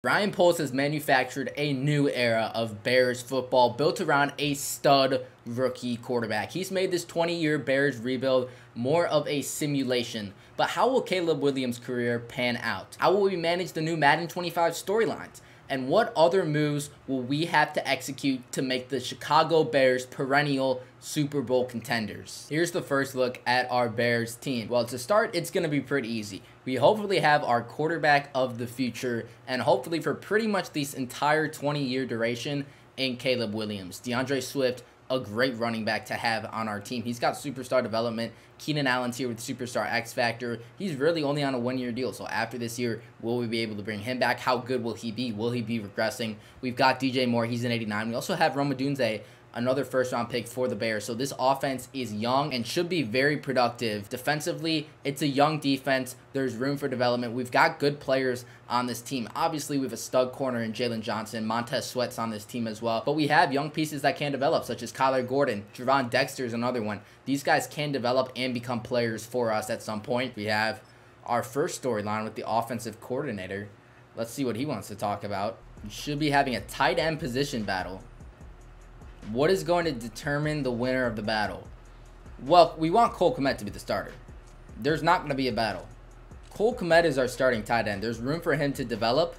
Ryan Poles has manufactured a new era of Bears football built around a stud rookie quarterback. He's made this 20-year Bears rebuild more of a simulation. But how will Caleb Williams' career pan out? How will we manage the new Madden 25 storylines? And what other moves will we have to execute to make the Chicago Bears perennial Super Bowl contenders? Here's the first look at our Bears team. Well, to start, it's going to be pretty easy. We hopefully have our quarterback of the future, and hopefully for pretty much this entire 20-year duration, in Caleb Williams. DeAndre Swift, a great running back to have on our team. He's got superstar development. Keenan Allen's here with superstar X Factor. He's really only on a one-year deal. So after this year, will we be able to bring him back? How good will he be? Will he be regressing? We've got DJ Moore. He's an 89. We also have Rome Odunze, another first-round pick for the Bears. So this offense is young and should be very productive. Defensively, it's a young defense. There's room for development. We've got good players on this team. Obviously, we have a stud corner in Jalen Johnson. Montez Sweat's on this team as well. But we have young pieces that can develop, such as Kyler Gordon. Javon Dexter is another one. These guys can develop and become players for us at some point. We have our first storyline with the offensive coordinator. Let's see what he wants to talk about. We should be having a tight end position battle. What is going to determine the winner of the battle? Well, we want Cole Kmet to be the starter. There's not going to be a battle. Cole Kmet is our starting tight end. There's room for him to develop,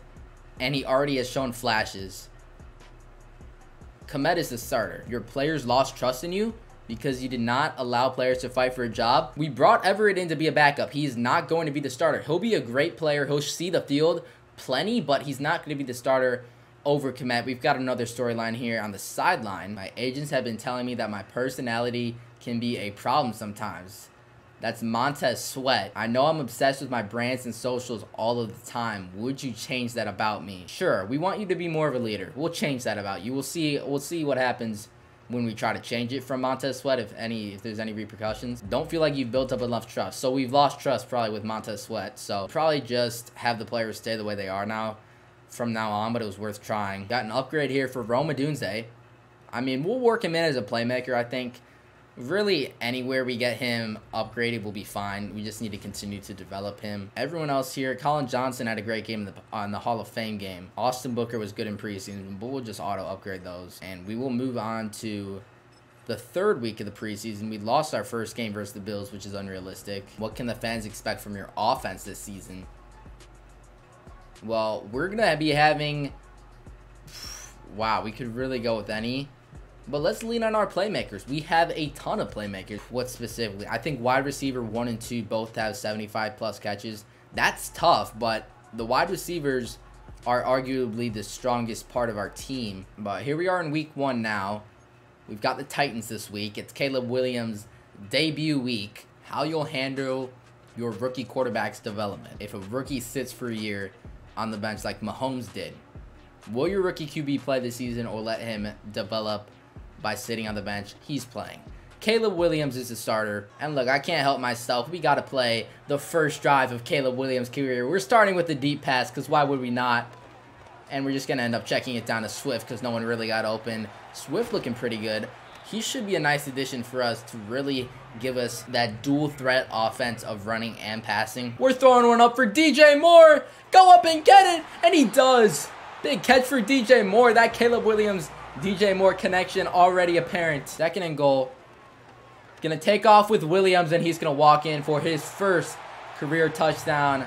and he already has shown flashes. Kmet is the starter. Your players lost trust in you because you did not allow players to fight for a job. We brought Everett in to be a backup. He is not going to be the starter. He'll be a great player. He'll see the field plenty, but he's not going to be the starter over Kmet. We've got another storyline here on the sideline. My agents have been telling me that my personality can be a problem sometimes. That's Montez Sweat. I know I'm obsessed with my brands and socials all of the time. Would you change that about me? Sure, we want you to be more of a leader. We'll change that about you. We'll see what happens when we try to change it from Montez Sweat, if there's any repercussions. Don't feel like you've built up enough trust. So we've lost trust probably with Montez Sweat. So probably just have the players stay the way they are now from now on, but it was worth trying. Got an upgrade here for Rome Odunze. I mean, we'll work him in as a playmaker, I think. Really, anywhere we get him upgraded will be fine. We just need to continue to develop him. Everyone else here, Colin Johnson had a great game on the Hall of Fame game. Austin Booker was good in preseason, but we'll just auto-upgrade those. And we will move on to the third week of the preseason. We lost our first game versus the Bills, which is unrealistic. What can the fans expect from your offense this season? Well, we're going to be having... Wow, we could really go with any. But let's lean on our playmakers. We have a ton of playmakers. What specifically? I think wide receiver 1 and 2 both have 75-plus catches. That's tough, but the wide receivers are arguably the strongest part of our team. But here we are in week 1 now. We've got the Titans this week. It's Caleb Williams' debut week. How you'll handle your rookie quarterback's development. If a rookie sits for a year on the bench like Mahomes did, will your rookie QB play this season or let him develop by sitting on the bench? He's playing. Caleb Williams is the starter. And look, I can't help myself. We got to play the first drive of Caleb Williams' career. We're starting with the deep pass because why would we not? And we're just going to end up checking it down to Swift because no one really got open. Swift looking pretty good. He should be a nice addition for us to really give us that dual threat offense of running and passing. We're throwing one up for DJ Moore. Go up and get it. And he does. Big catch for DJ Moore. That Caleb Williams DJ Moore connection already apparent. Second and goal. Gonna take off with Williams, and he's gonna walk in for his first career touchdown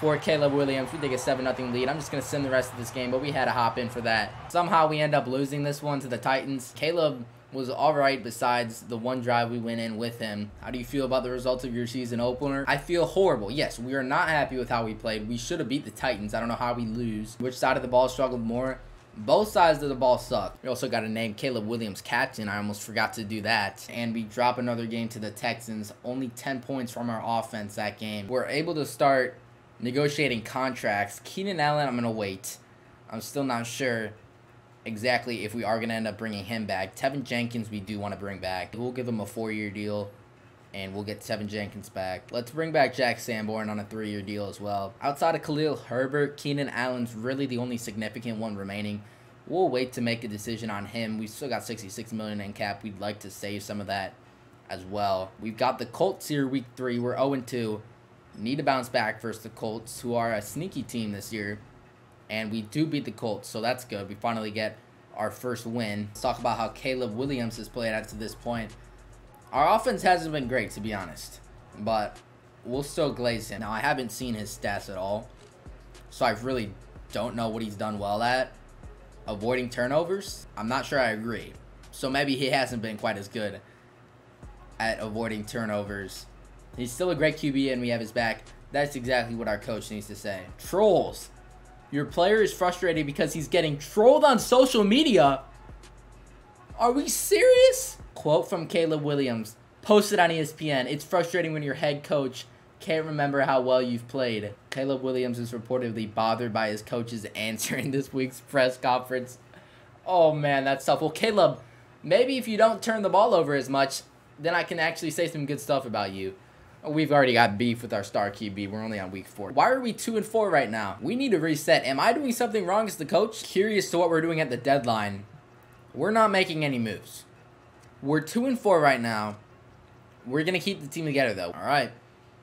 for Caleb Williams. We take a 7-0 lead. I'm just gonna sim the rest of this game, but we had to hop in for that. Somehow we end up losing this one to the Titans. Caleb was alright besides the one drive we went in with him. How do you feel about the results of your season opener? I feel horrible. Yes, we are not happy with how we played. We should have beat the Titans. I don't know how we lose. Which side of the ball struggled more? Both sides of the ball suck. We also got to name Caleb Williams captain. I almost forgot to do that. And we drop another game to the Texans. Only 10 points from our offense that game. We're able to start negotiating contracts. Keenan Allen, I'm going to wait. I'm still not sure exactly if we are going to end up bringing him back. Tevin Jenkins we do want to bring back. We'll give him a 4-year deal. And we'll get Tevin Jenkins back. Let's bring back Jack Sanborn on a 3-year deal as well. Outside of Khalil Herbert, Keenan Allen's really the only significant one remaining. We'll wait to make a decision on him. We've still got $66 million in cap. We'd like to save some of that as well. We've got the Colts here week 3. We're 0-2. Need to bounce back versus the Colts, who are a sneaky team this year. and we do beat the Colts, so that's good. We finally get our first win. Let's talk about how Caleb Williams has played up to this point. Our offense hasn't been great, to be honest, but we'll still glaze him. Now, I haven't seen his stats at all, so I really don't know what he's done well at. Avoiding turnovers? I'm not sure I agree. So maybe he hasn't been quite as good at avoiding turnovers. He's still a great QB, and we have his back. That's exactly what our coach needs to say. Trolls. Your player is frustrated because he's getting trolled on social media. Are we serious? Quote from Caleb Williams, posted on ESPN. It's frustrating when your head coach can't remember how well you've played. Caleb Williams is reportedly bothered by his coach's answer in this week's press conference. Oh, man, that's tough. Well, Caleb, maybe if you don't turn the ball over as much, then I can actually say some good stuff about you. We've already got beef with our star QB. We're only on week 4. Why are we 2-4 right now? We need to reset. Am I doing something wrong as the coach? Curious to what we're doing at the deadline. We're not making any moves. We're 2-4 right now. We're going to keep the team together, though. All right.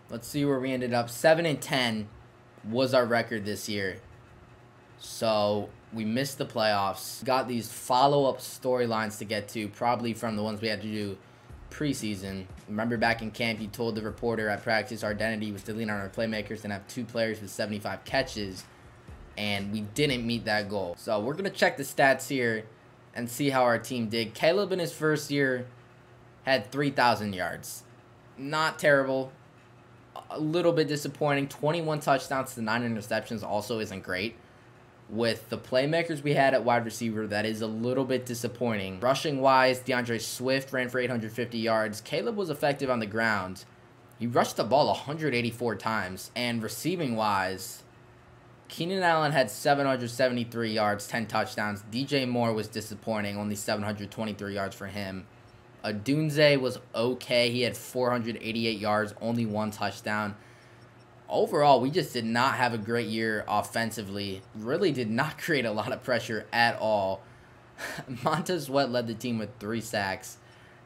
Let's see where we ended up. 7-10 was our record this year. So we missed the playoffs. Got these follow-up storylines to get to, probably from the ones we had to do preseason. Remember back in camp, you told the reporter at practice our identity was to lean on our playmakers and have 2 players with 75 catches, and we didn't meet that goal. So we're going to check the stats here and see how our team did. Caleb in his first year had 3,000 yards. Not terrible. A little bit disappointing. 21 touchdowns to 9 interceptions also isn't great. With the playmakers we had at wide receiver, that is a little bit disappointing. Rushing-wise, DeAndre Swift ran for 850 yards. Caleb was effective on the ground. He rushed the ball 184 times. And receiving-wise, Keenan Allen had 773 yards, 10 touchdowns. DJ Moore was disappointing, only 723 yards for him. Odunze was okay. He had 488 yards, only 1 touchdown. Overall, we just did not have a great year offensively. Really did not create a lot of pressure at all. Montez Sweat led the team with 3 sacks.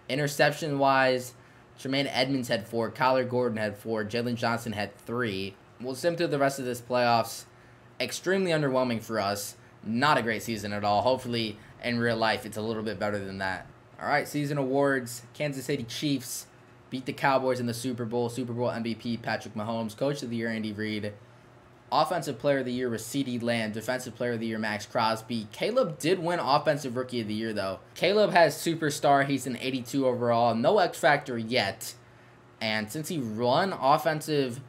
Interception-wise, Tremaine Edmonds had 4. Kyler Gordon had 4. Jalen Johnson had 3. We'll sim through the rest of this playoffs. Extremely underwhelming for us. Not a great season at all. Hopefully, in real life, it's a little bit better than that. All right, season awards. Kansas City Chiefs beat the Cowboys in the Super Bowl. Super Bowl MVP, Patrick Mahomes. Coach of the Year, Andy Reid. Offensive Player of the Year was CeeDee Lamb. Defensive Player of the Year, Max Crosby. Caleb did win Offensive Rookie of the Year, though. Caleb has Superstar. He's an 82 overall. No X Factor yet. And since he won Offensive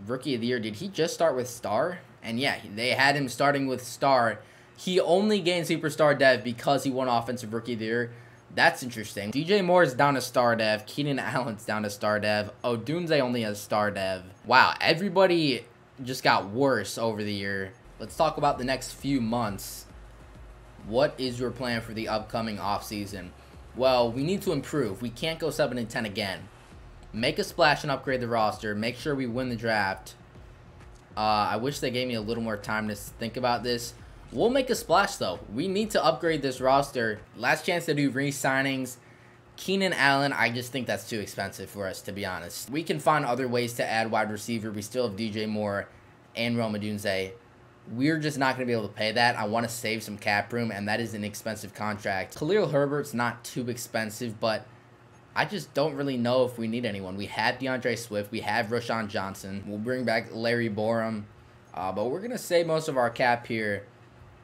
Rookie of the Year, did he just start with Star? And yeah, they had him starting with Star. He only gained Superstar Dev because he won Offensive Rookie of the Year. That's interesting. DJ Moore's down to Star Dev. Keenan Allen's down to Star Dev. Odunze only has Star Dev. Wow, everybody just got worse over the year. Let's talk about the next few months. What is your plan for the upcoming offseason? Well, we need to improve. We can't go 7-10 again. Make a splash and upgrade the roster. Make sure we win the draft. I wish they gave me a little more time to think about this. We'll make a splash, though. We need to upgrade this roster. Last chance to do re-signings. Keenan Allen, I just think that's too expensive for us, to be honest. We can find other ways to add wide receiver. We still have DJ Moore and Rome Odunze. We're just not going to be able to pay that. I want to save some cap room, and that is an expensive contract. Khalil Herbert's not too expensive, but I just don't really know if we need anyone. We have DeAndre Swift. We have Rashawn Johnson. We'll bring back Larry Borum. But we're going to save most of our cap here,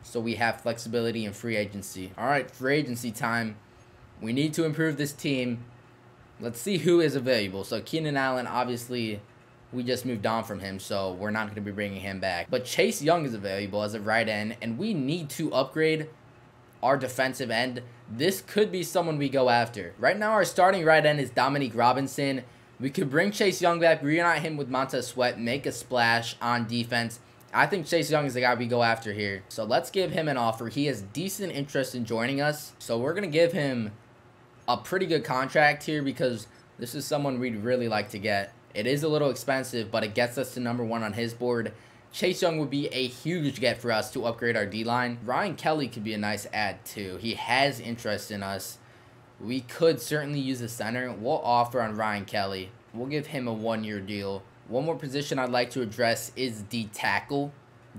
so we have flexibility in free agency. All right, free agency time. We need to improve this team. Let's see who is available. So Keenan Allen, obviously, we just moved on from him, so we're not going to be bringing him back. But Chase Young is available as a right end, and we need to upgrade our defensive end. This could be someone we go after. Right now, our starting right end is Dominique Robinson. We could bring Chase Young back, reunite him with Montez Sweat, make a splash on defense. I think Chase Young is the guy we go after here. So let's give him an offer. He has decent interest in joining us. So we're going to give him a pretty good contract here because this is someone we'd really like to get. It is a little expensive, but it gets us to #1 on his board. Chase Young would be a huge get for us to upgrade our D-line. Ryan Kelly could be a nice add too. He has interest in us. We could certainly use a center. We'll offer on Ryan Kelly. We'll give him a 1-year deal. One more position I'd like to address is D tackle.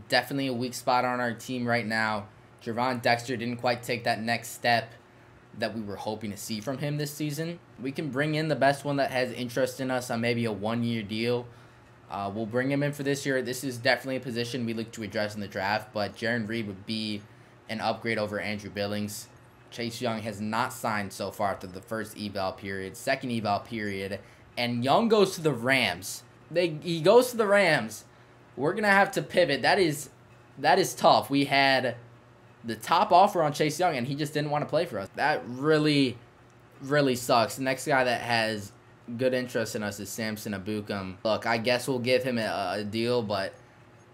Definitely a weak spot on our team right now. Javon Dexter didn't quite take that next step that we were hoping to see from him this season. We can bring in the best one that has interest in us on maybe a 1-year deal. We'll bring him in for this year. This is definitely a position we look to address in the draft, but Jaron Reed would be an upgrade over Andrew Billings. Chase Young has not signed so far after the first eval period, second eval period, and Young goes to the Rams. He goes to the Rams. We're going to have to pivot. That is tough. We had the top offer on Chase Young, and he just didn't want to play for us. That really, really sucks. The next guy that has good interest in us is Samson Ebukam. Look, I guess we'll give him a deal, but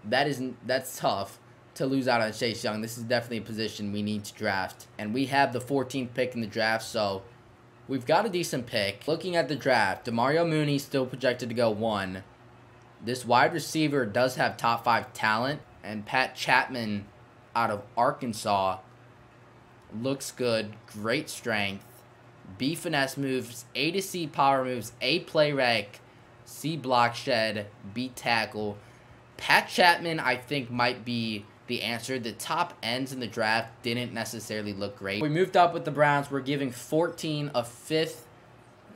that's tough to lose out on Chase Young. This is definitely a position we need to draft. And we have the 14th pick in the draft, so we've got a decent pick. Looking at the draft, DeMario Mooney still projected to go 1. This wide receiver does have top 5 talent, and Pat Chapman out of Arkansas looks good. Great strength. B finesse moves, A to C power moves, A play rec, C block shed, B tackle. Pat Chapman, I think, might be the answer. The top ends in the draft didn't necessarily look great. We moved up with the Browns. We're giving 14 a 5th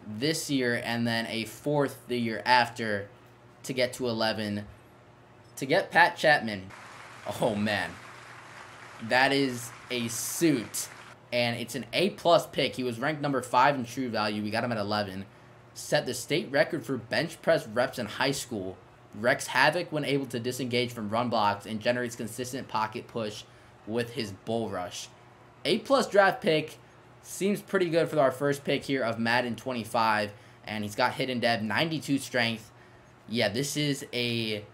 this year and then a 4th the year after to get to 11. To get Pat Chapman, oh man, that is a suit. And it's an A-plus pick. He was ranked number 5 in true value. We got him at 11. Set the state record for bench press reps in high school. Wrecks havoc when able to disengage from run blocks and generates consistent pocket push with his bull rush. A-plus draft pick. Seems pretty good for our first pick here of Madden 25. And he's got hidden dev, 92 strength. Yeah, this is a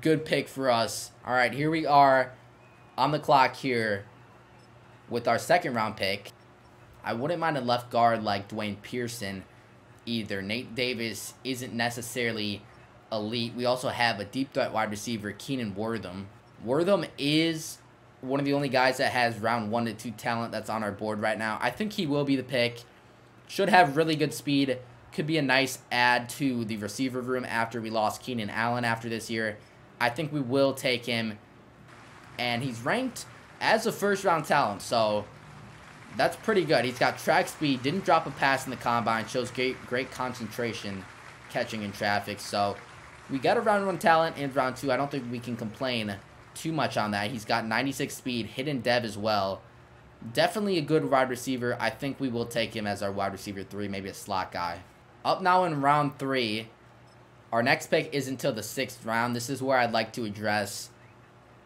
good pick for us. All right, here we are on the clock here with our second round pick. I wouldn't mind a left guard like Dwayne Pearson either. Nate Davis isn't necessarily elite. We also have a deep threat wide receiver, Keenan Wortham. Wortham is one of the only guys that has round 1 to 2 talent that's on our board right now. I think he will be the pick. Should have really good speed. Could be a nice add to the receiver room after we lost Keenan Allen after this year. I think we will take him. And he's ranked as a first-round talent, so that's pretty good. He's got track speed, didn't drop a pass in the combine, shows great concentration catching in traffic. So we got a round 1 talent in round 2. I don't think we can complain too much on that. He's got 96 speed, hidden dev as well. Definitely a good wide receiver. I think we will take him as our wide receiver 3, maybe a slot guy. Up now in round 3. Our next pick is until the 6th round. This is where I'd like to address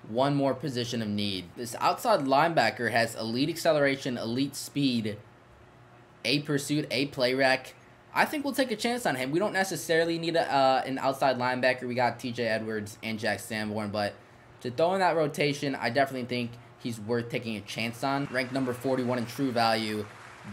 one more position of need. This outside linebacker has elite acceleration, elite speed, A pursuit, A play rec. I think we'll take a chance on him. We don't necessarily need an outside linebacker. We got TJ Edwards and Jack Sanborn, but to throw in that rotation, I definitely think he's worth taking a chance on. Ranked number 41 in true value.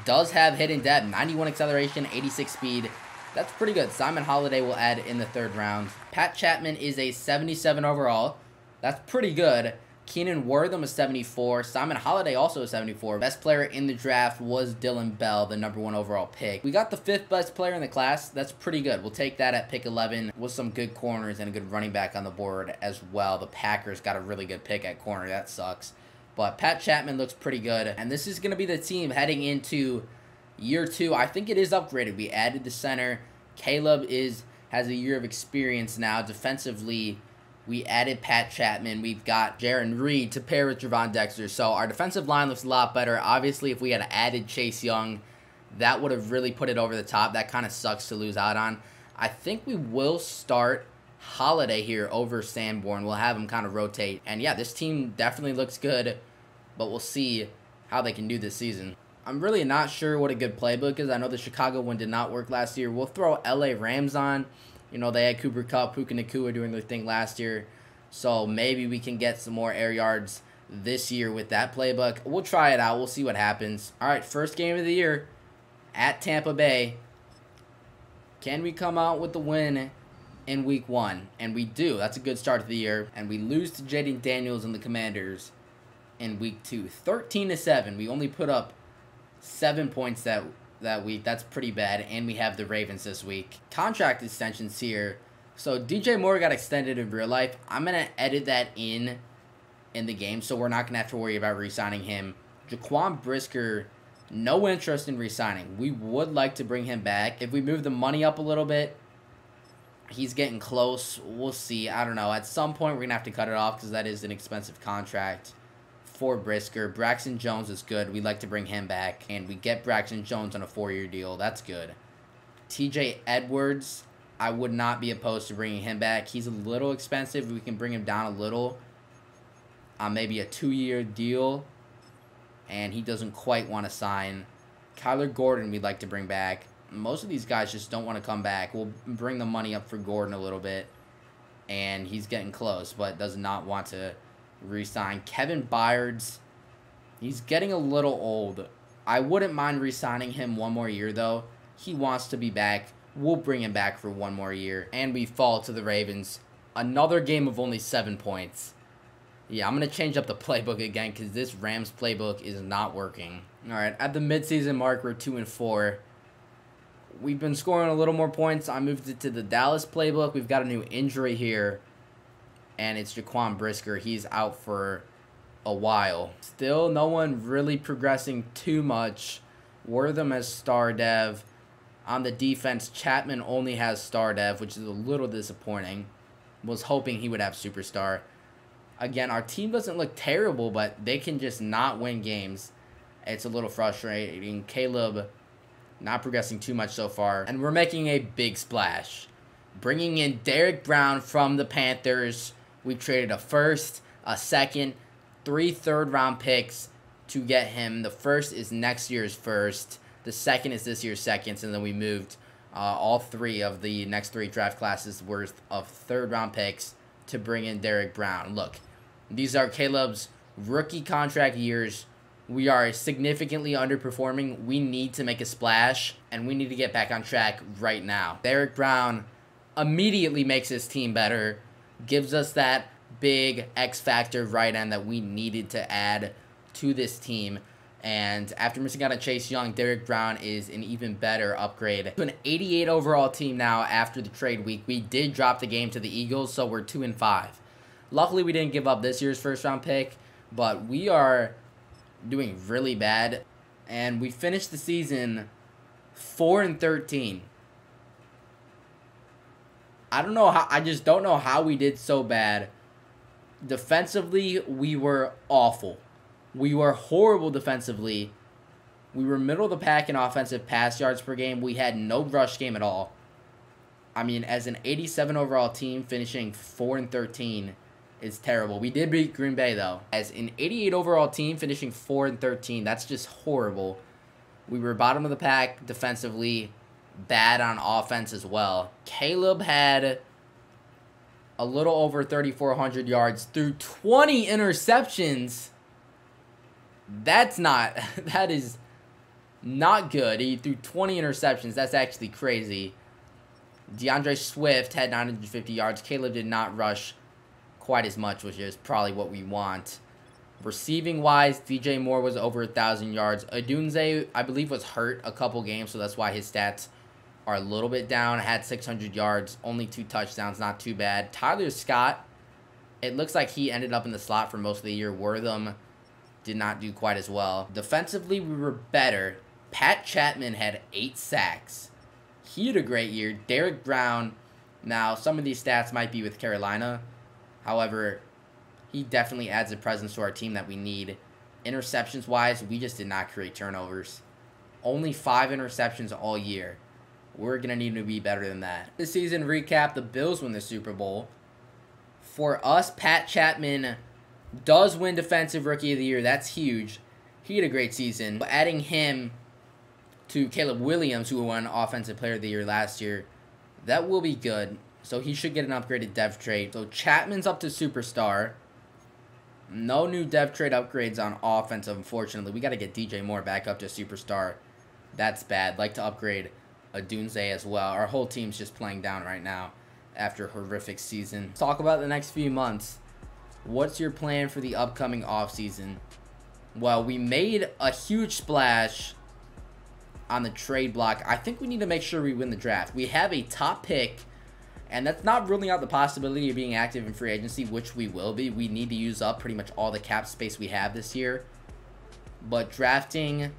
Does have hidden depth, 91 acceleration, 86 speed. That's pretty good. Simon Holiday will add in the 3rd round. Pat Chapman is a 77 overall. That's pretty good. Keenan Wortham is 74. Simon Holiday also is 74. Best player in the draft was Dylan Bell, the number 1 overall pick. We got the 5th best player in the class. That's pretty good. We'll take that at pick 11 with some good corners and a good running back on the board as well. The Packers got a really good pick at corner. That sucks. But Pat Chapman looks pretty good. And this is going to be the team heading into year 2. I think it is upgraded. We added the center. Caleb has a year of experience now. Defensively, we added Pat Chapman. We've got Jaron Reed to pair with Javon Dexter. So our defensive line looks a lot better. Obviously, if we had added Chase Young, that would have really put it over the top. That kind of sucks to lose out on. I think we will start Holiday here over Sanborn. We'll have him kind of rotate. And yeah, this team definitely looks good, but we'll see how they can do this season. I'm really not sure what a good playbook is. I know the Chicago one did not work last year. We'll throw LA Rams on. You know, they had Cooper Kupp, Puka Nacua doing their thing last year. So maybe we can get some more air yards this year with that playbook. We'll try it out. We'll see what happens. All right, first game of the year at Tampa Bay. Can we come out with the win in week 1? And we do. That's a good start to the year. And we lose to Jaden Daniels and the Commanders in week 2. 13-7. We only put up 7 points that week. That's pretty bad. And we have the Ravens this week. Contract extensions here. So DJ Moore got extended in real life. I'm going to edit that in the game, so we're not going to have to worry about re-signing him. Jaquan Brisker, no interest in re-signing. We would like to bring him back. If we move the money up a little bit, he's getting close. We'll see. I don't know. At some point, we're going to have to cut it off because that is an expensive contract for Brisker. Braxton Jones is good. We'd like to bring him back, and we get Braxton Jones on a 4-year deal. That's good. TJ Edwards, I would not be opposed to bringing him back. He's a little expensive. We can bring him down a little on maybe a 2-year deal, and he doesn't quite want to sign. Kyler Gordon we'd like to bring back. Most of these guys just don't want to come back. We'll bring the money up for Gordon a little bit, and he's getting close, but does not want to re-sign. Kevin Byards, he's getting a little old. I wouldn't mind re-signing him one more year, though. He wants to be back. We'll bring him back for one more year. And we fall to the Ravens. Another game of only 7 points. Yeah, I'm going to change up the playbook again because this Rams playbook is not working. All right, at the midseason mark, we're 2-4. We've been scoring a little more points. I moved it to the Dallas playbook. We've got a new injury here, and it's Jaquan Brisker. He's out for a while. Still, no one really progressing too much. Wortham as star dev. On the defense, Chapman only has star dev, which is a little disappointing. Was hoping he would have superstar. Again, our team doesn't look terrible, but they can just not win games. It's a little frustrating. Caleb not progressing too much so far. And we're making a big splash. Bringing in Derek Brown from the Panthers. We traded a first, a second, 3 third-round picks to get him. The first is next year's first. The second is this year's seconds. And then we moved all 3 of the next 3 draft classes worth of third-round picks to bring in Derek Brown. Look, these are Caleb's rookie contract years. We are significantly underperforming. We need to make a splash, and we need to get back on track right now. Derek Brown immediately makes his team better, gives us that big X-factor right end that we needed to add to this team. And after missing out on Chase Young, Derek Brown is an even better upgrade. To an 88 overall team now after the trade week. We did drop the game to the Eagles, so we're 2-5. Luckily, we didn't give up this year's first-round pick, but we are doing really bad. And we finished the season 4-13. I don't know how. I just don't know how we did so bad. Defensively, we were awful. We were horrible defensively. We were middle of the pack in offensive pass yards per game. We had no rush game at all. I mean, as an 87 overall team, finishing 4-13 is terrible. We did beat Green Bay, though. As an 88 overall team, finishing 4-13, that's just horrible. We were bottom of the pack defensively, bad on offense as well. Caleb had a little over 3,400 yards through 20 interceptions. That is not good. He threw 20 interceptions. That's actually crazy. DeAndre Swift had 950 yards. Caleb did not rush quite as much, which is probably what we want. Receiving-wise, DJ Moore was over 1,000 yards. Odunze, I believe, was hurt a couple games, so that's why his stats are a little bit down. Had 600 yards, only 2 touchdowns, not too bad. Tyler Scott, it looks like he ended up in the slot for most of the year. Wortham did not do quite as well. Defensively, we were better. Pat Chapman had 8 sacks. He had a great year. Derek Brown, now some of these stats might be with Carolina. However, he definitely adds a presence to our team that we need. Interceptions-wise, we just did not create turnovers. Only 5 interceptions all year. We're going to need to be better than that. This season recap, the Bills win the Super Bowl. For us, Pat Chapman does win Defensive Rookie of the Year. That's huge. He had a great season. But adding him to Caleb Williams, who won Offensive Player of the Year last year, that will be good. So he should get an upgraded dev trade. So Chapman's up to Superstar. No new dev trade upgrades on offense, unfortunately. We got to get DJ Moore back up to Superstar. That's bad. Like to upgrade Odunze as well. Our whole team's just playing down right now after a horrific season. Let's talk about the next few months. What's your plan for the upcoming offseason? Well, we made a huge splash on the trade block. I think we need to make sure we win the draft. We have a top pick And that's not ruling out the possibility of being active in free agency, which we will be. We need to use up pretty much all the cap space we have this year. But drafting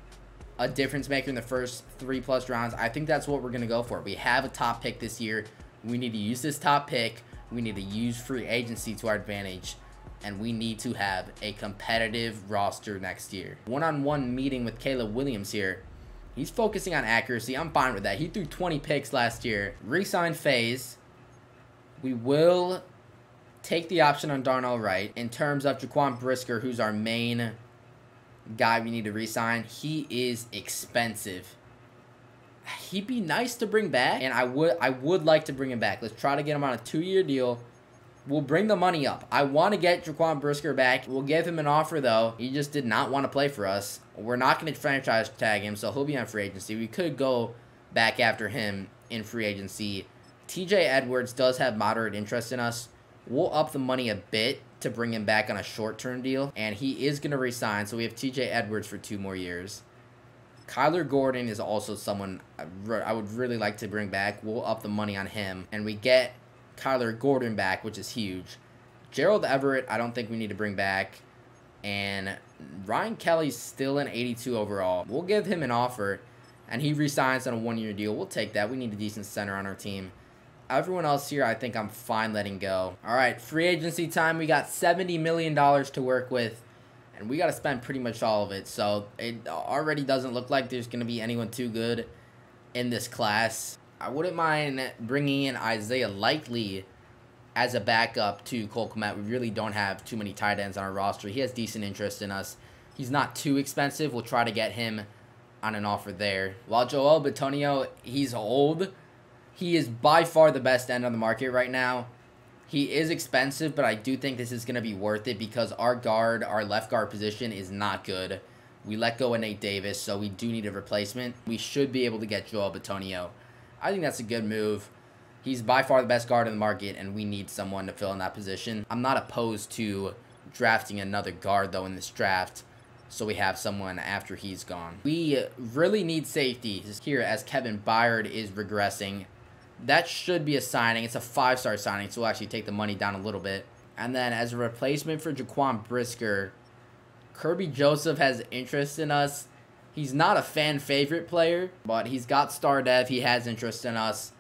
a difference maker in the first 3+ rounds, I think that's what we're going to go for. We have a top pick this year. We need to use this top pick. We need to use free agency to our advantage. And we need to have a competitive roster next year. One-on-one meeting with Caleb Williams here. He's focusing on accuracy. I'm fine with that. He threw 20 picks last year. Resign phase. We will take the option on Darnell Wright. In terms of Jaquan Brisker, who's our main guy we need to re-sign, he is expensive. He'd be nice to bring back, and I would like to bring him back. Let's try to get him on a 2-year deal. We'll bring the money up. I want to get Jaquan Brisker back. We'll give him an offer, though. He just did not want to play for us. We're not going to franchise tag him, so he'll be on free agency. We could go back after him in free agency. TJ Edwards does have moderate interest in us. We'll up the money a bit to bring him back on a short-term deal, and he is going to resign, so we have TJ Edwards for 2 more years. Kyler Gordon is also someone I would really like to bring back. We'll up the money on him, and we get Kyler Gordon back, which is huge. Gerald Everett, I don't think we need to bring back, and Ryan Kelly's still an 82 overall. We'll give him an offer, and he resigns on a 1-year deal. We'll take that. We need a decent center on our team. Everyone else here, I think I'm fine letting go. All right, free agency time. We got $70 million to work with, and we got to spend pretty much all of it. So it already doesn't look like there's going to be anyone too good in this class. I wouldn't mind bringing in Isaiah Likely as a backup to Cole Kmet. We really don't have too many tight ends on our roster. He has decent interest in us. He's not too expensive. We'll try to get him on an offer there. While Joel Bitonio, he's old. He is by far the best end on the market right now. He is expensive, but I do think this is going to be worth it because our left guard position is not good. We let go of Nate Davis, so we do need a replacement. We should be able to get Joel Bitonio. I think that's a good move. He's by far the best guard in the market, and we need someone to fill in that position. I'm not opposed to drafting another guard, though, in this draft, so we have someone after he's gone. We really need safety here as Kevin Byard is regressing. That should be a signing. It's a 5-star signing, so we'll actually take the money down a little bit. And then as a replacement for Jaquan Brisker, Kirby Joseph has interest in us. He's not a fan favorite player, but he's got star dev. He has interest in us.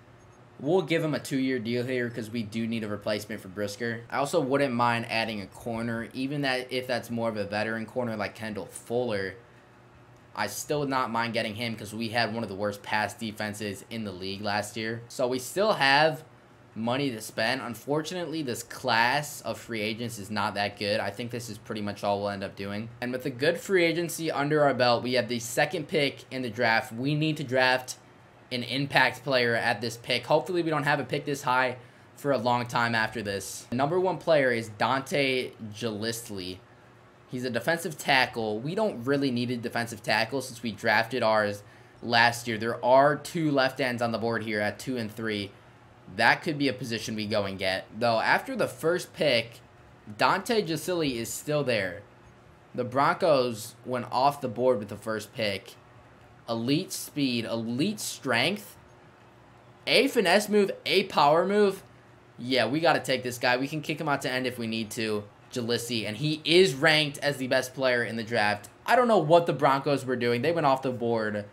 We'll give him a 2-year deal here because we do need a replacement for Brisker. I also wouldn't mind adding a corner, even if that's more of a veteran corner like Kendall Fuller. I still would not mind getting him because we had one of the worst pass defenses in the league last year. So we still have money to spend. Unfortunately, this class of free agents is not that good. I think this is pretty much all we'll end up doing. And with a good free agency under our belt, we have the 2nd pick in the draft. We need to draft an impact player at this pick. Hopefully, we don't have a pick this high for a long time after this. The number 1 player is Dante Gillislee. He's a defensive tackle. We don't really need a defensive tackle since we drafted ours last year. There are 2 left ends on the board here at 2 and 3. That could be a position we go and get. Though after the first pick, Dante Gillislee is still there. The Broncos went off the board with the first pick. Elite speed, elite strength, a finesse move, a power move. Yeah, we got to take this guy. We can kick him out to end if we need to. Gillislee, and he is ranked as the best player in the draft. I don't know what the Broncos were doing. They went off the board,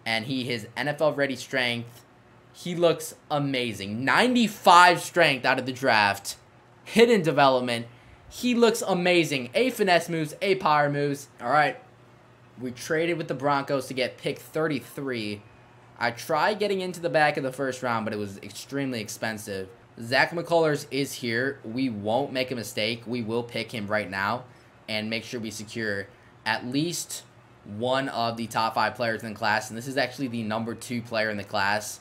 and his NFL ready strength, he looks amazing. 95 strength out of the draft. Hidden development, he looks amazing. A finesse moves, a power moves. All right, we traded with the Broncos to get pick 33. I tried getting into the back of the first round, but it was extremely expensive. Zach McCullers is here. We won't make a mistake. We will pick him right now and make sure we secure at least one of the top 5 players in the class. And this is actually the number 2 player in the class,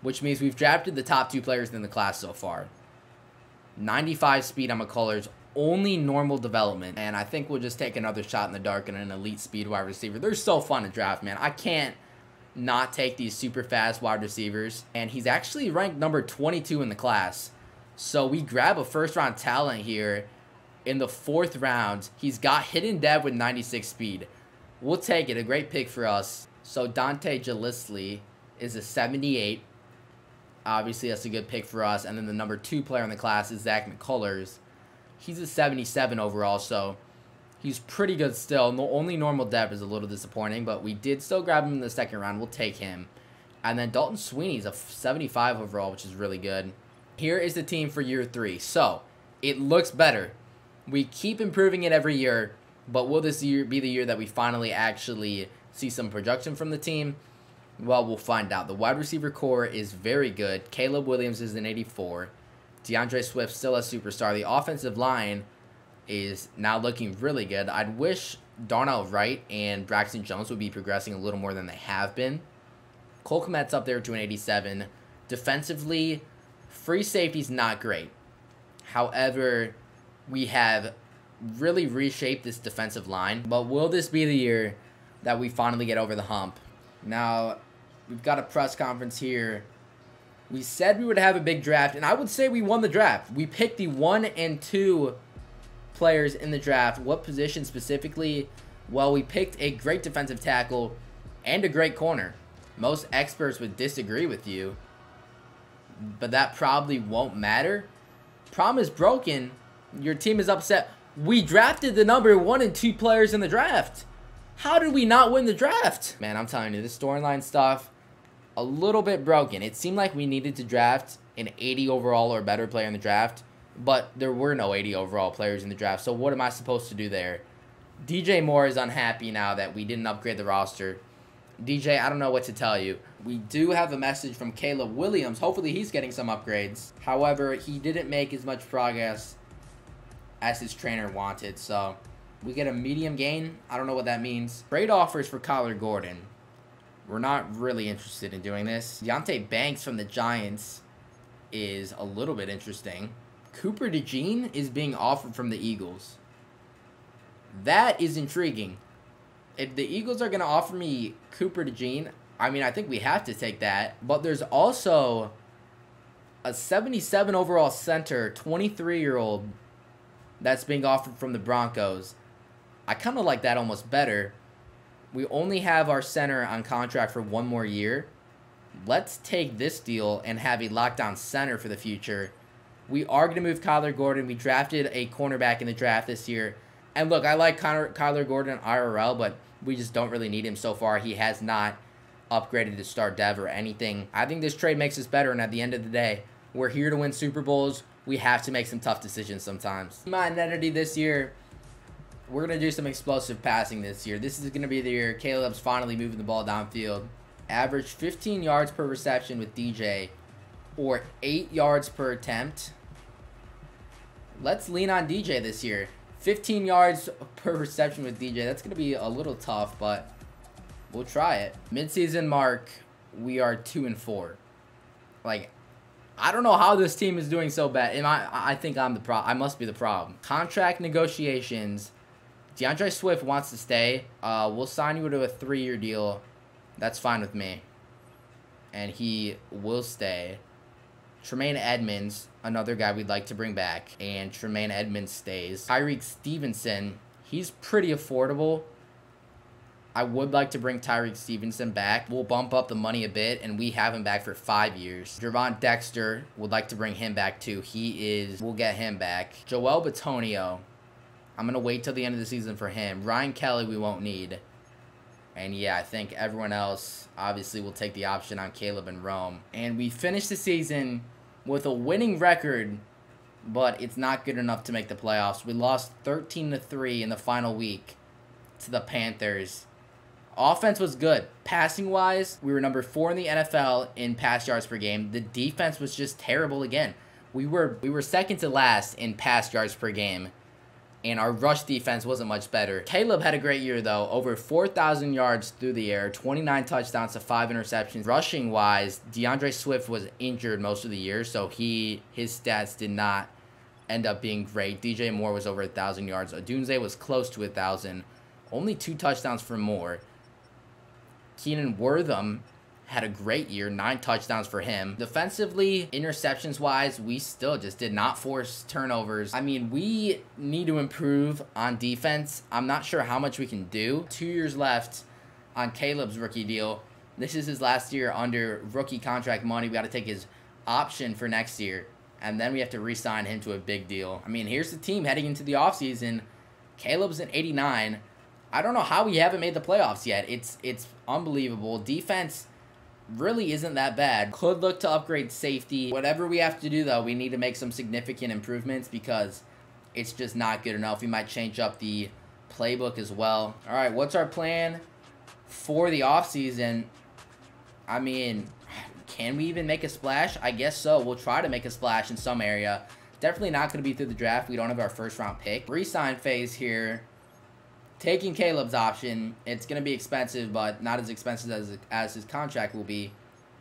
which means we've drafted the top 2 players in the class so far. 95 speed on McCullers, only normal development. And I think we'll just take another shot in the dark and an elite speed wide receiver. They're so fun to draft, man. I can't not take these super fast wide receivers. And he's actually ranked number 22 in the class. So we grab a 1st-round talent here in the 4th round. He's got hidden dev with 96 speed. We'll take it. A great pick for us. So Dante Gillislee is a 78. Obviously, that's a good pick for us. And then the number 2 player in the class is Zach McCullers. He's a 77 overall, so he's pretty good still. The only normal depth is a little disappointing, but we did still grab him in the second round. We'll take him. And then Dalton Sweeney's a 75 overall, which is really good. Here is the team for year 3. So, it looks better. We keep improving it every year, but will this year be the year that we finally actually see some production from the team? Well, we'll find out. The wide receiver core is very good. Caleb Williams is an 84. DeAndre Swift still a superstar. The offensive line is now looking really good. I'd wish Darnell Wright and Braxton Jones would be progressing a little more than they have been. Cole Kmet's up there to an 87. Defensively, free safety's not great. However, we have really reshaped this defensive line. But will this be the year that we finally get over the hump? Now, we've got a press conference here. We said we would have a big draft, and I would say we won the draft. We picked the 1 and 2 players in the draft. What position specifically? Well, we picked a great defensive tackle and a great corner. Most experts would disagree with you, but that probably won't matter. Problem is broken. Your team is upset. We drafted the number 1 and 2 players in the draft. How did we not win the draft? Man, I'm telling you, this storyline stuff, a little bit broken. It seemed like we needed to draft an 80 overall or better player in the draft, but there were no 80 overall players in the draft. So what am I supposed to do there? DJ Moore is unhappy now that we didn't upgrade the roster. DJ, I don't know what to tell you. We do have a message from Caleb Williams. Hopefully he's getting some upgrades. However, he didn't make as much progress as his trainer wanted. So we get a medium gain. I don't know what that means. Trade offers for Kyler Gordon. We're not really interested in doing this. Deonte Banks from the Giants is a little bit interesting. Cooper DeJean is being offered from the Eagles. That is intriguing. If the Eagles are going to offer me Cooper DeJean, I mean, I think we have to take that. But there's also a 77 overall center, 23-year-old, that's being offered from the Broncos. I kind of like that almost better. We only have our center on contract for 1 more year. Let's take this deal and have a lockdown center for the future. We are going to move Kyler Gordon. We drafted a cornerback in the draft this year. And look, I like Kyler Gordon IRL, but we just don't really need him so far. He has not upgraded to start dev or anything. I think this trade makes us better, and at the end of the day, we're here to win Super Bowls. We have to make some tough decisions sometimes. My identity this year, we're going to do some explosive passing this year. This is going to be the year Caleb's finally moving the ball downfield. Average 15 yards per reception with DJ, or 8 yards per attempt. Let's lean on DJ this year. 15 yards per reception with DJ. That's going to be a little tough, but we'll try it. Midseason mark, we are 2 and 4. Like, I don't know how this team is doing so bad. And I think I'm the problem. I must be the problem. Contract negotiations. DeAndre Swift wants to stay. We'll sign you to a 3-year deal. That's fine with me. And he will stay. Tremaine Edmonds, another guy we'd like to bring back. And Tremaine Edmonds stays. Tyreek Stevenson, he's pretty affordable. I would like to bring Tyreek Stevenson back. We'll bump up the money a bit, and we have him back for 5 years. Javon Dexter, would like to bring him back too. We'll get him back. Joel Bitonio, I'm going to wait till the end of the season for him. Ryan Kelly, we won't need. And yeah, I think everyone else obviously will take the option on Caleb and Rome. And we finished the season with a winning record, but it's not good enough to make the playoffs. We lost 13-3 in the final week to the Panthers. Offense was good. Passing-wise, we were number 4 in the NFL in pass yards per game. The defense was just terrible again. We were second to last in pass yards per game, and our rush defense wasn't much better. Caleb had a great year, though. Over 4,000 yards through the air, 29 touchdowns to 5 interceptions. Rushing-wise, DeAndre Swift was injured most of the year, so his stats did not end up being great. DJ Moore was over 1,000 yards. Odunze was close to 1,000. Only 2 touchdowns for Moore. Keenan Wortham had a great year, 9 touchdowns for him. Defensively, interceptions-wise, we still just did not force turnovers. I mean, we need to improve on defense. I'm not sure how much we can do. 2 years left on Caleb's rookie deal. This is his last year under rookie contract money. We got to take his option for next year. And then we have to re-sign him to a big deal. I mean, here's the team heading into the offseason. Caleb's an 89. I don't know how we haven't made the playoffs yet. It's unbelievable. Defense really isn't that bad. Could look to upgrade safety. Whatever we have to do, though, we need to make some significant improvements because it's just not good enough. We might change up the playbook as well. All right, what's our plan for the offseason? I mean, can we even make a splash? I guess so. We'll try to make a splash in some area. Definitely not going to be through the draft. We don't have our first-round pick. Re-sign phase here. Taking Caleb's option. It's going to be expensive, but not as expensive as his contract will be.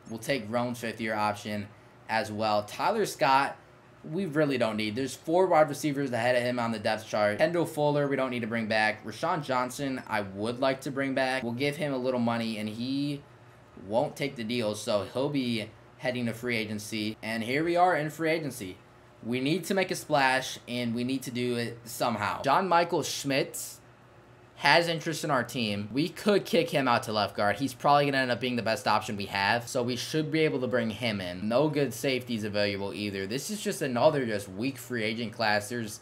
We'll take Roan's fifth-year option as well. Tyler Scott, we really don't need. There's 4 wide receivers ahead of him on the depth chart. Kendall Fuller, we don't need to bring back. Rashawn Johnson, I would like to bring back. We'll give him a little money, and he won't take the deal, so he'll be heading to free agency. And here we are in free agency. We need to make a splash, and we need to do it somehow. John Michael Schmitz has interest in our team. We could kick him out to left guard. He's probably going to end up being the best option we have, so we should be able to bring him in. No good safeties available either. This is just another weak free agent class. There's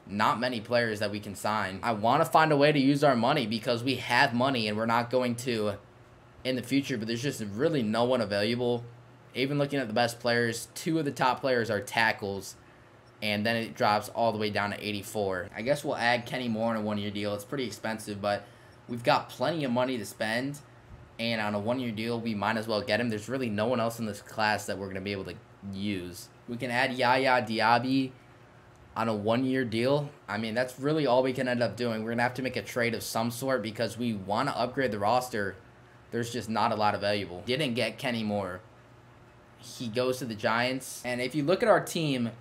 not many players that we can sign. I want to find a way to use our money because we have money, and we're not going to in the future, but there's just really no one available. Even looking at the best players, 2 of the top players are tackles, and then it drops all the way down to 84. I guess we'll add Kenny Moore on a 1-year deal. It's pretty expensive, but we've got plenty of money to spend, and on a 1-year deal, we might as well get him. There's really no one else in this class that we're going to be able to use. We can add Yaya Diaby on a 1-year deal. I mean, that's really all we can end up doing. We're going to have to make a trade of some sort because we want to upgrade the roster. There's just not a lot available. Didn't get Kenny Moore. He goes to the Giants. And if you look at our team,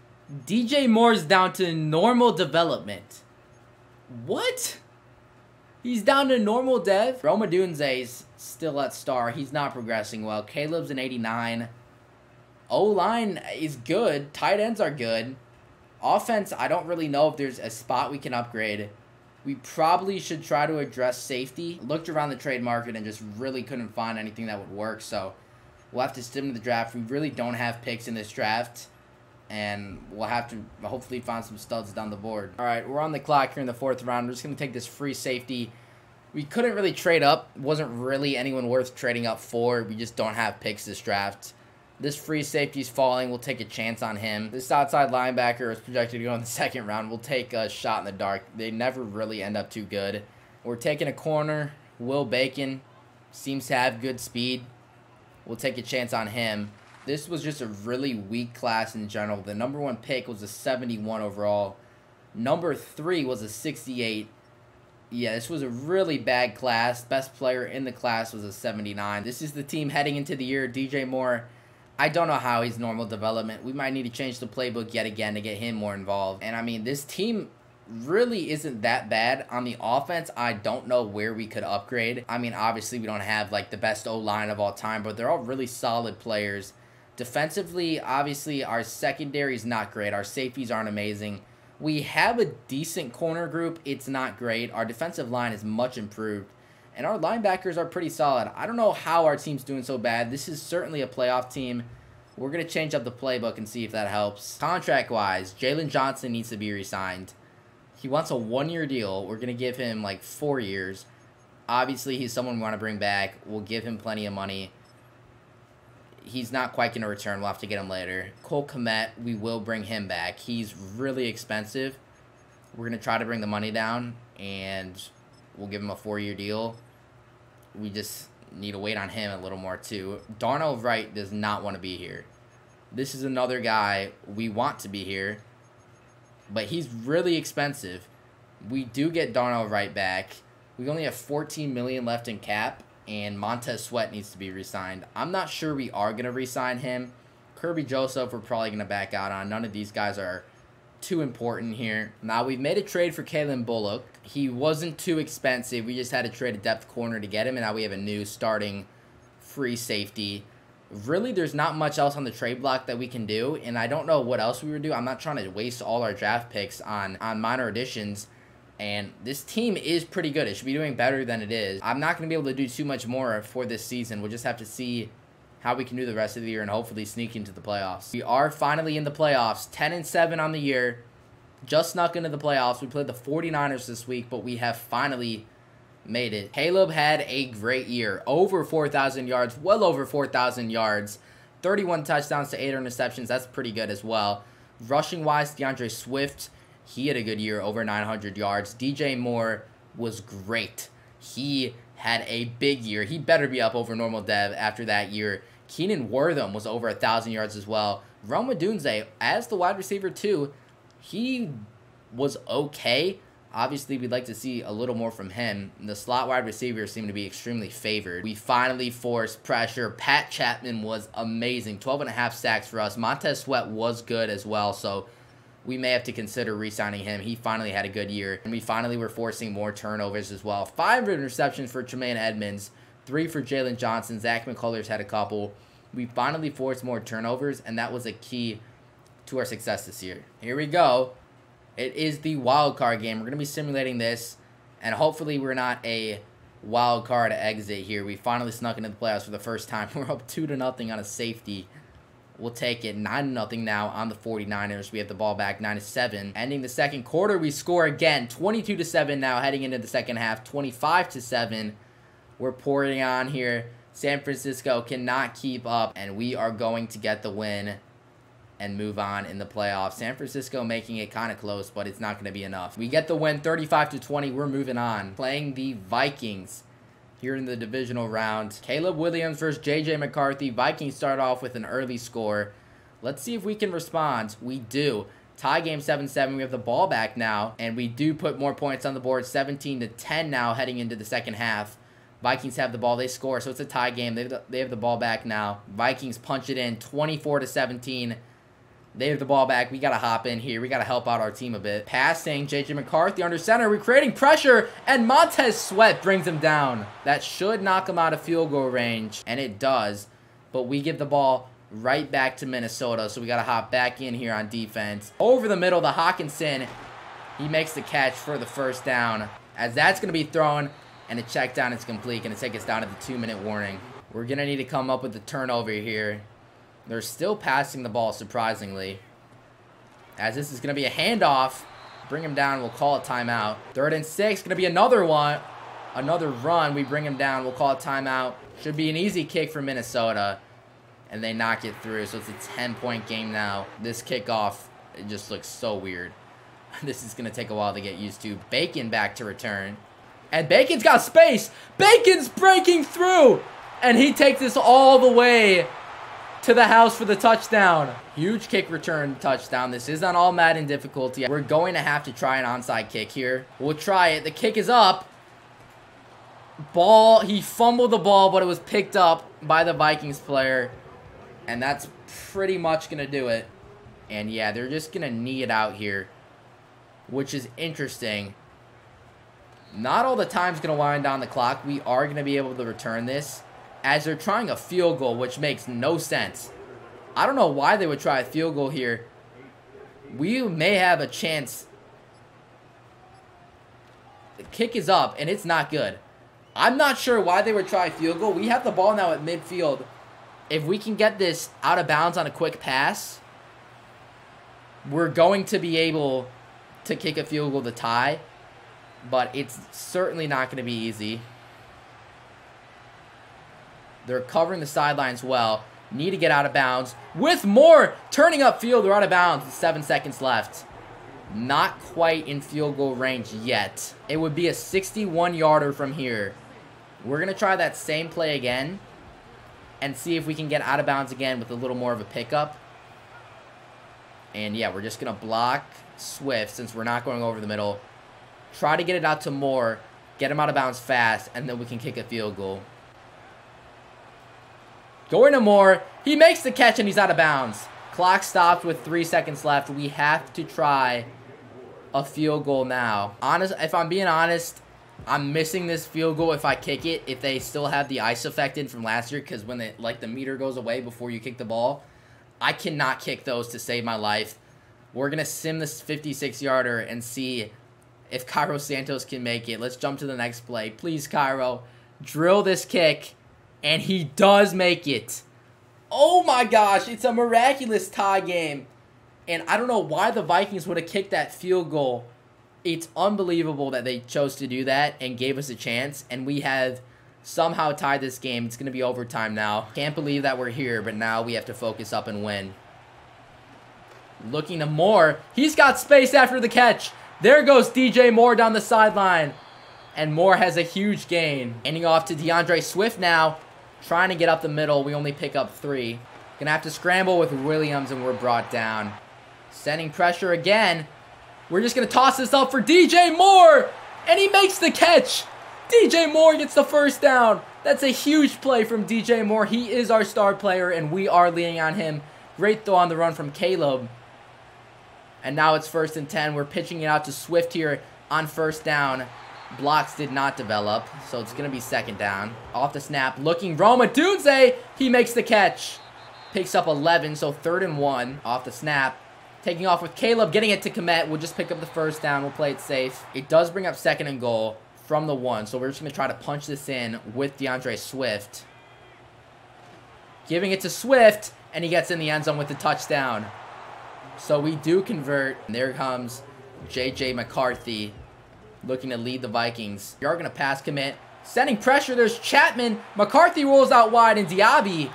DJ Moore's down to normal development. What? He's down to normal dev? Roma Dunze's still at star. He's not progressing well. Caleb's an 89. O-line is good. Tight ends are good. Offense, I don't really know if there's a spot we can upgrade. We probably should try to address safety. Looked around the trade market and just really couldn't find anything that would work. So we'll have to stim to the draft. We really don't have picks in this draft. And we'll have to hopefully find some studs down the board. All right, we're on the clock here in the 4th round. We're just going to take this free safety. We couldn't really trade up. Wasn't really anyone worth trading up for. We just don't have picks this draft. This free safety's falling. We'll take a chance on him. This outside linebacker is projected to go in the 2nd round. We'll take a shot in the dark. They never really end up too good. We're taking a corner. Will Bacon seems to have good speed. We'll take a chance on him. This was just a really weak class in general. The number 1 pick was a 71 overall. Number 3 was a 68. Yeah, this was a really bad class. Best player in the class was a 79. This is the team heading into the year. DJ Moore, I don't know how he's normal development. We might need to change the playbook yet again to get him more involved. And I mean, this team really isn't that bad. On the offense, I don't know where we could upgrade. I mean, obviously, we don't have like the best O-line of all time, but they're all really solid players. Defensively, obviously, our secondary is not great. Our safeties aren't amazing. We have a decent corner group. It's not great. Our defensive line is much improved. And our linebackers are pretty solid. I don't know how our team's doing so bad. This is certainly a playoff team. We're going to change up the playbook and see if that helps. Contract-wise, Jalen Johnson needs to be re-signed. He wants a 1-year deal. We're going to give him like 4 years. Obviously, he's someone we want to bring back. We'll give him plenty of money. He's not quite going to return. We'll have to get him later. Cole Kmet, we will bring him back. He's really expensive. We're going to try to bring the money down, and we'll give him a 4-year deal. We just need to wait on him a little more, too. Darnell Wright does not want to be here. This is another guy we want to be here, but he's really expensive. We do get Darnell Wright back. We only have $14 million left in cap, and Montez Sweat needs to be re-signed. I'm not sure we are going to re-sign him. Kirby Joseph, we're probably going to back out on. None of these guys are too important here. Now, we've made a trade for Kalen Bullock. He wasn't too expensive. We just had to trade a depth corner to get him, and now we have a new starting free safety. Really, there's not much else on the trade block that we can do, and I don't know what else we would do. I'm not trying to waste all our draft picks on minor additions, and this team is pretty good. It should be doing better than it is. I'm not going to be able to do too much more for this season. We'll just have to see how we can do the rest of the year and hopefully sneak into the playoffs. We are finally in the playoffs, 10-7 on the year. Just snuck into the playoffs. We played the 49ers this week, but we have finally made it. Caleb had a great year. Over 4,000 yards, well over 4,000 yards. 31 touchdowns to 8 interceptions. That's pretty good as well. Rushing-wise, DeAndre Swift, he had a good year, over 900 yards. DJ Moore was great. He had a big year. He better be up over normal dev after that year. Keenan Wortham was over 1,000 yards as well. Rome Odunze, as the wide receiver too, he was okay. Obviously, we'd like to see a little more from him. The slot wide receivers seem to be extremely favored. We finally forced pressure. Pat Chapman was amazing. 12.5 sacks for us. Montez Sweat was good as well, so we may have to consider re-signing him. He finally had a good year. And we finally were forcing more turnovers as well. 5 interceptions for Tremaine Edmonds. 3 for Jalen Johnson. Zach McCullers had a couple. We finally forced more turnovers, and that was a key to our success this year. Here we go. It is the wild card game. We're going to be simulating this, and hopefully we're not a wild card exit here. We finally snuck into the playoffs for the first time. We're up 2-0 on a safety. We'll take it. 9-0 now on the 49ers. We have the ball back 9-7. Ending the second quarter, we score again. 22-7 now, heading into the second half. 25-7. We're pouring on here. San Francisco cannot keep up, and we are going to get the win and move on in the playoffs. San Francisco making it kind of close, but it's not going to be enough. We get the win 35-20. We're moving on. Playing the Vikings here in the divisional round. Caleb Williams versus J.J. McCarthy. Vikings start off with an early score. Let's see if we can respond. We do. Tie game 7-7. We have the ball back now, and we do put more points on the board. 17-10 now heading into the second half. Vikings have the ball. They score, so it's a tie game. They have the ball back now. Vikings punch it in 24-17. They have the ball back. We got to hop in here. We got to help out our team a bit. Passing, J.J. McCarthy under center. We're creating pressure, and Montez Sweat brings him down. That should knock him out of field goal range, and it does. But we give the ball right back to Minnesota, so we got to hop back in here on defense. Over the middle, the Hawkinson, he makes the catch for the first down. As that's going to be thrown, and a check down is complete. Going to take us down to the 2-minute warning. We're going to need to come up with a turnover here. They're still passing the ball, surprisingly. As this is going to be a handoff. Bring him down. We'll call it timeout. 3rd and 6. Going to be another one. Another run. We bring him down. We'll call it timeout. Should be an easy kick for Minnesota. And they knock it through. So it's a 10-point game now. This kickoff, it just looks so weird. This is going to take a while to get used to. Bacon back to return. And Bacon's got space. Bacon's breaking through. And he takes this all the way to the house for the touchdown. Huge kick return touchdown. This is on all Madden difficulty. We're going to have to try an onside kick here. We'll try it. The kick is up. Ball. He fumbled the ball, but it was picked up by the Vikings player. And that's pretty much going to do it. And yeah, they're just going to knee it out here, which is interesting. Not all the time's going to wind down the clock. We are going to be able to return this, as they're trying a field goal, which makes no sense. I don't know why they would try a field goal here. We may have a chance. The kick is up, and it's not good. I'm not sure why they would try a field goal. We have the ball now at midfield. If we can get this out of bounds on a quick pass, we're going to be able to kick a field goal to tie. But it's certainly not going to be easy. They're covering the sidelines well. Need to get out of bounds. With more turning upfield, they're out of bounds with 7 seconds left. Not quite in field goal range yet. It would be a 61-yarder from here. We're going to try that same play again and see if we can get out of bounds again with a little more of a pickup. And yeah, we're just going to block Swift since we're not going over the middle. Try to get it out to Moore. Get him out of bounds fast, and then we can kick a field goal. Going to Moore. He makes the catch, and he's out of bounds. Clock stopped with 3 seconds left. We have to try a field goal now. If I'm being honest, I'm missing this field goal if I kick it, if they still have the ice effect in from last year, because when the meter goes away before you kick the ball, I cannot kick those to save my life. We're going to sim this 56-yarder and see if Cairo Santos can make it. Let's jump to the next play. Please, Cairo, drill this kick. And he does make it. Oh my gosh, it's a miraculous tie game. And I don't know why the Vikings would have kicked that field goal. It's unbelievable that they chose to do that and gave us a chance. And we have somehow tied this game. It's going to be overtime now. Can't believe that we're here, but now we have to focus up and win. Looking to Moore. He's got space after the catch. There goes DJ Moore down the sideline. And Moore has a huge gain. Handing off to DeAndre Swift now. Trying to get up the middle. We only pick up 3. Gonna have to scramble with Williams, and we're brought down. Sending pressure again. We're just gonna toss this up for DJ Moore. And he makes the catch. DJ Moore gets the first down. That's a huge play from DJ Moore. He is our star player, and we are leaning on him. Great throw on the run from Caleb. And now it's 1st and 10. We're pitching it out to Swift here on 1st down. Blocks did not develop, so it's going to be 2nd down. Off the snap, looking Roma Dunze. He makes the catch. Picks up 11, so 3rd and 1. Off the snap. Taking off with Caleb, getting it to Komet. We'll just pick up the 1st down. We'll play it safe. It does bring up 2nd and goal from the 1, so we're just going to try to punch this in with DeAndre Swift. Giving it to Swift, and he gets in the end zone with the touchdown. So we do convert. And there comes J.J. McCarthy looking to lead the Vikings. We are going to pass commit. Sending pressure. There's Chapman. McCarthy rolls out wide, and Diaby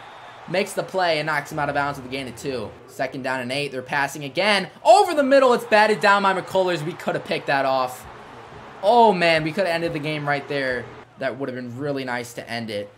makes the play and knocks him out of bounds with a gain of 2. 2nd down and 8. They're passing again. Over the middle. It's batted down by McCullers. We could have picked that off. Oh, man. We could have ended the game right there. That would have been really nice to end it.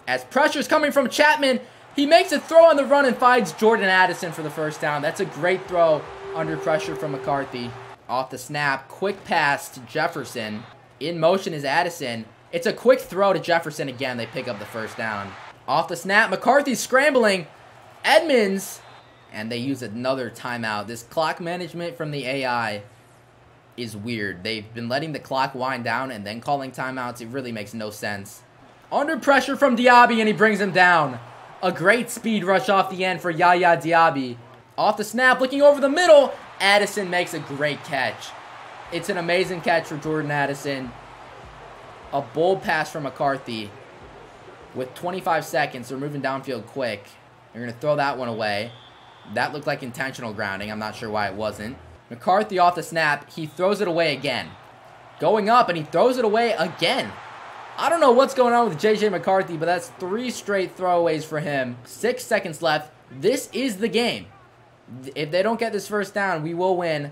As pressure's coming from Chapman, he makes a throw on the run and finds Jordan Addison for the 1st down. That's a great throw under pressure from McCarthy. Off the snap, quick pass to Jefferson. In motion is Addison. It's a quick throw to Jefferson again. They pick up the 1st down. Off the snap, McCarthy's scrambling. Edmonds. And they use another timeout. This clock management from the AI is weird. They've been letting the clock wind down and then calling timeouts. It really makes no sense. Under pressure from Diaby, and he brings him down. A great speed rush off the end for Yaya Diaby. Off the snap, looking over the middle. Addison makes a great catch. It's an amazing catch for Jordan Addison. A bold pass from McCarthy. With 25 seconds, they're moving downfield quick. They're going to throw that one away. That looked like intentional grounding. I'm not sure why it wasn't. McCarthy off the snap. He throws it away again. Going up, and he throws it away again. I don't know what's going on with J.J. McCarthy, but that's 3 straight throwaways for him. 6 seconds left. This is the game. If they don't get this 1st down, we will win.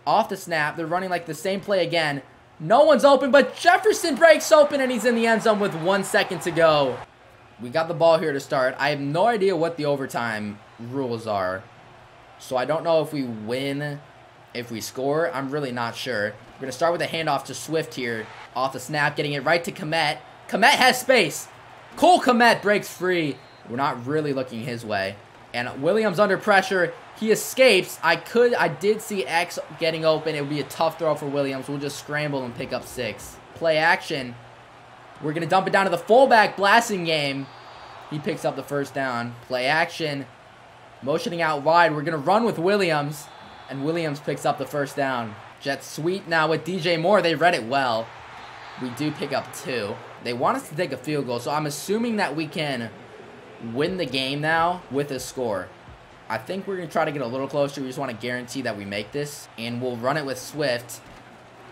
Off the snap. They're running like the same play again. No one's open, but Jefferson breaks open, and he's in the end zone with 1 second to go. We got the ball here to start. I have no idea what the overtime rules are. So I don't know if we win, if we score. I'm really not sure. We're going to start with a handoff to Swift here. Off the snap, getting it right to Komet. Komet has space. Cole Komet breaks free. We're not really looking his way. And Williams under pressure. He escapes. I did see X getting open. It would be a tough throw for Williams. We'll just scramble and pick up 6. Play action. We're going to dump it down to the fullback. Blasingame. He picks up the 1st down. Play action. Motioning out wide. We're going to run with Williams. And Williams picks up the 1st down. Jet sweep now with DJ Moore. They read it well. We do pick up 2. They want us to take a field goal, so I'm assuming that we can win the game now with a score. I think we're going to try to get a little closer. We just want to guarantee that we make this, and we'll run it with Swift.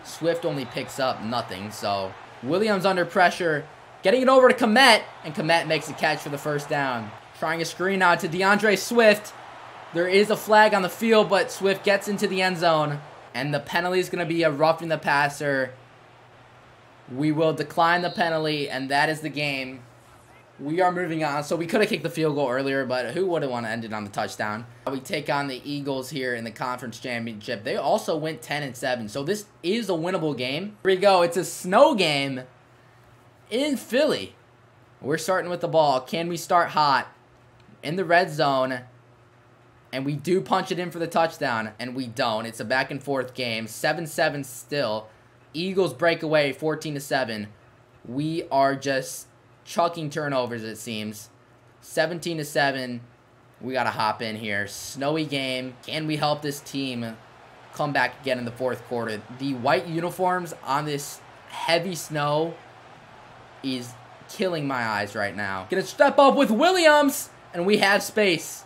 Swift only picks up nothing, so Williams under pressure, getting it over to Komet, and Komet makes a catch for the 1st down. Trying a screen out to DeAndre Swift. There is a flag on the field, but Swift gets into the end zone, and the penalty is going to be a roughing the passer. We will decline the penalty, and that is the game. We are moving on. So we could have kicked the field goal earlier, but who wouldn't want to end it on the touchdown? We take on the Eagles here in the conference championship. They also went 10-7, so this is a winnable game. Here we go. It's a snow game in Philly. We're starting with the ball. Can we start hot in the red zone? And we do punch it in for the touchdown, and we don't. It's a back-and-forth game. 7-7 still. Eagles break away 14-7. We are just chucking turnovers, it seems. 17-7. We got to hop in here. Snowy game. Can we help this team come back again in the 4th quarter? The white uniforms on this heavy snow is killing my eyes right now. Gonna step up with Williams. And we have space.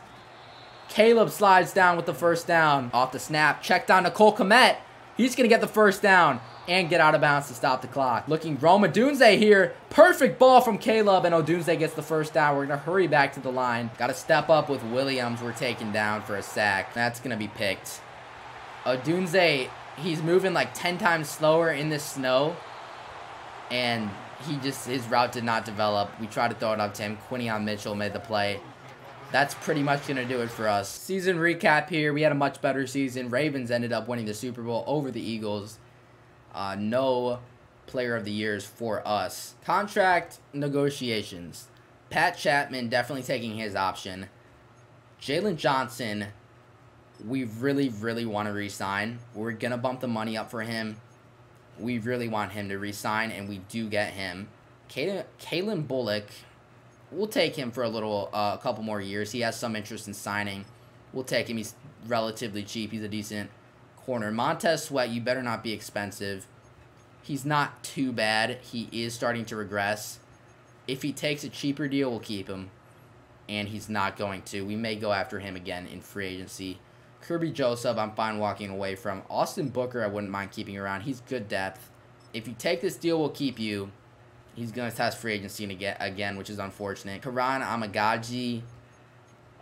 Caleb slides down with the first down. Off the snap. Check down to Cole Kmet. He's going to get the first down and get out of bounds to stop the clock. Looking Rome Odunze here. Perfect ball from Caleb, and Odunze gets the first down. We're going to hurry back to the line. Got to step up with Williams. We're taken down for a sack. That's going to be picked. Odunze, he's moving like 10 times slower in the snow, and his route did not develop. We tried to throw it up to him. Quinion Mitchell made the play. That's pretty much going to do it for us. Season recap here. We had a much better season. Ravens ended up winning the Super Bowl over the Eagles. No player of the years for us. Contract negotiations. Pat Chapman definitely taking his option. Jalen Johnson, we really, really want to re-sign. We're going to bump the money up for him. We really want him to re-sign, and we do get him. Kalen Bullock, we'll take him for a couple more years. He has some interest in signing. We'll take him. He's relatively cheap. He's a decent corner. Montez Sweat, you better not be expensive. He's not too bad. He is starting to regress. If he takes a cheaper deal, we'll keep him. And he's not going to. We may go after him again in free agency. Kirby Joseph, I'm fine walking away from. Austin Booker, I wouldn't mind keeping around. He's good depth. If you take this deal, we'll keep you. He's going to test free agency again, which is unfortunate. Karan Amagaji,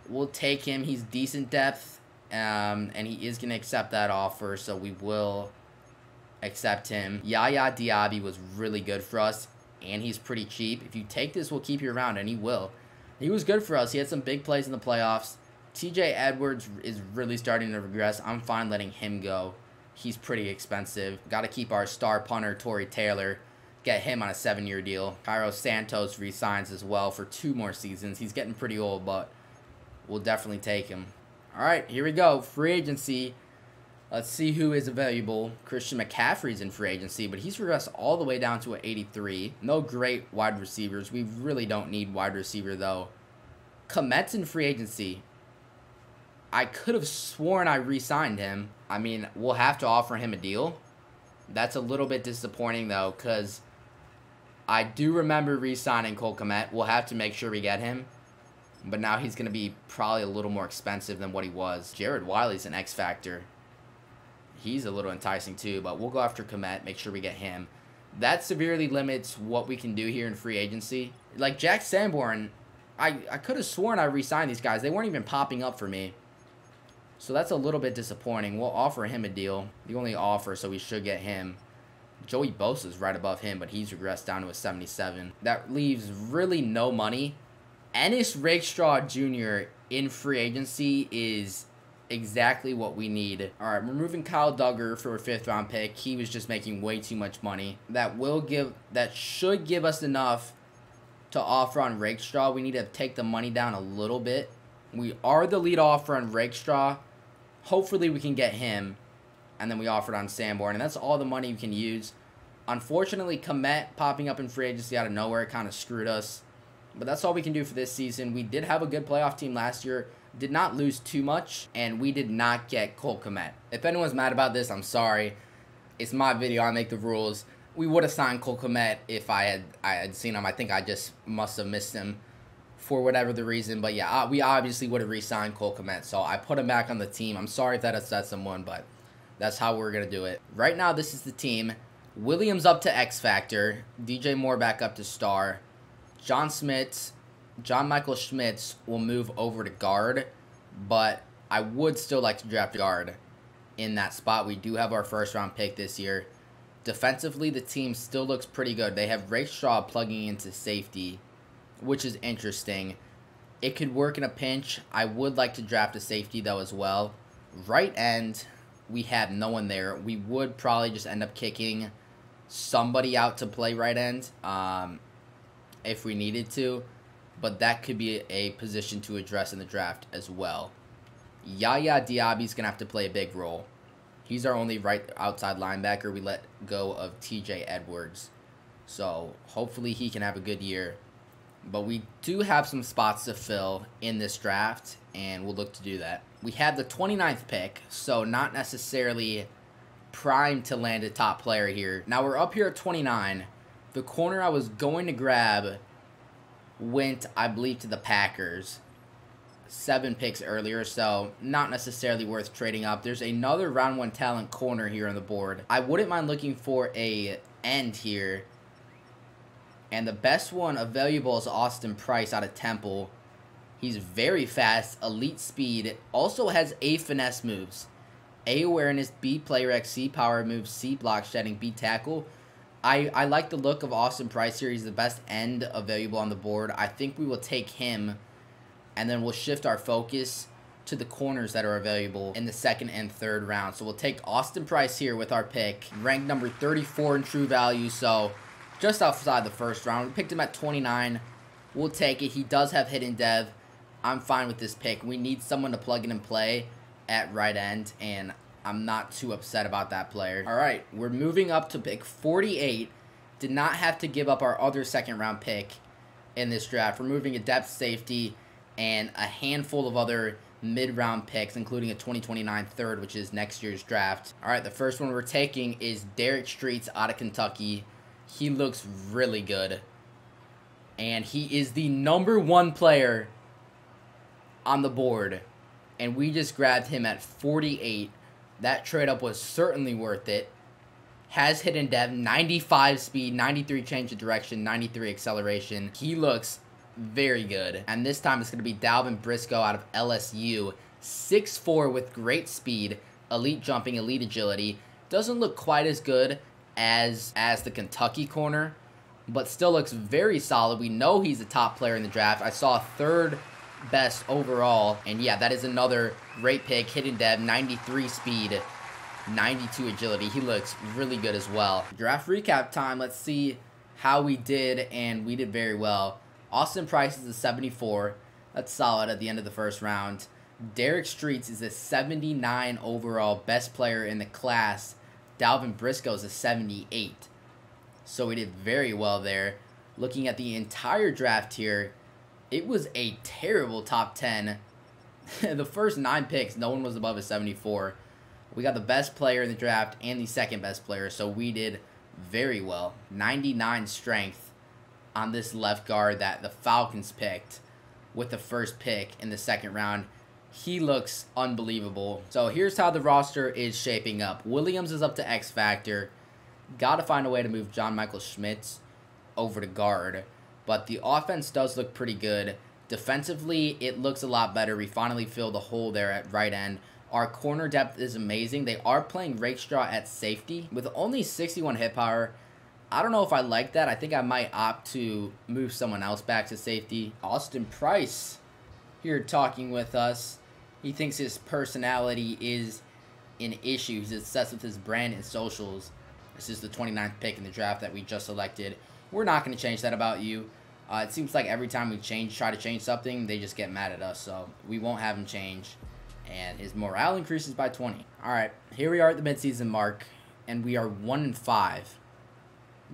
we'll take him. He's decent depth, and he is going to accept that offer, so we will accept him. Yaya Diaby was really good for us, and he's pretty cheap. If you take this, we'll keep you around, and he will. He was good for us. He had some big plays in the playoffs. TJ Edwards is really starting to regress. I'm fine letting him go. He's pretty expensive. Got to keep our star punter, Torrey Taylor. Get him on a 7-year deal. Cairo Santos resigns as well for 2 more seasons. He's getting pretty old, but we'll definitely take him. All right, here we go. Free agency. Let's see who is available. Christian McCaffrey's in free agency, but he's regressed all the way down to an 83. No great wide receivers. We really don't need wide receiver, though. Kmet's in free agency. I could have sworn I re-signed him. I mean, we'll have to offer him a deal. That's a little bit disappointing, though, because I do remember re-signing Cole Kmet. We'll have to make sure we get him. But now he's going to be probably a little more expensive than what he was. Jared Wiley's an X factor. He's a little enticing, too, but we'll go after Kmet, make sure we get him. That severely limits what we can do here in free agency. Like Jack Sanborn, I could have sworn I re-signed these guys. They weren't even popping up for me. So that's a little bit disappointing. We'll offer him a deal. The only offer, so we should get him. Joey Bosa's right above him, but he's regressed down to a 77. That leaves really no money. Ennis Rakestraw Jr. in free agency is exactly what we need. All right, we're moving Kyle Duggar for a 5th-round pick. He was just making way too much money. That should give us enough to offer on Rakestraw. We need to take the money down a little bit. We are the lead offer on Rakestraw. Hopefully we can get him, and then we offered on Sanborn, and that's all the money we can use. Unfortunately, Kmet popping up in free agency out of nowhere kind of screwed us, but that's all we can do for this season. We did have a good playoff team last year, did not lose too much, and we did not get Cole Kmet. If anyone's mad about this, I'm sorry. It's my video. I make the rules. We would have signed Cole Kmet if I had seen him. I think I just must have missed him for whatever the reason, but yeah, we obviously would have re-signed Cole Kmet, so I put him back on the team. I'm sorry if that upset someone, but that's how we're going to do it. Right now, this is the team. Williams up to X Factor, DJ Moore back up to star, John Michael Schmitz will move over to guard, but I would still like to draft a guard in that spot. We do have our 1st-round pick this year. Defensively, the team still looks pretty good. They have Rakestraw plugging into safety, which is interesting. It could work in a pinch. I would like to draft a safety, though, as well. Right end, we have no one there. We would probably just end up kicking somebody out to play right end if we needed to, but that could be a position to address in the draft as well. Yaya Diaby's going to have to play a big role. He's our only right outside linebacker. We let go of TJ Edwards, so hopefully he can have a good year. But we do have some spots to fill in this draft, and we'll look to do that. We have the 29th pick, so not necessarily primed to land a top player here. Now we're up here at 29. The corner I was going to grab went, I believe, to the Packers. 7 picks earlier, so not necessarily worth trading up. There's another round 1 talent corner here on the board. I wouldn't mind looking for a end here. And the best one available is Austin Price out of Temple. He's very fast, elite speed, also has A finesse moves. A awareness, B player X, C power moves, C block shedding, B tackle. I like the look of Austin Price here. He's the best end available on the board. I think we will take him, and then we'll shift our focus to the corners that are available in the 2nd and 3rd round. So we'll take Austin Price here with our pick, ranked number 34 in true value, so just outside the 1st round. We picked him at 29. We'll take it. He does have hidden dev. I'm fine with this pick. We need someone to plug in and play at right end, and I'm not too upset about that player. All right, we're moving up to pick 48. Did not have to give up our other 2nd round pick in this draft. We're moving a depth safety and a handful of other mid-round picks, including a 2029 3rd, which is next year's draft. All right, the first one we're taking is Derek Streets out of Kentucky. He looks really good, and he is the number 1 player on the board, and we just grabbed him at 48. That trade up was certainly worth it. Has hidden dev, 95 speed, 93 change of direction, 93 acceleration. He looks very good. And this time it's going to be Dalvin Briscoe out of LSU. 6'4" with great speed, elite jumping, elite agility. Doesn't look quite as good as the Kentucky corner, but still looks very solid. We know he's a top player in the draft. I saw 3rd best overall, and yeah, that is another great pick. Hidden dev, 93 speed, 92 agility. He looks really good as well. Draft recap time. Let's see how we did, and we did very well. Austin Price is a 74. That's solid at the end of the 1st round. Derek Streets is a 79 overall, best player in the class. Dalvin Briscoe is a 78. So we did very well there. Looking at the entire draft here, it was a terrible top 10. The first 9 picks, no one was above a 74. We got the best player in the draft and the 2nd best player, so we did very well. 99 strength on this left guard that the Falcons picked with the 1st pick in the 2nd round. He looks unbelievable. So here's how the roster is shaping up. Williams is up to X Factor. Got to find a way to move John Michael Schmitz over to guard. But the offense does look pretty good. Defensively, it looks a lot better. We finally filled the hole there at right end. Our corner depth is amazing. They are playing Rakestraw at safety. With only 61 hit power, I don't know if I like that. I think I might opt to move someone else back to safety. Austin Price here talking with us. He thinks his personality is an issue. He's obsessed with his brand and socials. This is the 29th pick in the draft that we just selected. We're not going to change that about you. It seems like every time we try to change something, they just get mad at us. So we won't have him change. And his morale increases by 20. All right, here we are at the midseason mark, and we are 1-5.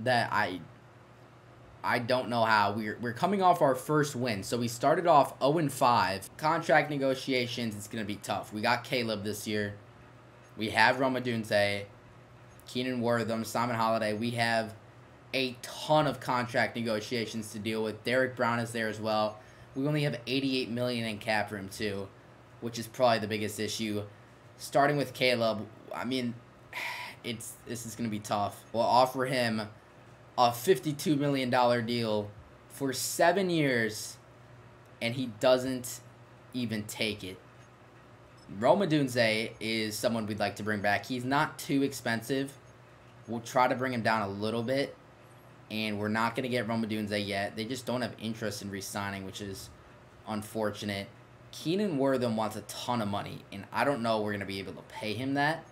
That I don't know how. We're coming off our first win. So we started off 0-5. Contract negotiations, it's going to be tough. We got Caleb this year. We have Rome Odunze, Keenan Wortham, Simon Holiday. We have a ton of contract negotiations to deal with. Derek Brown is there as well. We only have $88 million in cap room too, which is probably the biggest issue. Starting with Caleb, I mean, this is going to be tough. We'll offer him a $52 million deal for 7 years, and he doesn't even take it. Rome Odunze is someone we'd like to bring back. He's not too expensive. We'll try to bring him down a little bit, and we're not going to get Rome Odunze yet. They just don't have interest in re-signing, which is unfortunate. Keenan Wortham wants a ton of money, and I don't know we're going to be able to pay him that.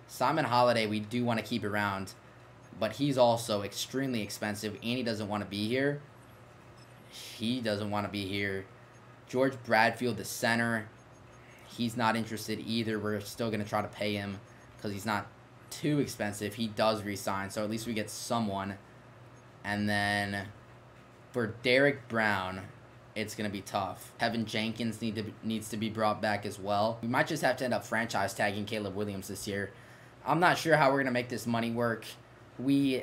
Simon Holiday, we do want to keep around, but he's also extremely expensive, and he doesn't want to be here. He doesn't want to be here. George Bradfield, the center, he's not interested either. We're still going to try to pay him because he's not too expensive. He does resign, so at least we get someone. And then for Derek Brown, it's going to be tough. Kevin Jenkins needs to be brought back as well. We might just have to end up franchise tagging Caleb Williams this year. I'm not sure how we're going to make this money work.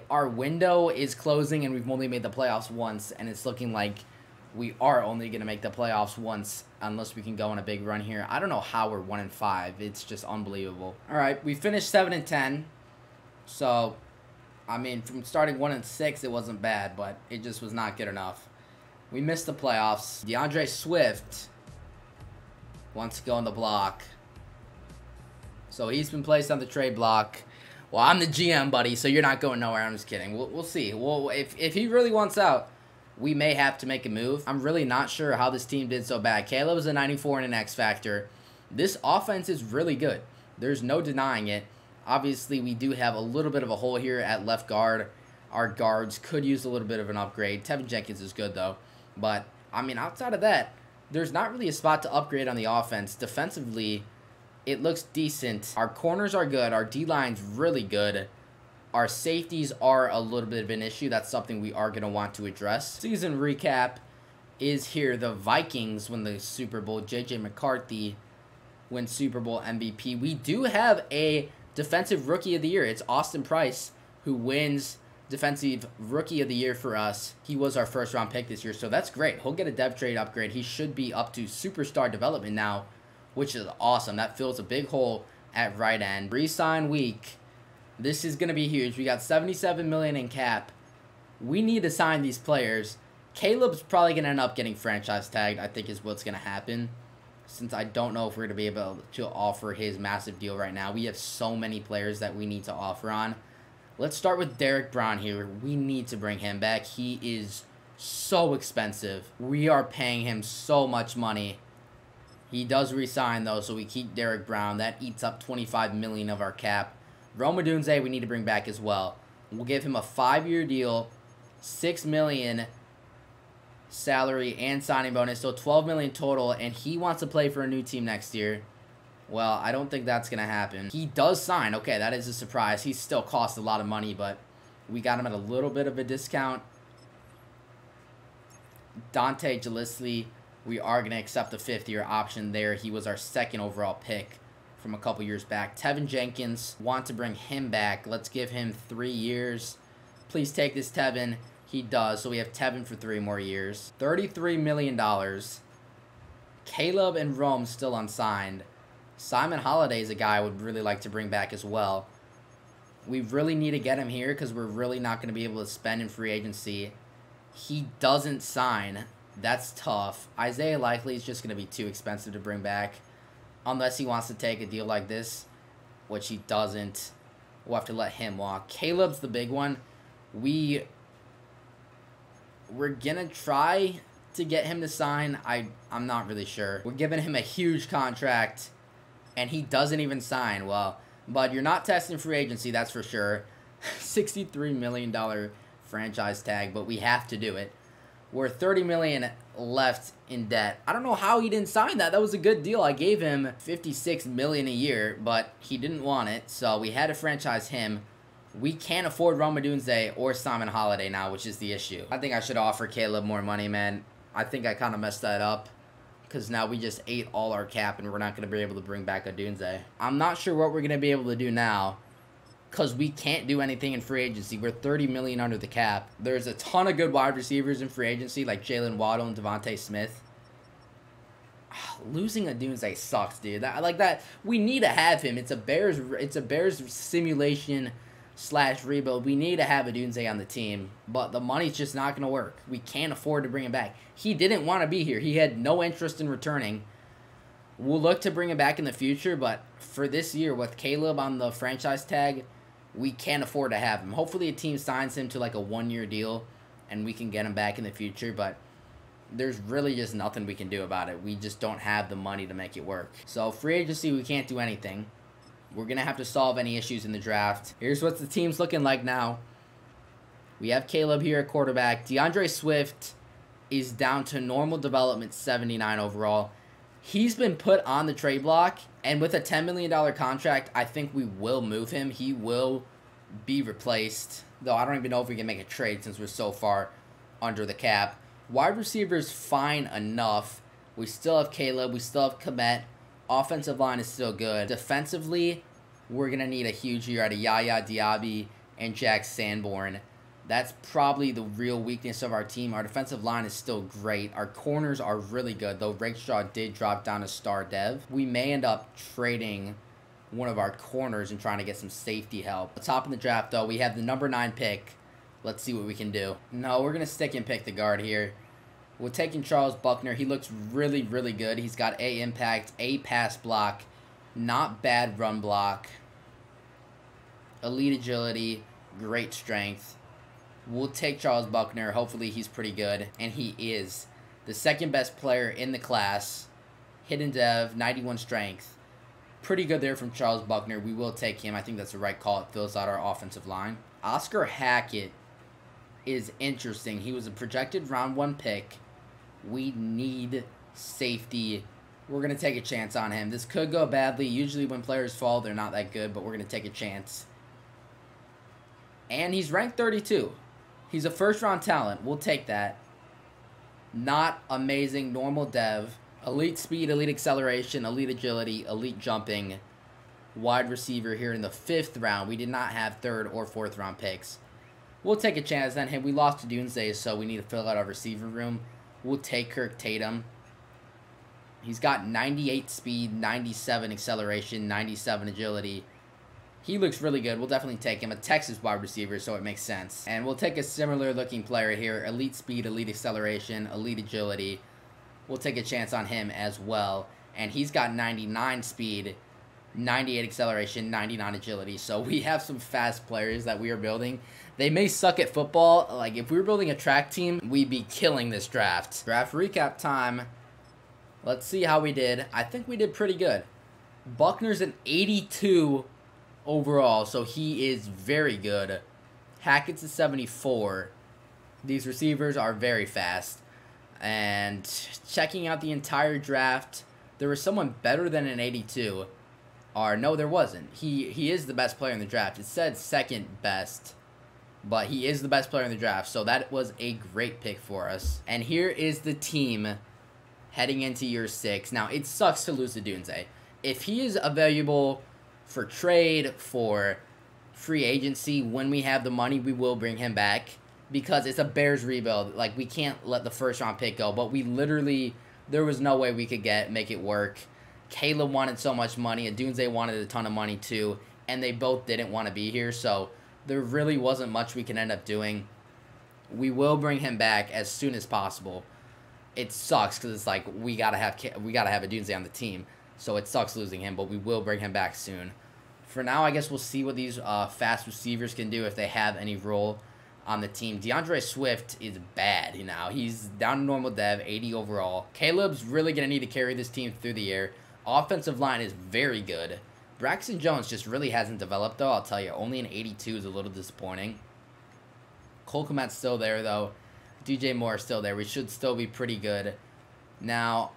Our window is closing, and we've only made the playoffs once, and it's looking like we are only going to make the playoffs once unless we can go on a big run here. I don't know how we're 1-5. It's just unbelievable. All right, we finished 7-10. So, I mean, from starting 1-6, it wasn't bad, but it just was not good enough. We missed the playoffs. DeAndre Swift wants to go on the block. So he's been placed on the trade block. Well, I'm the GM, buddy, so you're not going nowhere. I'm just kidding. We'll see. Well, if he really wants out, we may have to make a move. I'm really not sure how this team did so bad. Caleb is a 94 and an X factor. This offense is really good. There's no denying it. Obviously, we do have a little bit of a hole here at left guard. Our guards could use a little bit of an upgrade. Tevin Jenkins is good, though. But, I mean, outside of that, there's not really a spot to upgrade on the offense. Defensively, it looks decent. Our corners are good. Our D-line's really good. Our safeties are a little bit of an issue. That's something we are going to want to address. Season recap is here. The Vikings win the Super Bowl. J.J. McCarthy wins Super Bowl MVP. We do have a Defensive Rookie of the Year. It's Austin Price who wins Defensive Rookie of the Year for us. He was our first-round pick this year, so that's great. He'll get a dev trade upgrade. He should be up to superstar development now, which is awesome. That fills a big hole at right end. Re-sign week. This is going to be huge. We got $77 million in cap. We need to sign these players. Caleb's probably going to end up getting franchise tagged, I think is what's going to happen, since I don't know if we're going to be able to offer his massive deal right now. We have so many players that we need to offer on. Let's start with Derek Brown here. We need to bring him back. He is so expensive. We are paying him so much money. He does resign, though, so we keep Derek Brown. That eats up $25 million of our cap. Rome Odunze, we need to bring back as well. We'll give him a 5-year deal, $6 million salary and signing bonus, so $12 million total, and he wants to play for a new team next year. Well, I don't think that's going to happen. He does sign. Okay, that is a surprise. He still costs a lot of money, but we got him at a little bit of a discount. Dante Gillislee, we are going to accept the 5th-year option there. He was our 2nd overall pick from a couple years back. Tevin Jenkins, want to bring him back. Let's give him 3 years. Please take this, Tevin. He does, so we have Tevin for 3 more years. $33 million. Caleb and Rome still unsigned. Simon Holiday is a guy I would really like to bring back as well. We really need to get him here because we're really not going to be able to spend in free agency. He doesn't sign. That's tough. Isaiah Likely is just going to be too expensive to bring back. Unless he wants to take a deal like this, which he doesn't. We'll have to let him walk. Caleb's the big one. We're going to try to get him to sign. I'm not really sure. We're giving him a huge contract, and he doesn't even sign. Well, but you're not testing free agency, that's for sure. $63 million franchise tag, but we have to do it. We're $30 million left in debt. I don't know how he didn't sign that. That was a good deal. I gave him $56 million a year, but he didn't want it, so we had to franchise him. We can't afford Rome Odunze or Simon Holiday now, which is the issue. I think I should offer Caleb more money, man. I think I kind of messed that up because now we just ate all our cap and we're not going to be able to bring back Odunze. I'm not sure what we're going to be able to do now because we can't do anything in free agency. We're $30 million under the cap. There's a ton of good wide receivers in free agency like Jalen Waddle and Devontae Smith. Losing Odunze sucks, dude. We need to have him. It's a Bears simulation / rebuild. We need to have Odunze on the team, but the money's just not going to work. We can't afford to bring him back. He didn't want to be here. He had no interest in returning. We'll look to bring him back in the future, but for this year, with Caleb on the franchise tag, we can't afford to have him. Hopefully a team signs him to like a 1-year deal, and we can get him back in the future, but there's really just nothing we can do about it. We just don't have the money to make it work. So free agency, we can't do anything. We're going to have to solve any issues in the draft. Here's what the team's looking like now. We have Caleb here at quarterback. DeAndre Swift is down to normal development, 79 overall. He's been put on the trade block, and with a $10 million contract, I think we will move him. He will be replaced, though I don't even know if we can make a trade since we're so far under the cap. Wide receivers, fine enough. We still have Caleb. We still have Komet. Offensive line is still good. Defensively, we're going to need a huge year out of Yaya Diaby and Jack Sanborn. That's probably the real weakness of our team. Our defensive line is still great. Our corners are really good, though Rakestraw did drop down to star dev. We may end up trading one of our corners and trying to get some safety help. At the top of the draft, though, we have the number 9 pick. Let's see what we can do. No, we're going to stick and pick the guard here. We're taking Charles Buckner. He looks really, really good. He's got A impact, A pass block, not bad run block, elite agility, great strength. We'll take Charles Buckner. Hopefully he's pretty good. And he is the second best player in the class. Hidden dev, 91 strength. Pretty good there from Charles Buckner. We will take him. I think that's the right call. It fills out our offensive line. Oscar Hackett is interesting. He was a projected round 1 pick. We need safety. We're going to take a chance on him. This could go badly. Usually when players fall, they're not that good, but we're going to take a chance. And he's ranked 32. He's a first-round talent. We'll take that. Not amazing, normal dev. Elite speed, elite acceleration, elite agility, elite jumping. Wide receiver here in the 5th round. We did not have 3rd or 4th round picks. We'll take a chance on him. We lost to Doomsday, so we need to fill out our receiver room. We'll take Kirk Tatum. He's got 98 speed, 97 acceleration, 97 agility. He looks really good. We'll definitely take him. A Texas wide receiver, so it makes sense. And we'll take a similar looking player here. Elite speed, elite acceleration, elite agility. We'll take a chance on him as well. And he's got 99 speed, 98 acceleration, 99 agility. So we have some fast players that we are building. They may suck at football. Like, if we were building a track team, we'd be killing this draft. Draft recap time. Let's see how we did. I think we did pretty good. Buckner's an 82 overall, so he is very good. Hackett's a 74. These receivers are very fast. And checking out the entire draft, there was someone better than an 82. Or no, there wasn't. He is the best player in the draft. It said second best, but he is the best player in the draft, so that was a great pick for us. And here is the team heading into year 6. Now, it sucks to lose to Doomsday. If he is available for trade, for free agency, when we have the money, we will bring him back, because it's a Bears rebuild. Like, we can't let the 1st round pick go, but we literally, there was no way we could make it work. Caleb wanted so much money, and Doomsday wanted a ton of money too, and they both didn't want to be here, so there really wasn't much we can end up doing. We will bring him back as soon as possible. It sucks because it's like we gotta have a Doomsday on the team, so it sucks losing him, but we will bring him back soon. For now, I guess we'll see what these fast receivers can do if they have any role on the team. DeAndre Swift is bad, you know. He's down to normal dev, 80 overall. Caleb's really going to need to carry this team through the air. Offensive line is very good. Braxton Jones just really hasn't developed, though, I'll tell you. Only an 82 is a little disappointing. Cole Kmet's still there, though. DJ Moore is still there. We should still be pretty good. Now,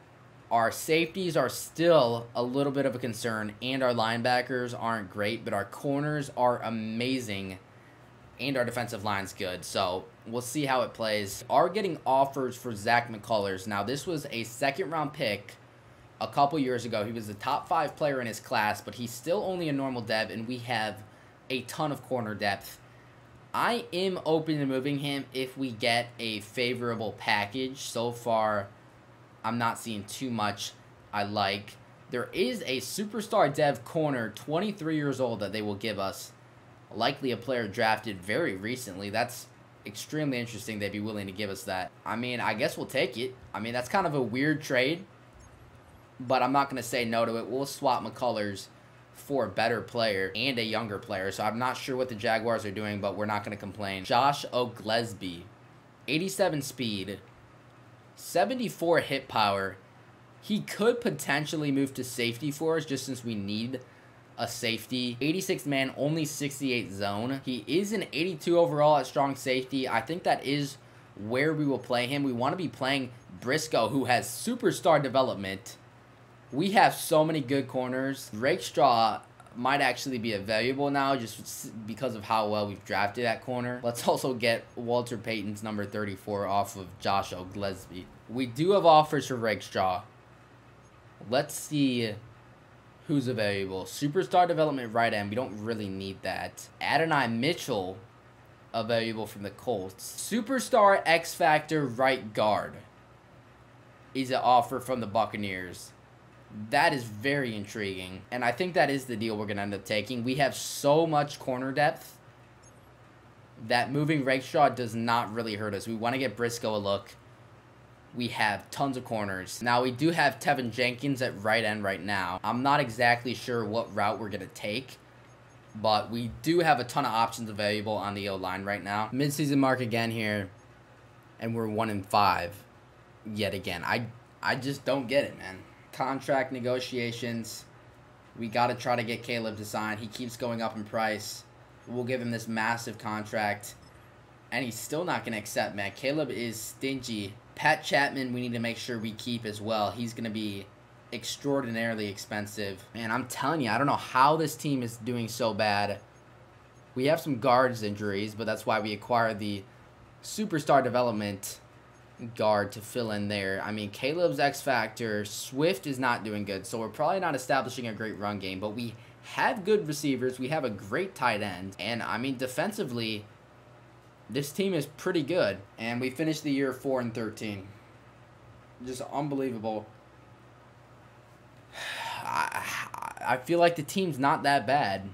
our safeties are still a little bit of a concern, and our linebackers aren't great, but our corners are amazing, and our defensive line's good, so we'll see how it plays. We are getting offers for Zach McCullers. Now, this was a 2nd round pick a couple years ago. He was the top 5 player in his class, but he's still only a normal dev, and we have a ton of corner depth. I am open to moving him if we get a favorable package. So far, I'm not seeing too much I like. There is a superstar dev corner, 23 years old, that they will give us. Likely a player drafted very recently. That's extremely interesting they'd be willing to give us that. I mean, I guess we'll take it. I mean, that's kind of a weird trade, but I'm not going to say no to it. We'll swap McCullers for a better player and a younger player, so I'm not sure what the Jaguars are doing, but we're not going to complain. Josh Oglesby, 87 speed, 74 hit power. He could potentially move to safety for us just since we need a safety. 86 man, only 68 zone. He is an 82 overall at strong safety. I think that is where we will play him. We want to be playing Briscoe, who has superstar development. We have so many good corners. Rakestraw might actually be available now just because of how well we've drafted at corner. Let's also get Walter Payton's number 34 off of Josh Oglesby. We do have offers for Rakestraw. Let's see who's available. Superstar development right end. We don't really need that. Adonai Mitchell available from the Colts. Superstar X Factor right guard is an offer from the Buccaneers. That is very intriguing, and I think that is the deal we're going to end up taking. We have so much corner depth that moving Rakestraw does not really hurt us. We want to get Briscoe a look. We have tons of corners. Now, we do have Tevin Jenkins at right end right now. I'm not exactly sure what route we're going to take, but we do have a ton of options available on the O-line right now. Mid-season mark again here, and we're 1-5 yet again. I just don't get it, man. Contract negotiations. We got to try to get Caleb to sign. He keeps going up in price. We'll give him this massive contract, and he's still not going to accept, man. Caleb is stingy. Pat Chapman, we need to make sure we keep as well. He's going to be extraordinarily expensive. Man, I'm telling you, I don't know how this team is doing so bad. We have some guards injuries, but that's why we acquired the superstar development guard to fill in there. I mean, Caleb's X Factor. Swift is not doing good, so we're probably not establishing a great run game, but we have good receivers. We have a great tight end, and I mean, defensively, this team is pretty good, and we finished the year 4-13. Just unbelievable. I feel like the team's not that bad,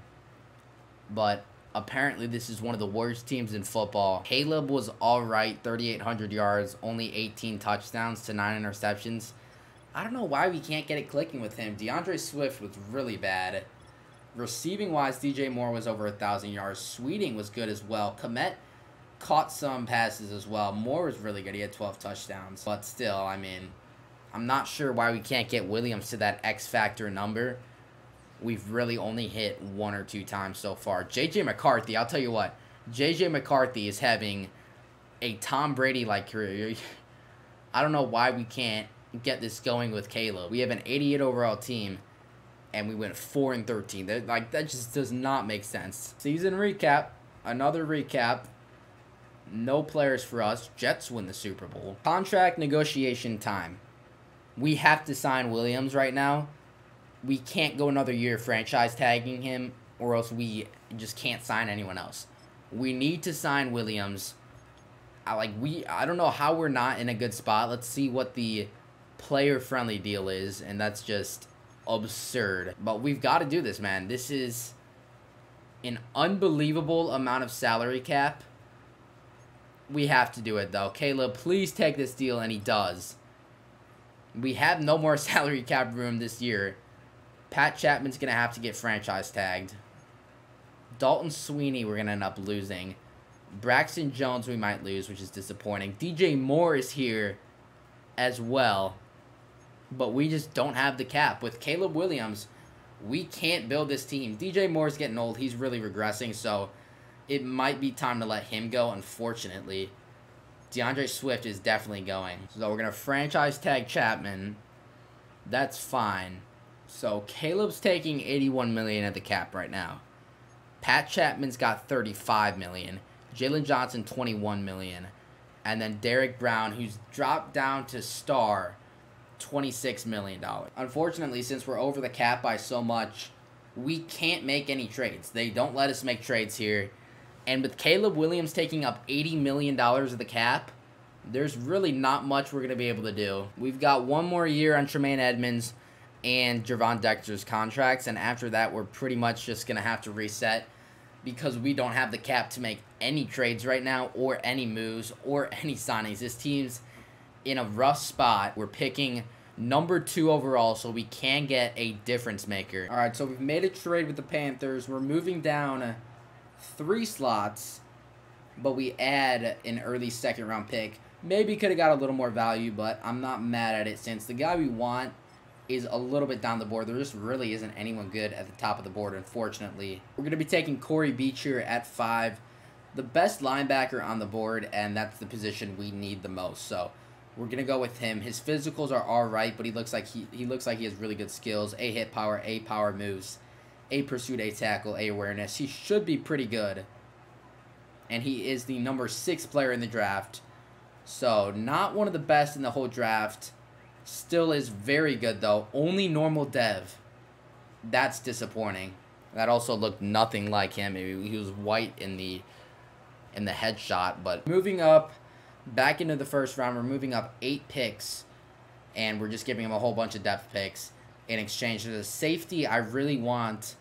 but apparently this is one of the worst teams in football. Caleb was all right, 3,800 yards, only 18 touchdowns to 9 interceptions. I don't know why we can't get it clicking with him. DeAndre Swift was really bad. Receiving-wise, DJ Moore was over 1,000 yards. Sweeting was good as well. Komet caught some passes as well. Moore was really good. He had 12 touchdowns. But still, I mean, I'm not sure why we can't get Williams to that X Factor number. We've really only hit 1 or 2 times so far. J.J. McCarthy, I'll tell you what. J.J. McCarthy is having a Tom Brady-like career. I don't know why we can't get this going with Caleb. We have an 88 overall team, and we went 4-13. That just does not make sense. Season recap. Another recap. No players for us. Jets win the Super Bowl. Contract negotiation time. We have to sign Williams right now. We can't go another year franchise tagging him, or else we just can't sign anyone else. We need to sign Williams. I don't know how we're not in a good spot. Let's see what the player-friendly deal is, and that's just absurd. But we've got to do this, man. This is an unbelievable amount of salary cap. We have to do it, though. Caleb, please take this deal, and he does. We have no more salary cap room this year. Pat Chapman's going to have to get franchise tagged. Dalton Sweeney we're going to end up losing. Braxton Jones we might lose, which is disappointing. DJ Moore is here as well. But we just don't have the cap. With Caleb Williams, we can't build this team. DJ Moore's getting old. He's really regressing, so it might be time to let him go, unfortunately. DeAndre Swift is definitely going. So we're going to franchise tag Chapman. That's fine. So Caleb's taking $81 million at the cap right now. Pat Chapman's got $35 million. Jalen Johnson, $21 million. And then Derek Brown, who's dropped down to star, $26 million. Unfortunately, since we're over the cap by so much, we can't make any trades. They don't let us make trades here. And with Caleb Williams taking up $80 million of the cap, there's really not much we're going to be able to do. We've got one more year on Tremaine Edmonds and Javon Dexter's contracts, and after that, we're pretty much just going to have to reset because we don't have the cap to make any trades right now or any moves or any signings. This team's in a rough spot. We're picking number 2 overall, so we can get a difference maker. All right, so we've made a trade with the Panthers. We're moving down 3 slots, but we add an early second-round pick. Maybe could have got a little more value, but I'm not mad at it since the guy we want is a little bit down the board. There just really isn't anyone good at the top of the board, unfortunately. We're going to be taking Corey Beecher at 5, the best linebacker on the board, and that's the position we need the most. So we're going to go with him. His physicals are all right, but he looks like he has really good skills. A hit power, A power moves, A pursuit, A tackle, A awareness. He should be pretty good. And he is the number 6 player in the draft. So not one of the best in the whole draft. Still is very good, though. Only normal dev. That's disappointing. That also looked nothing like him. He was white in the in the headshot. But moving up back into the first round, we're moving up 8 picks, and we're just giving him a whole bunch of depth picks in exchange for the safety I really want,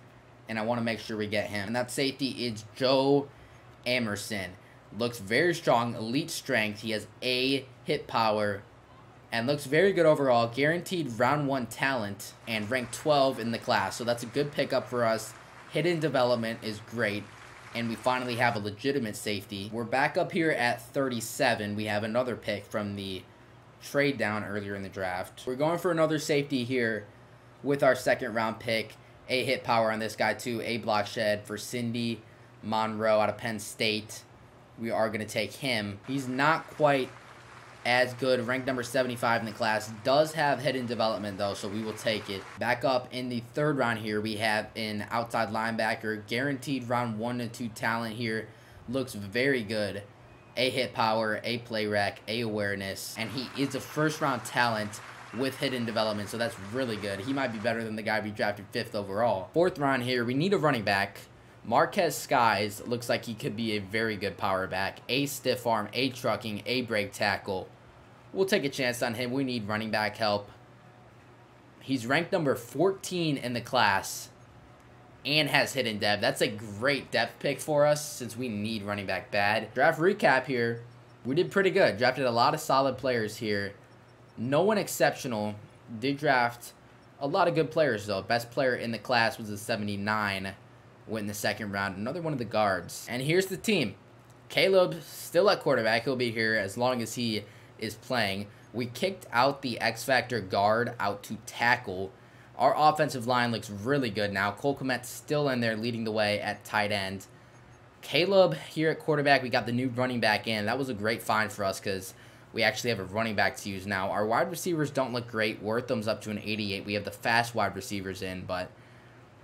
and I want to make sure we get him. And that safety is Joe Emerson. Looks very strong, elite strength. He has A hit power and looks very good overall. Guaranteed round 1 talent and ranked 12 in the class. So that's a good pickup for us. Hidden development is great. And we finally have a legitimate safety. We're back up here at 37. We have another pick from the trade down earlier in the draft. We're going for another safety here with our second round pick. A hit power on this guy too. A block shed for Cindy Monroe out of Penn State. We are going to take him. He's not quite as good. Ranked number 75 in the class. Does have hidden development though, so we will take it. Back up in the third round here, we have an outside linebacker. Guaranteed round 1 to 2 talent here. Looks very good. A hit power, A play rec, A awareness. And he is a first round talent with hidden development, so that's really good. He might be better than the guy we drafted 5th overall. Fourth round here, we need a running back. Marquez Skies looks like he could be a very good power back. A stiff arm, A trucking, A break tackle. We'll take a chance on him. We need running back help. He's ranked number 14 in the class and has hidden dev. That's a great depth pick for us since we need running back bad. Draft recap here. We did pretty good. Drafted a lot of solid players here. No one exceptional. Did draft a lot of good players though. Best player in the class was a 79. Went in the second round. Another one of the guards. And here's the team. Caleb still at quarterback. He'll be here as long as he is playing. We kicked out the X Factor guard out to tackle. Our offensive line looks really good now. Cole Kmet's still in there leading the way at tight end. Caleb here at quarterback. We got the new running back in. That was a great find for us because we actually have a running back to use now. Our wide receivers don't look great. Wortham's up to an 88. We have the fast wide receivers in, but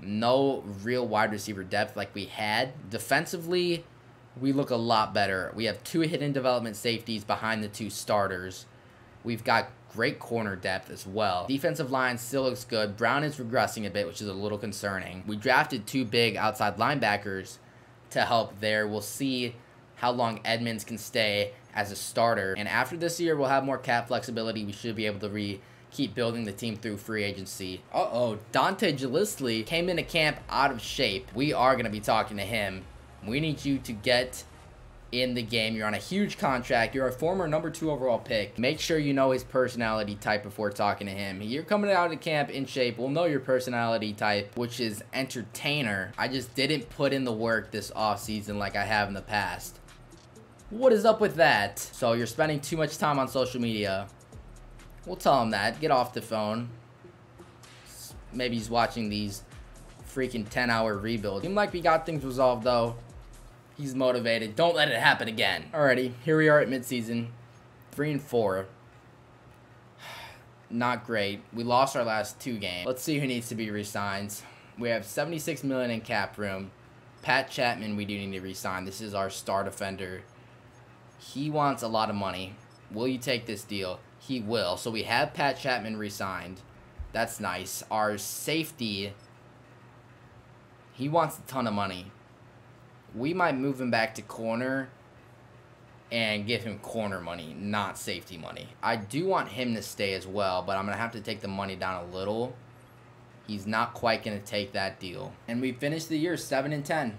no real wide receiver depth like we had. Defensively, we look a lot better. We have 2 hidden development safeties behind the 2 starters. We've got great corner depth as well. Defensive line still looks good. Brown is regressing a bit, which is a little concerning. We drafted 2 big outside linebackers to help there. We'll see how long Edmonds can stay as a starter. And after this year, we'll have more cap flexibility. We should be able to keep building the team through free agency. Dante Gillisley came into camp out of shape. We are going to be talking to him. We need you to get in the game. You're on a huge contract. You're a former number 2 overall pick. Make sure you know his personality type before talking to him. You're coming out of camp in shape. We'll know your personality type, which is entertainer. I just didn't put in the work this offseason like I have in the past. What is up with that? So you're spending too much time on social media. We'll tell him that. Get off the phone. Maybe he's watching these freaking 10-hour rebuilds. Seemed like we got things resolved, though. He's motivated. Don't let it happen again. Alrighty, here we are at midseason. 3-4. Not great. We lost our last 2 games. Let's see who needs to be re-signed. We have $76 million in cap room. Pat Chapman, we do need to re-sign. This is our star defender. He wants a lot of money. Will you take this deal? He will. So we have Pat Chapman re-signed. That's nice. Our safety, he wants a ton of money. We might move him back to corner and give him corner money, not safety money. I do want him to stay as well, but I'm going to have to take the money down a little. He's not quite going to take that deal. And we finished the year 7-10.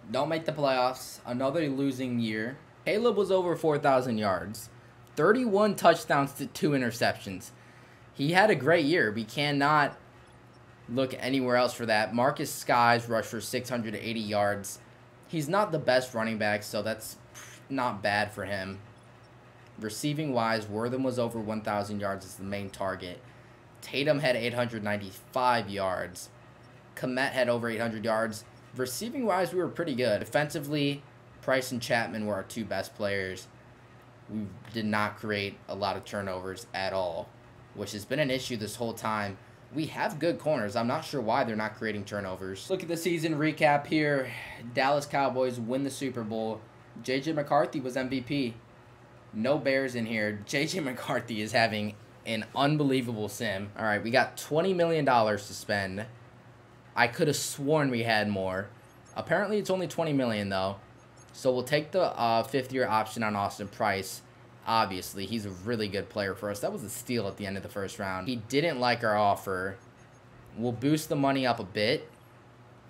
Don't make the playoffs. Another losing year. Caleb was over 4,000 yards. 31 touchdowns to 2 interceptions. He had a great year. We cannot look anywhere else for that. Marcus Skies rushed for 680 yards. He's not the best running back, so that's not bad for him. Receiving-wise, Wortham was over 1,000 yards as the main target. Tatum had 895 yards. Kmet had over 800 yards. Receiving-wise, we were pretty good. Defensively, Price and Chapman were our 2 best players. We did not create a lot of turnovers at all, which has been an issue this whole time. We have good corners. I'm not sure why they're not creating turnovers. Look at the season recap here. Dallas Cowboys win the Super Bowl. J.J. McCarthy was MVP. No Bears in here. J.J. McCarthy is having an unbelievable sim. All right, we got $20 million to spend. I could have sworn we had more. Apparently, it's only $20 million, though. So we'll take the 5th-year option on Austin Price. Obviously, he's a really good player for us. That was a steal at the end of the first round. He didn't like our offer. We'll boost the money up a bit,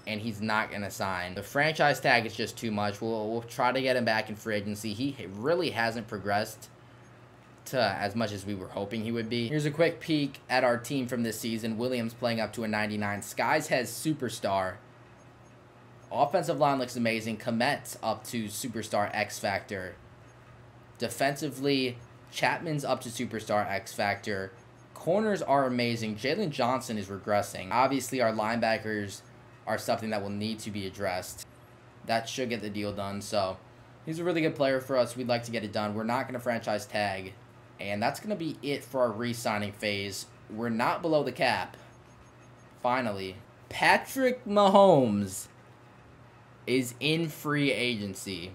and he's not going to sign. The franchise tag is just too much. We'll try to get him back in free agency. He really hasn't progressed to as much as we were hoping he would be. Here's a quick peek at our team from this season. Williams playing up to a 99. Skies has superstar. Offensive line looks amazing. Komet's up to superstar X Factor. Defensively, Chapman's up to superstar X Factor. Corners are amazing. Jalen Johnson is regressing. Obviously, our linebackers are something that will need to be addressed. That should get the deal done. So, he's a really good player for us. We'd like to get it done. We're not going to franchise tag. And that's going to be it for our re-signing phase. We're not below the cap. Finally, Patrick Mahomes is in free agency.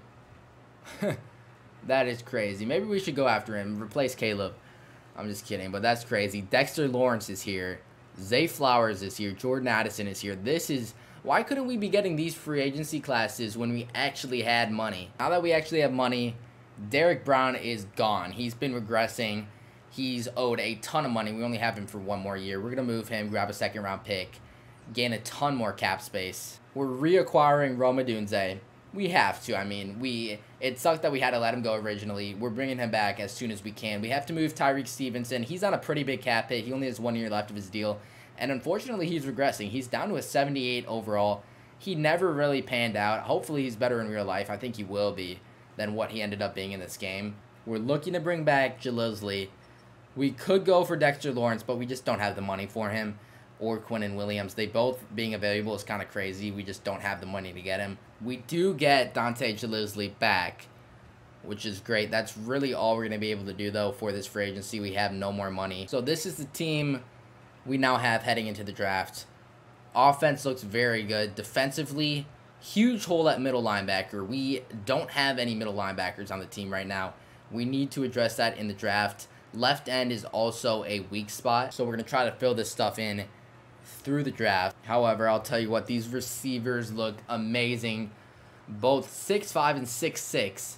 That is crazy. Maybe we should go after him. Replace Caleb. I'm just kidding, but that's crazy. Dexter Lawrence is here. Zay Flowers is here. Jordan Addison is here. This is... Why couldn't we be getting these free agency classes when we actually had money? Now that we actually have money, Derek Brown is gone. He's been regressing. He's owed a ton of money. We only have him for 1 more year. We're going to move him, grab a 2nd-round pick, gain a ton more cap space. We're reacquiring Rome Odunze. We have to. I mean, it sucked that we had to let him go originally. We're bringing him back as soon as we can. We have to move Tyreek Stevenson. He's on a pretty big cap hit. He only has 1 year left of his deal. And unfortunately, he's regressing. He's down to a 78 overall. He never really panned out. Hopefully, he's better in real life. I think he will be than what he ended up being in this game. We're looking to bring back Jalilsley. We could go for Dexter Lawrence, but we just don't have the money for him. Or Quinnen Williams. They both being available is kind of crazy. We just don't have the money to get him. We do get Dante Jalilsley back, which is great. That's really all we're going to be able to do, though, for this free agency. We have no more money. So this is the team we now have heading into the draft. Offense looks very good. Defensively, huge hole at middle linebacker. We don't have any middle linebackers on the team right now. We need to address that in the draft. Left end is also a weak spot, so we're going to try to fill this stuff in through the draft. However, I'll tell you what, these receivers look amazing. Both 6'5" and 6'6".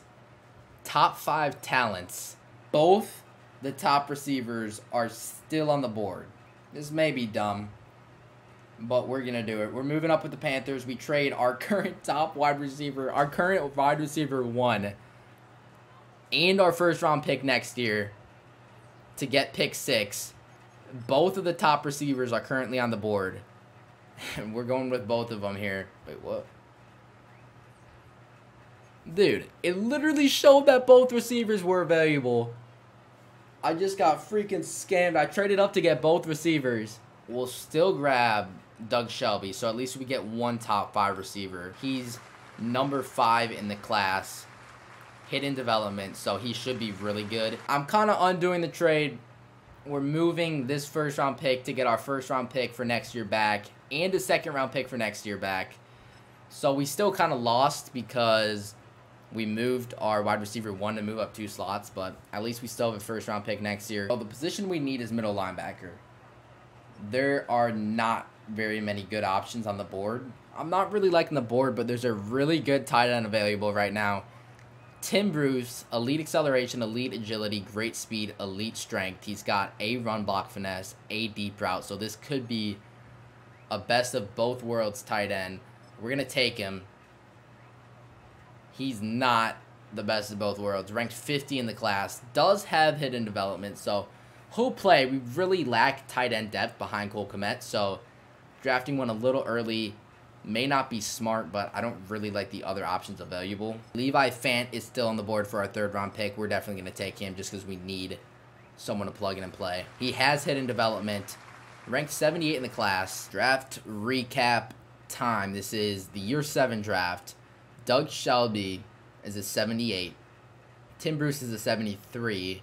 Top 5 talents. Both the top receivers are still on the board. This may be dumb, but we're going to do it. We're moving up with the Panthers. We trade our current wide receiver 1, and our 1st-round pick next year to get pick 6. Both of the top receivers are currently on the board. And we're going with both of them here. Wait, what? Dude, it literally showed that both receivers were available. I just got freaking scammed. I traded up to get both receivers. We'll still grab Doug Shelby, so at least we get 1 top 5 receiver. He's number 5 in the class. Hidden development, so he should be really good. I'm kind of undoing the trade. We're moving this 1st-round pick to get our 1st-round pick for next year back and a 2nd-round pick for next year back. So we still kind of lost because we moved our wide receiver 1 to move up 2 slots, but at least we still have a 1st-round pick next year. So the position we need is middle linebacker. There are not very many good options on the board. I'm not really liking the board, but there's a really good tight end available right now. Tim Bruce, elite acceleration, elite agility, great speed, elite strength. He's got a run block finesse, a deep route. So this could be a best of both worlds tight end. We're going to take him. He's not the best of both worlds. Ranked 50 in the class. Does have hidden development. So he'll play. We really lack tight end depth behind Cole Kmet. So drafting one a little early may not be smart, but I don't really like the other options available. Levi Fant is still on the board for our 3rd-round pick. We're definitely going to take him just because we need someone to plug in and play. He has hidden development. Ranked 78 in the class. Draft recap time. This is the year 7 draft. Doug Shelby is a 78. Tim Bruce is a 73.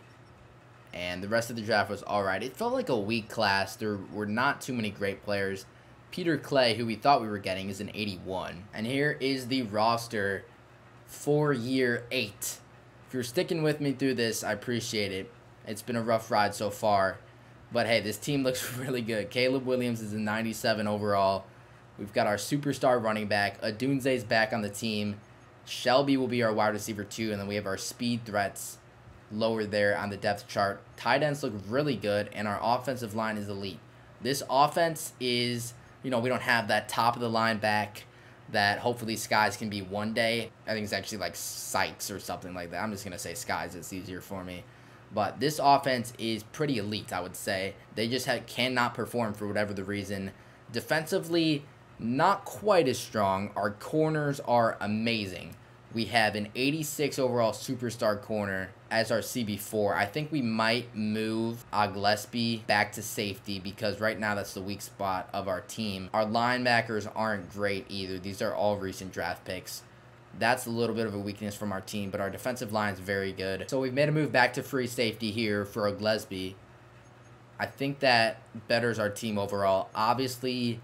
And the rest of the draft was alright. It felt like a weak class. There were not too many great players. Peter Clay, who we thought we were getting, is an 81. And here is the roster for year 8. If you're sticking with me through this, I appreciate it. It's been a rough ride so far. But hey, this team looks really good. Caleb Williams is a 97 overall. We've got our superstar running back. Adunze's back on the team. Shelby will be our wide receiver 2, and then we have our speed threats lower there on the depth chart. Tight ends look really good, and our offensive line is elite. This offense is, we don't have that top of the line back that hopefully Skies can be one day. I think it's actually like Sykes or something like that. I'm just going to say Skies. It's easier for me. But this offense is pretty elite, I would say. They just cannot perform for whatever the reason. Defensively, not quite as strong. Our corners are amazing. We have an 86 overall superstar corner as our CB4. I think we might move Gillespie back to safety because right now that's the weak spot of our team. Our linebackers aren't great either. These are all recent draft picks. That's a little bit of a weakness from our team, but our defensive line is very good. So we've made a move back to free safety here for Gillespie. I think that betters our team overall. Obviously,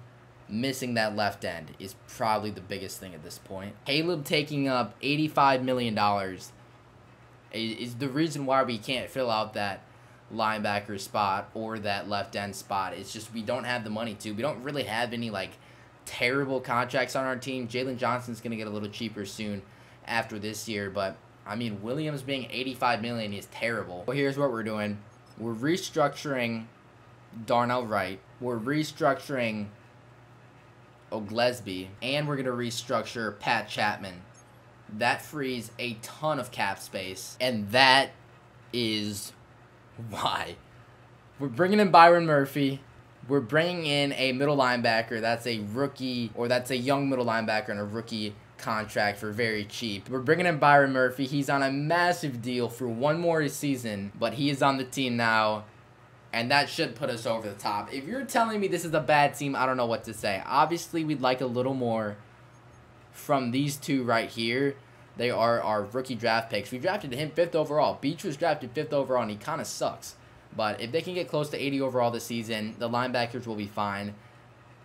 missing that left end is probably the biggest thing at this point. Caleb taking up $85 million is the reason why we can't fill out that linebacker spot or that left end spot. It's just we don't have the money to. We don't really have any terrible contracts on our team. Jalen Johnson's going to get a little cheaper soon after this year, but I mean, Williams being $85 million is terrible. Well, here's what we're doing. We're restructuring Darnell Wright. We're restructuring Gillespie, and we're going to restructure Pat Chapman. That frees a ton of cap space, and that is why. We're bringing in Byron Murphy. We're bringing in a middle linebacker that's a rookie, or that's a young middle linebacker in a rookie contract for very cheap. We're bringing in Byron Murphy. He's on a massive deal for one more season, but he is on the team now. And that should put us over the top. If you're telling me this is a bad team, I don't know what to say. Obviously, we'd like a little more from these two right here. They are our rookie draft picks. We drafted him 5th overall. Beach was drafted 5th overall, and he kind of sucks. But if they can get close to 80 overall this season, the linebackers will be fine.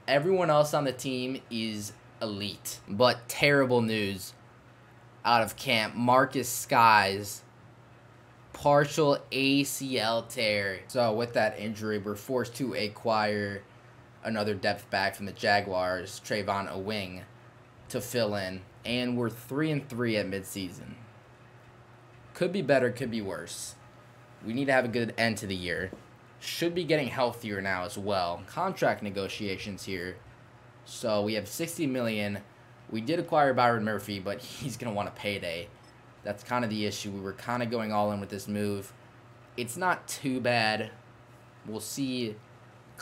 Everyone else on the team is elite. But terrible news out of camp. Marcus Skies, partial ACL tear. So with that injury, we're forced to acquire another depth back from the Jaguars, Trayvon Owing, to fill in. And we're 3-3 at midseason. Could be better, could be worse. We need to have a good end to the year. Should be getting healthier now as well. Contract negotiations here. So we have $60 million. We did acquire Byron Murphy, but he's going to want a payday. That's kind of the issue. We were kind of going all in with this move. It's not too bad. We'll see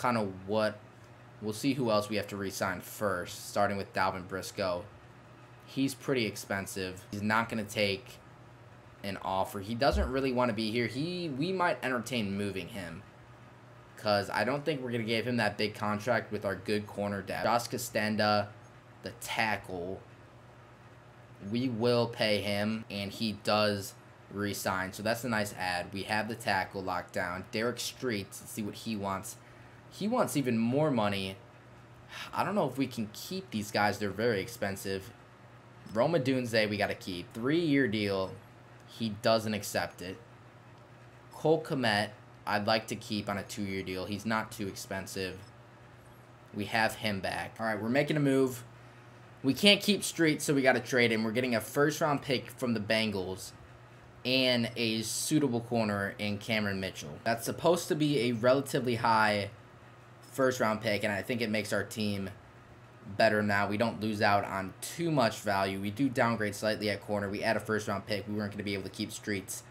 we'll see who else we have to re-sign first, starting with Dalvin Briscoe. He's pretty expensive. He's not going to take an offer. He doesn't really want to be here. We might entertain moving him because I don't think we're going to give him that big contract with our good corner depth. Josh Costenda, the tackle, we will pay him, and he does re-sign, so that's a nice ad. We have the tackle locked down. Derek Street, let's see what he wants. He wants even more money. I don't know if we can keep these guys. They're very expensive. Roma Dunze, we got to keep. 3-year deal. He doesn't accept it. Cole Kmet, I'd like to keep on a 2-year deal. He's not too expensive. We have him back. All right, we're making a move. We can't keep Street, so we got to trade him. We're getting a first-round pick from the Bengals and a suitable corner in Cameron Mitchell. That's supposed to be a relatively high first-round pick, and I think it makes our team better now. We don't lose out on too much value. We do downgrade slightly at corner. We add a first-round pick. We weren't going to be able to keep Streets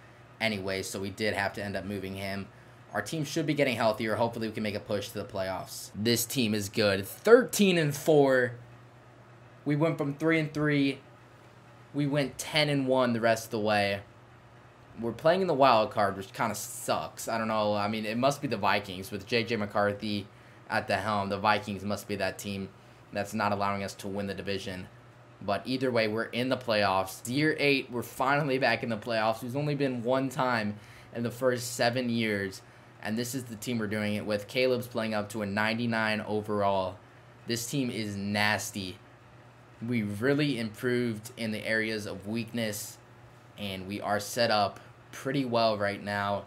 anyway, so we did have to end up moving him. Our team should be getting healthier. Hopefully, we can make a push to the playoffs. This team is good. 13-4. We went from 3-3. We went 10-1 the rest of the way. We're playing in the wild card, which kind of sucks. I don't know. I mean, it must be the Vikings with J.J. McCarthy at the helm. The Vikings must be that team that's not allowing us to win the division. But either way, we're in the playoffs. Year 8, we're finally back in the playoffs. There's only been one time in the first 7 years, and this is the team we're doing it with. Caleb's playing up to a 99 overall. This team is nasty. We really improved in the areas of weakness, and we are set up pretty well right now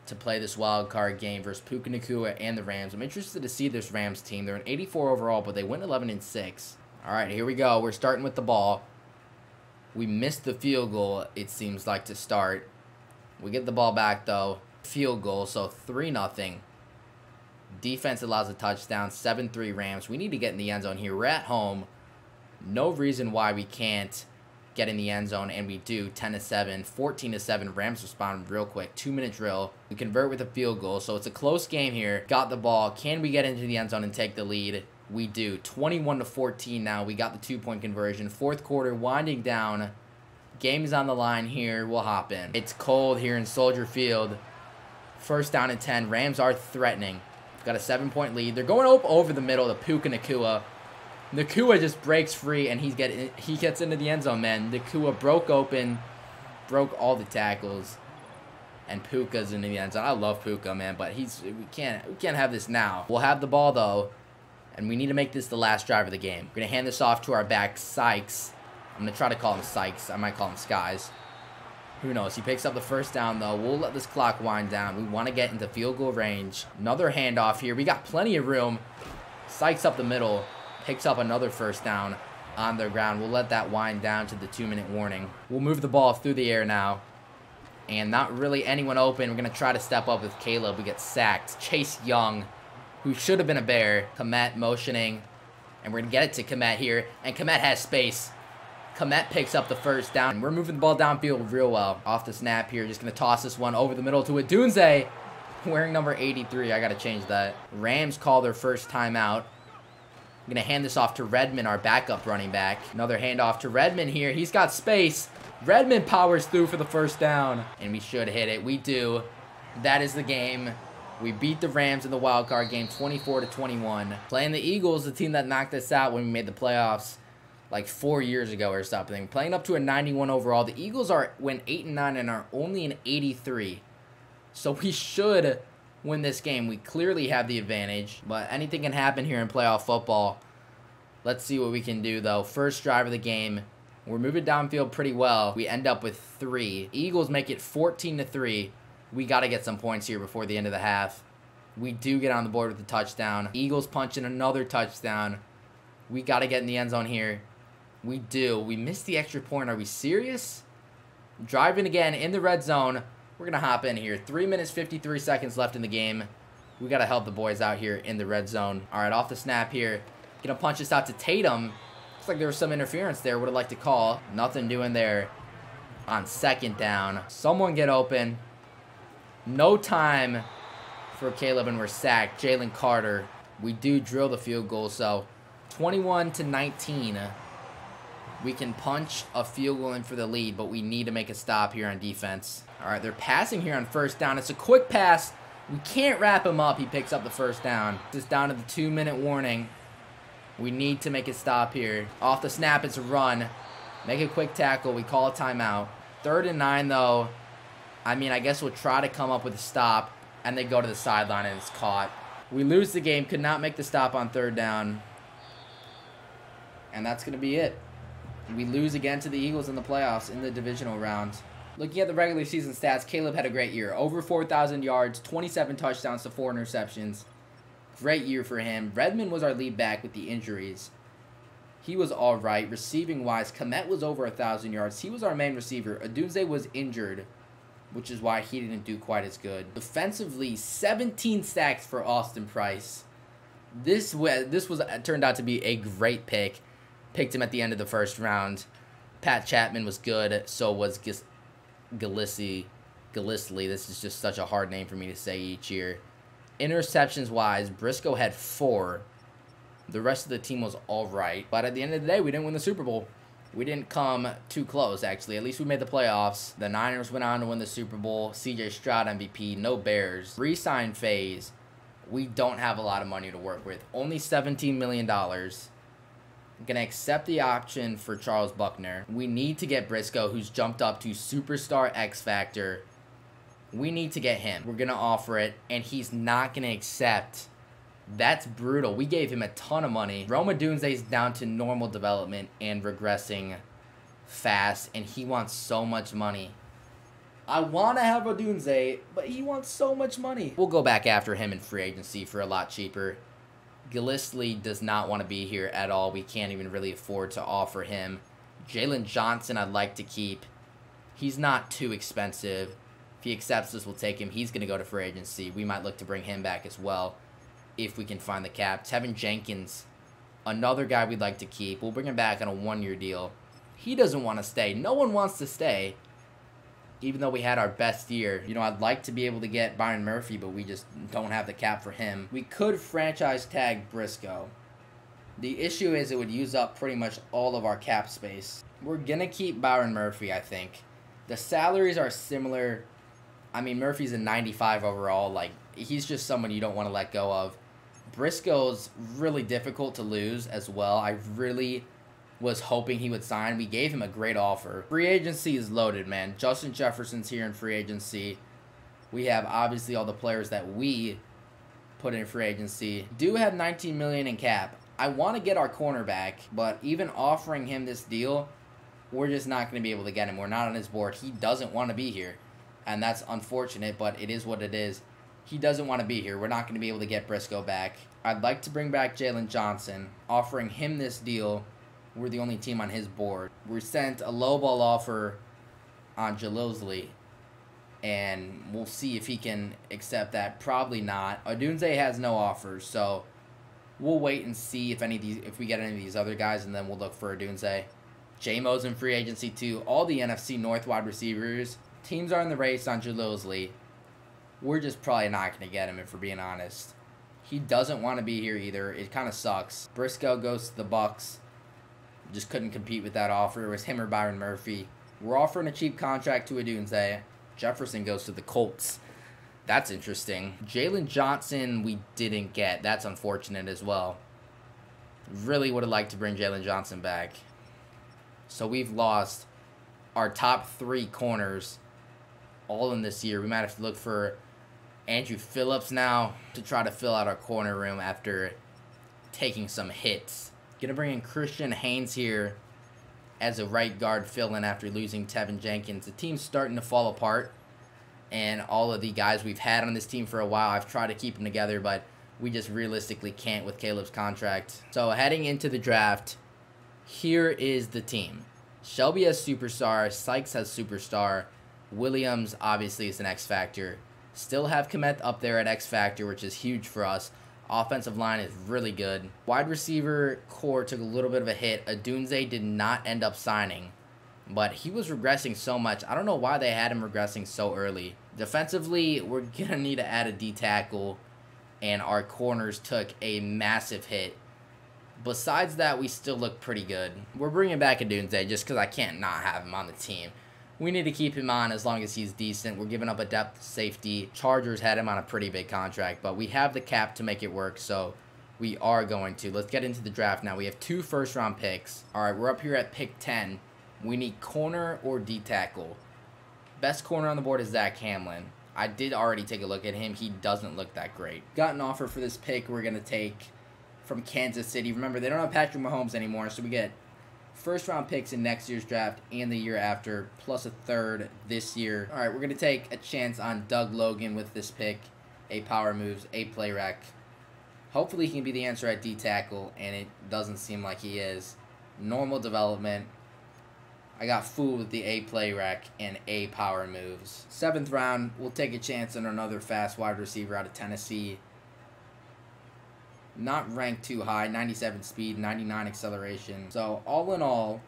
to play this wild card game versus Puka Nacua and the Rams. I'm interested to see this Rams team. They're an 84 overall, but they went 11-6. All right, here we go. We're starting with the ball. We missed the field goal, it seems like, to start. We get the ball back, though. Field goal, so 3-0. Defense allows a touchdown, 7-3 Rams. We need to get in the end zone here. We're at home. No reason why we can't get in the end zone, and we do. 10-7, 14-7. Rams respond real quick. 2-minute drill. We convert with a field goal, so it's a close game here. Got the ball. Can we get into the end zone and take the lead? We do. 21-14 now. We got the 2-point conversion. Fourth quarter winding down. Game is on the line here. We'll hop in. It's cold here in Soldier Field. First down and 10. Rams are threatening. Got a 7-point lead. They're going over the middle to Puka Nacua. Nacua just breaks free, and he gets into the end zone, man. Nacua broke open, broke all the tackles, and Puka's into the end zone. I love Puka, man, but we can't have this now. We'll have the ball, though, and we need to make this the last drive of the game. We're going to hand this off to our back, Sykes. I'm going to try to call him Sykes. I might call him Skies. Who knows? He picks up the first down, though. We'll let this clock wind down. We want to get into field goal range. Another handoff here. We got plenty of room. Sykes up the middle. Picks up another first down on the ground. We'll let that wind down to the 2-minute warning. We'll move the ball through the air now. And not really anyone open. We're going to try to step up with Caleb. We get sacked. Chase Young, who should have been a Bear. Komet motioning. And we're going to get it to Komet here. And Komet has space. Komet picks up the first down. We're moving the ball downfield real well. Off the snap here. Just going to toss this one over the middle to Adunze. Wearing number 83. I got to change that. Rams call their first timeout. I'm going to hand this off to Redmond, our backup running back. Another handoff to Redmond here. He's got space. Redmond powers through for the first down. And we should hit it. We do. That is the game. We beat the Rams in the wild card game 24-21. Playing the Eagles, the team that knocked us out when we made the playoffs like 4 years ago or something. Playing up to a 91 overall. The Eagles went 8-9 and are only an 83. So we should win this game. We clearly have the advantage, but anything can happen here in playoff football. Let's see what we can do, though. First drive of the game. We're moving downfield pretty well. We end up with 3. Eagles make it 14-3. We got to get some points here before the end of the half. We do get on the board with the touchdown. Eagles punch in another touchdown. We got to get in the end zone here. We do. We missed the extra point. Are we serious? Driving again in the red zone. We're going to hop in here. 3 minutes, 53 seconds left in the game. We got to help the boys out here in the red zone. All right, off the snap here. Going to punch this out to Tatum. Looks like there was some interference there. Would have liked to call. Nothing doing there on second down. Someone get open. No time for Caleb, and we're sacked. Jalen Carter. We do drill the field goal, so 21-19. We can punch a field goal in for the lead, but we need to make a stop here on defense. All right, they're passing here on first down. It's a quick pass. We can't wrap him up. He picks up the first down. This is down to the 2-minute warning. We need to make a stop here. Off the snap, it's a run. Make a quick tackle. We call a timeout. 3rd and 9, though. I mean, I guess we'll try to come up with a stop, and they go to the sideline, and it's caught. We lose the game. Could not make the stop on 3rd down. And that's going to be it. We lose again to the Eagles in the playoffs in the divisional round. Looking at the regular season stats, Caleb had a great year. Over 4,000 yards, 27 touchdowns to 4 interceptions. Great year for him. Redmond was our lead back with the injuries. He was all right. Receiving-wise, Komet was over 1,000 yards. He was our main receiver. Adunze was injured, which is why he didn't do quite as good. Defensively, 17 sacks for Austin Price. This turned out to be a great pick. Picked him at the end of the first round. Pat Chapman was good. So was Gillislee. This is just such a hard name for me to say each year. Interceptions-wise, Briscoe had 4. The rest of the team was all right. But at the end of the day, we didn't win the Super Bowl. We didn't come too close, actually. At least we made the playoffs. The Niners went on to win the Super Bowl. C.J. Stroud MVP. No Bears. Re-sign phase. We don't have a lot of money to work with. Only $17 million. Going to accept the option for Charles Buckner. We need to get Briscoe, who's jumped up to Superstar X Factor. We need to get him. We're going to offer it, and he's not going to accept. That's brutal. We gave him a ton of money. Rome Odunze's down to normal development and regressing fast, and he wants so much money. I want to have Odunze, but he wants so much money. We'll go back after him in free agency for a lot cheaper. Gillislee does not want to be here at all. We can't even really afford to offer him Jalen Johnson I'd like to keep. He's not too expensive. If he accepts this, we'll take him. He's going to go to free agency. We might look to bring him back as well if we can find the cap. Tevin Jenkins, another guy we'd like to keep. We'll bring him back on a 1-year deal. He doesn't want to stay. No one wants to stay, even though we had our best year. You know, I'd like to be able to get Byron Murphy, but we just don't have the cap for him. We could franchise tag Briscoe. The issue is it would use up pretty much all of our cap space. We're going to keep Byron Murphy, I think. The salaries are similar. I mean, Murphy's a 95 overall. Like, he's just someone you don't want to let go of. Briscoe's really difficult to lose as well. I really was hoping he would sign. We gave him a great offer. Free agency is loaded, man. Justin Jefferson's here in free agency. We have, obviously, all the players that we put in free agency. Do have $19 million in cap. I want to get our cornerback, but even offering him this deal, we're just not going to be able to get him. We're not on his board. He doesn't want to be here, and that's unfortunate, but it is what it is. He doesn't want to be here. We're not going to be able to get Briscoe back. I'd like to bring back Jalen Johnson. Offering him this deal, we're the only team on his board. We sent a lowball offer on Jalilsley, and we'll see if he can accept that. Probably not. Odunze has no offers, so we'll wait and see if we get any of these other guys, and then we'll look for Odunze. J-Mo's in free agency too. All the NFC North wide receivers. Teams are in the race on Jalilsley. We're just probably not going to get him, if we're being honest. He doesn't want to be here either. It kind of sucks. Briscoe goes to the Bucs. Just couldn't compete with that offer. It was him or Byron Murphy. We're offering a cheap contract to Odunze. Jefferson goes to the Colts. That's interesting. Jalen Johnson we didn't get. That's unfortunate as well. Really would have liked to bring Jalen Johnson back. So we've lost our top 3 corners all in this year. We might have to look for Andrew Phillips now to try to fill out our corner room after taking some hits. Gonna bring in Christian Haynes here as a right guard fill-in after losing Tevin Jenkins. The team's starting to fall apart, and all of the guys we've had on this team for a while, I've tried to keep them together, but we just realistically can't with Caleb's contract. So heading into the draft, here is the team. Shelby has superstar, Sykes has superstar, Williams obviously is an X factor. Still have Kmet up there at X factor, which is huge for us. Offensive line is really good. Wide receiver core took a little bit of a hit. Odunze did not end up signing, but he was regressing so much. I don't know why they had him regressing so early. Defensively, we're going to need to add a D tackle, and our corners took a massive hit. Besides that, we still look pretty good. We're bringing back Odunze just because I can't not have him on the team. We need to keep him on as long as he's decent. We're giving up a depth safety. Chargers had him on a pretty big contract, but we have the cap to make it work, so we are going to. Let's get into the draft now. We have 2 first-round picks. All right, we're up here at pick 10. We need corner or D tackle. Best corner on the board is Zach Hamlin. I did already take a look at him. He doesn't look that great. Got an offer for this pick we're going to take from Kansas City. Remember, they don't have Patrick Mahomes anymore, so we get first-round picks in next year's draft and the year after, plus a third this year. All right, we're going to take a chance on Doug Logan with this pick. A power moves, a play rec. Hopefully he can be the answer at D tackle, and it doesn't seem like he is. Normal development. I got fooled with the A play rec and A power moves. 7th round, we'll take a chance on another fast wide receiver out of Tennessee. Not ranked too high, 97 speed, 99 acceleration. So all in all,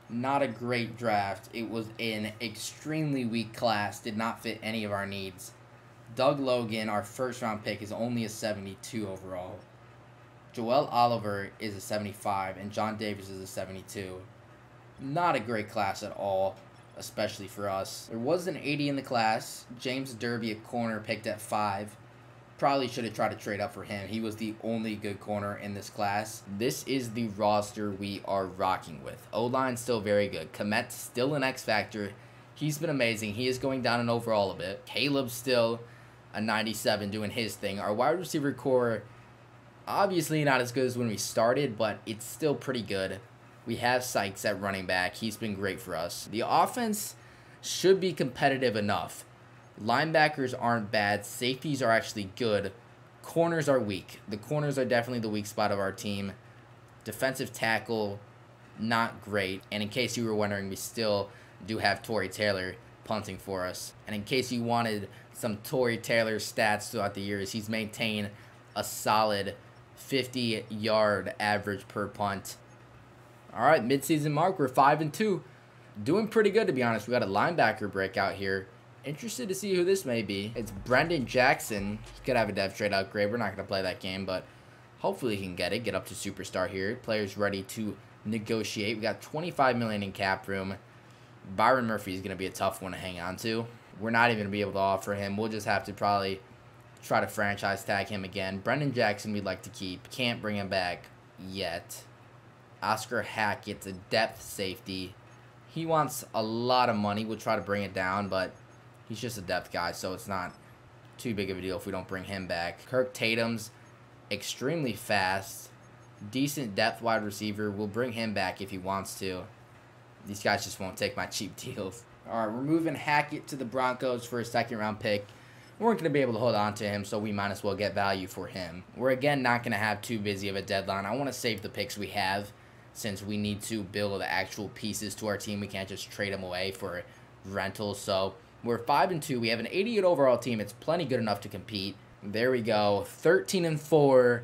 not a great draft. It was an extremely weak class, did not fit any of our needs. Doug Logan, our first round pick, is only a 72 overall. Joel Oliver is a 75, and John Davis is a 72. Not a great class at all, especially for us. There was an 80 in the class. James Derby, a corner, picked at 5. Probably should have tried to trade up for him. He was the only good corner in this class. This is the roster we are rocking with. O-line still very good. Kmet's still an X factor. He's been amazing. He is going down in overall a bit. Caleb's still a 97 doing his thing. Our wide receiver core, obviously not as good as when we started, but it's still pretty good. We have Sykes at running back. He's been great for us. The offense should be competitive enough. Linebackers aren't bad. Safeties are actually good. Corners are weak. The corners are definitely the weak spot of our team. Defensive tackle, not great. And in case you were wondering, we still do have Tory Taylor punting for us. And in case you wanted some Tory Taylor stats throughout the years, he's maintained a solid 50-yard average per punt. All right, midseason mark, we're 5-2. Doing pretty good, to be honest. We got a linebacker breakout here. Interested to see who this may be. It's Brendan Jackson. He could have a depth trade upgrade. We're not going to play that game, but hopefully he can get it. Get up to superstar here. Players ready to negotiate. We got $25 million in cap room. Byron Murphy is going to be a tough one to hang on to. We're not even going to be able to offer him. We'll just have to probably try to franchise tag him again. Brendan Jackson we'd like to keep. Can't bring him back yet. Oscar Hackett's a depth safety. He wants a lot of money. We'll try to bring it down, but he's just a depth guy, so it's not too big of a deal if we don't bring him back. Kirk Tatum's extremely fast. Decent depth wide receiver. We'll bring him back if he wants to. These guys just won't take my cheap deals. All right, we're moving Hackett to the Broncos for a second-round pick. We weren't going to be able to hold on to him, so we might as well get value for him. We're, again, not going to have too busy of a deadline. I want to save the picks we have since we need to build actual pieces to our team. We can't just trade them away for rentals. So we're 5-2. We have an 88 overall team. It's plenty good enough to compete. There we go. 13-4.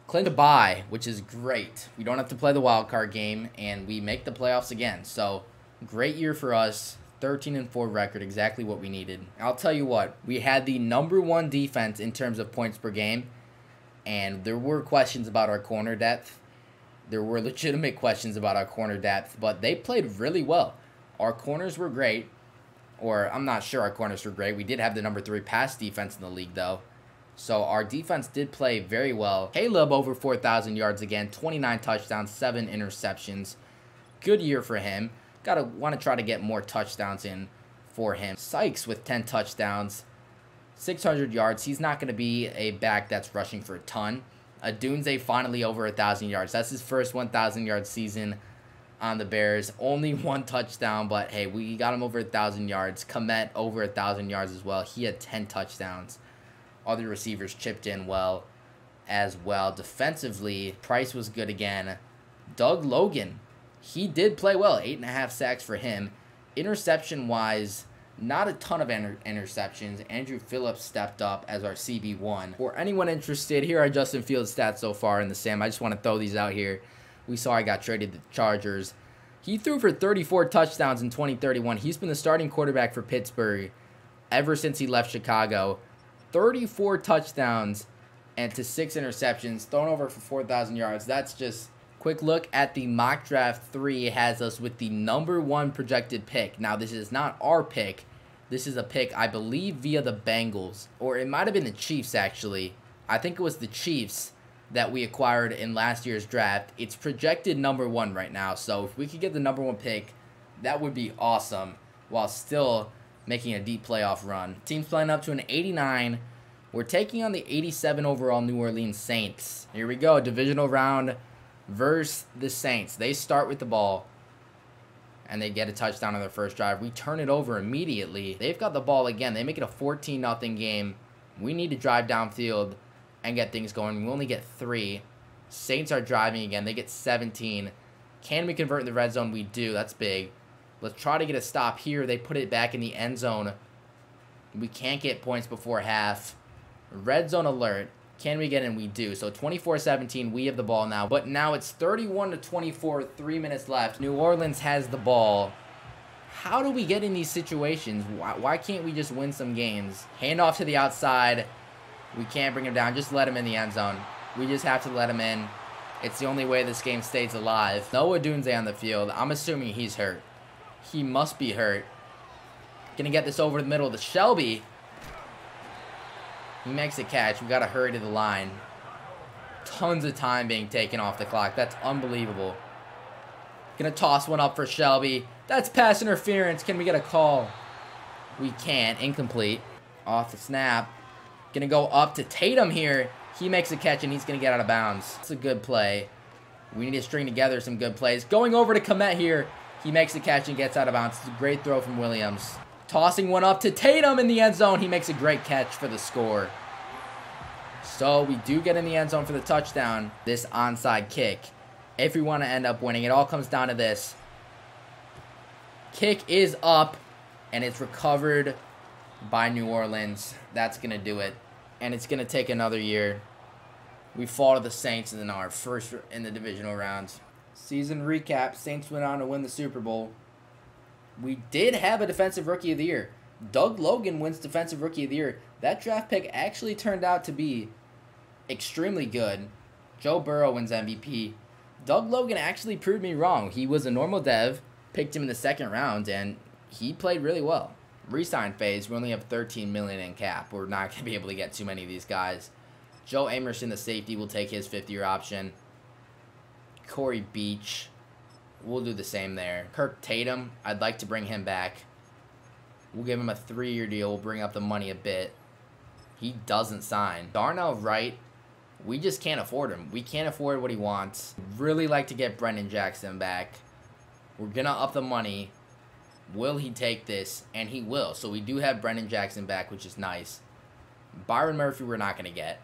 Clinch a bye, which is great. We don't have to play the wild card game, and we make the playoffs again. So great year for us. 13-4 record, exactly what we needed. I'll tell you what, we had the #1 defense in terms of points per game, and there were questions about our corner depth. There were legitimate questions about our corner depth, but they played really well. Our corners were great, or I'm not sure our corners were great. We did have the #3 pass defense in the league, though. So our defense did play very well. Caleb over 4,000 yards again, 29 touchdowns, 7 interceptions. Good year for him. Want to try to get more touchdowns in for him. Sykes with 10 touchdowns, 600 yards. He's not going to be a back that's rushing for a ton. Adunze finally over 1,000 yards. That's his first 1,000-yard season on the Bears. Only 1 touchdown, but hey, we got him over 1,000 yards. Komet over 1,000 yards as well. He had 10 touchdowns. Other receivers chipped in well as well. Defensively, Price was good again. Doug Logan, he did play well. 8.5 sacks for him. Interception-wise, not a ton of interceptions. Andrew Phillips stepped up as our CB1. For anyone interested, here are Justin Fields' stats so far in the Sam. I just want to throw these out here. We saw he got traded to the Chargers. He threw for 34 touchdowns in 2031. He's been the starting quarterback for Pittsburgh ever since he left Chicago. 34 touchdowns and to 6 interceptions, thrown over for 4,000 yards. That's just quick look at the mock draft 3 has us with the #1 projected pick. Now, this is not our pick. This is a pick, I believe, via the Bengals. Or it might have been the Chiefs, actually. I think it was the Chiefs that we acquired in last year's draft. It's projected #1 right now. So if we could get the #1 pick, that would be awesome. While still making a deep playoff run. Team's playing up to an 89. We're taking on the 87 overall New Orleans Saints. Here we go. Divisional round versus the Saints. They start with the ball, and they get a touchdown on their first drive. We turn it over immediately. They've got the ball again. They make it a 14-0 game. We need to drive downfield and get things going. We only get 3. Saints are driving again. They get 17. Can we convert in the red zone? We do. That's big. Let's try to get a stop here. They put it back in the end zone. We can't get points before half. Red zone alert. Can we get in? We do. So 24-17, we have the ball now. But now it's 31-24, 3 minutes left. New Orleans has the ball. How do we get in these situations? Why can't we just win some games? Hand off to the outside. We can't bring him down. Just let him in the end zone. We just have to let him in. It's the only way this game stays alive. Noah Dunze on the field. I'm assuming he's hurt. He must be hurt. Gonna get this over the middle to Shelby. He makes a catch. We got to hurry to the line. Tons of time being taken off the clock. That's unbelievable. Gonna toss one up for Shelby. That's pass interference. Can we get a call? We can't. Incomplete. Off the snap. Gonna go up to Tatum here. He makes a catch and he's gonna get out of bounds. It's a good play. We need to string together some good plays. Going over to Komet here. He makes the catch and gets out of bounds. It's a great throw from Williams. Tossing one up to Tatum in the end zone. He makes a great catch for the score. So we do get in the end zone for the touchdown. This onside kick if we want to end up winning. It all comes down to this. Kick is up, and it's recovered by New Orleans. That's going to do it, and it's going to take another year. We fall to the Saints in our first in the divisional rounds. Season recap, Saints went on to win the Super Bowl. We did have a Defensive Rookie of the Year. Doug Logan wins Defensive Rookie of the Year. That draft pick actually turned out to be extremely good. Joe Burrow wins MVP. Doug Logan actually proved me wrong. He was a normal dev, picked him in the second round, and he played really well. Resign phase, we only have $13 million in cap. We're not going to be able to get too many of these guys. Joe Amerson, the safety, will take his 50-year option. Corey Beach, we'll do the same there. Kirk Tatum, I'd like to bring him back. We'll give him a 3-year deal. We'll bring up the money a bit. He doesn't sign. Darnell Wright, we just can't afford him. We can't afford what he wants. Really like to get Brendan Jackson back. We're going to up the money. Will he take this? And he will. So we do have Brendan Jackson back, which is nice. Byron Murphy we're not going to get.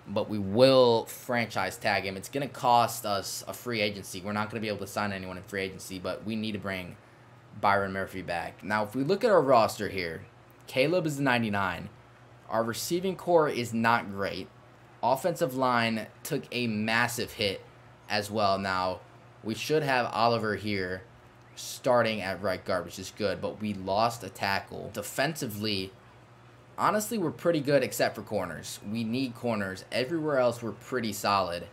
But we will franchise tag him. It's going to cost us a free agency. We're not going to be able to sign anyone in free agency, but we need to bring Byron Murphy back. Now, if we look at our roster here, Caleb is 99. Our receiving core is not great. Offensive line took a massive hit as well. Now, we should have Oliver here starting at right guard, which is good, but we lost a tackle. Defensively, honestly, we're pretty good except for corners. We need corners. Everywhere else, we're pretty solid,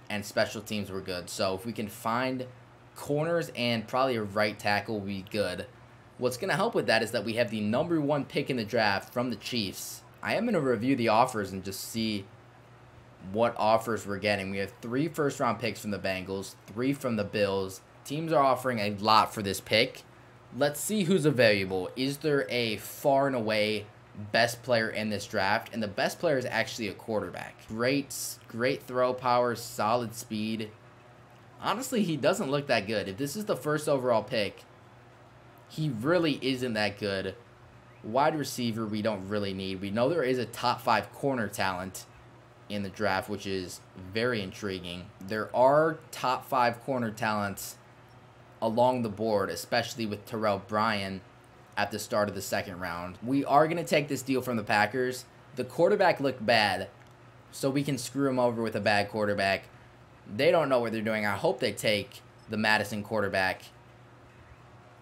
and special teams were good. So if we can find corners and probably a right tackle, we'll be good. What's going to help with that is that we have the #1 pick in the draft from the Chiefs. I am going to review the offers and just see what offers we're getting. We have 3 first-round picks from the Bengals, 3 from the Bills. Teams are offering a lot for this pick. Let's see who's available. Is there a far and away best player in this draft? And the best player is actually a quarterback. Great throw power, solid speed. Honestly, he doesn't look that good. If this is the first overall pick, he really isn't that good. Wide receiver, we don't really need. We know there is a top 5 corner talent in the draft, which is very intriguing. There are top 5 corner talents along the board, especially with Terrell Bryan at the start of the second round. We are going to take this deal from the Packers. The quarterback looked bad, so we can screw him over with a bad quarterback. They don't know what they're doing. I hope they take the Madison quarterback.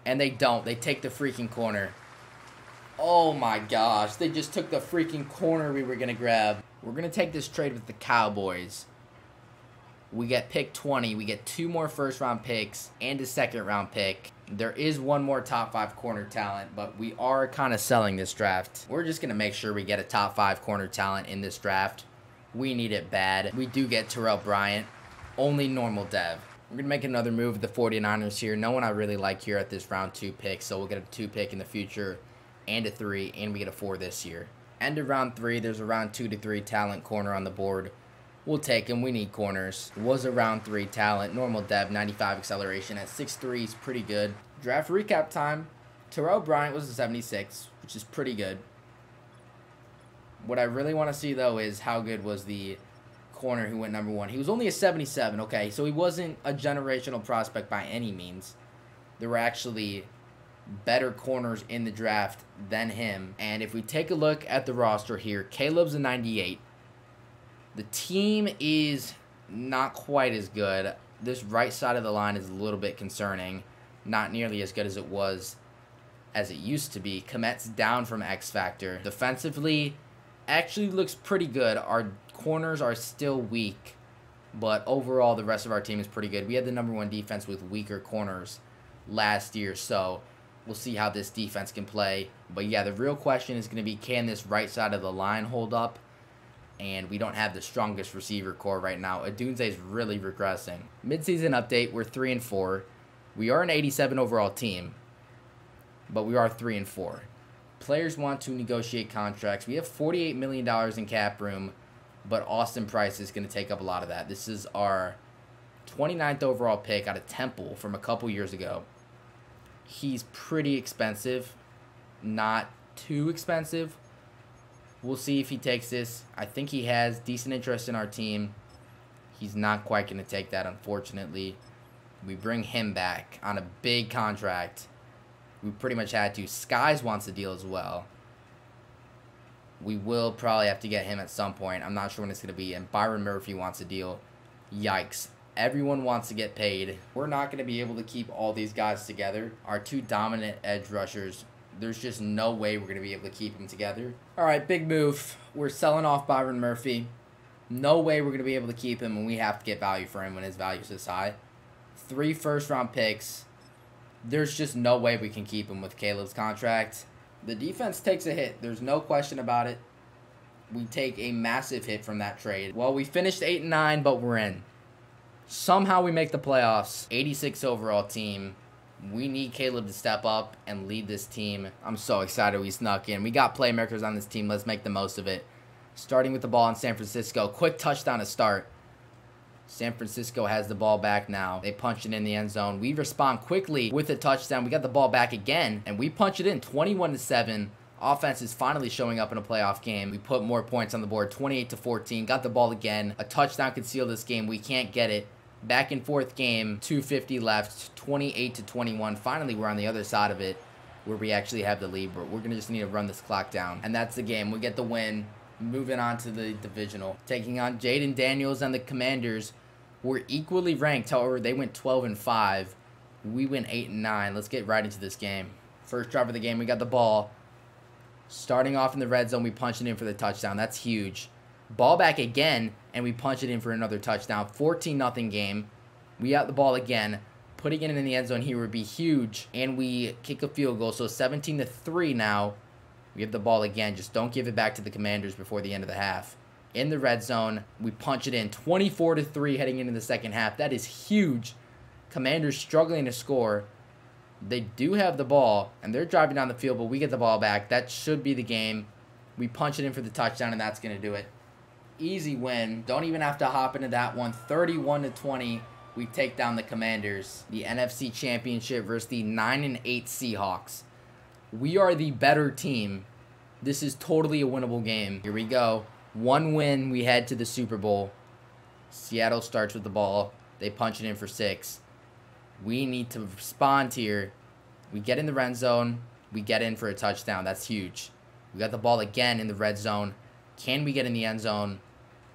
And they don't. They take the freaking corner. Oh my gosh. They just took the freaking corner we were going to grab. We're going to take this trade with the Cowboys. We get pick 20. We get 2 more first-round picks and a second-round pick. There is 1 more top 5 corner talent, but we are kind of selling this draft. We're just going to make sure we get a top 5 corner talent in this draft. We need it bad. We do get Terrell Bryant. Only normal dev. We're going to make another move with the 49ers here. No one I really like here at this round 2 pick, so we'll get a 2 pick in the future and a 3, and we get a 4 this year. End of round 3, there's a round 2 to 3 talent corner on the board. We'll take him. We need corners. Was a round 3 talent. Normal dev, 95 acceleration. At 6'3", is pretty good. Draft recap time. Terrell Bryant was a 76, which is pretty good. What I really want to see, though, is how good was the corner who went #1. He was only a 77, okay? So he wasn't a generational prospect by any means. There were actually better corners in the draft than him. And if we take a look at the roster here, Caleb's a 98. The team is not quite as good. This right side of the line is a little bit concerning. Not nearly as good as it used to be. Komet's down from X Factor. Defensively, actually looks pretty good. Our corners are still weak, but overall the rest of our team is pretty good. We had the #1 defense with weaker corners last year, so we'll see how this defense can play. But yeah, the real question is going to be, can this right side of the line hold up? And we don't have the strongest receiver core right now. Adunze is really regressing. Midseason update, we're 3-4. We are an 87 overall team, but we are 3-4. Players want to negotiate contracts. We have $48 million in cap room, but Austin Price is going to take up a lot of that. This is our 29th overall pick out of Temple from a couple years ago. He's pretty expensive, not too expensive. We'll see if he takes this. I think he has decent interest in our team. He's not quite going to take that, unfortunately. We bring him back on a big contract. We pretty much had to. Skies wants a deal as well. We will probably have to get him at some point. I'm not sure when it's going to be. And Byron Murphy wants a deal. Yikes. Everyone wants to get paid. We're not going to be able to keep all these guys together. Our two dominant edge rushers, there's just no way we're going to be able to keep them together. All right, big move. We're selling off Byron Murphy. No way we're going to be able to keep him, and we have to get value for him when his value is this high. 3 first-round picks. There's just no way we can keep him with Caleb's contract. The defense takes a hit. There's no question about it. We take a massive hit from that trade. Well, we finished 8-9, but we're in. Somehow we make the playoffs. 86 overall team. We need Caleb to step up and lead this team. I'm so excited we snuck in. We got playmakers on this team. Let's make the most of it. Starting with the ball in San Francisco. Quick touchdown to start. San Francisco has the ball back now. They punch it in the end zone. We respond quickly with a touchdown. We got the ball back again, and we punch it in 21-7. Offense is finally showing up in a playoff game. We put more points on the board, 28-14. Got the ball again. A touchdown could seal this game. We can't get it. Back in fourth game, 2:50 left, 28-21. Finally, we're on the other side of it where we actually have the lead. But we're going to just need to run this clock down. And that's the game. We get the win. Moving on to the divisional. Taking on Jaden Daniels and the Commanders. We're equally ranked. However, they went 12-5. We went 8-9. Let's get right into this game. First drive of the game, we got the ball. Starting off in the red zone, we punch it in for the touchdown. That's huge. Ball back again, and we punch it in for another touchdown. 14-0 game. We got the ball again. Putting it in the end zone here would be huge. And we kick a field goal. So 17-3 now. We have the ball again. Just don't give it back to the Commanders before the end of the half. In the red zone, we punch it in 24-3 heading into the second half. That is huge. Commanders struggling to score. They do have the ball, and they're driving down the field, but we get the ball back. That should be the game. We punch it in for the touchdown, and that's going to do it. Easy win. Don't even have to hop into that one. 31-20. We take down the Commanders. The NFC Championship versus the 9-8 Seahawks. We are the better team. This is totally a winnable game. Here we go. 1 win, we head to the Super Bowl. Seattle starts with the ball. They punch it in for 6. We need to respond here. We get in the red zone. We get in for a touchdown. That's huge. We got the ball again in the red zone. Can we get in the end zone?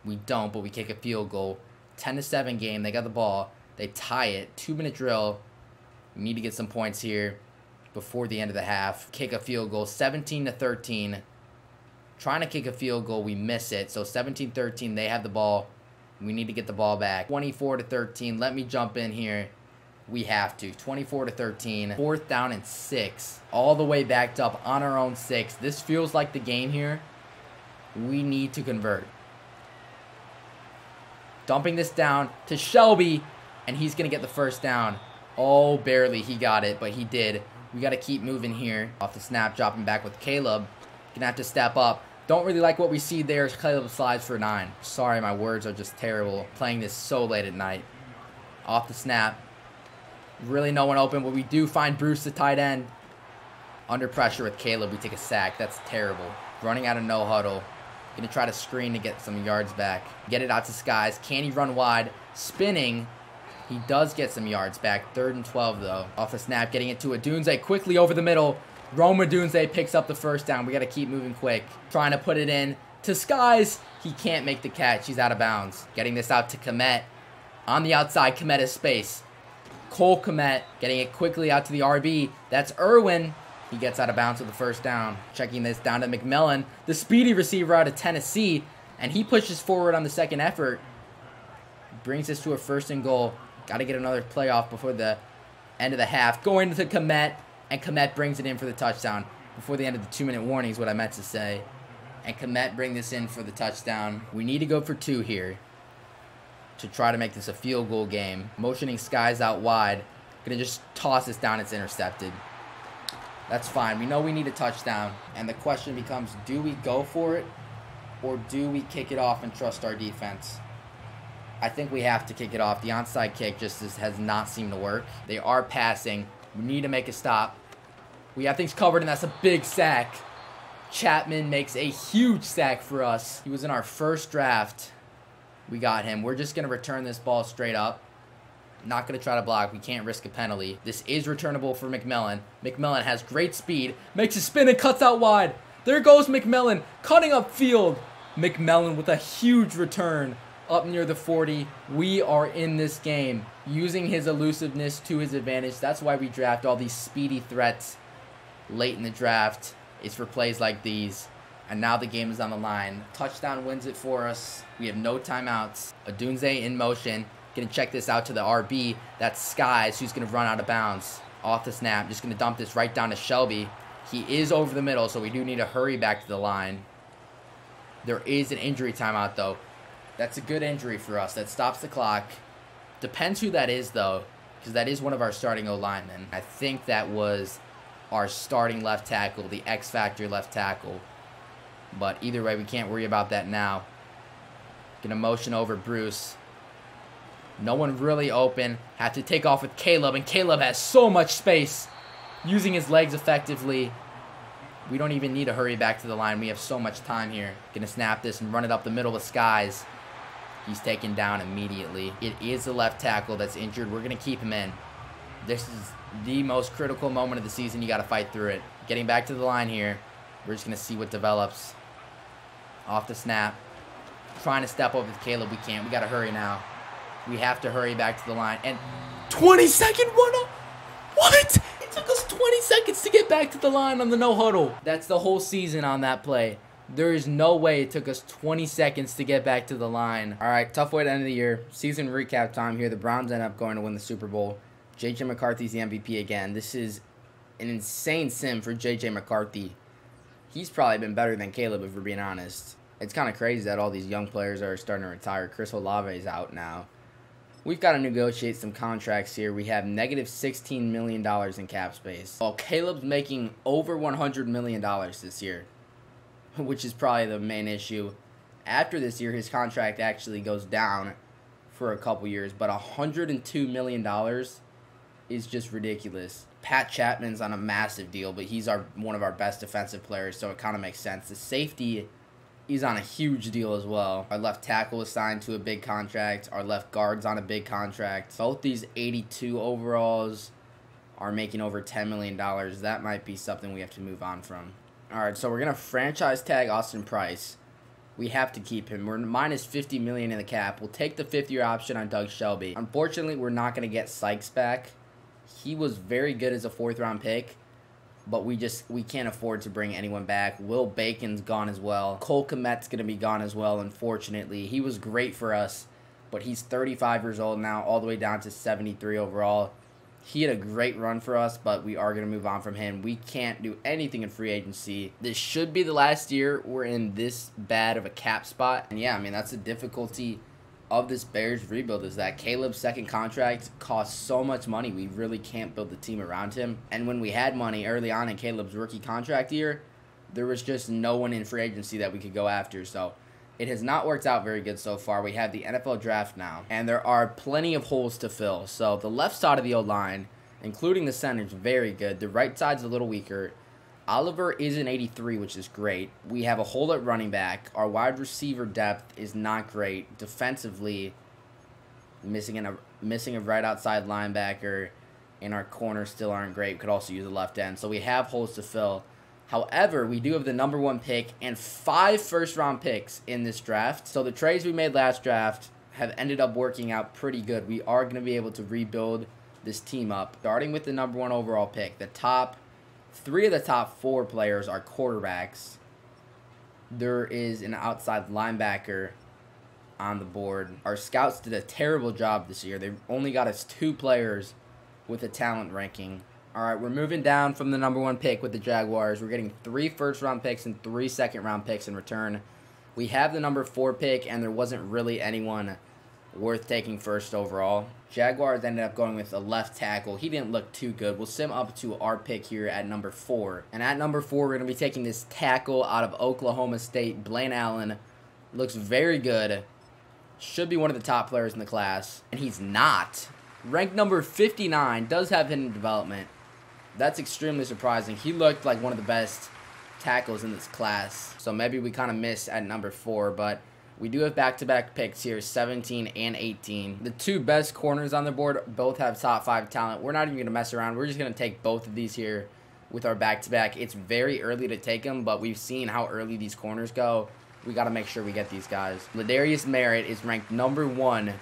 We don't, but we kick a field goal. 10-7 game. They got the ball. They tie it. 2-minute drill. We need to get some points here before the end of the half. Kick a field goal. 17-13. Trying to kick a field goal, we miss it. So 17-13, they have the ball. We need to get the ball back. 24-13, let me jump in here. We have to. 24-13, 4th down and 6. All the way backed up on our own 6. This feels like the game here. We need to convert. Dumping this down to Shelby, and he's going to get the first down. Oh, barely. He got it, but he did. We got to keep moving here. Off the snap, dropping back with Caleb. Gonna have to step up. Don't really like what we see there. Caleb slides for 9. Sorry, my words are just terrible. Playing this so late at night. Off the snap. Really no one open, but we do find Bruce, the tight end. Under pressure with Caleb, we take a sack. That's terrible. Running out of no huddle. Gonna try to screen to get some yards back. Get it out to Skies. Can he run wide? Spinning. He does get some yards back. 3rd and 12 though. Off the snap, getting it to Odunze quickly over the middle. Rome Odunze picks up the first down. We got to keep moving quick. Trying to put it in to Skies. He can't make the catch. He's out of bounds. Getting this out to Kmet. On the outside, Kmet has space. Cole Kmet getting it quickly out to the RB. That's Irwin. He gets out of bounds with the first down. Checking this down to McMillan, the speedy receiver out of Tennessee. And he pushes forward on the second effort. Brings us to a 1st and goal. Got to get another playoff before the end of the half. Going to Kmet. And Kmet brings it in for the touchdown. Before the end of the 2-minute warning is what I meant to say. And Kmet bring this in for the touchdown. We need to go for 2 here to try to make this a field goal game. Motioning Skies out wide. Gonna just toss this down. It's intercepted. That's fine. We know we need a touchdown. And the question becomes, do we go for it? Or do we kick it off and trust our defense? I think we have to kick it off. The onside kick just has not seemed to work. They are passing. We need to make a stop. We have things covered, and that's a big sack. Chapman makes a huge sack for us. He was in our first draft. We got him. We're just going to return this ball straight up. Not going to try to block. We can't risk a penalty. This is returnable for McMillan. McMillan has great speed. Makes a spin and cuts out wide. There goes McMillan. Cutting up field. McMillan with a huge return up near the 40. We are in this game. Using his elusiveness to his advantage. That's why we draft all these speedy threats late in the draft. It's for plays like these. And now the game is on the line. Touchdown wins it for us. We have no timeouts. Odunze in motion. Gonna check this out to the RB. That's Skies, who's gonna run out of bounds. Off the snap. Just gonna dump this right down to Shelby. He is over the middle, so we do need to hurry back to the line. There is an injury timeout, though. That's a good injury for us. That stops the clock. Depends who that is, though, because that is one of our starting O-linemen. I think that was our starting left tackle, the X-Factor left tackle. But either way, we can't worry about that now. Gonna motion over Bruce. No one really open. Have to take off with Caleb, and Caleb has so much space. Using his legs effectively. We don't even need to hurry back to the line. We have so much time here. Gonna snap this and run it up the middle with Skies. He's taken down immediately. It is the left tackle that's injured. We're gonna keep him in. This is the most critical moment of the season. You gotta fight through it. Getting back to the line here. We're just gonna see what develops. Off the snap. Trying to step over with Caleb. We can't. We gotta hurry now. We have to hurry back to the line. And 20-second run-up? What? It took us 20 seconds to get back to the line on the no huddle. That's the whole season on that play. There is no way it took us 20 seconds to get back to the line. All right, tough way to end the year. Season recap time here. The Browns end up going to win the Super Bowl. J.J. McCarthy's the MVP again. This is an insane sim for J.J. McCarthy. He's probably been better than Caleb, if we're being honest. It's kind of crazy that all these young players are starting to retire. Chris Olave is out now. We've got to negotiate some contracts here. We have negative $16 million in cap space. While Caleb's making over $100 million this year, which is probably the main issue. After this year, his contract actually goes down for a couple years, but $102 million is just ridiculous. Pat Chapman's on a massive deal, but he's one of our best defensive players, so it kind of makes sense. The safety, he's on a huge deal as well. Our left tackle is signed to a big contract. Our left guard's on a big contract. Both these 82 overalls are making over $10 million. That might be something we have to move on from. All right, so we're going to franchise tag Austin Price. We have to keep him. We're minus $50 million in the cap. We'll take the fifth-year option on Doug Shelby. Unfortunately, we're not going to get Sykes back. He was very good as a fourth-round pick, but we can't afford to bring anyone back. Will Bacon's gone as well. Cole Kmet's going to be gone as well, unfortunately. He was great for us, but he's 35 years old now, all the way down to 73 overall. He had a great run for us, but we are going to move on from him. We can't do anything in free agency. This should be the last year we're in this bad of a cap spot. And yeah, I mean, that's the difficulty of this Bears rebuild, is that Caleb's second contract costs so much money. We really can't build the team around him. And when we had money early on in Caleb's rookie contract year, there was just no one in free agency that we could go after. So it has not worked out very good so far. We have the NFL draft now, and there are plenty of holes to fill. So the left side of the O-line, including the center, is very good. The right side's a little weaker. Oliver is an 83, which is great. We have a hole at running back. Our wide receiver depth is not great. Defensively, missing a right outside linebacker, and our corners still aren't great. We could also use a left end. So we have holes to fill. However, we do have the #1 pick and 5 first-round picks in this draft. So the trades we made last draft have ended up working out pretty good. We are going to be able to rebuild this team up. Starting with the #1 overall pick, the top 3 of the top 4 players are quarterbacks. There is an outside linebacker on the board. Our scouts did a terrible job this year. They only got us 2 players with a talent ranking. All right, we're moving down from the #1 pick with the Jaguars. We're getting 3 first-round picks and 3 second-round picks in return. We have the #4 pick, and there wasn't really anyone worth taking first overall. Jaguars ended up going with a left tackle. He didn't look too good. We'll sim up to our pick here at #4. And at #4, we're going to be taking this tackle out of Oklahoma State, Blaine Allen. Looks very good. Should be one of the top players in the class. And he's not. Ranked number 59. Does have hidden development. That's extremely surprising. He looked like one of the best tackles in this class. So maybe we kind of miss at #4, but We do have back-to-back picks here, 17 and 18. The two best corners on the board both have top 5 talent. We're not even going to mess around. We're just going to take both of these here with our back-to-back. It's very early to take them, but we've seen how early these corners go. We got to make sure we get these guys. Ladarius Merritt is ranked number 1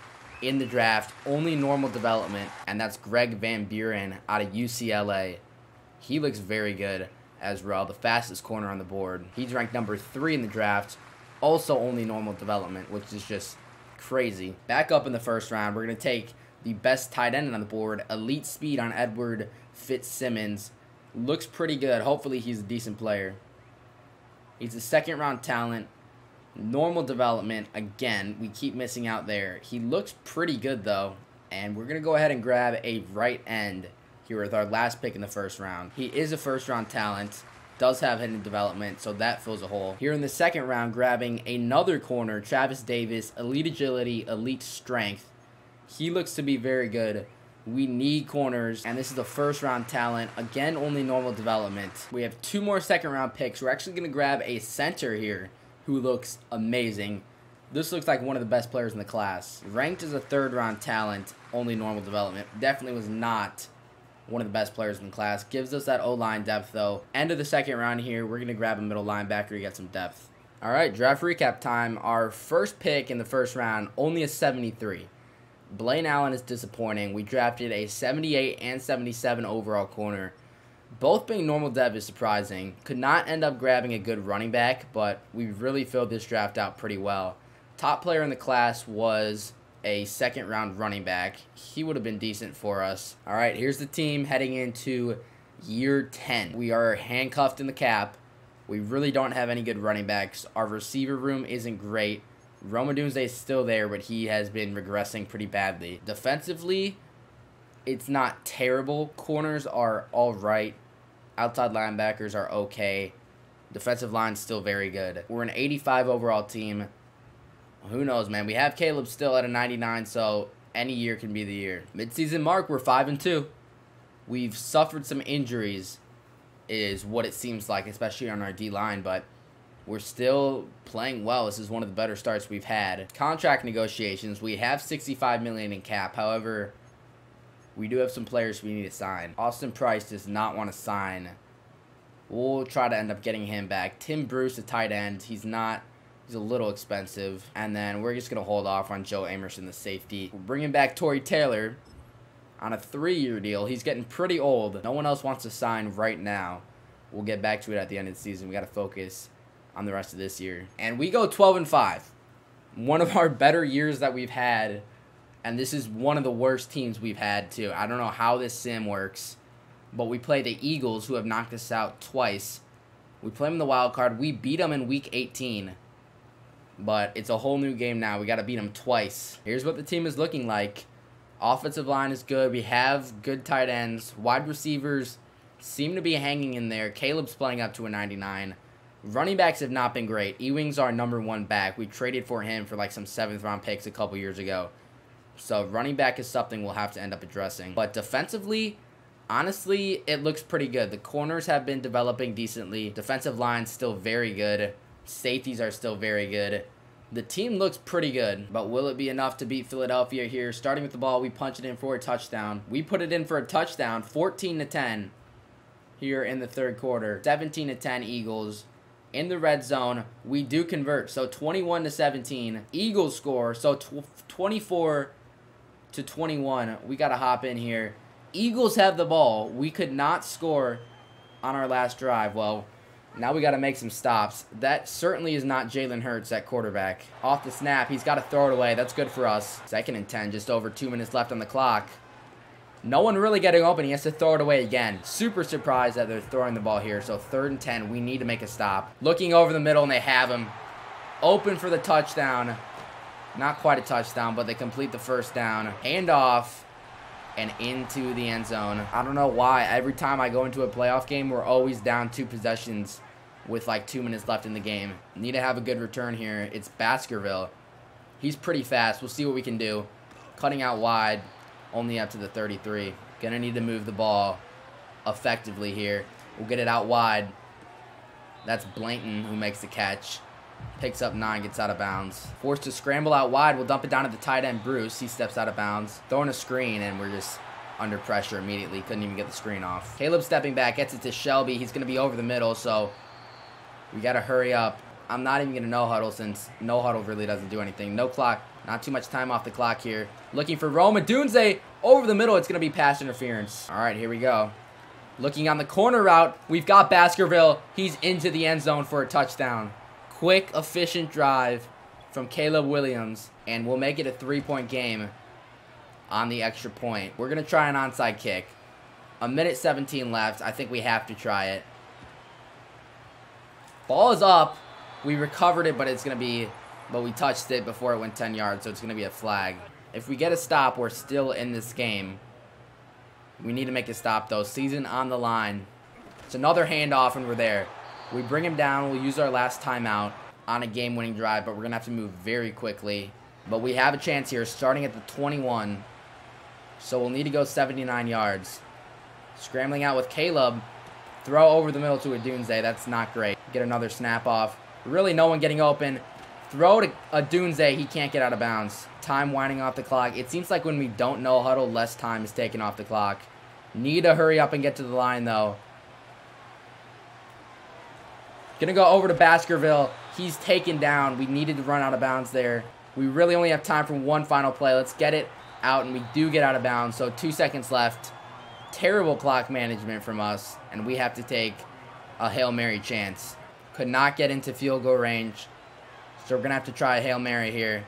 in the draft, only normal development, and that's Greg Van Buren out of UCLA. He looks very good as well, the fastest corner on the board. He's ranked number 3 in the draft, also only normal development, which is just crazy. Back up in the first round, we're going to take the best tight end on the board, elite speed on Edward Fitzsimmons. Looks pretty good. Hopefully he's a decent player. He's a second-round talent. Normal development, again, we keep missing out there. He looks pretty good, though. And we're going to go ahead and grab a right end here with our last pick in the first round. He is a first-round talent. Does have hidden development, so that fills a hole. Here in the second round, grabbing another corner, Travis Davis, elite agility, elite strength. He looks to be very good. We need corners, and this is a first-round talent. Again, only normal development. We have 2 more second-round picks. We're actually going to grab a center here who looks amazing. This looks like one of the best players in the class. Ranked as a third-round talent, only normal development. Definitely was not one of the best players in the class. Gives us that O-line depth, though. End of the second round here, we're going to grab a middle linebacker to get some depth. All right, draft recap time. Our first pick in the first round, only a 73. Blaine Allen is disappointing. We drafted a 78 and 77 overall corner. Both being normal dev is surprising. Could not end up grabbing a good running back, but we really filled this draft out pretty well. Top player in the class was a second-round running back. He would have been decent for us. All right, here's the team heading into year 10. We are handcuffed in the cap. We really don't have any good running backs. Our receiver room isn't great. Roma Doomsday is still there, but he has been regressing pretty badly. Defensively, it's not terrible. Corners are all right. Outside linebackers are okay. Defensive line's still very good. We're an 85 overall team. Who knows, man? We have Caleb still at a 99, so any year can be the year. Midseason mark, we're 5-2. We've suffered some injuries, is what it seems like, especially on our D-line, but we're still playing well. This is one of the better starts we've had. Contract negotiations, we have $65 million in cap. However, we do have some players we need to sign. Austin Price does not want to sign. We'll try to end up getting him back. Tim Bruce, a tight end. He's a little expensive. And then we're just going to hold off on Joe Amerson, the safety. We're bringing back Torrey Taylor on a 3-year deal. He's getting pretty old. No one else wants to sign right now. We'll get back to it at the end of the season. We got to focus on the rest of this year. And we go 12-5. One of our better years that we've had. And this is one of the worst teams we've had, too. I don't know how this sim works. But we play the Eagles, who have knocked us out twice. We play them in the wild card. We beat them in Week 18. But it's a whole new game now. We got to beat them twice. Here's what the team is looking like. Offensive line is good. We have good tight ends. Wide receivers seem to be hanging in there. Caleb's playing up to a 99. Running backs have not been great. Ewing's our #1 back. We traded for him for like some 7th-round picks a couple years ago. So running back is something we'll have to end up addressing. But defensively, honestly, it looks pretty good. The corners have been developing decently. Defensive line's still very good. Safeties are still very good. The team looks pretty good. But will it be enough to beat Philadelphia here? Starting with the ball, we punch it in for a touchdown. We put it in for a touchdown, 14-10 here in the third quarter. 17-10 Eagles. In the red zone, we do convert. So 21-17. Eagles score. So 24-21. We got to hop in here. Eagles have the ball. We could not score on our last drive. Well, now we got to make some stops. That certainly is not Jalen Hurts at quarterback. Off the snap, he's got to throw it away. That's good for us. 2nd and 10, just over 2 minutes left on the clock. No one really getting open. He has to throw it away again. Super surprised that they're throwing the ball here. So 3rd and 10, we need to make a stop. Looking over the middle, and they have him. Open for the touchdown. Not quite a touchdown, but they complete the first down. Handoff, and into the end zone. I don't know why. Every time I go into a playoff game, we're always down 2 possessions with like 2 minutes left in the game. Need to have a good return here. It's Baskerville. He's pretty fast. We'll see what we can do. Cutting out wide. Only up to the 33. Gonna need to move the ball effectively here. We'll get it out wide. That's Blanton who makes the catch. Picks up 9, gets out of bounds. Forced to scramble out wide. We'll dump it down to the tight end, Bruce. He steps out of bounds. Throwing a screen, and we're just under pressure immediately. Couldn't even get the screen off. Caleb stepping back, gets it to Shelby. He's going to be over the middle, so we got to hurry up. I'm not even going to no huddle since no huddle really doesn't do anything. No clock. Not too much time off the clock here. Looking for Rome Odunze. Over the middle. It's going to be pass interference. All right, here we go. Looking on the corner route. We've got Baskerville. He's into the end zone for a touchdown. Quick, efficient drive from Caleb Williams. And we'll make it a 3-point game on the extra point. We're going to try an onside kick. 1:17 left. I think we have to try it. Ball is up. We recovered it, but it's going to be... But we touched it before it went 10 yards, so it's going to be a flag. If we get a stop, we're still in this game. We need to make a stop, though. Season on the line. It's another handoff, and we're there. We bring him down. We'll use our last timeout on a game-winning drive, but we're going to have to move very quickly. But we have a chance here, starting at the 21. So we'll need to go 79 yards. Scrambling out with Caleb. Throw over the middle to Odunze. That's not great. Get another snap off. Really no one getting open. Throw to Odunze. He can't get out of bounds. Time winding off the clock. It seems like when we don't no huddle, less time is taken off the clock. Need to hurry up and get to the line, though. Gonna go over to Baskerville. He's taken down. We needed to run out of bounds there. We really only have time for one final play. Let's get it out, and we do get out of bounds. So 2 seconds left. Terrible clock management from us, and we have to take a Hail Mary chance. Could not get into field goal range. So we're going to have to try a Hail Mary here.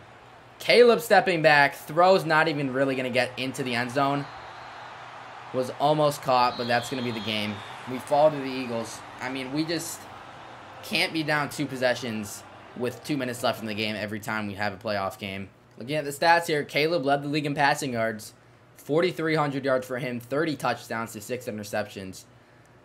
Caleb stepping back. Throw's not even really going to get into the end zone. Was almost caught, but that's going to be the game. We fall to the Eagles. I mean, we just can't be down 2 possessions with 2 minutes left in the game every time we have a playoff game. Looking at the stats here, Caleb led the league in passing yards. 4,300 yards for him, 30 touchdowns to 6 interceptions.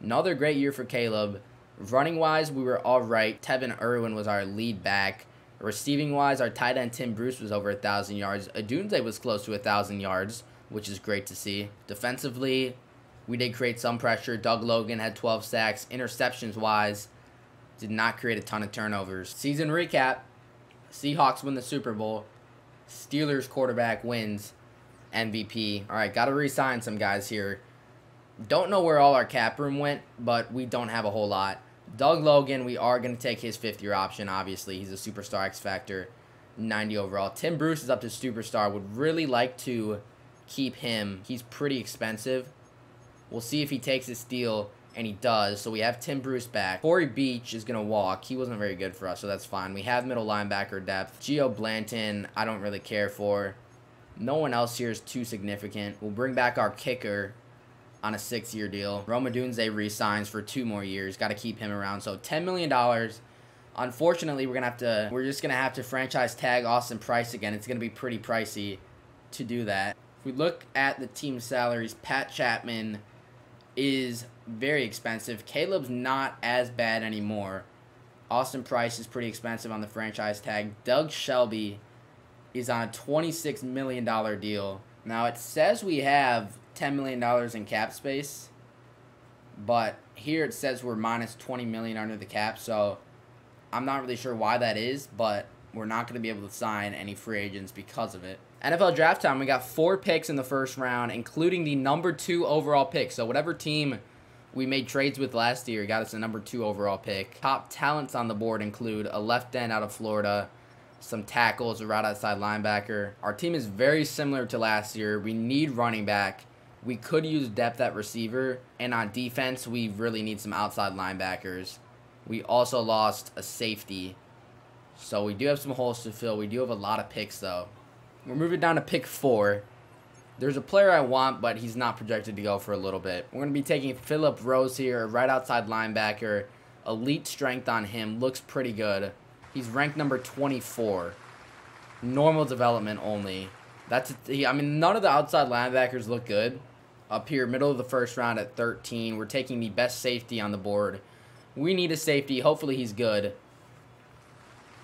Another great year for Caleb. Running-wise, we were all right. Tevin Irwin was our lead back. Receiving-wise, our tight end Tim Bruce was over 1,000 yards. Odunze was close to 1,000 yards, which is great to see. Defensively, we did create some pressure. Doug Logan had 12 sacks. Interceptions-wise, did not create a ton of turnovers. Season recap, Seahawks win the Super Bowl. Steelers quarterback wins MVP. All right, got to re-sign some guys here. Don't know where all our cap room went, but we don't have a whole lot. Doug Logan, we are going to take his 5th-year option, obviously. He's a superstar X-Factor, 90 overall. Tim Bruce is up to superstar. Would really like to keep him. He's pretty expensive. We'll see if he takes his deal, and he does. So we have Tim Bruce back. Corey Beach is going to walk. He wasn't very good for us, so that's fine. We have middle linebacker depth. Gio Blanton, I don't really care for. No one else here is too significant. We'll bring back our kicker on a 6-year deal. Rome Odunze re-signs for 2 more years. Got to keep him around. So $10 million. Unfortunately, we're just gonna have to franchise tag Austin Price again. It's gonna be pretty pricey to do that. If we look at the team salaries, Pat Chapman is very expensive. Caleb's not as bad anymore. Austin Price is pretty expensive on the franchise tag. Doug Shelby is on a $26 million deal. Now, it says we have $10 million in cap space, but here it says we're minus $20 million under the cap, so I'm not really sure why that is, but we're not going to be able to sign any free agents because of it. NFL draft time, we got 4 picks in the first round, including the number 2 overall pick. So whatever team we made trades with last year got us a number 2 overall pick. Top talents on the board include a left end out of Florida, some tackles, a right outside linebacker. Our team is very similar to last year. We need running back. We could use depth at receiver, and on defense, we really need some outside linebackers. We also lost a safety, so we do have some holes to fill. We do have a lot of picks, though. We're moving down to pick 4. There's a player I want, but he's not projected to go for a little bit. We're going to be taking Phillip Rose here, right outside linebacker. Elite strength on him. Looks pretty good. He's ranked number 24. Normal development only. I mean, none of the outside linebackers look good. Up here, middle of the first round at 13. We're taking the best safety on the board. We need a safety. Hopefully he's good.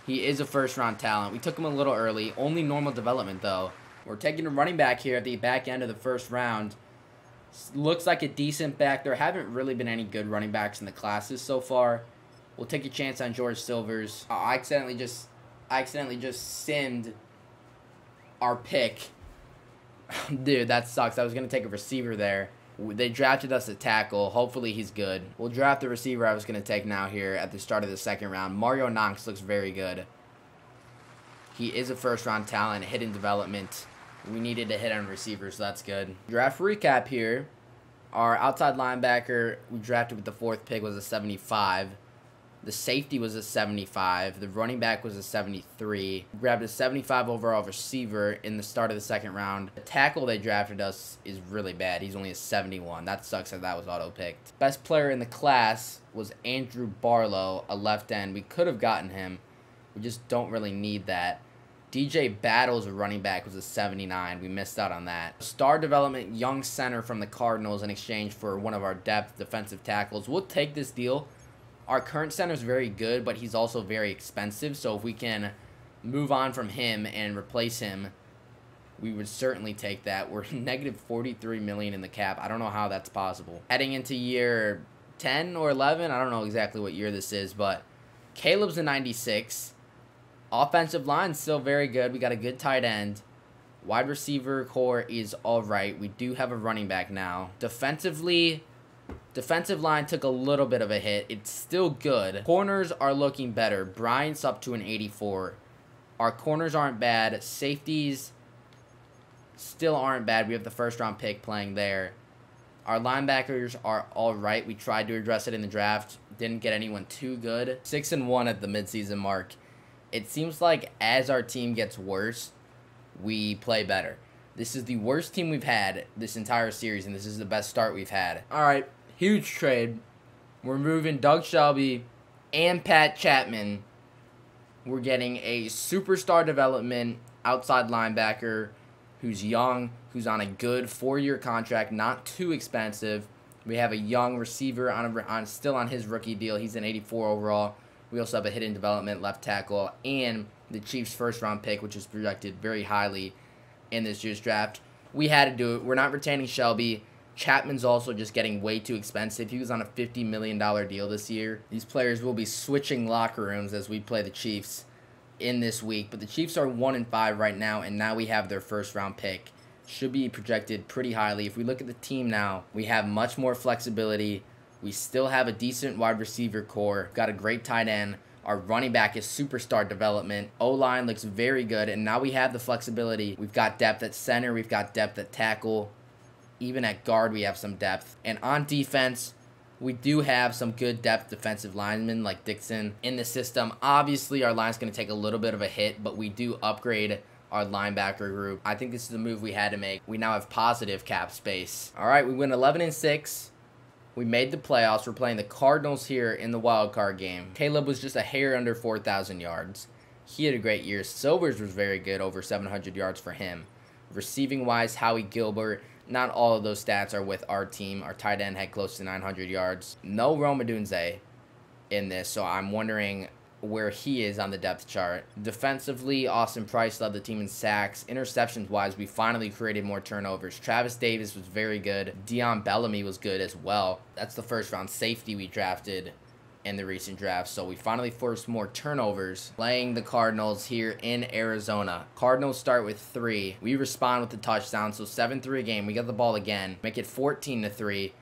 He is a first-round talent. We took him a little early. Only normal development, though. We're taking a running back here at the back end of the first round. Looks like a decent back. There haven't really been any good running backs in the classes so far. We'll take a chance on George Silvers. I accidentally just simmed our pick. Dude, that sucks. I was going to take a receiver there. They drafted us a tackle. Hopefully he's good. We'll draft the receiver I was going to take now here at the start of the second round. Mario Knox looks very good. He is a first-round talent, hidden development. We needed to hit on receivers, so that's good. Draft recap here. Our outside linebacker we drafted with the 4th pick was a 75. The safety was a 75. The running back was a 73. We grabbed a 75 overall receiver in the start of the second round. The tackle they drafted us is really bad. He's only a 71. That sucks that that was auto-picked. Best player in the class was Andrew Barlow, a left end. We could have gotten him. We just don't really need that. DJ Battles, a running back, was a 79. We missed out on that. Star development, young center from the Cardinals in exchange for one of our depth defensive tackles. We'll take this deal. Our current center is very good, but he's also very expensive. So if we can move on from him and replace him, we would certainly take that. We're negative $43 million in the cap. I don't know how that's possible. Heading into year 10 or 11, I don't know exactly what year this is, but Caleb's a 96. Offensive line still very good. We got a good tight end. Wide receiver core is all right. We do have a running back now. Defensively, defensive line took a little bit of a hit. It's still good. Corners are looking better. Bryant's up to an 84. Our corners aren't bad. Safeties still aren't bad. We have the first-round pick playing there. Our linebackers are all right. We tried to address it in the draft. Didn't get anyone too good. 6-1 at the midseason mark. It seems like as our team gets worse, we play better. This is the worst team we've had this entire series, and this is the best start we've had. All right, huge trade. We're moving Doug Shelby and Pat Chapman. We're getting a superstar development outside linebacker who's young, who's on a good 4-year contract, not too expensive. We have a young receiver still on his rookie deal. He's an 84 overall. We also have a hidden development left tackle and the Chiefs' first-round pick, which is projected very highly in this year's draft. We had to do it. We're not retaining Shelby. Chapman's also just getting way too expensive. He was on a $50 million deal this year. These players will be switching locker rooms as we play the Chiefs in this week. But the Chiefs are 1-5 right now, and now we have their first-round pick. Should be projected pretty highly. If we look at the team now, we have much more flexibility. We still have a decent wide receiver core. Got a great tight end. Our running back is superstar development. O-line looks very good, and now we have the flexibility. We've got depth at center. We've got depth at tackle. Even at guard, we have some depth. And on defense, we do have some good depth defensive linemen like Dixon in the system. Obviously, our line's going to take a little bit of a hit, but we do upgrade our linebacker group. I think this is the move we had to make. We now have positive cap space. All right, we win 11-6. We made the playoffs. We're playing the Cardinals here in the wild card game. Caleb was just a hair under 4,000 yards. He had a great year. Silvers was very good, over 700 yards for him. Receiving-wise, Howie Gilbert, not all of those stats are with our team. Our tight end had close to 900 yards. No Rome Odunze in this, so I'm wondering where he is on the depth chart. Defensively, Austin Price led the team in sacks. Interceptions-wise, we finally created more turnovers. Travis Davis was very good. Dion Bellamy was good as well. That's the first-round safety we drafted in the recent draft, so we finally forced more turnovers. Playing the Cardinals here in Arizona. Cardinals start with 3. We respond with the touchdown, so 7-3 game. We get the ball again. Make it 14-3.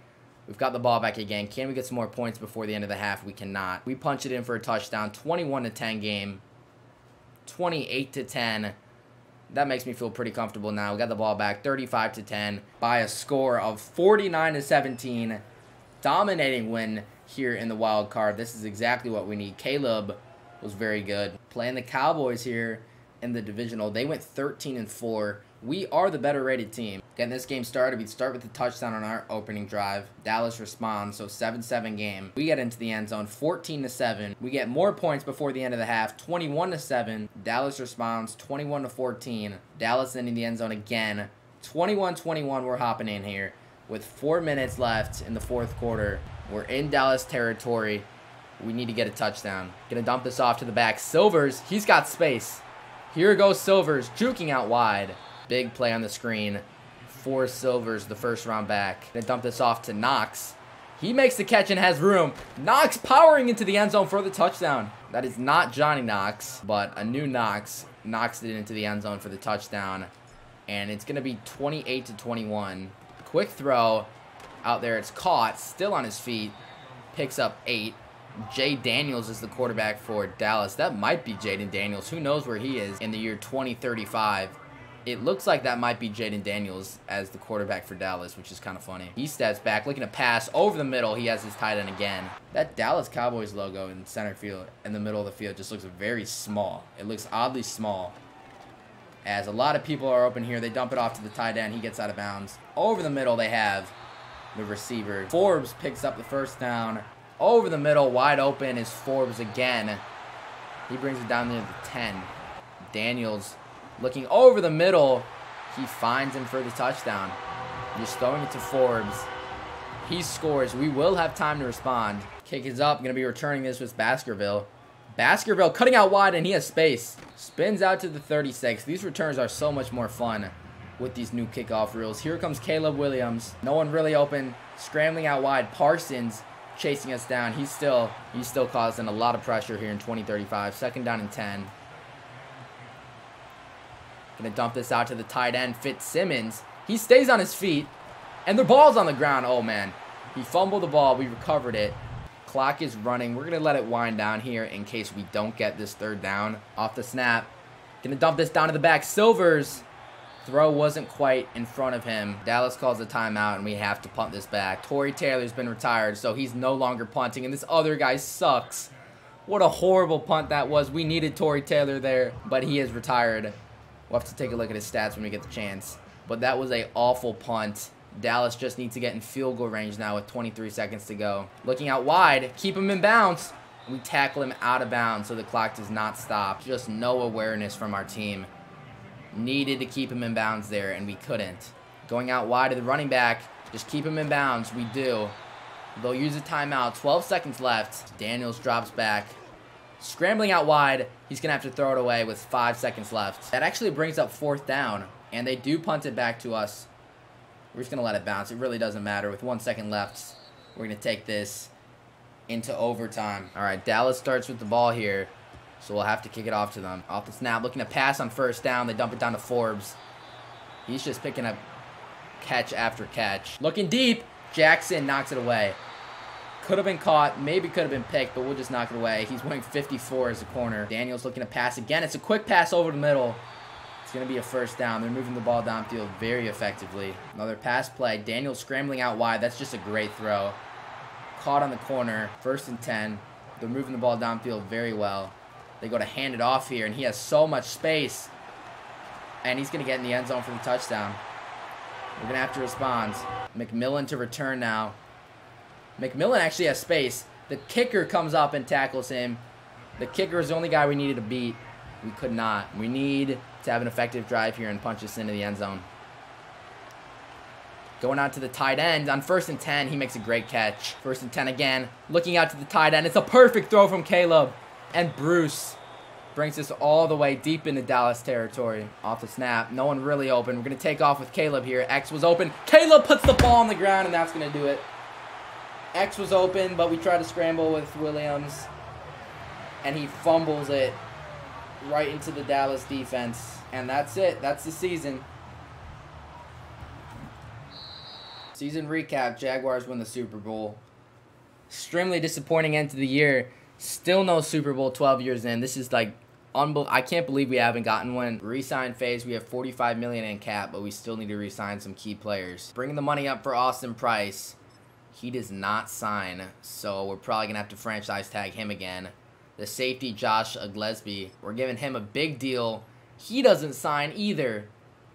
We've got the ball back again. Can we get some more points before the end of the half? We cannot. We punch it in for a touchdown. 21-10 game. 28-10. That makes me feel pretty comfortable now. We got the ball back. 35-10 by a score of 49-17. Dominating win here in the wild card. This is exactly what we need. Caleb was very good. Playing the Cowboys here in the divisional. They went 13-4. We are the better rated team. Getting this game started, we start with the touchdown on our opening drive. Dallas responds, so 7-7 game. We get into the end zone, 14-7. We get more points before the end of the half, 21-7. Dallas responds, 21-14. Dallas ending the end zone again, 21-21. We're hopping in here with 4 minutes left in the fourth quarter. We're in Dallas territory. We need to get a touchdown. Gonna dump this off to the back. Silvers, he's got space. Here goes Silvers, juking out wide. Big play on the screen for Silvers, the first round back. Gonna dump this off to Knox. He makes the catch and has room. Knox powering into the end zone for the touchdown. That is not Johnny Knox, but a new Knox. Knoxed it into the end zone for the touchdown. And it's going to be 28-21. Quick throw out there. It's caught. Still on his feet. Picks up 8. Jay Daniels is the quarterback for Dallas. That might be Jaden Daniels. Who knows where he is in the year 2035. It looks like that might be Jaden Daniels as the quarterback for Dallas, which is kind of funny. He steps back, looking to pass over the middle. He has his tight end again. That Dallas Cowboys logo in center field, in the middle of the field, just looks very small. It looks oddly small. As a lot of people are open here, they dump it off to the tight end. He gets out of bounds. Over the middle, they have the receiver. Forbes picks up the first down. Over the middle, wide open is Forbes again. He brings it down near the 10. Daniels looking over the middle. He finds him for the touchdown. Just throwing it to Forbes. He scores. We will have time to respond. Kick is up. Going to be returning this with Baskerville. Baskerville cutting out wide, and he has space. Spins out to the 36. These returns are so much more fun with these new kickoff rules. Here comes Caleb Williams. No one really open. Scrambling out wide. Parsons chasing us down. He's still causing a lot of pressure here in 2035. Second down and 10. Gonna dump this out to the tight end, Fitzsimmons. He stays on his feet, and the ball's on the ground. Oh, man. He fumbled the ball. We recovered it. Clock is running. We're gonna let it wind down here in case we don't get this third down. Off the snap. Gonna dump this down to the back. Silvers. Throw wasn't quite in front of him. Dallas calls a timeout, and we have to punt this back. Torrey Taylor's been retired, so he's no longer punting, and this other guy sucks. What a horrible punt that was. We needed Torrey Taylor there, but he is retired. We'll have to take a look at his stats when we get the chance. But that was an awful punt. Dallas just needs to get in field goal range now with 23 seconds to go. Looking out wide. Keep him in bounds. We tackle him out of bounds so the clock does not stop. Just no awareness from our team. Needed to keep him in bounds there, and we couldn't. Going out wide to the running back. Just keep him in bounds. We do. They'll use a timeout. 12 seconds left. Daniels drops back. Scrambling out wide. He's going to have to throw it away with 5 seconds left. That actually brings up fourth down, and they do punt it back to us. We're just going to let it bounce. It really doesn't matter. With 1 second left, we're going to take this into overtime. All right, Dallas starts with the ball here, so we'll have to kick it off to them. Off the snap, looking to pass on first down. They dump it down to Forbes. He's just picking up catch after catch. Looking deep. Jackson knocks it away. Could have been caught, maybe could have been picked, but we'll just knock it away. He's wearing 54 as a corner. Daniels looking to pass again. It's a quick pass over the middle. It's going to be a first down. They're moving the ball downfield very effectively. Another pass play. Daniels scrambling out wide. That's just a great throw. Caught on the corner. First and 10. They're moving the ball downfield very well. They go to hand it off here, and he has so much space. And he's going to get in the end zone for the touchdown. We're going to have to respond. McMillan to return now. McMillan actually has space. The kicker comes up and tackles him. The kicker is the only guy we needed to beat. We could not. We need to have an effective drive here and punch this into the end zone. Going out to the tight end. On first and 10, he makes a great catch. First and 10 again. Looking out to the tight end. It's a perfect throw from Caleb. And Bruce brings us all the way deep into Dallas territory. Off the snap. No one really open. We're going to take off with Caleb here. X was open. Caleb puts the ball on the ground, and that's going to do it. X was open, but we try to scramble with Williams, and he fumbles it right into the Dallas defense. And that's it. That's the season. Season recap. Jaguars win the Super Bowl. Extremely disappointing end to the year. Still no Super Bowl 12 years in. This is like unbelievable. I can't believe we haven't gotten one. Resign phase. We have $45 million in cap, but we still need to resign some key players. Bringing the money up for Austin Price. He does not sign, so we're probably going to have to franchise tag him again. The safety, Josh Gillespie, we're giving him a big deal. He doesn't sign either.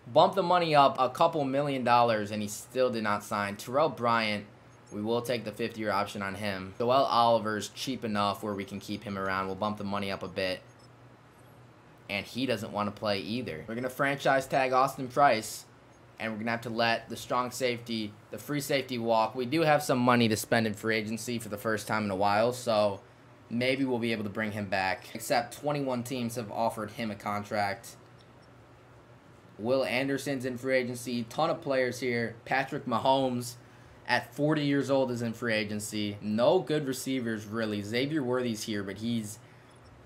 Bump the money up a couple $1 million, and he still did not sign. Terrell Bryant, we will take the 5th-year option on him. Joel Oliver's cheap enough where we can keep him around. We'll bump the money up a bit. And he doesn't want to play either. We're going to franchise tag Austin Price. And we're going to have to let the strong safety, the free safety walk. We do have some money to spend in free agency for the first time in a while, so maybe we'll be able to bring him back. Except 21 teams have offered him a contract. Will Anderson's in free agency. Ton of players here. Patrick Mahomes at 40 years old is in free agency. No good receivers, really. Xavier Worthy's here, but he's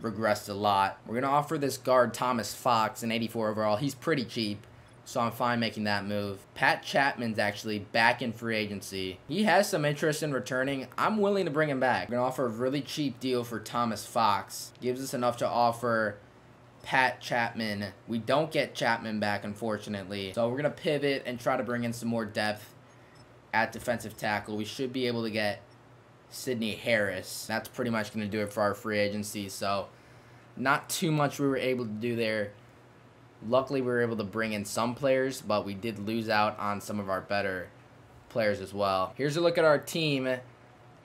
regressed a lot. We're going to offer this guard Thomas Fox, an 84 overall. He's pretty cheap, so I'm fine making that move. Pat Chapman's actually back in free agency. He has some interest in returning. I'm willing to bring him back. We're going to offer a really cheap deal for Thomas Fox. Gives us enough to offer Pat Chapman. We don't get Chapman back, unfortunately. So we're going to pivot and try to bring in some more depth at defensive tackle. We should be able to get Sidney Harris. That's pretty much going to do it for our free agency. So not too much we were able to do there. Luckily, we were able to bring in some players, but we did lose out on some of our better players as well. Here's a look at our team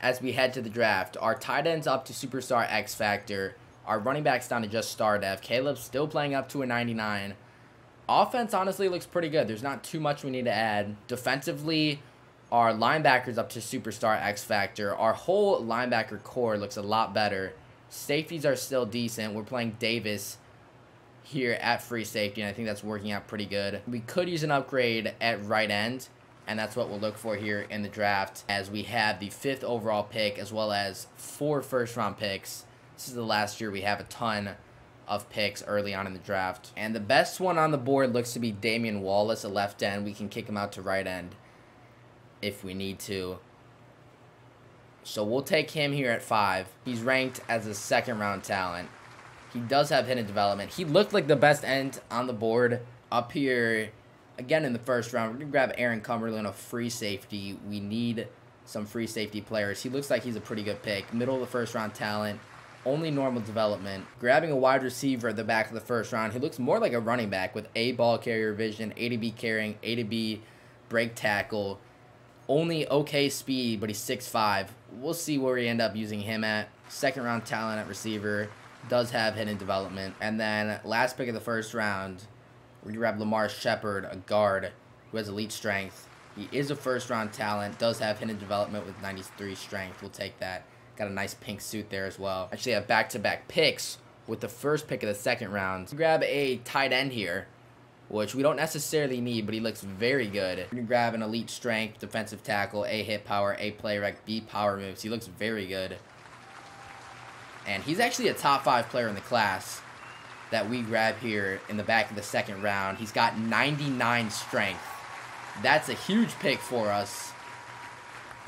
as we head to the draft. Our tight end's up to Superstar X Factor. Our running back's down to just Star Dev. Caleb's still playing up to a 99. Offense honestly looks pretty good. There's not too much we need to add. Defensively, our linebacker's up to Superstar X Factor. Our whole linebacker core looks a lot better. Safeties are still decent. We're playing Davis here at free safety, and I think that's working out pretty good. We could use an upgrade at right end, and that's what we'll look for here in the draft, as we have the 5th overall pick as well as 4 first-round picks. This is the last year we have a ton of picks early on in the draft. And the best one on the board looks to be Damian Wallace, a left end. We can kick him out to right end if we need to. So we'll take him here at 5. He's ranked as a 2nd-round talent. He does have hidden development. He looked like the best end on the board up here. Again, in the 1st round, we're going to grab Aaron Cumberland, a free safety. We need some free safety players. He looks like he's a pretty good pick. Middle of the 1st round talent. Only normal development. Grabbing a wide receiver at the back of the 1st round. He looks more like a running back with A, ball carrier vision, A to B carrying, A to B break tackle. Only okay speed, but he's 6'5". We'll see where we end up using him at. 2nd round talent at receiver. Does have hidden development. And then last pick of the 1st round, we grab Lamar Shepard, a guard who has elite strength. He is a 1st round talent. Does have hidden development with 93 strength. We'll take that. Got a nice pink suit there as well. Actually have back-to-back picks with the 1st pick of the 2nd round. Grab a tight end here, which we don't necessarily need, but he looks very good. We're going to grab an elite strength, defensive tackle, A hit power, A play rec, B power moves. He looks very good. And he's actually a top 5 player in the class that we grab here in the back of the 2nd round. He's got 99 strength. That's a huge pick for us.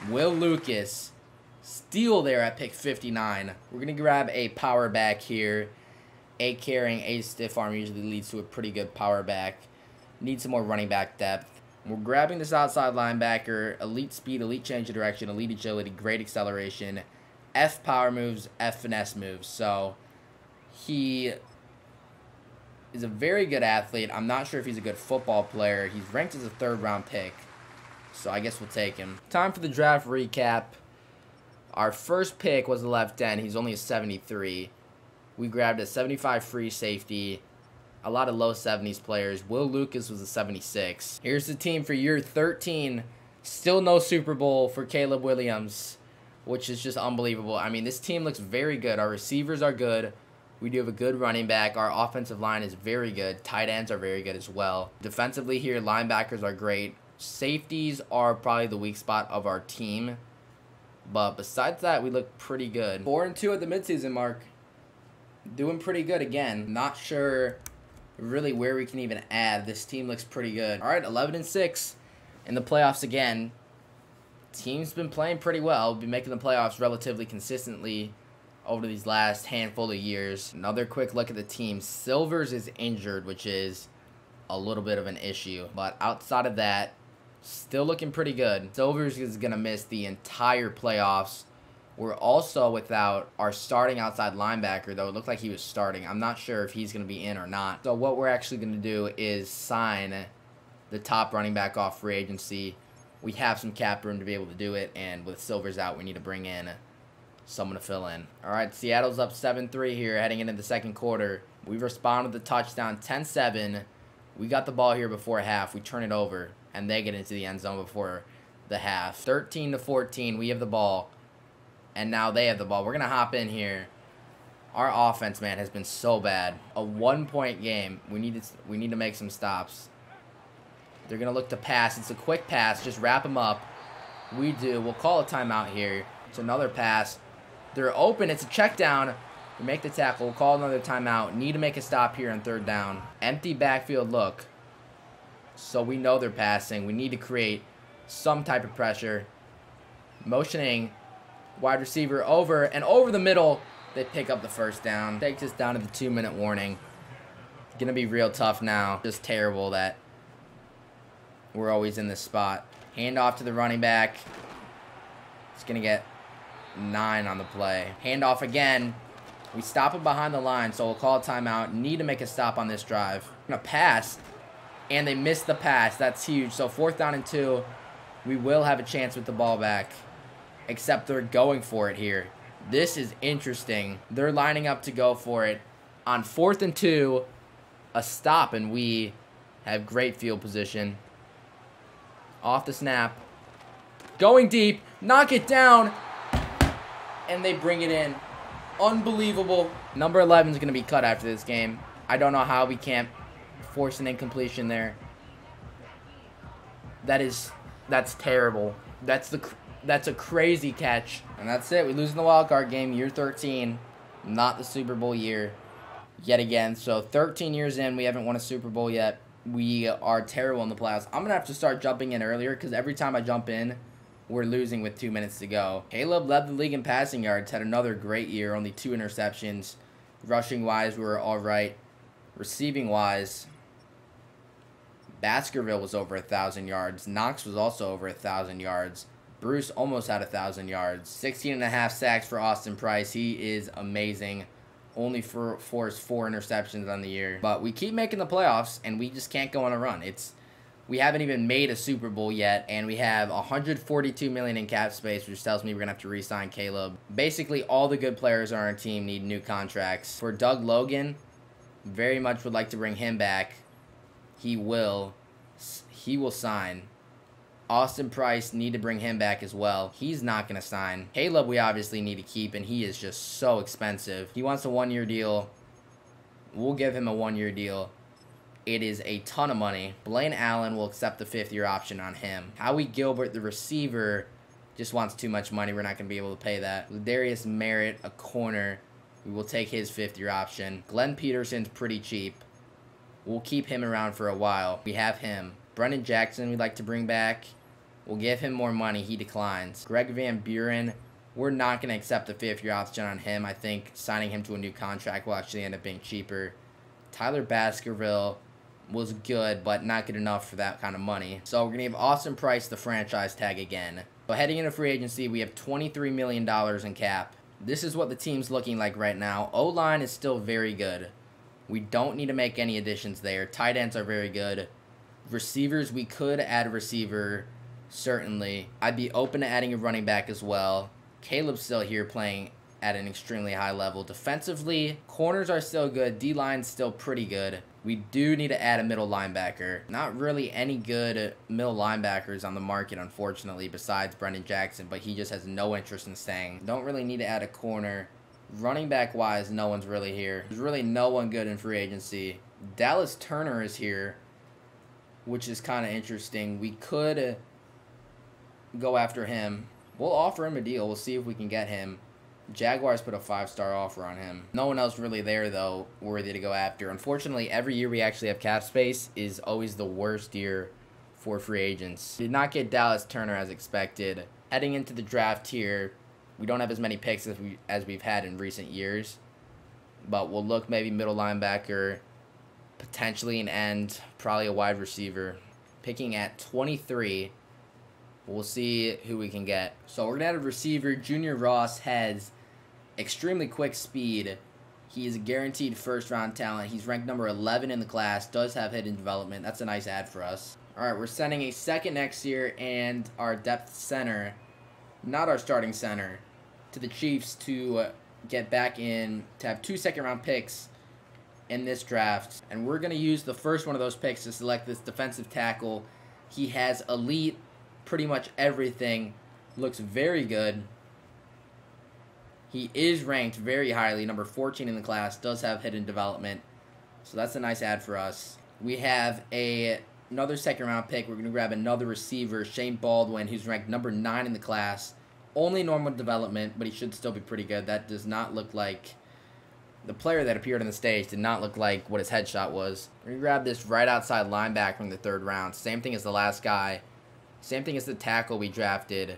Will Lucas, steal there at pick 59. We're going to grab a power back here. A carrying, A stiff arm usually leads to a pretty good power back. Need some more running back depth. We're grabbing this outside linebacker. Elite speed, elite change of direction, elite agility, great acceleration. F power moves, F finesse moves. So he is a very good athlete. I'm not sure if he's a good football player. He's ranked as a 3rd round pick, so I guess we'll take him. Time for the draft recap. Our 1st pick was the left end. He's only a 73. We grabbed a 75 free safety. A lot of low 70s players. Will Lucas was a 76. Here's the team for year 13. Still no Super Bowl for Caleb Williams, which is just unbelievable. I mean, this team looks very good. Our receivers are good. We do have a good running back. Our offensive line is very good. Tight ends are very good as well. Defensively here, linebackers are great. Safeties are probably the weak spot of our team. But besides that, we look pretty good. 4-2 at the midseason mark. Doing pretty good again. Not sure really where we can even add. This team looks pretty good. All right, 11-6 in the playoffs again. Team's been playing pretty well. Been making the playoffs relatively consistently over these last handful of years. Another quick look at the team. Silvers is injured, which is a little bit of an issue. But outside of that, still looking pretty good. Silvers is going to miss the entire playoffs. We're also without our starting outside linebacker, though it looked like he was starting. I'm not sure if he's going to be in or not. So what we're actually going to do is sign the top running back off free agency. We have some cap room to be able to do it, and with Silvers out, we need to bring in someone to fill in. All right, Seattle's up 7-3 here heading into the 2nd quarter. We responded with the touchdown 10-7. We got the ball here before half. We turn it over, and they get into the end zone before the half. 13-14, we have the ball, and now they have the ball. We're going to hop in here. Our offense, man, has been so bad. A 1-point game. We need to make some stops. They're going to look to pass. It's a quick pass. Just wrap them up. We do. We'll call a timeout here. It's another pass. They're open. It's a check down. We make the tackle. We'll call another timeout. Need to make a stop here on third down. Empty backfield look. So we know they're passing. We need to create some type of pressure. Motioning wide receiver over and over the middle. They pick up the first down. Takes us down to the 2-minute warning. It's going to be real tough now. Just terrible that we're always in this spot. Hand off to the running back. It's going to get 9 on the play. Hand off again. We stop him behind the line, so we'll call a timeout. Need to make a stop on this drive. We're going to pass, and they missed the pass. That's huge. So 4th down and 2. We will have a chance with the ball back, except they're going for it here. This is interesting. They're lining up to go for it. On 4th and 2, a stop, and we have great field position. Off the snap. Going deep. Knock it down. And they bring it in. Unbelievable. Number 11 is going to be cut after this game. I don't know how we can't force an incompletion there. That's terrible. That's a crazy catch. And that's it. We lose in the wild card game, year 13. Not the Super Bowl year yet again. So 13 years in, we haven't won a Super Bowl yet. We are terrible in the playoffs. I'm going to have to start jumping in earlier because every time I jump in, we're losing with 2 minutes to go. Caleb led the league in passing yards, had another great year, only 2 interceptions. Rushing-wise, we were all right. Receiving-wise, Baskerville was over 1,000 yards. Knox was also over 1,000 yards. Bruce almost had 1,000 yards. 16.5 sacks for Austin Price. He is amazing. Only forced 4 interceptions on the year. But we keep making the playoffs, and we just can't go on a run. We haven't even made a Super Bowl yet, and we have $142 million in cap space, which tells me we're going to have to re-sign Caleb. Basically, all the good players on our team need new contracts. For Doug Logan, very much would like to bring him back. He will sign. Austin Price, need to bring him back as well. He's not going to sign. Caleb, we obviously need to keep, and he is just so expensive. He wants a 1-year deal. We'll give him a 1-year deal. It is a ton of money. Blaine Allen will accept the 5th-year option on him. Howie Gilbert, the receiver, just wants too much money. We're not going to be able to pay that. Ladarius Merritt, a corner. We will take his 5th-year option. Glenn Peterson's pretty cheap. We'll keep him around for a while. We have him. Brendan Jackson we'd like to bring back. We'll give him more money. He declines. Greg Van Buren, we're not going to accept the 5th-year option on him. I think signing him to a new contract will actually end up being cheaper. Tyler Baskerville was good, but not good enough for that kind of money. So we're going to give Austin Price the franchise tag again. So heading into free agency, we have $23 million in cap. This is what the team's looking like right now. O-line is still very good. We don't need to make any additions there. Tight ends are very good. Receivers, we could add a receiver, certainly. I'd be open to adding a running back as well. Caleb's still here playing at an extremely high level. Defensively, corners are still good. D-line's still pretty good. We do need to add a middle linebacker. Not really any good middle linebackers on the market, unfortunately, besides Brendan Jackson, but he just has no interest in staying. Don't really need to add a corner. Running back-wise, no one's really here. There's really no one good in free agency. Dallas Turner is here, which is kind of interesting. We could go after him. We'll offer him a deal. We'll see if we can get him. Jaguars put a 5-star offer on him. No one else really there, though, worthy to go after. Unfortunately, every year we actually have cap space is always the worst year for free agents. Did not get Dallas Turner as expected. Heading into the draft here, we don't have as many picks as we've had in recent years. But we'll look maybe middle linebacker, potentially an end, probably a wide receiver. Picking at 23, we'll see who we can get. So we're going to have a receiver. Junior Ross has extremely quick speed. He is a guaranteed first-round talent. He's ranked number 11 in the class, does have hidden development. That's a nice add for us. All right, we're sending a second next year and our depth center, not our starting center, to the Chiefs to get back in, to have 2 second-round picks in this draft. And we're going to use the first one of those picks to select this defensive tackle. He has elite, pretty much everything. Looks very good. He is ranked very highly, number 14 in the class, does have hidden development. So that's a nice add for us. We have a Another second round pick. We're going to grab another receiver, Shane Baldwin, who's ranked number 9 in the class. Only normal development, but he should still be pretty good. That does not look like... The player that appeared on the stage did not look like what his headshot was. We're going to grab this right outside linebacker from the 3rd round. Same thing as the last guy. Same thing as the tackle we drafted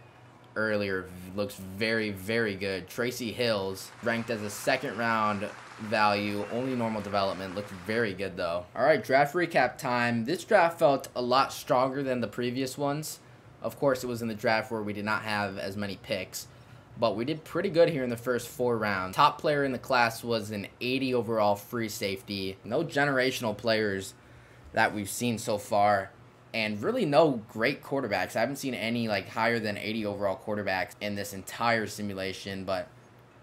earlier. Looks very, very good. Tracy Hills, ranked as a 2nd round value. Only normal development. Looked very good, though. All right, draft recap time. This draft felt a lot stronger than the previous ones. Of course, it was in the draft where we did not have as many picks. But we did pretty good here in the first 4 rounds. Top player in the class was an 80 overall free safety. No generational players that we've seen so far. And really no great quarterbacks. I haven't seen any like higher than 80 overall quarterbacks in this entire simulation. But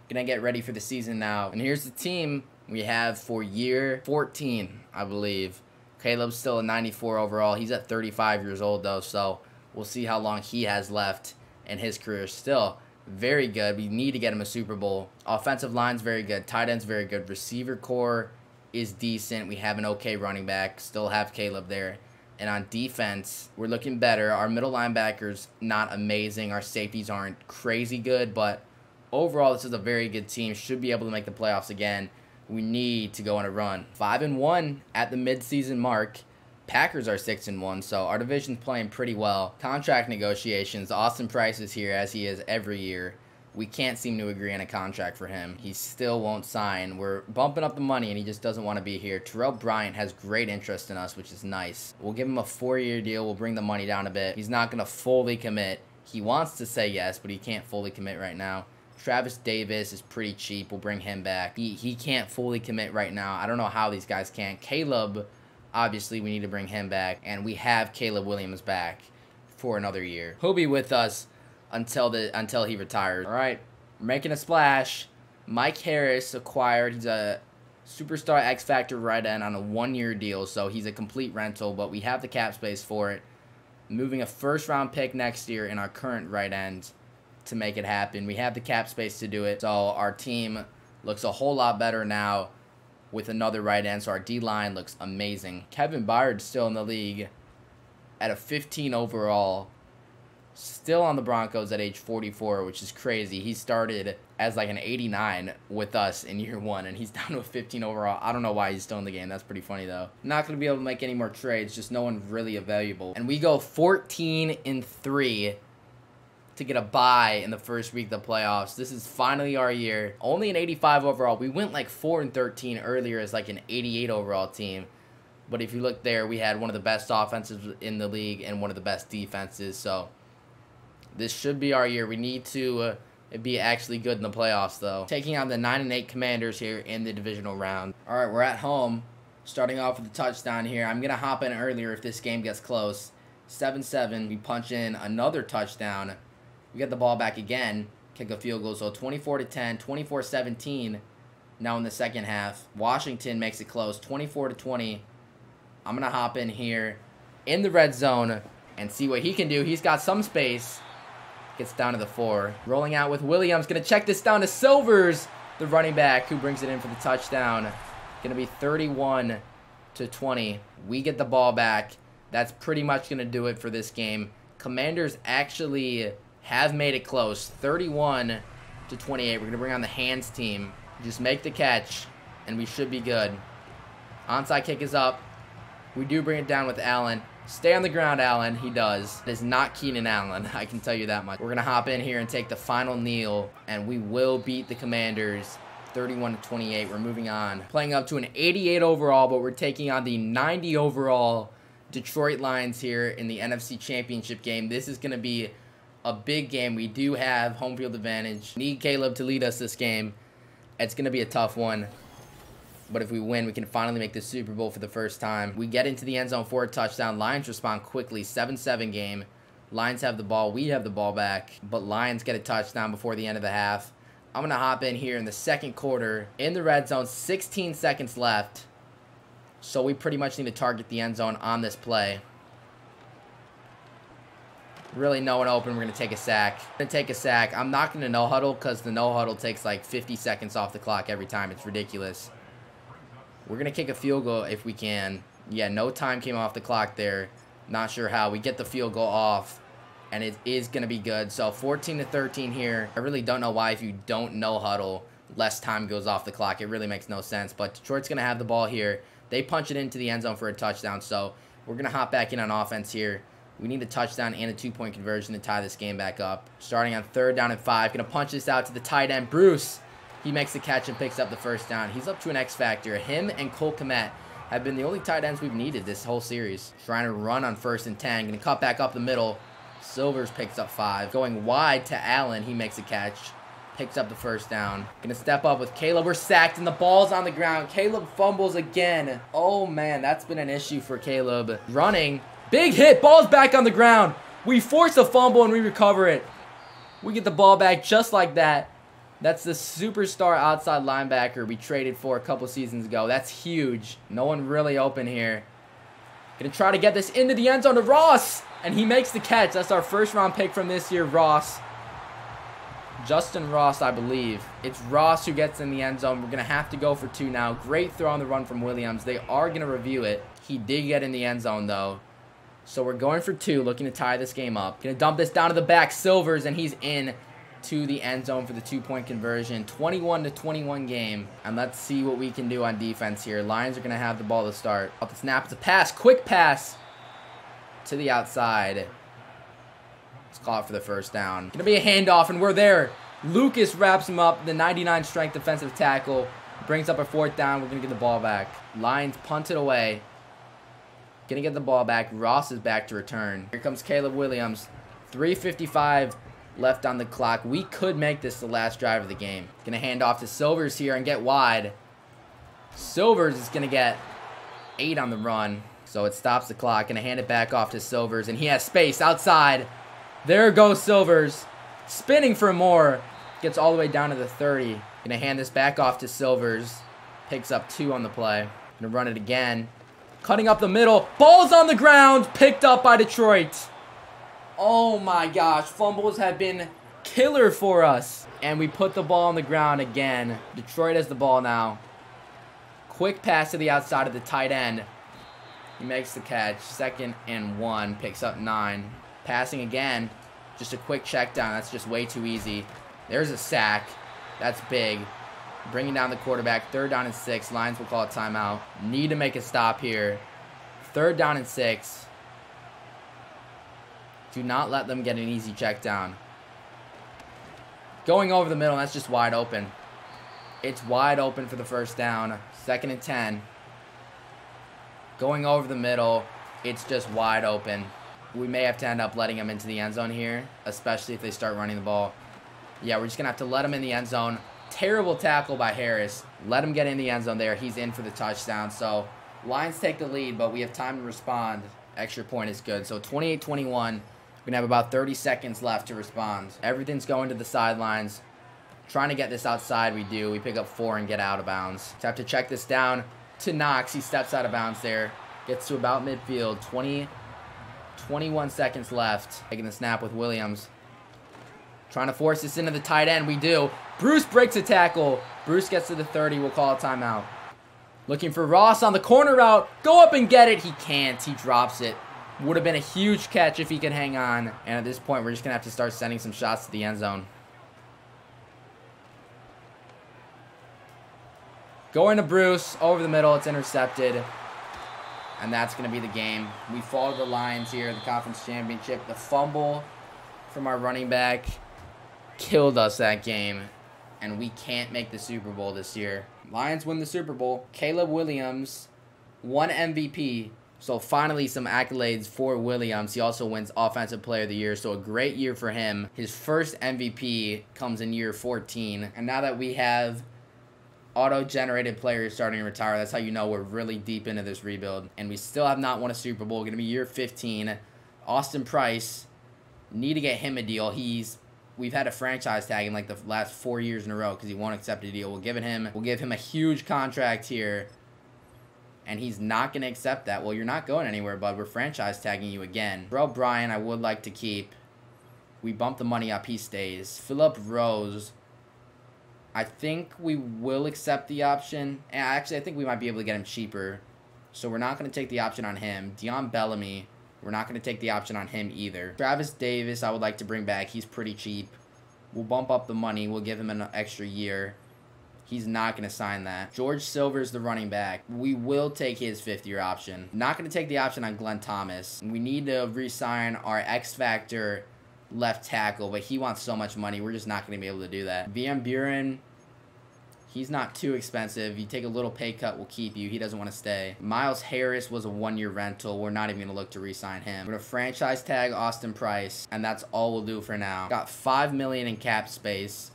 gonna get ready for the season now. And here's the team we have for year 14, I believe. Caleb's still a 94 overall. He's at 35 years old though. So we'll see how long he has left in his career still. Very good. We need to get him a Super Bowl. Offensive line's very good. Tight end's very good. Receiver core is decent. We have an okay running back. Still have Caleb there. And on defense, we're looking better. Our middle linebackers, not amazing. Our safeties aren't crazy good. But overall, this is a very good team. Should be able to make the playoffs again. We need to go on a run. 5-1 at the midseason mark. Packers are 6-1, so our division's playing pretty well. Contract negotiations. Austin Price is here, as he is every year. We can't seem to agree on a contract for him. He still won't sign. We're bumping up the money, and he just doesn't want to be here. Terrell Bryant has great interest in us, which is nice. We'll give him a 4-year deal. We'll bring the money down a bit. He's not going to fully commit. He wants to say yes, but he can't fully commit right now. Travis Davis is pretty cheap. We'll bring him back. He can't fully commit right now. I don't know how these guys can. Caleb... Obviously, we need to bring him back, and we have Caleb Williams back for another year. He'll be with us until he retires. All right, we're making a splash. Mike Harris acquired. He's a superstar X Factor right end on a 1-year deal, so he's a complete rental, but we have the cap space for it. Moving a 1st-round pick next year in our current right end to make it happen. We have the cap space to do it, so our team looks a whole lot better now with another right end, so our D-line looks amazing. Kevin Byard's still in the league at a 15 overall. Still on the Broncos at age 44, which is crazy. He started as like an 89 with us in year 1, and he's down to a 15 overall. I don't know why he's still in the game. That's pretty funny, though. Not going to be able to make any more trades. Just no one really available. And we go 14-3 to get a bye in the first week of the playoffs. This is finally our year. Only an 85 overall. We went like 4-13 earlier as like an 88 overall team. But if you look there, we had one of the best offenses in the league and one of the best defenses. So this should be our year. We need to be actually good in the playoffs, though. Taking on the 9-8 Commanders here in the divisional round. All right, we're at home. Starting off with a touchdown here. I'm going to hop in earlier if this game gets close. 7-7. We punch in another touchdown. We get the ball back again, kick a field goal. So 24-10, 24-17 now in the second half. Washington makes it close, 24-20. I'm going to hop in here in the red zone and see what he can do. He's got some space. Gets down to the 4. Rolling out with Williams. Going to check this down to Silvers, the running back, who brings it in for the touchdown. Going to be 31-20. We get the ball back. That's pretty much going to do it for this game. Commanders actually have made it close, 31-28. We're going to bring on the hands team. Just make the catch, and we should be good. Onside kick is up. We do bring it down with Allen. Stay on the ground, Allen. He does. It is not Keenan Allen, I can tell you that much. We're going to hop in here and take the final kneel, and we will beat the Commanders 31-28. We're moving on. Playing up to an 88 overall, but we're taking on the 90 overall Detroit Lions here in the NFC Championship game. This is going to be a big game. We do have home field advantage. Need Caleb to lead us this game. It's going to be a tough one. But if we win, we can finally make the Super Bowl for the first time. We get into the end zone for a touchdown. Lions respond quickly. 7-7 game. Lions have the ball. We have the ball back. But Lions get a touchdown before the end of the half. I'm going to hop in here in the second quarter. In the red zone, 16 seconds left. So we pretty much need to target the end zone on this play. Really no one open. We're going to take a sack. I'm not going to no huddle because the no huddle takes like 50 seconds off the clock every time. It's ridiculous. We're going to kick a field goal if we can. Yeah, no time came off the clock there. Not sure how. We get the field goal off, and it is going to be good. So 14-13 here. I really don't know why, if you don't know huddle, less time goes off the clock. It really makes no sense. But Detroit's going to have the ball here. They punch it into the end zone for a touchdown. So we're going to hop back in on offense here. We need a touchdown and a 2-point conversion to tie this game back up. Starting on 3rd down and 5. Going to punch this out to the tight end, Bruce. He makes the catch and picks up the first down. He's up to an X factor. Him and Cole Kmet have been the only tight ends we've needed this whole series. Trying to run on 1st and 10. Going to cut back up the middle. Silvers picks up 5. Going wide to Allen. He makes a catch. Picks up the first down. Going to step up with Caleb. We're sacked and the ball's on the ground. Caleb fumbles again. Oh, man. That's been an issue for Caleb. Running. Big hit. Ball's back on the ground. We force a fumble and we recover it. We get the ball back just like that. That's the superstar outside linebacker we traded for a couple seasons ago. That's huge. No one really open here. Gonna try to get this into the end zone to Ross. And he makes the catch. That's our 1st round pick from this year, Ross. Justin Ross, I believe. It's Ross who gets in the end zone. We're going to have to go for 2 now. Great throw on the run from Williams. They are going to review it. He did get in the end zone, though. So we're going for 2, looking to tie this game up. Going to dump this down to the back, Silvers, and he's in to the end zone for the 2-point conversion. 21-21 game. And let's see what we can do on defense here. Lions are going to have the ball to start. Off the snap, it's a pass. Quick pass to the outside. Let's call it for the first down. Going to be a handoff, and we're there. Lucas wraps him up. The 99 strength defensive tackle brings up a 4th down. We're going to get the ball back. Lions punt it away. Going to get the ball back. Ross is back to return. Here comes Caleb Williams. 3:55 left on the clock. We could make this the last drive of the game. Going to hand off to Silvers here and get wide. Silvers is going to get 8 on the run. So it stops the clock. Going to hand it back off to Silvers. And he has space outside. There goes Silvers. Spinning for more. Gets all the way down to the 30. Going to hand this back off to Silvers. Picks up 2 on the play. Going to run it again. Cutting up the middle. Ball's on the ground. Picked up by Detroit. Oh my gosh. Fumbles have been killer for us. And we put the ball on the ground again. Detroit has the ball now. Quick pass to the outside of the tight end. He makes the catch. 2nd and 1. Picks up 9. Passing again. Just a quick check down. That's just way too easy. There's a sack. That's big. Bringing down the quarterback. 3rd down and 6. Lions will call a timeout. Need to make a stop here. 3rd down and 6. Do not let them get an easy check down. Going over the middle. That's just wide open. It's wide open for the first down. 2nd and 10. Going over the middle. It's just wide open. We may have to end up letting him into the end zone here, especially if they start running the ball. Yeah, we're just going to have to let him in the end zone. Terrible tackle by Harris. Let him get in the end zone there. He's in for the touchdown. So, Lions take the lead, but we have time to respond. Extra point is good. So, 28-21. We're going to have about 30 seconds left to respond. Everything's going to the sidelines. Trying to get this outside, we do. We pick up 4 and get out of bounds. So, have to check this down to Knox. He steps out of bounds there. Gets to about midfield. 21 seconds left. Taking the snap with Williams. Trying to force this into the tight end. We do. Bruce breaks a tackle. Bruce gets to the 30. We'll call a timeout. Looking for Ross on the corner route. Go up and get it. He can't. He drops it. Would have been a huge catch if he could hang on. And at this point, we're just going to have to start sending some shots to the end zone. Going to Bruce. Over the middle. It's intercepted. And that's going to be the game. We fall to the Lions here in the conference championship. The fumble from our running back killed us that game. And we can't make the Super Bowl this year. Lions win the Super Bowl. Caleb Williams won MVP. So finally some accolades for Williams. He also wins Offensive Player of the Year. So a great year for him. His first MVP comes in year 14. And now that we have auto-generated players starting to retire, that's how you know we're really deep into this rebuild. And we still have not won a Super Bowl. Going to be year 15. Austin Price, need to get him a deal. We've had a franchise tag him like the last 4 years in a row because he won't accept a deal. We'll give him a huge contract here, and he's not going to accept that. Well, you're not going anywhere, bud. We're franchise tagging you again. Bro, Brian, I would like to keep. We bump the money up. He stays. Phillip Rose, I think we will accept the option. And actually, I think we might be able to get him cheaper so we're not going to take the option on him. Dion Bellamy, we're not going to take the option on him either. Travis Davis, I would like to bring back. He's pretty cheap. We'll bump up the money. We'll give him an extra year. He's not going to sign that. George Silver's the running back. We will take his 5th-year option. Not going to take the option on Glenn Thomas. We need to re-sign our X-Factor left tackle, but he wants so much money. We're just not going to be able to do that. VM Buren, he's not too expensive. You take a little pay cut, we'll keep you. He doesn't want to stay. Miles Harris was a 1-year rental. We're not even going to look to re-sign him. We're going to franchise tag Austin Price, and that's all we'll do for now. Got $5 million in cap space.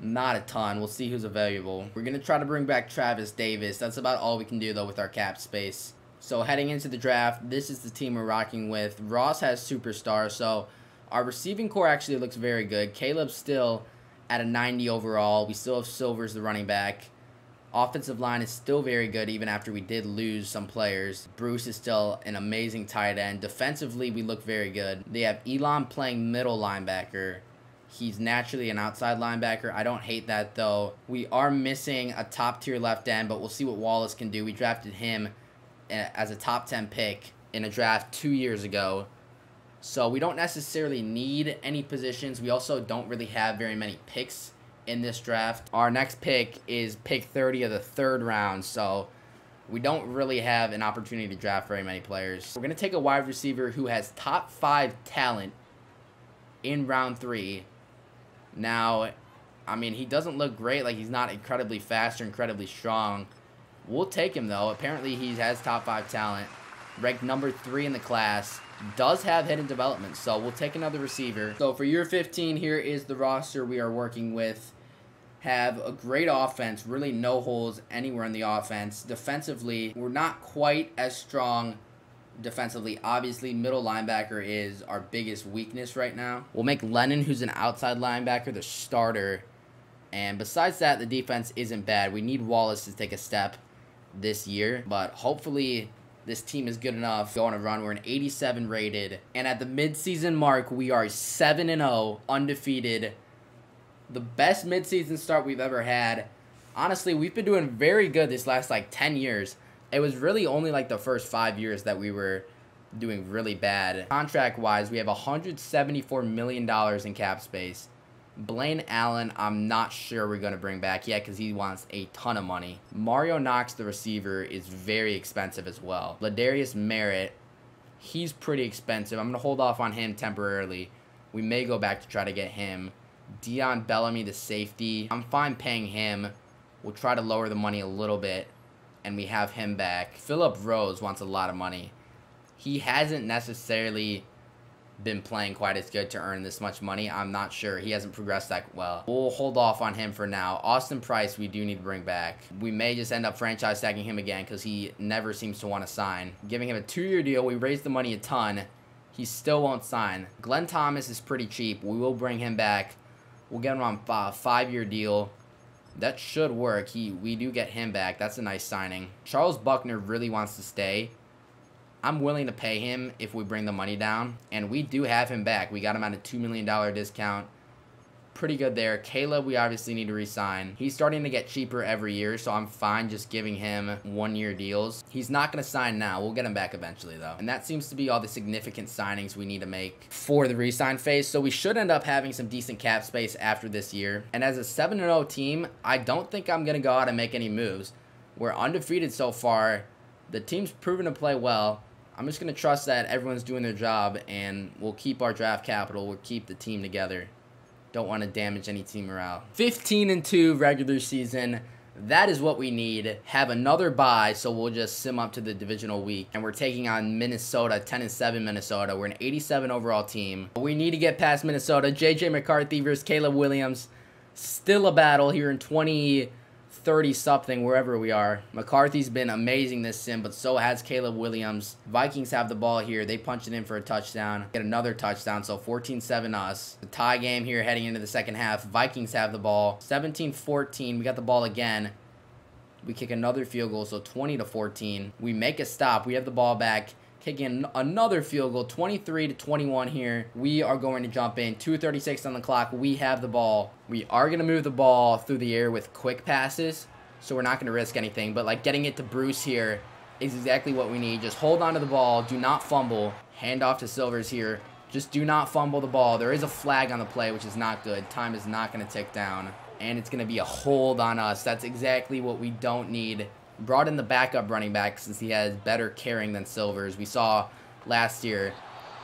Not a ton. We'll see who's available. We're going to try to bring back Travis Davis. That's about all we can do, though, with our cap space. So heading into the draft, this is the team we're rocking with. Ross has superstars, so our receiving core actually looks very good. Caleb's still at a 90 overall. We still have Silvers, the running back. Offensive line is still very good, even after we did lose some players. Bruce is still an amazing tight end. Defensively, we look very good. They have Elon playing middle linebacker. He's naturally an outside linebacker. I don't hate that, though. We are missing a top-tier left end, but we'll see what Wallace can do. We drafted him as a top 10 pick in a draft 2 years ago. So we don't necessarily need any positions. We also don't really have very many picks in this draft. Our next pick is pick 30 of the 3rd round, so we don't really have an opportunity to draft very many players. We're going to take a wide receiver who has top 5 talent in round 3. Now, I mean, he doesn't look great. Like, he's not incredibly fast or incredibly strong. We'll take him, though. Apparently, he has top 5 talent. Ranked number 3 in the class. Does have hidden development, so we'll take another receiver. So, for year 15, here is the roster we are working with. Have a great offense. Really no holes anywhere in the offense. Defensively, we're not quite as strong defensively. Obviously, middle linebacker is our biggest weakness right now. We'll make Lennon, who's an outside linebacker, the starter. And besides that, the defense isn't bad. We need Wallace to take a step this year, but hopefully this team is good enough to go on a run. We're an 87 rated, and at the midseason mark, we are 7-0, undefeated. The best midseason start we've ever had. Honestly, we've been doing very good this last, 10 years. It was really only, the first 5 years that we were doing really bad. Contract-wise, we have $174 million in cap space. Blaine Allen, I'm not sure we're going to bring back yet because he wants a ton of money. Mario Knox, the receiver, is very expensive as well. Ladarius Merritt, he's pretty expensive. I'm going to hold off on him temporarily. We may go back to try to get him. Dion Bellamy, the safety, I'm fine paying him. We'll try to lower the money a little bit, and we have him back. Phillip Rose wants a lot of money. He hasn't necessarily been playing quite as good to earn this much money. I'm not sure. He hasn't progressed that well. We'll hold off on him for now. Austin Price, we do need to bring back. We may just end up franchise tagging him again because he never seems to want to sign. Giving him a 2-year deal. We raised the money a ton. He still won't sign. Glenn Thomas is pretty cheap. We will bring him back. We'll get him on a 5-year deal. That should work. We do get him back. That's a nice signing. Charles Buckner really wants to stay. I'm willing to pay him if we bring the money down. And we do have him back. We got him at a $2 million discount. Pretty good there. Caleb, we obviously need to re-sign. He's starting to get cheaper every year, so I'm fine just giving him 1-year deals. He's not going to sign now. We'll get him back eventually, though. And that seems to be all the significant signings we need to make for the re-sign phase. So we should end up having some decent cap space after this year. And as a 7-0 team, I don't think I'm going to go out and make any moves. We're undefeated so far. The team's proven to play well. I'm just going to trust that everyone's doing their job, and we'll keep our draft capital. We'll keep the team together. Don't want to damage any team morale. 15-2 regular season. That is what we need. Have another bye, so we'll just sim up to the divisional week. And we're taking on Minnesota, 10-7 Minnesota. We're an 87 overall team. We need to get past Minnesota. J.J. McCarthy versus Caleb Williams. Still a battle here in 2030-something, wherever we are. McCarthy's been amazing this sim, but so has Caleb Williams. Vikings have the ball here. They punch it in for a touchdown. Get another touchdown, so 14-7 us. The tie game here heading into the second half. Vikings have the ball. 17-14. We got the ball again. We kick another field goal, so 20-14. We make a stop. We have the ball back. Kicking another field goal, 23-21 here. We are going to jump in. 2:36 on the clock. We have the ball. We are going to move the ball through the air with quick passes, so we're not going to risk anything. But, getting it to Bruce here is exactly what we need. Just hold on to the ball. Do not fumble. Hand off to Silvers here. Just do not fumble the ball. There is a flag on the play, which is not good. Time is not going to tick down. And it's going to be a hold on us. That's exactly what we don't need. Brought in the backup running back since he has better carrying than Silvers. We saw last year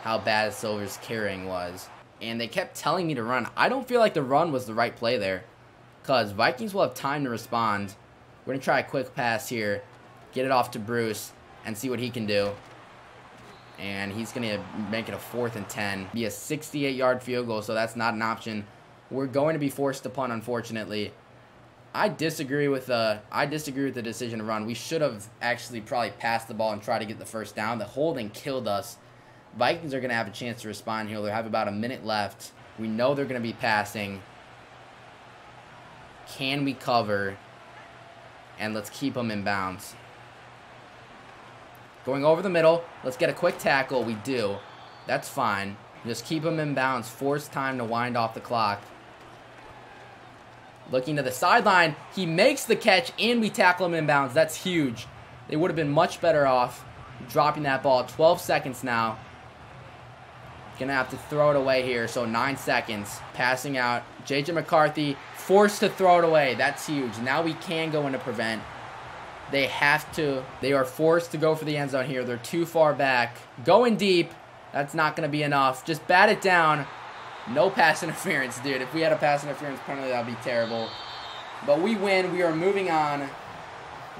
how bad Silvers' carrying was. And they kept telling me to run. I don't feel like the run was the right play there, because Vikings will have time to respond. We're going to try a quick pass here. Get it off to Bruce and see what he can do. And he's going to make it a 4th and 10. Be a 68-yard field goal, so that's not an option. We're going to be forced to punt, unfortunately. I disagree with the decision to run. We should have actually probably passed the ball and tried to get the first down. The holding killed us. Vikings are going to have a chance to respond here. They have about a minute left. We know they're going to be passing. Can we cover? And let's keep them in bounds. Going over the middle. Let's get a quick tackle. We do. That's fine. Just keep them in bounds. Force time to wind off the clock. Looking to the sideline. He makes the catch and we tackle him in bounds. That's huge. They would have been much better off dropping that ball. 12 seconds now. Gonna have to throw it away here. So 9 seconds. Passing out. J.J. McCarthy forced to throw it away. That's huge. Now we can go into prevent. They have to. They are forced to go for the end zone here. They're too far back. Going deep. That's not going to be enough. Just bat it down. No pass interference, dude. If we had a pass interference penalty, that would be terrible. But we win. We are moving on.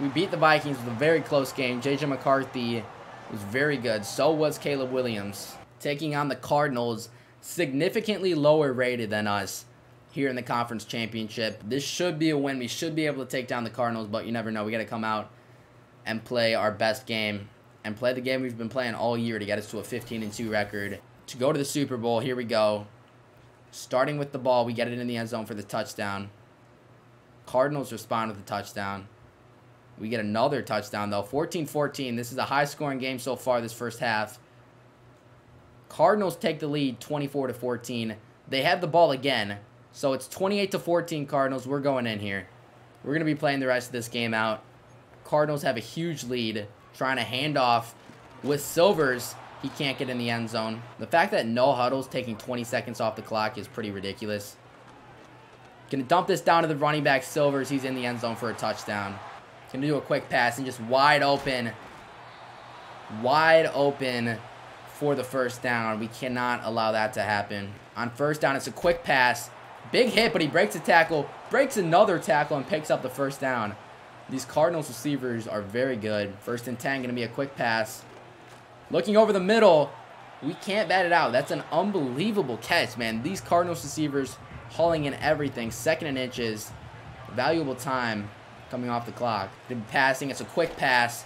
We beat the Vikings with a very close game. J.J. McCarthy was very good. So was Caleb Williams. Taking on the Cardinals, significantly lower rated than us here in the conference championship. This should be a win. We should be able to take down the Cardinals, but you never know. We got to come out and play our best game and play the game we've been playing all year to get us to a 15-2 record. To go to the Super Bowl, here we go. Starting with the ball, we get it in the end zone for the touchdown. Cardinals respond with a touchdown. We get another touchdown, though. 14-14. This is a high-scoring game so far this first half. Cardinals take the lead 24-14. They have the ball again. So it's 28-14 Cardinals. We're going in here. We're going to be playing the rest of this game out. Cardinals have a huge lead. Trying to hand off with Silvers. He can't get in the end zone. The fact that no huddle's taking 20 seconds off the clock is pretty ridiculous. Gonna dump this down to the running back Silvers. He's in the end zone for a touchdown. Gonna do a quick pass and just wide open. Wide open for the first down. We cannot allow that to happen. On first down, it's a quick pass. Big hit, but he breaks a tackle. Breaks another tackle and picks up the first down. These Cardinals receivers are very good. 1st and 10, going to be a quick pass. Looking over the middle. We can't bat it out. That's an unbelievable catch, man. These Cardinals receivers hauling in everything. 2nd and inches. Valuable time coming off the clock. They're passing. It's a quick pass.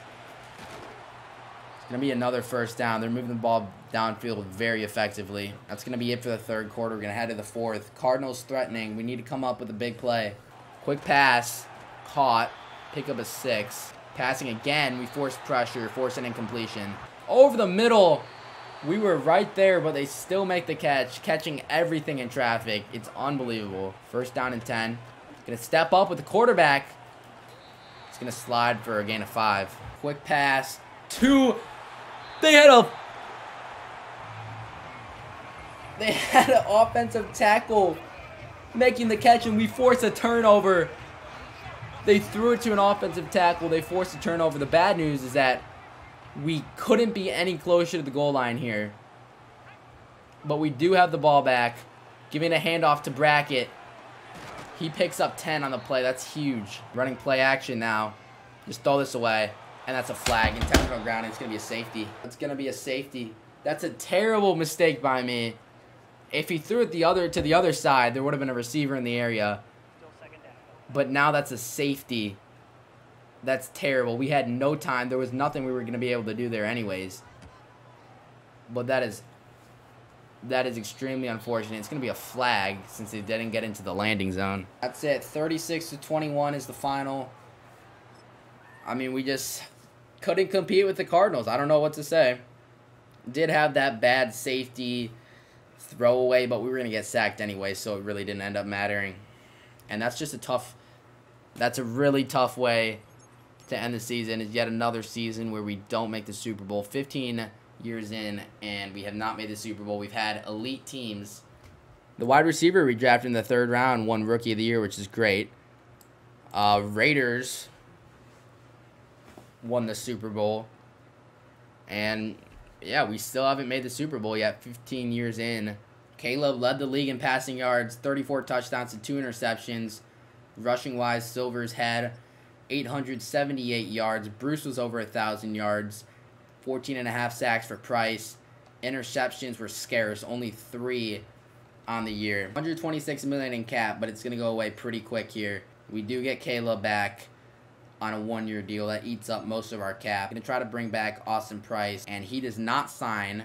It's going to be another first down. They're moving the ball downfield very effectively. That's going to be it for the 3rd quarter. We're going to head to the 4th. Cardinals threatening. We need to come up with a big play. Quick pass. Caught. Pick up a 6. Passing again. We force pressure. Force an incompletion. Over the middle. We were right there, but they still make the catch. Catching everything in traffic. It's unbelievable. 1st down and 10. Going to step up with the quarterback. It's going to slide for a gain of 5. Quick pass. 2. They had an offensive tackle making the catch, and we force a turnover. They threw it to an offensive tackle. They forced a turnover. The bad news is that we couldn't be any closer to the goal line here. But we do have the ball back. Giving a handoff to Brackett. He picks up 10 on the play. That's huge. Running play action now. Just throw this away. And that's a flag. Intentional ground. It's going to be a safety. It's going to be a safety. That's a terrible mistake by me. If he threw it to the other side, there would have been a receiver in the area. But now that's a safety. That's terrible. We had no time. There was nothing we were going to be able to do there anyways. But that is extremely unfortunate. It's going to be a flag since they didn't get into the landing zone. That's it. 36-21 is the final. I mean, we just couldn't compete with the Cardinals. I don't know what to say. Did have that bad safety throwaway, but we were going to get sacked anyway, so it really didn't end up mattering. And that's just a really tough way to end the season is yet another season where we don't make the Super Bowl. 15 years in, and we have not made the Super Bowl. We've had elite teams. The wide receiver we drafted in the 3rd round won Rookie of the Year, which is great. Raiders won the Super Bowl. And, yeah, we still haven't made the Super Bowl yet, 15 years in. Caleb led the league in passing yards, 34 touchdowns and 2 interceptions. Rushing-wise, Silvers had 878 yards. Bruce was over 1,000 yards. 14.5 sacks for Price. Interceptions were scarce, only 3 on the year. $126 million in cap, but it's going to go away pretty quick here. We do get Caleb back on a 1-year deal. That eats up most of our cap. Going to try to bring back Austin Price, and he does not sign,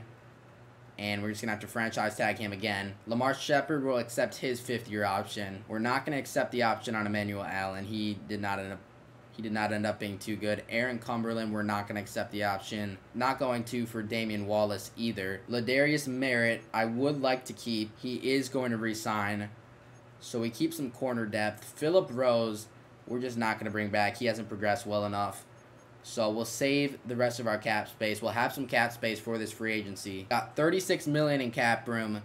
and we're just going to have to franchise tag him again. Lamar Shepard will accept his 5th-year option. We're not going to accept the option on Emmanuel Allen. He did not end up being too good. Aaron Cumberland, we're not going to accept the option. Not going to for Damian Wallace either. Ladarius Merritt, I would like to keep. He is going to re-sign, so we keep some corner depth. Phillip Rose, we're just not going to bring back. He hasn't progressed well enough. So we'll save the rest of our cap space. We'll have some cap space for this free agency. Got $36 million in cap room.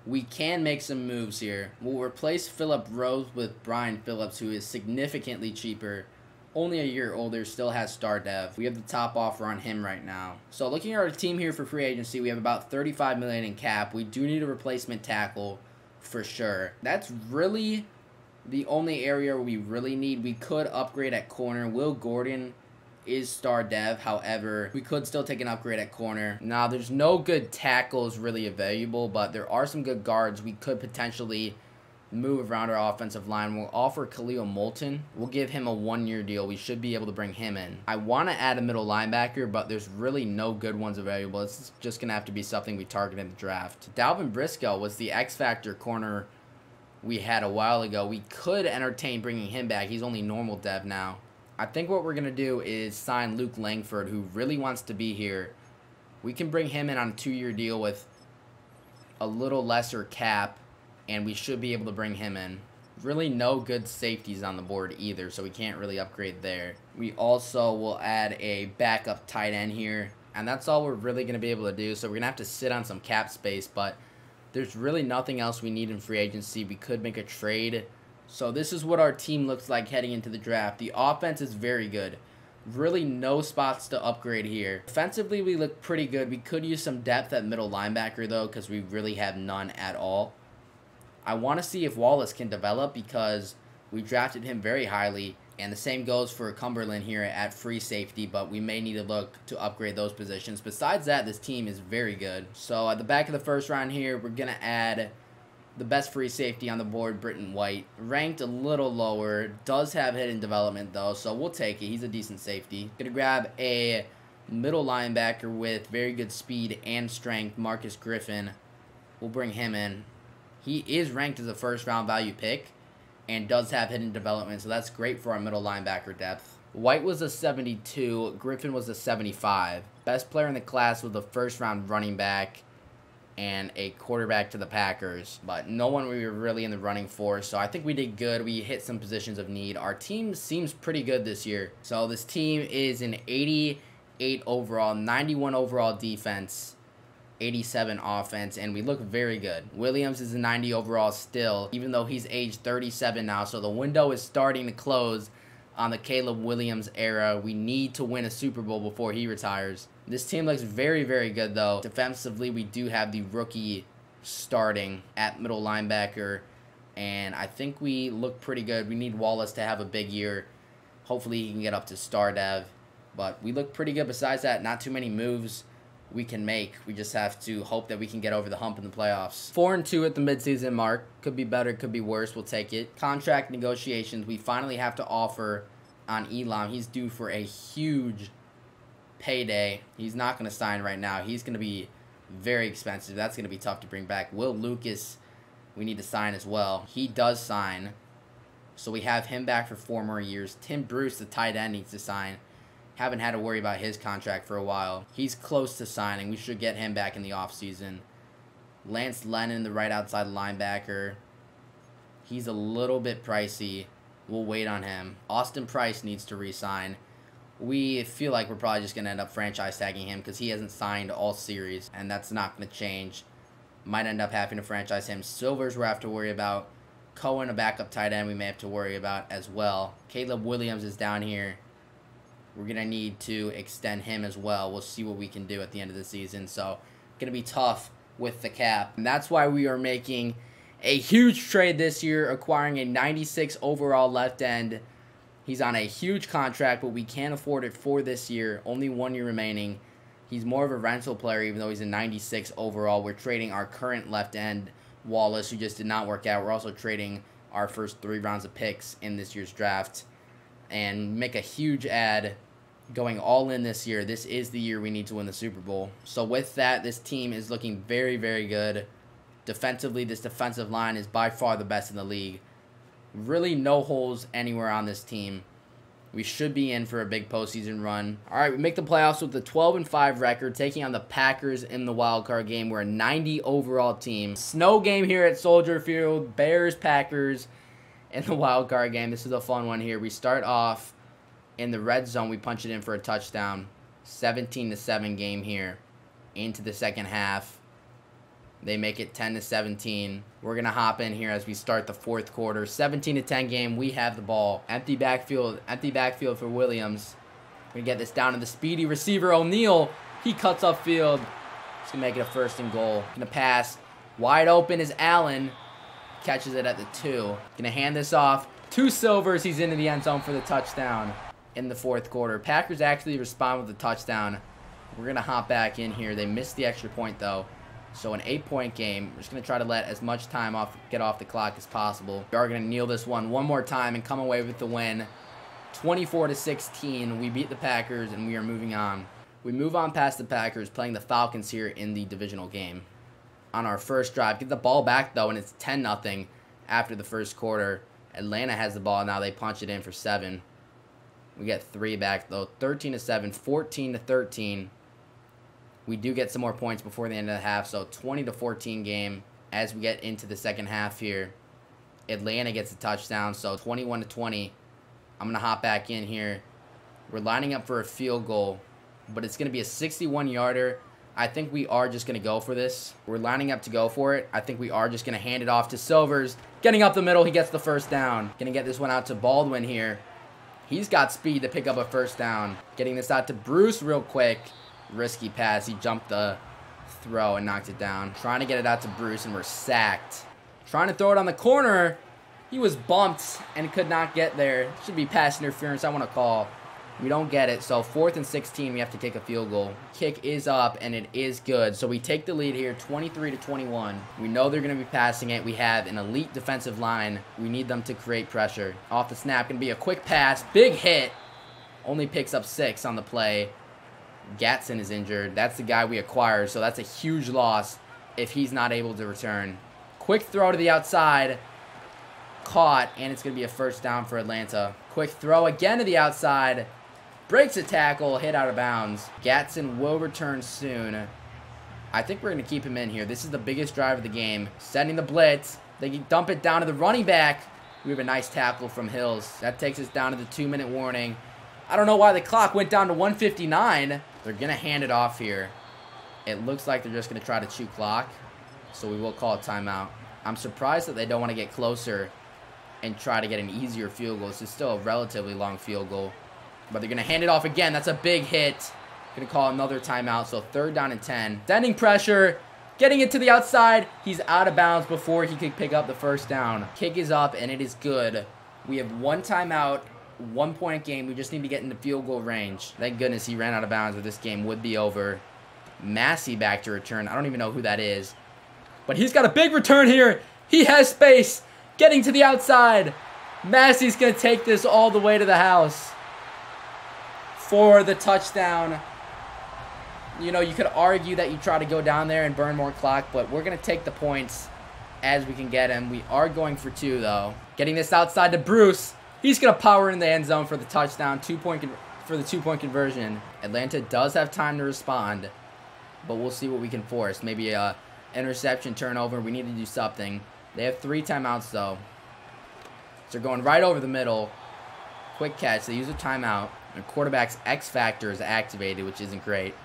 We can make some moves here. We'll replace Phillip Rose with Brian Phillips, who is significantly cheaper. Only a year older, still has star dev. We have the top offer on him right now. So looking at our team here for free agency, we have about $35 million in cap. We do need a replacement tackle for sure. That's really the only area we really need. We could upgrade at corner. Will Gordon is star dev. However, we could still take an upgrade at corner. Now, there's no good tackles really available, but there are some good guards we could potentially move around our offensive line. We'll offer Khalil Moulton. We'll give him a 1-year deal. We should be able to bring him in. I want to add a middle linebacker, but there's really no good ones available. It's just going to have to be something we target in the draft. Dalvin Briscoe was the X-Factor corner we had a while ago. We could entertain bringing him back. He's only normal dev now. I think what we're going to do is sign Luke Langford, who really wants to be here. We can bring him in on a 2-year deal with a little lesser cap, and we should be able to bring him in. Really no good safeties on the board either, so we can't really upgrade there. We also will add a backup tight end here, and that's all we're really going to be able to do. So we're going to have to sit on some cap space, but there's really nothing else we need in free agency. We could make a trade. So this is what our team looks like heading into the draft. The offense is very good. Really no spots to upgrade here. Defensively, we look pretty good. We could use some depth at middle linebacker, though, because we really have none at all. I want to see if Wallace can develop because we drafted him very highly. And the same goes for Cumberland here at free safety, but we may need to look to upgrade those positions. Besides that, this team is very good. So at the back of the 1st round here, we're going to add the best free safety on the board, Britton White. Ranked a little lower. Does have hidden development, though, so we'll take it. He's a decent safety. Going to grab a middle linebacker with very good speed and strength, Marcus Griffin. We'll bring him in. He is ranked as a 1st round value pick and does have hidden development, so that's great for our middle linebacker depth. White was a 72, Griffin was a 75. Best player in the class was the 1st round running back and a quarterback to the Packers, but no one we were really in the running for, so I think we did good. We hit some positions of need. Our team seems pretty good this year. So this team is an 88 overall, 91 overall defense, 87 offense, and we look very good. Williams is a 90 overall still, even though he's age 37 now, so the window is starting to close on the Caleb Williams era. We need to win a Super Bowl before he retires. This team looks very, very good, though. Defensively, we do have the rookie starting at middle linebacker, and I think we look pretty good. We need Wallace to have a big year. Hopefully, he can get up to star dev, but we look pretty good. Besides that, not too many moves we can make. We just have to hope that we can get over the hump in the playoffs. 4-2 at the midseason mark. Could be better, could be worse. We'll take it. Contract negotiations. We finally have to offer on Elam. He's due for a huge payday. He's not going to sign right now. He's going to be very expensive. That's going to be tough to bring back. Will Lucas, we need to sign as well. He does sign, so we have him back for 4 more years. Tim Bruce, the tight end, needs to sign. Haven't had to worry about his contract for a while. He's close to signing. We should get him back in the offseason. Lance Lennon, the right outside linebacker. He's a little bit pricey. We'll wait on him. Austin Price needs to re-sign. we feel like we're probably just going to end up franchise tagging him because he hasn't signed all series, and that's not going to change. Might end up having to franchise him. Silvers we'll have to worry about. Cohen, a backup tight end, we may have to worry about as well. Caleb Williams is down here. We're going to need to extend him as well. We'll see what we can do at the end of the season. So, going to be tough with the cap. And that's why we are making a huge trade this year, acquiring a 96 overall left end. He's on a huge contract, but we can't afford it for this year. Only 1 year remaining. He's more of a rental player, even though he's a 96 overall. We're trading our current left end, Wallace, who just did not work out. We're also trading our first 3 rounds of picks in this year's draft and make a huge add going all in this year. This is the year we need to win the Super Bowl. So with that, this team is looking very, very good. Defensively, this defensive line is by far the best in the league. Really no holes anywhere on this team. We should be in for a big postseason run. All right, we make the playoffs with the 12-5 record, taking on the Packers in the wildcard game. We're a 90 overall team. Snow game here at Soldier Field. Bears, Packers in the wildcard game. This is a fun one here. We start off in the red zone. We punch it in for a touchdown. 17-7 game here into the second half. They make it 10-17. We're going to hop in here as we start the fourth quarter. 17-10 game. We have the ball. Empty backfield for Williams. We're going to get this down to the speedy receiver, O'Neal. He cuts upfield. He's going to make it a 1st and goal. Going to pass. Wide open is Allen. Catches it at the 2. Going to hand this off to Silvers. He's into the end zone for the touchdown in the fourth quarter. Packers actually respond with the touchdown. We're going to hop back in here. They missed the extra point, though. So an 8-point game. We're just going to try to let as much time get off the clock as possible. We are going to kneel this one more time and come away with the win. 24-16. We beat the Packers, and we are moving on. We move on past the Packers, playing the Falcons here in the divisional game. On our first drive, get the ball back, though, and it's 10-0 after the first quarter. Atlanta has the ball now. They punch it in for 7. We get 3 back, though. 13-7, 14-13. We do get some more points before the end of the half, so 20-14 game as we get into the second half here. Atlanta gets a touchdown, so 21-20. I'm going to hop back in here. We're lining up for a field goal, but it's going to be a 61-yarder. I think we are just going to go for this. We're lining up to go for it. I think we are just going to hand it off to Silvers. Getting up the middle, he gets the 1st down. Going to get this one out to Baldwin here. He's got speed to pick up a 1st down. Getting this out to Bruce real quick. Risky pass. He jumped the throw and knocked it down. Trying to get it out to Bruce, and we're sacked. Trying to throw it on the corner. He was bumped and could not get there. Should be pass interference. I want to call. We don't get it. So 4th and 16, we have to kick a field goal. Kick is up, and it is good. So we take the lead here, 23-21. We know they're going to be passing it. We have an elite defensive line. We need them to create pressure. Off the snap, going to be a quick pass. Big hit. Only picks up 6 on the play. Gatson is injured. That's the guy we acquired, so that's a huge loss if he's not able to return. Quick throw to the outside. Caught, and it's going to be a 1st down for Atlanta. Quick throw again to the outside. Breaks a tackle, hit out of bounds. Gatson will return soon. I think we're going to keep him in here. This is the biggest drive of the game. Sending the blitz. They can dump it down to the running back. We have a nice tackle from Hills. That takes us down to the 2-minute warning. I don't know why the clock went down to 1:59. They're going to hand it off here. It looks like they're just going to try to chew clock, so we will call a timeout. I'm surprised that they don't want to get closer and try to get an easier field goal. This is still a relatively long field goal, but they're going to hand it off again. That's a big hit. Going to call another timeout, so 3rd down and 10. Sending pressure, getting it to the outside. He's out of bounds before he could pick up the 1st down. Kick is up, and it is good. We have 1 timeout. 1-point game. We just need to get into field goal range. Thank goodness he ran out of bounds, or this game would be over. Massey back to return. I don't even know who that is, but he's got a big return here. He has space. Getting to the outside. Massey's going to take this all the way to the house for the touchdown. You know, you could argue that you try to go down there and burn more clock, but we're going to take the points as we can get them. We are going for 2, though. Getting this outside to Bruce. He's going to power in the end zone for the touchdown, for the 2-point conversion. Atlanta does have time to respond, but we'll see what we can force. Maybe a interception, turnover. We need to do something. They have 3 timeouts, though. So they're going right over the middle. Quick catch. They use a timeout. The quarterback's X factor is activated, which isn't great.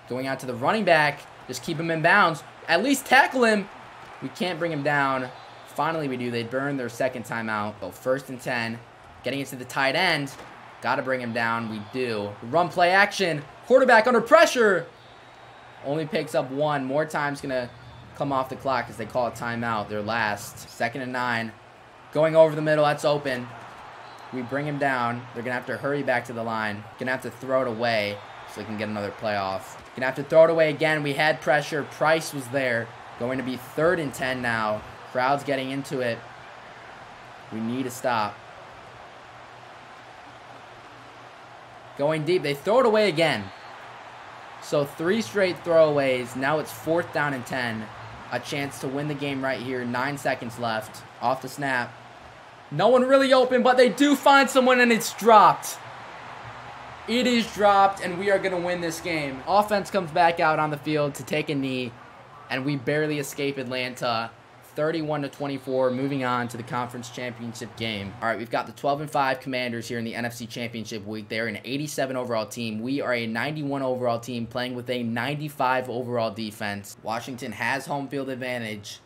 Going out to the running back. Just keep him in bounds. At least tackle him. We can't bring him down. Finally, we do. They burn their second timeout. So 1st and 10. Getting into the tight end. Got to bring him down. We do. Run play action. Quarterback under pressure. Only picks up 1. More time's going to come off the clock as they call a timeout. Their last. 2nd and 9. Going over the middle. That's open. We bring him down. They're going to have to hurry back to the line. Going to have to throw it away so they can get another playoff. Going to have to throw it away again. We had pressure. Price was there. Going to be 3rd and 10 now. Crowd's getting into it. We need to stop. Going deep. They throw it away again. So 3 straight throwaways. Now it's 4th down and 10. A chance to win the game right here. 9 seconds left. Off the snap. No one really open, but they do find someone, and it's dropped. It is dropped, and we are going to win this game. Offense comes back out on the field to take a knee, and we barely escape Atlanta. 31-24, moving on to the conference championship game. All right, we've got the 12-5 Commanders here in the NFC Championship week. They're an 87 overall team. We are a 91 overall team playing with a 95 overall defense. Washington has home field advantage,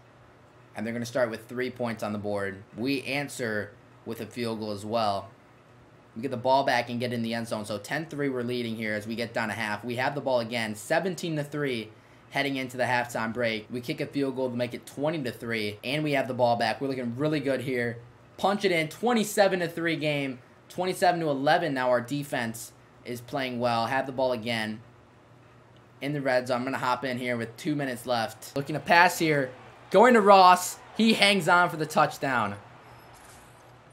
and they're going to start with 3 points on the board. We answer with a field goal as well. We get the ball back and get in the end zone. So 10-3 we're leading here as we get down to half. We have the ball again, 17-3. Heading into the halftime break. We kick a field goal to make it 20-3, and we have the ball back. We're looking really good here. Punch it in, 27-3 game, 27-11 now. Our defense is playing well. Have the ball again in the red zone. I'm going to hop in here with 2 minutes left. Looking to pass here. Going to Ross. He hangs on for the touchdown.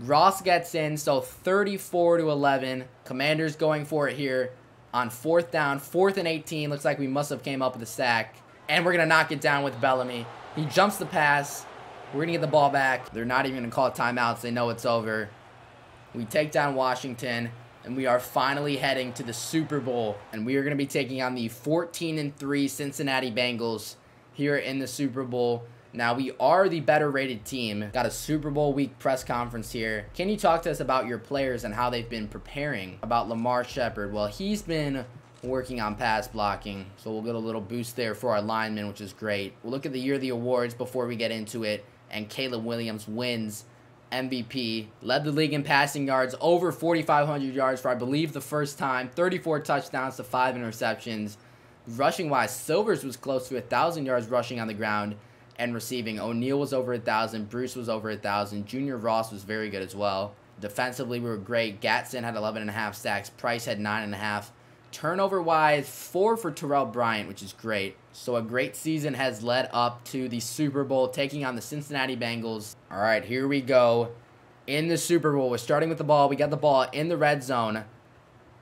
Ross gets in, so 34-11. Commanders going for it here. On 4th down, 4th and 18. Looks like we must have came up with a sack. And we're going to knock it down with Bellamy. He jumps the pass. We're going to get the ball back. They're not even going to call timeouts. They know it's over. We take down Washington. And we are finally heading to the Super Bowl. And we are going to be taking on the 14-3 Cincinnati Bengals here in the Super Bowl. Now, we are the better rated team. Got a Super Bowl week press conference here. Can you talk to us about your players and how they've been preparing? About Lamar Shepard. Well, he's been working on pass blocking. So we'll get a little boost there for our linemen, which is great. We'll look at the year of the awards before we get into it. And Caleb Williams wins MVP. Led the league in passing yards. Over 4,500 yards for, I believe, the first time. 34 touchdowns to 5 interceptions. Rushing-wise, Silvers was close to 1,000 yards rushing on the ground. And receiving, O'Neal was over 1,000. Bruce was over 1,000. Junior Ross was very good as well. Defensively, we were great. Gatson had 11.5 sacks. Price had 9.5. Turnover-wise, 4 for Terrell Bryant, which is great. So a great season has led up to the Super Bowl, taking on the Cincinnati Bengals. All right, here we go. In the Super Bowl, we're starting with the ball. We got the ball in the red zone.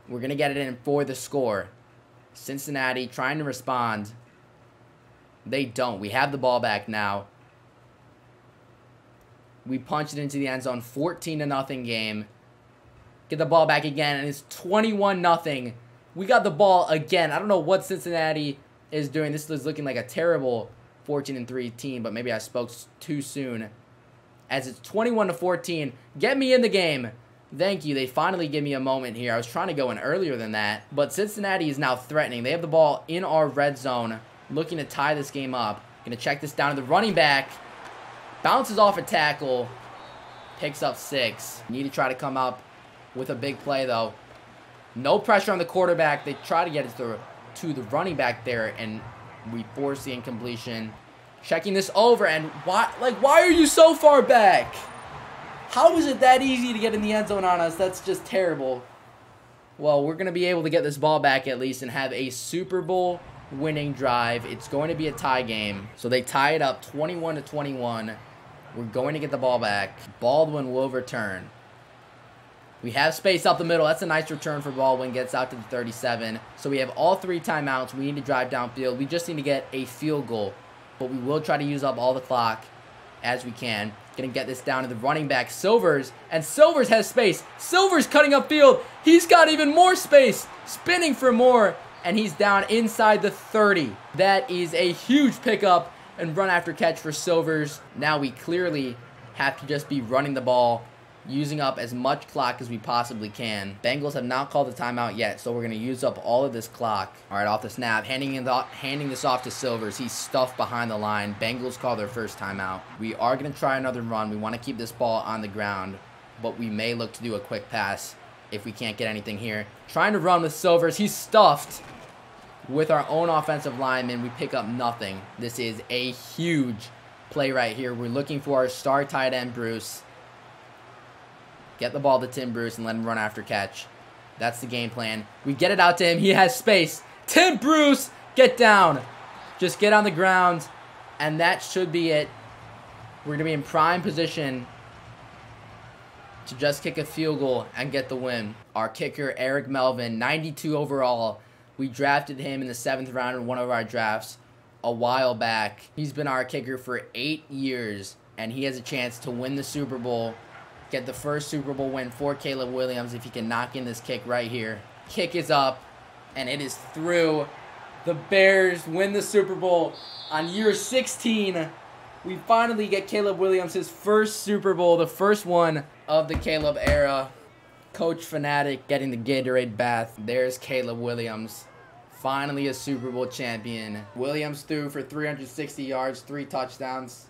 We're going to get it in for the score. Cincinnati trying to respond. They don't. We have the ball back now. We punch it into the end zone. 14-0 game. Get the ball back again, and it's 21-0. We got the ball again. I don't know what Cincinnati is doing. This is looking like a terrible 14-3 team, but maybe I spoke too soon. As it's 21-14. Get me in the game. Thank you. They finally give me a moment here. I was trying to go in earlier than that, but Cincinnati is now threatening. They have the ball in our red zone. Looking to tie this game up. Going to check this down to the running back. Bounces off a tackle. Picks up 6. Need to try to come up with a big play, though. No pressure on the quarterback. They try to get it to the running back there, and we force the incompletion. Checking this over, and why are you so far back? How is it that easy to get in the end zone on us? That's just terrible. Well, we're going to be able to get this ball back at least and have a Super Bowl winning drive. It's going to be a tie game. So they tie it up 21-21. We're going to get the ball back. Baldwin will return. We have space up the middle. That's a nice return for Baldwin. Gets out to the 37. So we have all 3 timeouts. We need to drive downfield. We just need to get a field goal. But we will try to use up all the clock as we can. Going to get this down to the running back, Silvers. And Silvers has space. Silvers cutting upfield. He's got even more space. Spinning for more. And he's down inside the 30. That is a huge pickup and run after catch for Silvers. Now we clearly have to just be running the ball, using up as much clock as we possibly can. Bengals have not called the timeout yet, so we're going to use up all of this clock. All right, off the snap, handing this off to Silvers. He's stuffed behind the line. Bengals call their first timeout. We are going to try another run. We want to keep this ball on the ground, but we may look to do a quick pass if we can't get anything here. Trying to run with Silvers. He's stuffed with our own offensive lineman. We pick up nothing. This is a huge play right here. We're looking for our star tight end, Bruce. Get the ball to Tim Bruce and let him run after catch. That's the game plan. We get it out to him. He has space. Tim Bruce, get down. Just get on the ground, and that should be it. We're going to be in prime position to just kick a field goal and get the win. Our kicker, Eric Melvin, 92 overall. We drafted him in the 7th round in one of our drafts a while back. He's been our kicker for 8 years, and he has a chance to win the Super Bowl. Get the first Super Bowl win for Caleb Williams if he can knock in this kick right here. Kick is up, and it is through. The Bears win the Super Bowl on year 16. We finally get Caleb Williams his first Super Bowl, the first one of the Caleb era. Coach Fanatic getting the Gatorade bath. There's Caleb Williams. Finally a Super Bowl champion. Williams threw for 360 yards, 3 touchdowns.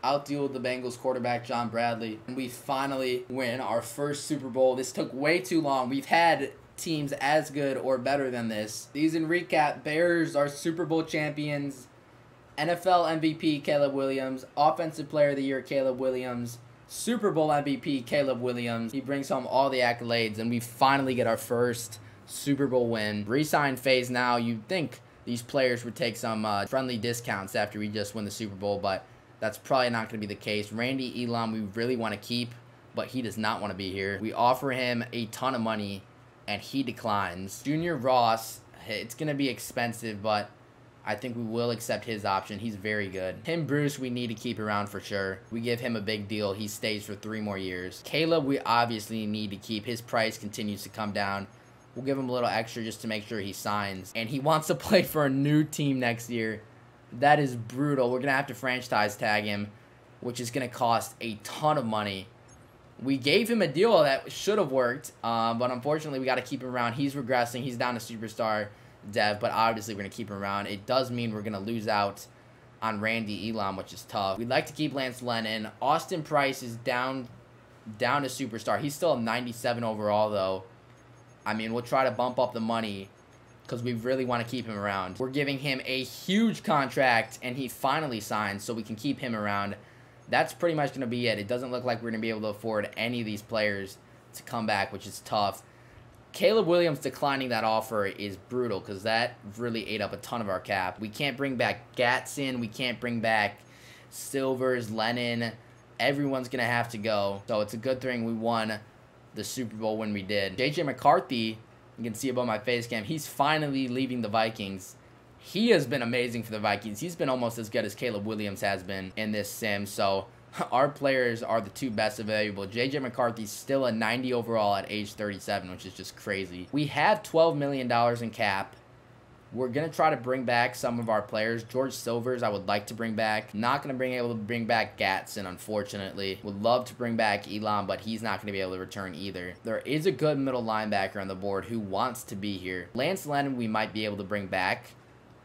Outdueled the Bengals quarterback, John Bradley. And we finally win our first Super Bowl. This took way too long. We've had teams as good or better than this. Season recap, Bears are Super Bowl champions. NFL MVP, Caleb Williams. Offensive Player of the Year, Caleb Williams. Super Bowl MVP, Caleb Williams. He brings home all the accolades, and we finally get our first Super Bowl win. Resign phase now. You'd think these players would take some friendly discounts after we just win the Super Bowl, but that's probably not going to be the case. Randy Elam, we really want to keep, but he does not want to be here. We offer him a ton of money, and he declines. Junior Ross, it's going to be expensive, but I think we will accept his option. He's very good. Tim Bruce, we need to keep around for sure. We give him a big deal. He stays for 3 more years. Caleb, we obviously need to keep. His price continues to come down. We'll give him a little extra just to make sure he signs. And he wants to play for a new team next year. That is brutal. We're going to have to franchise tag him, which is going to cost a ton of money. We gave him a deal that should have worked, but unfortunately we got to keep him around. He's regressing. He's down to superstar dev, but obviously we're going to keep him around. It does mean we're going to lose out on Randy Elam, which is tough. We'd like to keep Lance Lennon. Austin Price is down to superstar. He's still a 97 overall, though. I mean, we'll try to bump up the money because we really want to keep him around. We're giving him a huge contract, and he finally signed, so we can keep him around. That's pretty much going to be it. It doesn't look like we're going to be able to afford any of these players to come back, which is tough. Caleb Williams declining that offer is brutal because that really ate up a ton of our cap. We can't bring back Gatson. We can't bring back Silvers, Lennon. Everyone's going to have to go. So it's a good thing we won the Super Bowl when we did. JJ McCarthy, you can see above my face cam, he's finally leaving the Vikings. He has been amazing for the Vikings. He's been almost as good as Caleb Williams has been in this sim. So our players are the 2 best available. JJ McCarthy's still a 90 overall at age 37, which is just crazy. We have $12 million in cap. We're going to try to bring back some of our players. George Silvers, I would like to bring back. Not going to be able to bring back Gatson, unfortunately. Would love to bring back Elam, but he's not going to be able to return either. There is a good middle linebacker on the board who wants to be here. Lance Lennon, we might be able to bring back.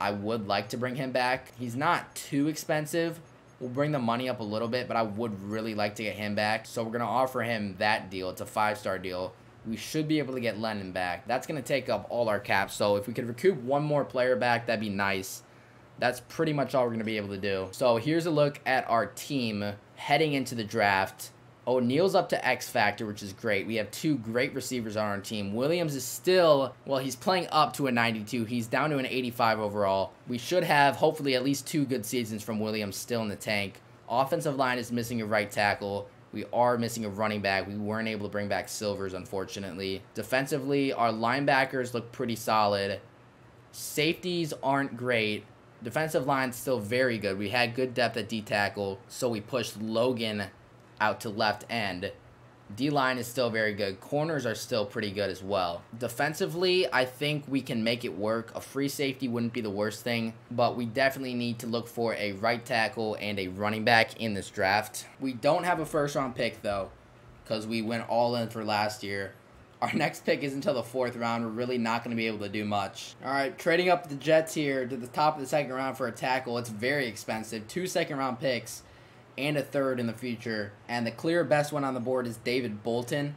I would like to bring him back. He's not too expensive. We'll bring the money up a little bit, but I would really like to get him back. So we're going to offer him that deal. It's a 5-star deal. We should be able to get Lennon back. That's going to take up all our caps. So if we could recoup one more player back, that'd be nice. That's pretty much all we're going to be able to do. So here's a look at our team heading into the draft. O'Neal's up to X Factor, which is great. We have 2 great receivers on our team. Williams is still, well, he's playing up to a 92. He's down to an 85 overall. We should have, hopefully, at least 2 good seasons from Williams still in the tank. Offensive line is missing a right tackle. We are missing a running back. We weren't able to bring back Silvers, unfortunately. Defensively, our linebackers look pretty solid. Safeties aren't great. Defensive line's still very good. We had good depth at D-tackle, so we pushed Logan out to left end. D-line is still very good. Corners are still pretty good as well. Defensively, I think we can make it work. A free safety wouldn't be the worst thing, but we definitely need to look for a right tackle and a running back in this draft. We don't have a first-round pick, though, because we went all in for last year. Our next pick is until the 4th round. We're really not going to be able to do much. All right, trading up the Jets here to the top of the 2nd round for a tackle. It's very expensive. 2 second-round picks and a 3rd in the future. And the clear best one on the board is David Bolton.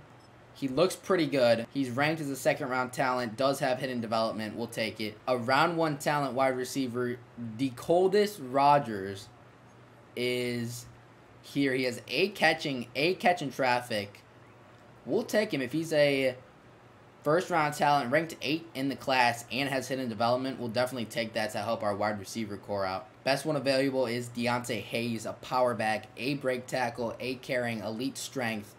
He looks pretty good. He's ranked as a 2nd-round talent, does have hidden development. We'll take it. A round 1 talent wide receiver, DeColdis Rogers, is here. He has 8 catching traffic. We'll take him. If he's a 1st-round talent, ranked 8 in the class, and has hidden development, we'll definitely take that to help our wide receiver core out. Best one available is Deontay Hayes, a power back, A break tackle, A carrying, elite strength,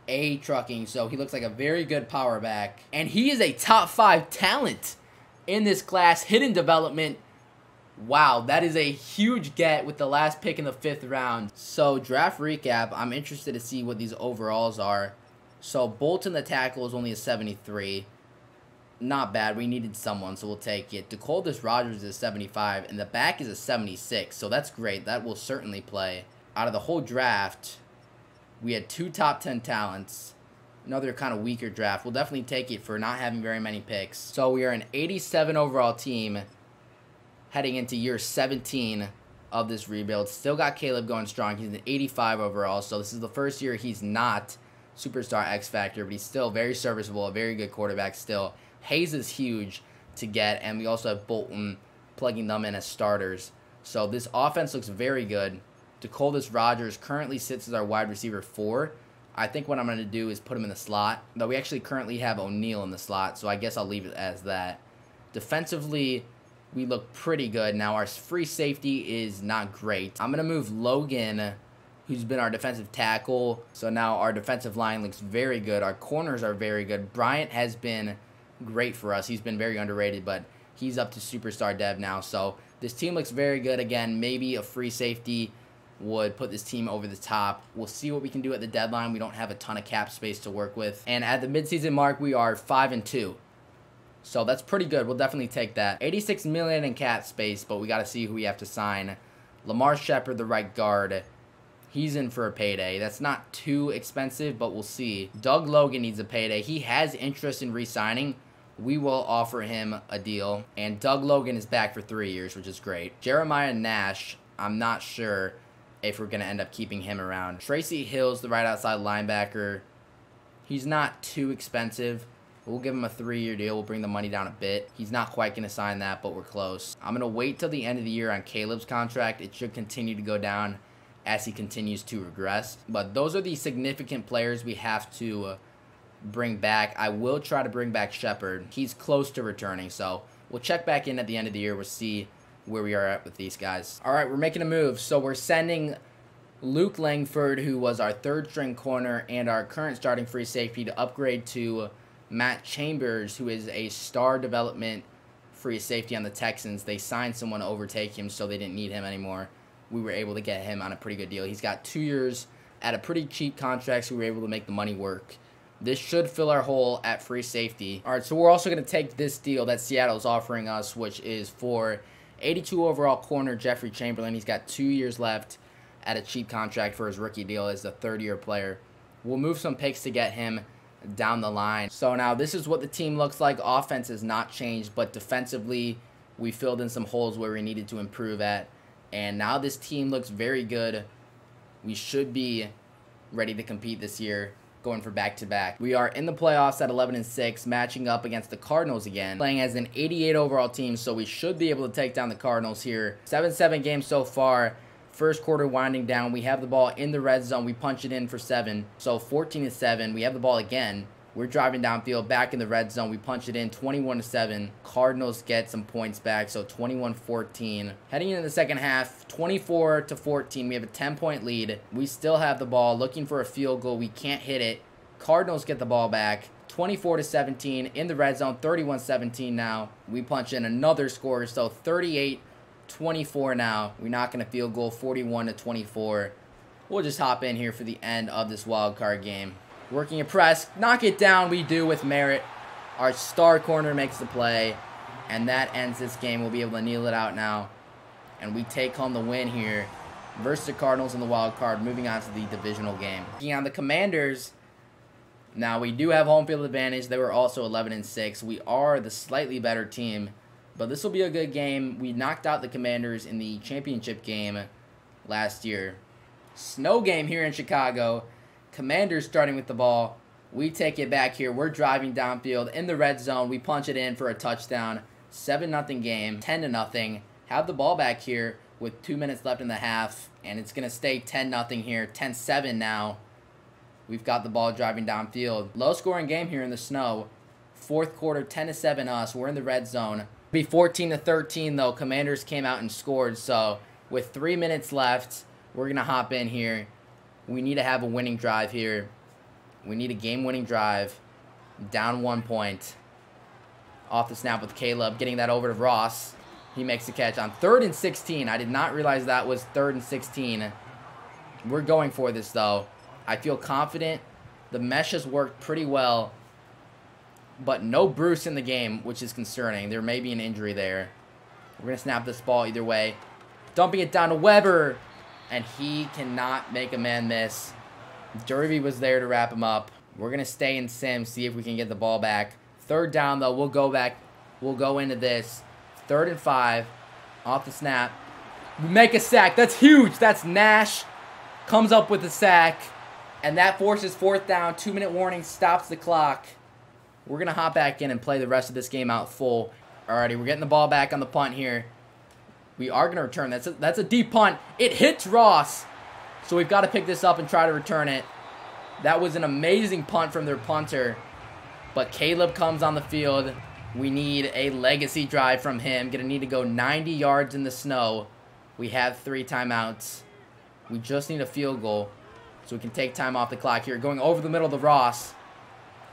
A trucking. So he looks like a very good power back. And he is a top 5 talent in this class. Hidden development. Wow, that is a huge get with the last pick in the 5th round. So draft recap, I'm interested to see what these overalls are. So Bolton, the tackle, is only a 73. Not bad. We needed someone, so we'll take it. DeColdis Rogers is 75, and the back is a 76. So that's great. That will certainly play. Out of the whole draft, we had 2 top 10 talents. Another kind of weaker draft. We'll definitely take it for not having very many picks. So we are an 87 overall team heading into year 17 of this rebuild. Still got Caleb going strong. He's an 85 overall, so this is the first year he's not superstar X Factor, but he's still very serviceable, a very good quarterback still. Hayes is huge to get, and we also have Bolton plugging them in as starters. So this offense looks very good. DeColdis Rogers currently sits as our wide receiver 4. I think what I'm going to do is put him in the slot, though we actually currently have O'Neal in the slot, so I guess I'll leave it as that. Defensively, we look pretty good. Now, our free safety is not great. I'm going to move Logan, who's been our defensive tackle. So now our defensive line looks very good. Our corners are very good. Bryant has been great for us. He's been very underrated, but he's up to superstar dev now. So this team looks very good. Again, maybe a free safety would put this team over the top. We'll see what we can do at the deadline. We don't have a ton of cap space to work with. And at the midseason mark, we are 5-2. So that's pretty good. We'll definitely take that. $86 million in cap space, but we got to see who we have to sign. Lamar Shepard, the right guard. He's in for a payday. That's not too expensive, but we'll see. Doug Logan needs a payday. He has interest in re-signing. We will offer him a deal. And Doug Logan is back for 3 years, which is great. Jeremiah Nash, I'm not sure if we're going to end up keeping him around. Tracy Hills, the right outside linebacker. He's not too expensive. We'll give him a 3-year deal. We'll bring the money down a bit. He's not quite going to sign that, but we're close. I'm going to wait till the end of the year on Caleb's contract. It should continue to go down as he continues to regress. But those are the significant players we have to bring back. I will try to bring back Shepard. He's close to returning, so we'll check back in at the end of the year. We'll see where we are at with these guys. All right, we're making a move. So we're sending Luke Langford, who was our 3rd-string corner and our current starting free safety, to upgrade to Matt Chambers, who is a star development free safety on the Texans. They signed someone to overtake him, so they didn't need him anymore. We were able to get him on a pretty good deal. He's got 2 years at a pretty cheap contract, so we were able to make the money work. This should fill our hole at free safety. All right, so we're also going to take this deal that Seattle's offering us, which is for 82 overall corner Jeffrey Chamberlain. He's got 2 years left at a cheap contract for his rookie deal as a 3rd-year player. We'll move some picks to get him down the line. So now this is what the team looks like. Offense has not changed, but defensively, we filled in some holes where we needed to improve at. And now this team looks very good. We should be ready to compete this year, going for back-to-back. We are in the playoffs at 11-6, matching up against the Cardinals again, playing as an 88 overall team, so we should be able to take down the Cardinals here. 7-7 games so far. First quarter winding down. We have the ball in the red zone. We punch it in for 7. So 14-7. We have the ball again. We're driving downfield, back in the red zone. We punch it in 21-7. Cardinals get some points back, so 21-14. Heading into the second half, 24-14. We have a 10-point lead. We still have the ball, looking for a field goal. We can't hit it. Cardinals get the ball back. 24-17 in the red zone. 31-17 now. We punch in another score, so 38-24 now. We're not going to field goal. 41-24. We'll just hop in here for the end of this wild card game. Working a press, knock it down, we do with merit. Our star corner makes the play, and that ends this game. We'll be able to kneel it out now, and we take home the win here versus the Cardinals in the wild card, moving on to the divisional game. Looking on the Commanders, now we do have home field advantage. They were also 11-6. We are the slightly better team, but this will be a good game. We knocked out the Commanders in the championship game last year. Snow game here in Chicago. Commanders starting with the ball. We take it back here. We're driving downfield in the red zone. We punch it in for a touchdown. 7-0 game, 10-0. Have the ball back here with 2 minutes left in the half, and it's going to stay 10-0 here. 10-7 now. We've got the ball driving downfield. Low-scoring game here in the snow. Fourth quarter, 10-7 us. We're in the red zone. It'll be 14-13, though. Commanders came out and scored, so with 3 minutes left, we're going to hop in here. We need to have a winning drive here. We need a game-winning drive. Down 1 point. Off the snap with Caleb, getting that over to Ross. He makes the catch on 3rd and 16. I did not realize that was 3rd and 16. We're going for this, though. I feel confident. The mesh has worked pretty well. But no Bruce in the game, which is concerning. There may be an injury there. We're going to snap this ball either way. Dumping it down to Weber. And he cannot make a man miss. Derby was there to wrap him up. We're going to stay in sim, see if we can get the ball back. 3rd down, though. We'll go back. We'll go into this. 3rd and 5. Off the snap. We make a sack. That's huge. That's Nash. Comes up with the sack. And that forces 4th down. 2-minute warning stops the clock. We're going to hop back in and play the rest of this game out full. Alrighty, we're getting the ball back on the punt here. We are going to return. That's a deep punt. It hits Ross. So we've got to pick this up and try to return it. That was an amazing punt from their punter. But Caleb comes on the field. We need a legacy drive from him. Going to need to go 90 yards in the snow. We have 3 timeouts. We just need a field goal so we can take time off the clock here. Going over the middle to Ross.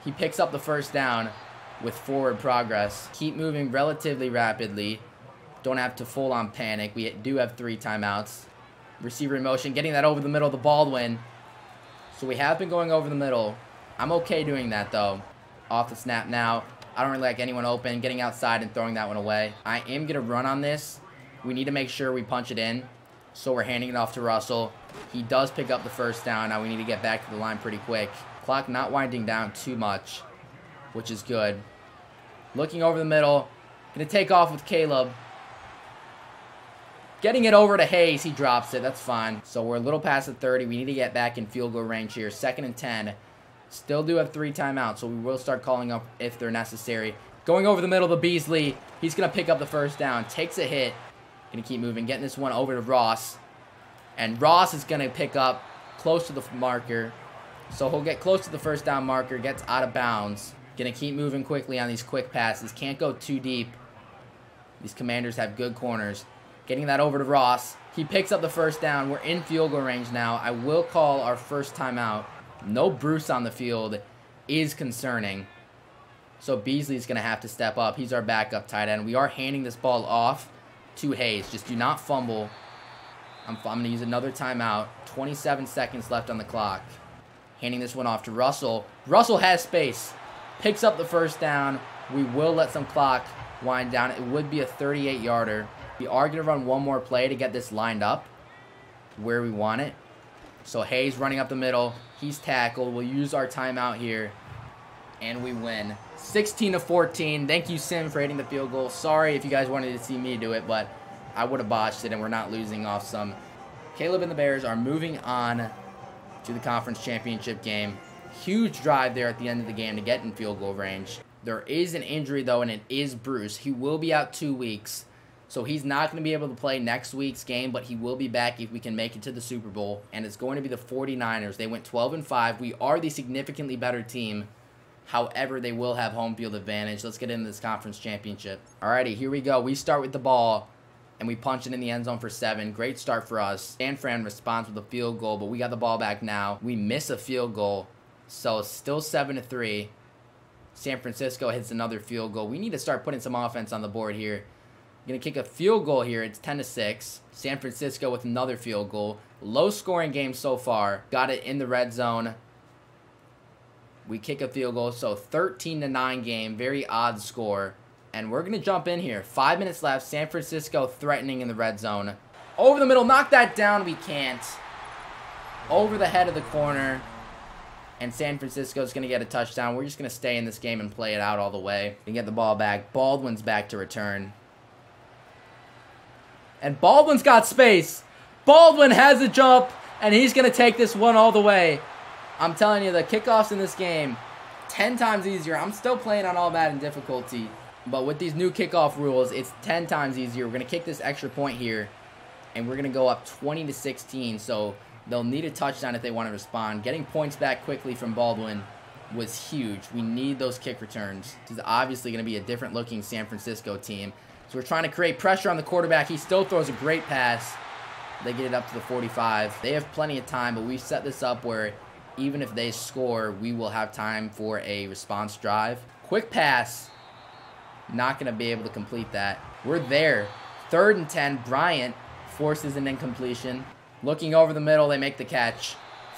He picks up the 1st down with forward progress. Keep moving relatively rapidly. Don't have to full-on panic. We do have 3 timeouts. Receiver in motion, getting that over the middle to Baldwin. So we have been going over the middle. I'm okay doing that, though. Off the snap now. I don't really like anyone open. Getting outside and throwing that one away. I am going to run on this. We need to make sure we punch it in. So we're handing it off to Russell. He does pick up the 1st down. Now we need to get back to the line pretty quick. Clock not winding down too much, which is good. Looking over the middle. Going to take off with Caleb. Getting it over to Hayes. He drops it. That's fine. So we're a little past the 30. We need to get back in field goal range here. 2nd and 10. Still do have 3 timeouts, so we will start calling up if they're necessary. Going over the middle to Beasley. He's going to pick up the 1st down. Takes a hit. Going to keep moving. Getting this one over to Ross. And Ross is going to pick up close to the marker. So he'll get close to the 1st down marker. Gets out of bounds. Going to keep moving quickly on these quick passes. Can't go too deep. These Commanders have good corners. Getting that over to Ross. He picks up the 1st down. We're in field goal range now. I will call our 1st timeout. No Bruce on the field is concerning. So Beasley's going to have to step up. He's our backup tight end. We are handing this ball off to Hayes. Just do not fumble. I'm going to use another timeout. 27 seconds left on the clock. Handing this one off to Russell. Russell has space. Picks up the 1st down. We will let some clock wind down. It would be a 38-yarder. We are going to run one more play to get this lined up where we want it. So Hayes running up the middle. He's tackled. We'll use our timeout here. And we win. 16-14. Thank you, Sim, for hitting the field goal. Sorry if you guys wanted to see me do it, but I would have botched it, and we're not losing off some. Caleb and the Bears are moving on to the conference championship game. Huge drive there at the end of the game to get in field goal range. There is an injury, though, and it is Bruce. He will be out 2 weeks. So he's not going to be able to play next week's game, but he will be back if we can make it to the Super Bowl. And it's going to be the 49ers. They went 12-5. We are the significantly better team. However, they will have home field advantage. Let's get into this conference championship. Alrighty, here we go. We start with the ball, and we punch it in the end zone for 7. Great start for us. San Fran responds with a field goal, but we got the ball back now. We miss a field goal, so it's still 7-3. San Francisco hits another field goal. We need to start putting some offense on the board here. Going to kick a field goal here. It's 10-6. San Francisco with another field goal. Low scoring game so far. Got it in the red zone. We kick a field goal. So 13-9 game. Very odd score. And we're going to jump in here. 5 minutes left. San Francisco threatening in the red zone. Over the middle, knock that down. We can't. Over the head of the corner. And San Francisco's going to get a touchdown. We're just going to stay in this game and play it out all the way. And get the ball back. Baldwin's back to return. And Baldwin's got space. Baldwin has a jump. And he's going to take this one all the way. I'm telling you, the kickoffs in this game, 10 times easier. I'm still playing on all Madden difficulty. But with these new kickoff rules, it's 10 times easier. We're going to kick this extra point here. And we're going to go up 20-16. So they'll need a touchdown if they want to respond. Getting points back quickly from Baldwin was huge. We need those kick returns. This is obviously going to be a different looking San Francisco team. So we're trying to create pressure on the quarterback. He still throws a great pass. They get it up to the 45. They have plenty of time, but we set this up where even if they score, we will have time for a response drive. Quick pass. Not going to be able to complete that. We're there. 3rd and 10. Bryant forces an incompletion. Looking over the middle, they make the catch.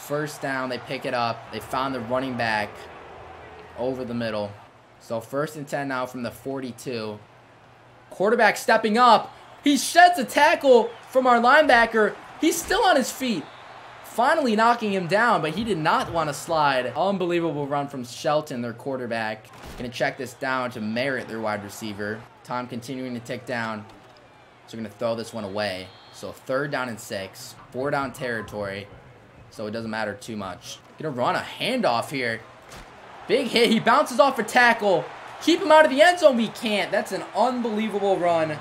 1st down, they pick it up. They found the running back over the middle. So 1st and 10 now from the 42. Quarterback stepping up. He sheds a tackle from our linebacker. He's still on his feet. Finally knocking him down, but he did not want to slide. Unbelievable run from Shelton, their quarterback. Going to check this down to Merritt, their wide receiver. Time continuing to tick down. So we're going to throw this one away. So 3rd down and 6. 4 down territory. So it doesn't matter too much. Going to run a handoff here. Big hit. He bounces off a tackle. Keep him out of the end zone. We can't. That's an unbelievable run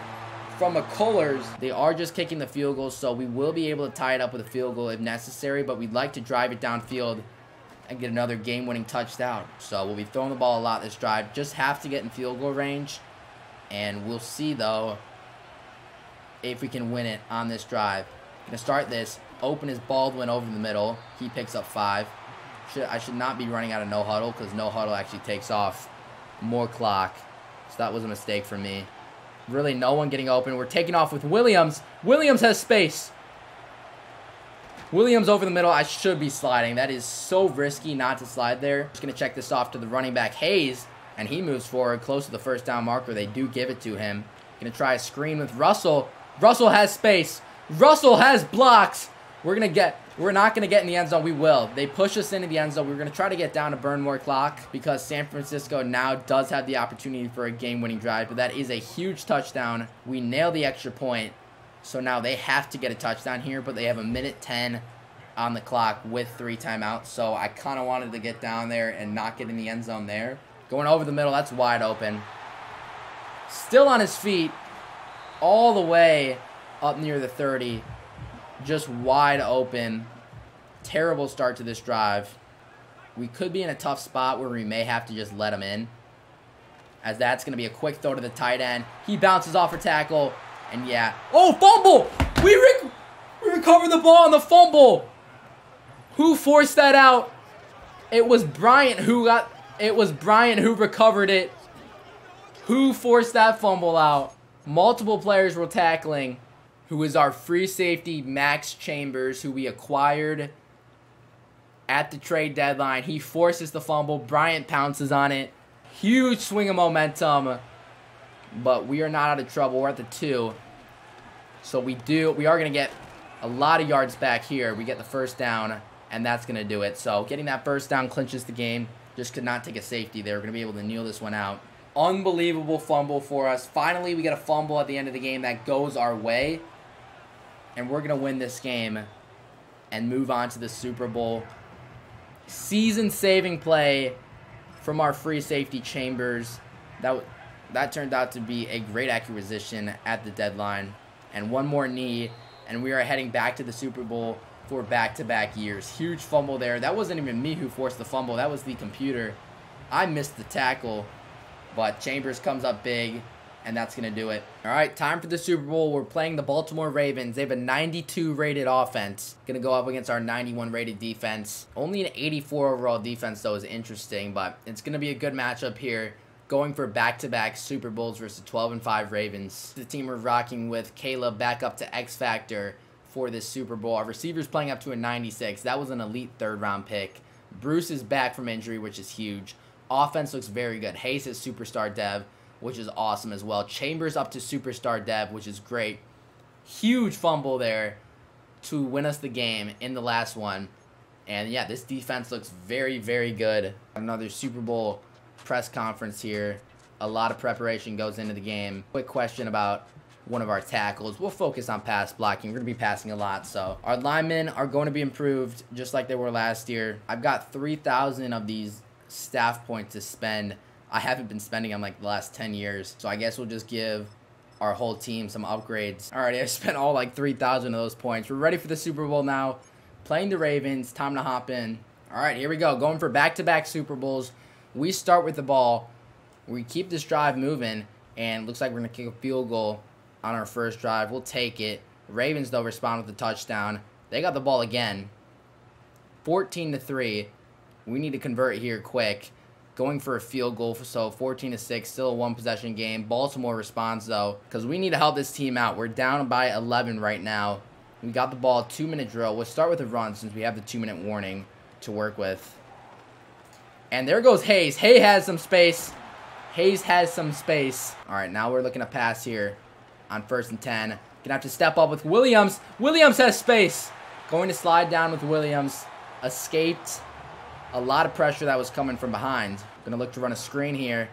from McCullers. They are just kicking the field goal, so we will be able to tie it up with a field goal if necessary, but we'd like to drive it downfield and get another game-winning touchdown. So we'll be throwing the ball a lot this drive. Just have to get in field goal range, and we'll see, though, if we can win it on this drive. Gonna start this. Open is Baldwin over the middle. He picks up 5. I should not be running out of no huddle because no huddle actually takes off more clock. So that was a mistake for me. Really no one getting open. We're taking off with Williams. Williams has space. Williams over the middle. I should be sliding. That is so risky not to slide there. Just going to check this off to the running back, Hayes. And he moves forward close to the 1st down marker. They do give it to him. Going to try a screen with Russell. Russell has space. Russell has blocks. We're not going to get in the end zone. We will. They push us into the end zone. We're going to try to get down to burn more clock because San Francisco now does have the opportunity for a game-winning drive, but that is a huge touchdown. We nail the extra point, so now they have to get a touchdown here, but they have a 1:10 on the clock with 3 timeouts, so I kind of wanted to get down there and not get in the end zone there. Going over the middle, that's wide open. Still on his feet all the way up near the 30. Just wide open. Terrible start to this drive. We could be in a tough spot where we may have to just let him in, as that's going to be a quick throw to the tight end. He bounces off a tackle, and yeah. Oh, fumble! We recovered the ball on the fumble. Who forced that out? It was Bryant who recovered it. Who forced that fumble out? Multiple players were tackling. Who is our free safety, Max Chambers, who we acquired at the trade deadline. He forces the fumble. Bryant pounces on it. Huge swing of momentum. But we are not out of trouble. We're at the 2. So we are going to get a lot of yards back here. We get the 1st down, and that's going to do it. So getting that 1st down clinches the game. Just could not take a safety there. We're going to be able to kneel this one out. Unbelievable fumble for us. Finally, we get a fumble at the end of the game that goes our way. And we're going to win this game and move on to the Super Bowl. Season-saving play from our free safety Chambers. That turned out to be a great acquisition at the deadline. And one more knee, and we are heading back to the Super Bowl for back-to-back years. Huge fumble there. That wasn't even me who forced the fumble. That was the computer. I missed the tackle, but Chambers comes up big. And that's going to do it. All right, time for the Super Bowl. We're playing the Baltimore Ravens. They have a 92 rated offense. Going to go up against our 91 rated defense. Only an 84 overall defense, though, is interesting. But it's going to be a good matchup here. Going for back-to-back Super Bowls versus 12-5 Ravens. The team we're rocking with Caleb back up to X Factor for this Super Bowl. Our receiver's playing up to a 96. That was an elite 3rd-round pick. Bruce is back from injury, which is huge. Offense looks very good. Hayes is superstar dev, which is awesome as well. Chambers up to superstar dev, which is great. Huge fumble there to win us the game in the last one. And yeah, this defense looks very, very good. Another Super Bowl press conference here. A lot of preparation goes into the game. Quick question about one of our tackles. We'll focus on pass blocking. We're going to be passing a lot. So our linemen are going to be improved just like they were last year. I've got 3,000 of these staff points to spend. I haven't been spending them like the last 10 years. So I guess we'll just give our whole team some upgrades. Alright, I spent all like 3,000 of those points. We're ready for the Super Bowl now. Playing the Ravens. Time to hop in. Alright, here we go. Going for back-to-back Super Bowls. We start with the ball. We keep this drive moving. And it looks like we're going to kick a field goal on our first drive. We'll take it. Ravens, though, respond with a touchdown. They got the ball again. 14-3. We need to convert here quick. Going for a field goal, so 14-6, still a one-possession game. Baltimore responds, though, because we need to help this team out. We're down by 11 right now. We got the ball, 2-minute drill. We'll start with a run since we have the 2-minute warning to work with. And there goes Hayes. Hayes has some space. Hayes has some space. All right, now we're looking to pass here on 1st and 10. Gonna have to step up with Williams. Williams has space. Going to slide down with Williams. Escaped. A lot of pressure that was coming from behind. Gonna look to run a screen here.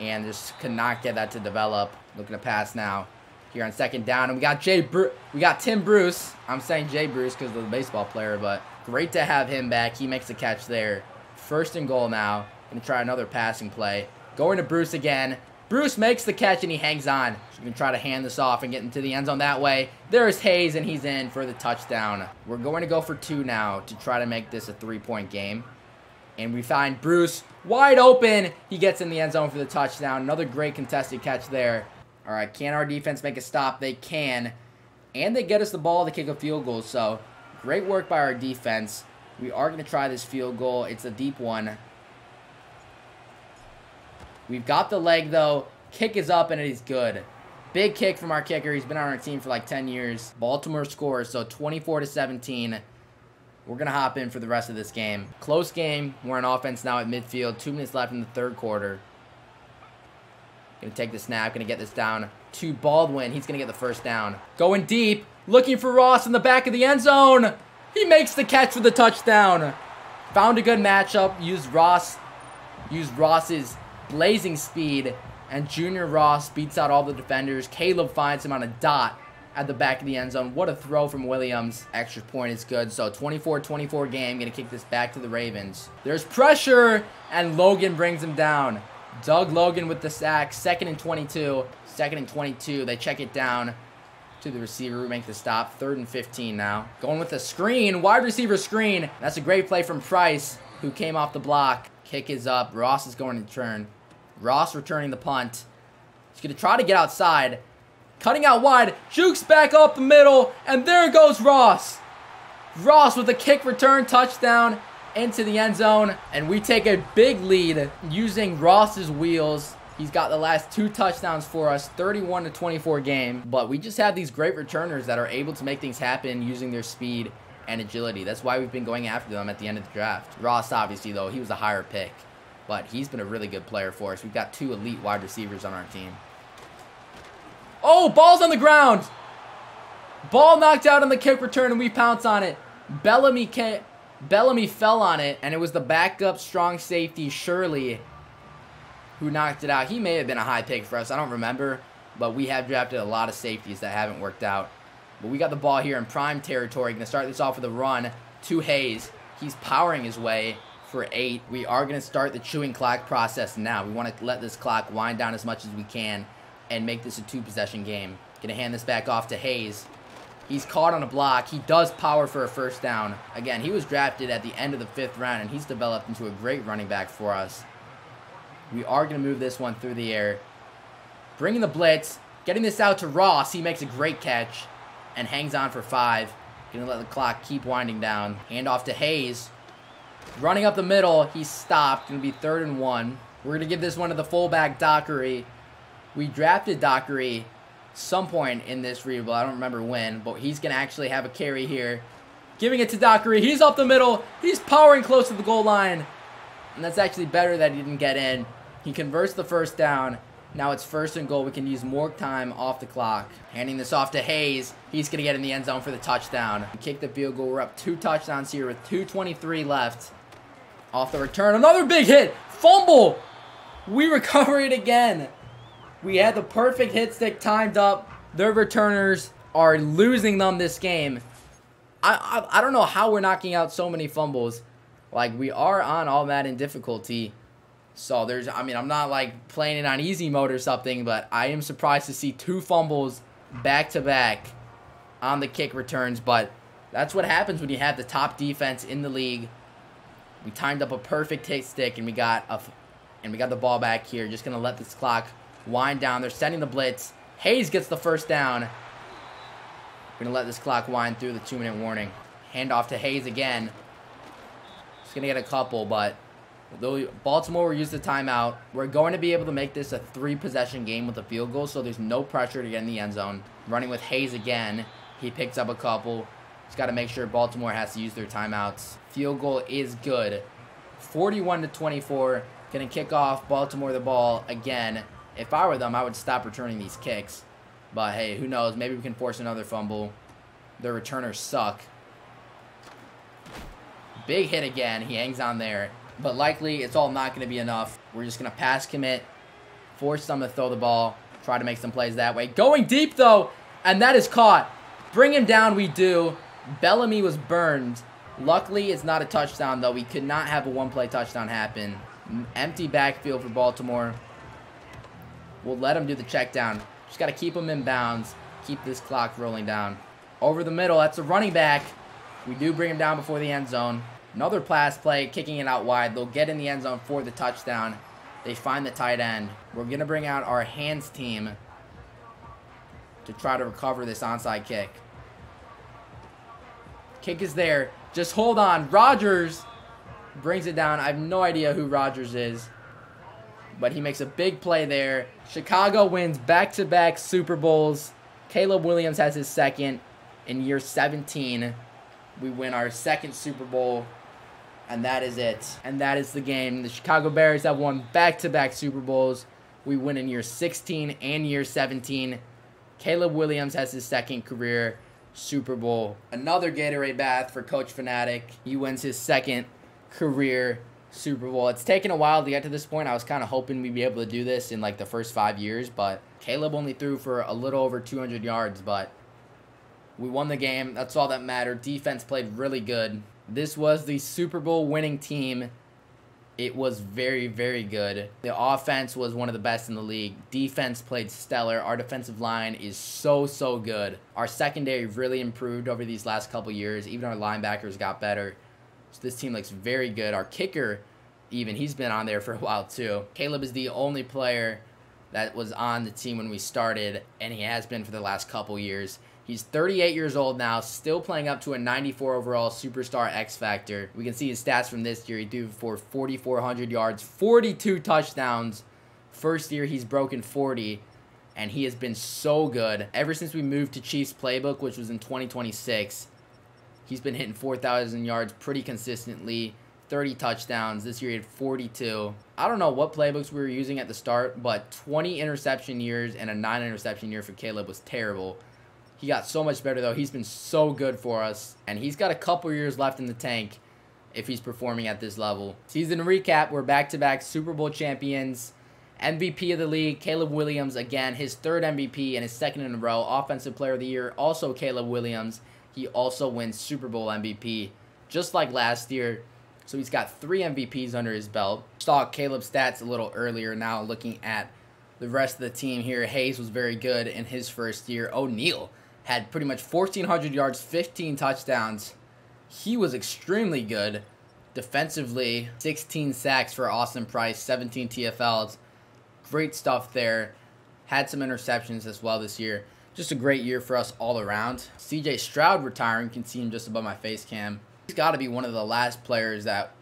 And just could not get that to develop. Looking to pass now. Here on 2nd down. And we got Tim Bruce. I'm saying Jay Bruce because of the baseball player. But great to have him back. He makes the catch there. 1st and goal now. Gonna try another passing play. Going to Bruce again. Bruce makes the catch and he hangs on. So we can try to hand this off and get into the end zone that way. There's Hayes and he's in for the touchdown. We're going to go for 2 now to try to make this a 3-point game. And we find Bruce wide open. He gets in the end zone for the touchdown. Another great contested catch there. All right, can our defense make a stop? They can. And they get us the ball to kick a field goal. So great work by our defense. We are going to try this field goal. It's a deep one. We've got the leg, though. Kick is up, and it is good. Big kick from our kicker. He's been on our team for like 10 years. Baltimore scores, so 24-17. We're going to hop in for the rest of this game. Close game. We're on offense now at midfield. 2 minutes left in the 3rd quarter. Going to take the snap. Going to get this down to Baldwin. He's going to get the 1st down. Going deep. Looking for Ross in the back of the end zone. He makes the catch for the touchdown. Found a good matchup. Used Ross's blazing speed, and Junior Ross beats out all the defenders. Caleb finds him on a dot at the back of the end zone. What a throw from Williams. Extra point is good. So 24-24 game. Gonna kick this back to the Ravens. There's pressure, and Logan brings him down. Doug Logan with the sack. 2nd and 22. 2nd and 22. They check it down to the receiver. We make the stop. 3rd and 15 now. Going with the screen. Wide receiver screen. That's a great play from Price, who came off the block. Kick is up. Ross is going to turn. Ross returning the punt. He's going to try to get outside. Cutting out wide. Jukes back up the middle. And there goes Ross. Ross with a kick return touchdown into the end zone. And we take a big lead using Ross's wheels. He's got the last 2 touchdowns for us. 31-24 game. But we just have these great returners that are able to make things happen using their speed and agility. That's why we've been going after them at the end of the draft. Ross, obviously, though, he was a higher pick. But he's been a really good player for us. We've got 2 elite wide receivers on our team. Oh, ball's on the ground. Ball knocked out on the kick return, and we pounce on it. Bellamy fell on it, and it was the backup strong safety, Shirley, who knocked it out. He may have been a high pick for us. I don't remember. But we have drafted a lot of safeties that haven't worked out. But we got the ball here in prime territory. Going to start this off with a run to Hayes. He's powering his way for 8. We are going to start the chewing clock process now. We want to let this clock wind down as much as we can and make this a 2-possession game. Going to hand this back off to Hayes. He's caught on a block. He does power for a 1st down. Again, he was drafted at the end of the 5th round, and he's developed into a great running back for us. We are going to move this one through the air. Bringing the blitz. Getting this out to Ross. He makes a great catch and hangs on for 5. Going to let the clock keep winding down. Hand off to Hayes. Running up the middle. He's stopped. Going to be 3rd and 1. We're going to give this one to the fullback, Dockery. We drafted Dockery some point in this rebuild. I don't remember when, but he's going to actually have a carry here. Giving it to Dockery. He's up the middle. He's powering close to the goal line. And that's actually better that he didn't get in. He converts the 1st down. Now it's 1st and goal. We can use more time off the clock. Handing this off to Hayes. He's going to get in the end zone for the touchdown. Kick the field goal. We're up 2 touchdowns here with 2:23 left. Off the return. Another big hit. Fumble. We recover it again. We had the perfect hit stick timed up. Their returners are losing them this game. I don't know how we're knocking out so many fumbles. Like, we are on all Madden difficulty. So there's, I mean, I'm not like playing it on easy mode or something, but I am surprised to see 2 fumbles back to back on the kick returns. But that's what happens when you have the top defense in the league. We timed up a perfect hit stick, and we got the ball back here. Just gonna let this clock wind down. They're sending the blitz. Hayes gets the 1st down. We're gonna let this clock wind through the 2-minute warning. Hand off to Hayes again. Just gonna get a couple, but though Baltimore will use the timeout, we're going to be able to make this a 3-possession game with a field goal, so there's no pressure to get in the end zone. Running with Hayes again. He picks up a couple. Just got to make sure Baltimore has to use their timeouts. Field goal is good. 41-24. Going to kick off Baltimore the ball again. If I were them, I would stop returning these kicks. But hey, who knows? Maybe we can force another fumble. Their returners suck. Big hit again. He hangs on there. But likely, it's all not going to be enough. We're just going to pass commit, force them to throw the ball, try to make some plays that way. Going deep, though, and that is caught. Bring him down, we do. Bellamy was burned. Luckily, it's not a touchdown, though. We could not have a 1-play touchdown happen. Empty backfield for Baltimore. We'll let him do the check down. Just got to keep him in bounds. Keep this clock rolling down. Over the middle, that's a running back. We do bring him down before the end zone. Another pass play, kicking it out wide. They'll get in the end zone for the touchdown. They find the tight end. We're going to bring out our hands team to try to recover this onside kick. Kick is there. Just hold on. Rodgers brings it down. I have no idea who Rodgers is, but he makes a big play there. Chicago wins back-to-back Super Bowls. Caleb Williams has his 2nd in year 17. We win our 2nd Super Bowl. And that is it. And that is the game. The Chicago Bears have won back-to-back Super Bowls. We win in year 16 and year 17. Caleb Williams has his 2nd career Super Bowl. Another Gatorade bath for Coach Fanatic. He wins his 2nd career Super Bowl. It's taken a while to get to this point. I was kind of hoping we'd be able to do this in like the first 5 years. But Caleb only threw for a little over 200 yards. But we won the game. That's all that mattered. Defense played really good. This was the Super Bowl winning team. It was very, very good. The offense was one of the best in the league. Defense played stellar. Our defensive line is so, so good. Our secondary really improved over these last couple years. Even our linebackers got better. So this team looks very good. Our kicker, even, he's been on there for a while too. Caleb is the only player that was on the team when we started, and he has been for the last couple years. He's 38 years old now, still playing up to a 94 overall superstar X Factor. We can see his stats from this year. He threw for 4,400 yards, 42 touchdowns. First year, he's broken 40, and he has been so good. Ever since we moved to Chiefs Playbook, which was in 2026, he's been hitting 4,000 yards pretty consistently, 30 touchdowns. This year, he had 42. I don't know what playbooks we were using at the start, but 20 interception years and a 9 interception year for Caleb was terrible. He got so much better, though. He's been so good for us, and he's got a couple years left in the tank if he's performing at this level. Season recap, we're back-to-back Super Bowl champions. MVP of the league, Caleb Williams, again, his 3rd MVP and his 2nd in a row. Offensive Player of the Year, also Caleb Williams. He also wins Super Bowl MVP, just like last year. So he's got 3 MVPs under his belt. Saw Caleb's stats a little earlier. Now looking at the rest of the team here, Hayes was very good in his first year. O'Neal had pretty much 1,400 yards, 15 touchdowns. He was extremely good. Defensively, 16 sacks for Austin Price, 17 TFLs. Great stuff there. Had some interceptions as well this year. Just a great year for us all around. CJ Stroud retiring. You can see him just above my face cam. He's got to be one of the last players that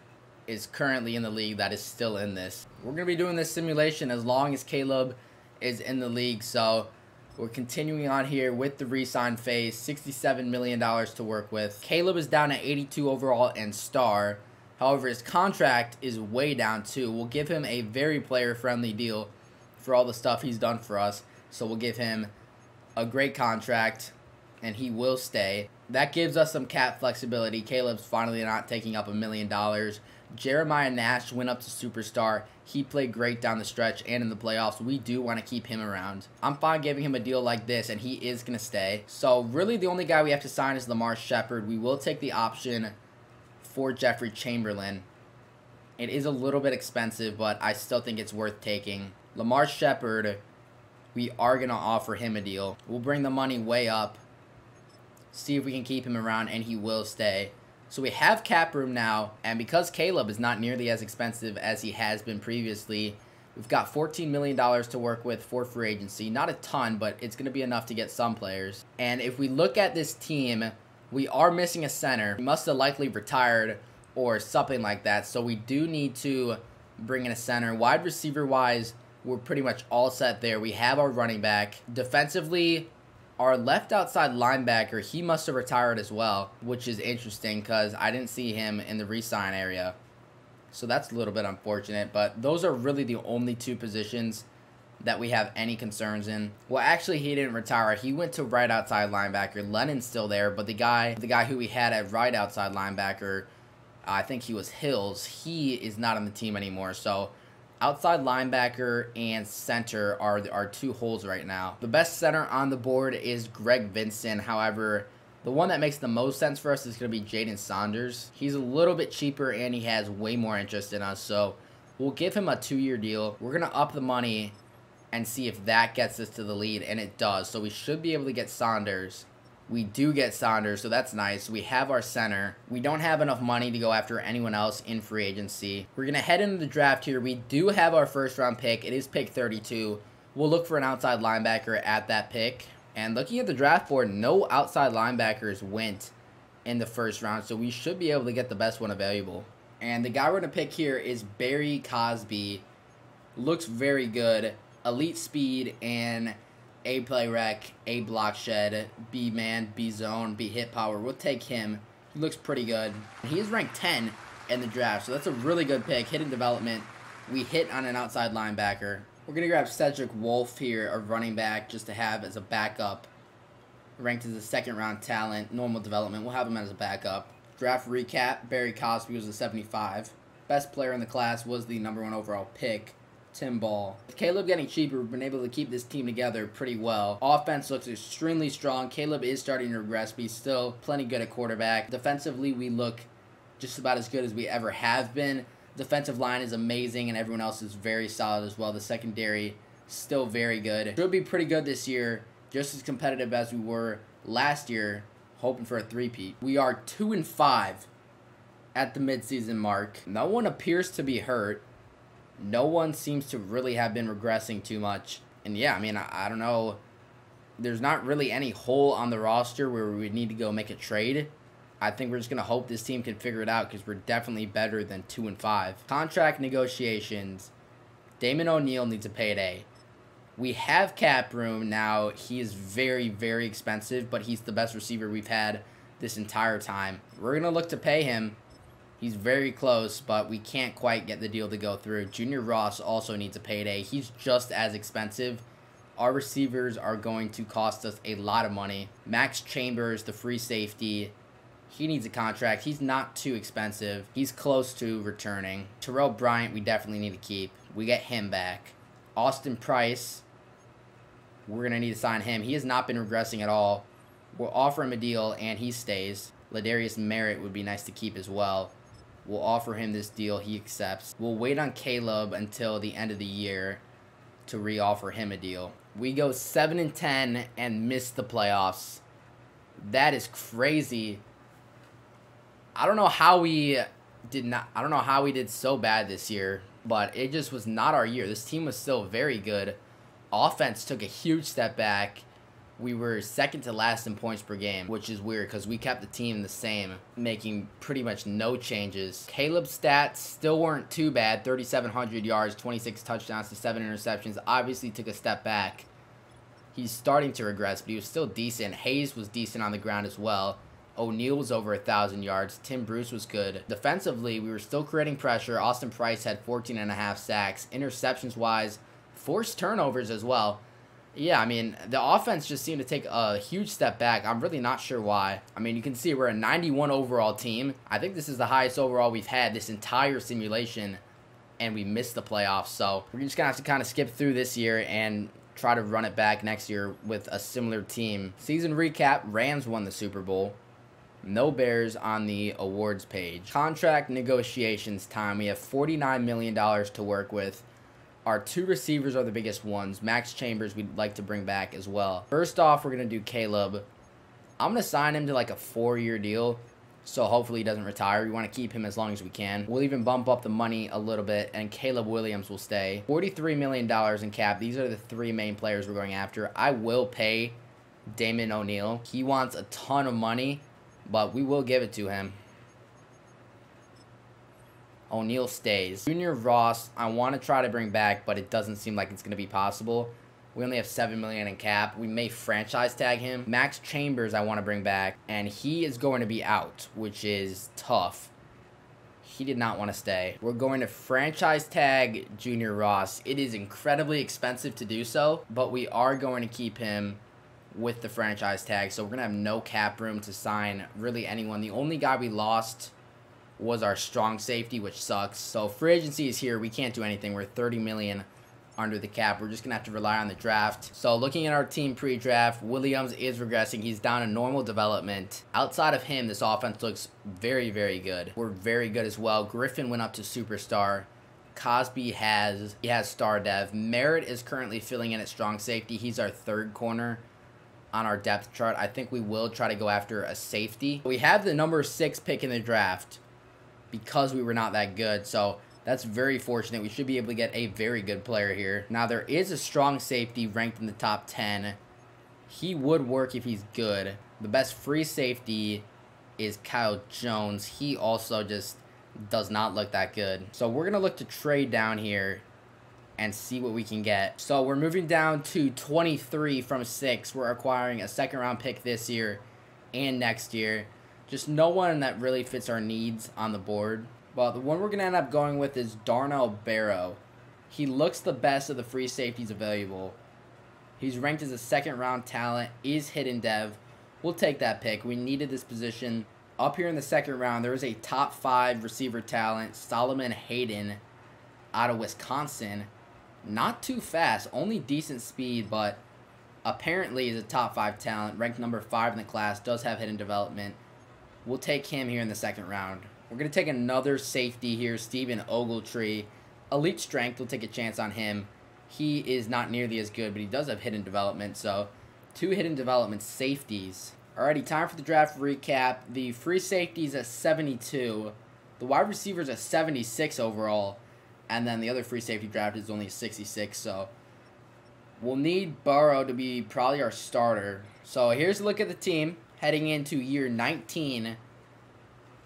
is currently in the league that is still in this. We're going to be doing this simulation as long as Caleb is in the league, so we're continuing on here with the re-sign phase. $67 million to work with. Caleb is down at 82 overall and star. However, his contract is way down too. We'll give him a very player-friendly deal for all the stuff he's done for us. So we'll give him a great contract, and he will stay. That gives us some cap flexibility. Caleb's finally not taking up $1 million. Jeremiah Nash went up to superstar. He played great down the stretch and in the playoffs. We do want to keep him around. I'm fine giving him a deal like this, and he is going to stay. So really the only guy we have to sign is Lamar Shepherd. We will take the option for Jeffrey Chamberlain. It is a little bit expensive, but I still think it's worth taking. Lamar Shepherd, we are going to offer him a deal. We'll bring the money way up, see if we can keep him around, and he will stay. So we have cap room now, and because Caleb is not nearly as expensive as he has been previously, we've got $14 million to work with for free agency. Not a ton, but it's going to be enough to get some players. And if we look at this team, we are missing a center. He must have likely retired or something like that, so we do need to bring in a center. Wide receiver-wise, we're pretty much all set there. We have our running back. Defensively, our left outside linebacker, he must have retired as well, which is interesting because I didn't see him in the re-sign area. So that's a little bit unfortunate, but those are really the only two positions that we have any concerns in. Well, actually, he didn't retire. He went to right outside linebacker. Lennon's still there, but the guy who we had at right outside linebacker, I think he was Hills, he is not on the team anymore. So outside linebacker and center are our two holes right now. The best center on the board is Greg Vincent. However, the one that makes the most sense for us is going to be Jaden Saunders. He's a little bit cheaper, and he has way more interest in us. So we'll give him a 2-year deal. We're going to up the money and see if that gets us to the lead, and it does. So we should be able to get Saunders. We do get Saunders, so that's nice. We have our center. We don't have enough money to go after anyone else in free agency. We're going to head into the draft here. We do have our first-round pick. It is pick 32. We'll look for an outside linebacker at that pick. And looking at the draft board, no outside linebackers went in the first round, so we should be able to get the best one available. And the guy we're going to pick here is Barry Cosby. Looks very good. Elite speed and A play rec, A block shed, B man, B zone, B hit power. We'll take him. He looks pretty good. He is ranked 10 in the draft, so that's a really good pick. Hidden development. We hit on an outside linebacker. We're going to grab Cedric Wolf here, a running back, just to have as a backup. Ranked as a second-round talent, normal development. We'll have him as a backup. Draft recap, Barry Cosby was a 75. Best player in the class was the #1 overall pick, Tim Ball. With Caleb getting cheaper, we've been able to keep this team together pretty well. Offense looks extremely strong. Caleb is starting to regress, but he's still plenty good at quarterback. Defensively, we look just about as good as we ever have been. Defensive line is amazing, and everyone else is very solid as well. The secondary, still very good. Should be pretty good this year, just as competitive as we were last year, hoping for a three-peat. We are 2-5 at the midseason mark. No one appears to be hurt. No one seems to really have been regressing too much. And yeah, I mean, I don't know. There's not really any hole on the roster where we would need to go make a trade. I think we're just going to hope this team can figure it out because we're definitely better than 2-5. Contract negotiations. Damon O'Neal needs a payday. We have cap room now. He is very, very expensive, but he's the best receiver we've had this entire time. We're going to look to pay him. He's very close, but we can't quite get the deal to go through. Junior Ross also needs a payday. He's just as expensive. Our receivers are going to cost us a lot of money. Max Chambers, the free safety, he needs a contract. He's not too expensive. He's close to returning. Terrell Bryant, we definitely need to keep. We get him back. Austin Price, we're going to need to sign him. He has not been regressing at all. We'll offer him a deal, and he stays. Ladarius Merritt would be nice to keep as well. We'll offer him this deal. He accepts. We'll wait on Caleb until the end of the year to re-offer him a deal. We go 7-10 and miss the playoffs. That is crazy. I don't know how we did so bad this year, but it just was not our year. This team was still very good. Offense took a huge step back. We were second to last in points per game, which is weird because we kept the team the same, making pretty much no changes. Caleb's stats still weren't too bad. 3,700 yards, 26 touchdowns to 7 interceptions. Obviously took a step back. He's starting to regress, but he was still decent. Hayes was decent on the ground as well. O'Neal was over 1,000 yards. Tim Bruce was good. Defensively, we were still creating pressure. Austin Price had 14.5 sacks. Interceptions-wise, Forced turnovers as well. Yeah, I mean, the offense just seemed to take a huge step back. I'm really not sure why. I mean, you can see we're a 91 overall team. I think this is the highest overall we've had this entire simulation, and we missed the playoffs. So we're just going to have to kind of skip through this year and try to run it back next year with a similar team. Season recap, Rams won the Super Bowl. No Bears on the awards page. Contract negotiations time. We have $49 million to work with. Our 2 receivers are the biggest ones. Max Chambers we'd like to bring back as well. First off, we're going to do Caleb. I'm going to sign him to like a 4-year deal, so hopefully he doesn't retire. We want to keep him as long as we can. We'll even bump up the money a little bit, and Caleb Williams will stay. $43 million in cap. These are the 3 main players we're going after. I will pay Damon O'Neal. He wants a ton of money, but we will give it to him. O'Neal stays. Junior Ross, I want to try to bring back, but it doesn't seem like it's going to be possible. We only have $7 million in cap. We may franchise tag him. Max Chambers I want to bring back, and he is going to be out, which is tough. He did not want to stay. We're going to franchise tag Junior Ross. It is incredibly expensive to do so, but we are going to keep him with the franchise tag, so we're going to have no cap room to sign really anyone. The only guy we lost was our strong safety, which sucks. So free agency is here. We can't do anything. We're $30 million under the cap. We're just gonna have to rely on the draft. So looking at our team pre-draft, Williams is regressing. He's down in normal development. Outside of him, this offense looks very, very good. We're very good as well. Griffin went up to superstar. Cosby has star dev. Merritt is currently filling in at strong safety. He's our 3rd corner on our depth chart. I think we will try to go after a safety. We have the number 6 pick in the draft because we were not that good, so that's very fortunate. We should be able to get a very good player here. Now, there is a strong safety ranked in the top 10. He would work if he's good. The best free safety is Kyle Jones. He also just does not look that good. So we're going to look to trade down here and see what we can get. So we're moving down to 23 from 6. We're acquiring a 2nd-round pick this year and next year. Just no one that really fits our needs on the board. But the one we're going to end up going with is Darnell Barrow. He looks the best of the free safeties available. He's ranked as a 2nd-round talent, is hidden dev. We'll take that pick. We needed this position. Up here in the 2nd round, there is a top 5 receiver talent, Solomon Hayden, out of Wisconsin. Not too fast, only decent speed, but apparently is a top 5 talent, ranked number 5 in the class, does have hidden development. We'll take him here in the 2nd round. We're going to take another safety here, Stephen Ogletree. Elite strength, we'll take a chance on him. He is not nearly as good, but he does have hidden development, so 2 hidden development safeties. Alrighty, time for the draft recap. The free safeties at 72. The wide receivers at 76 overall. And then the other free safety draft is only 66, so we'll need Burrow to be probably our starter. So here's a look at the team heading into year 19.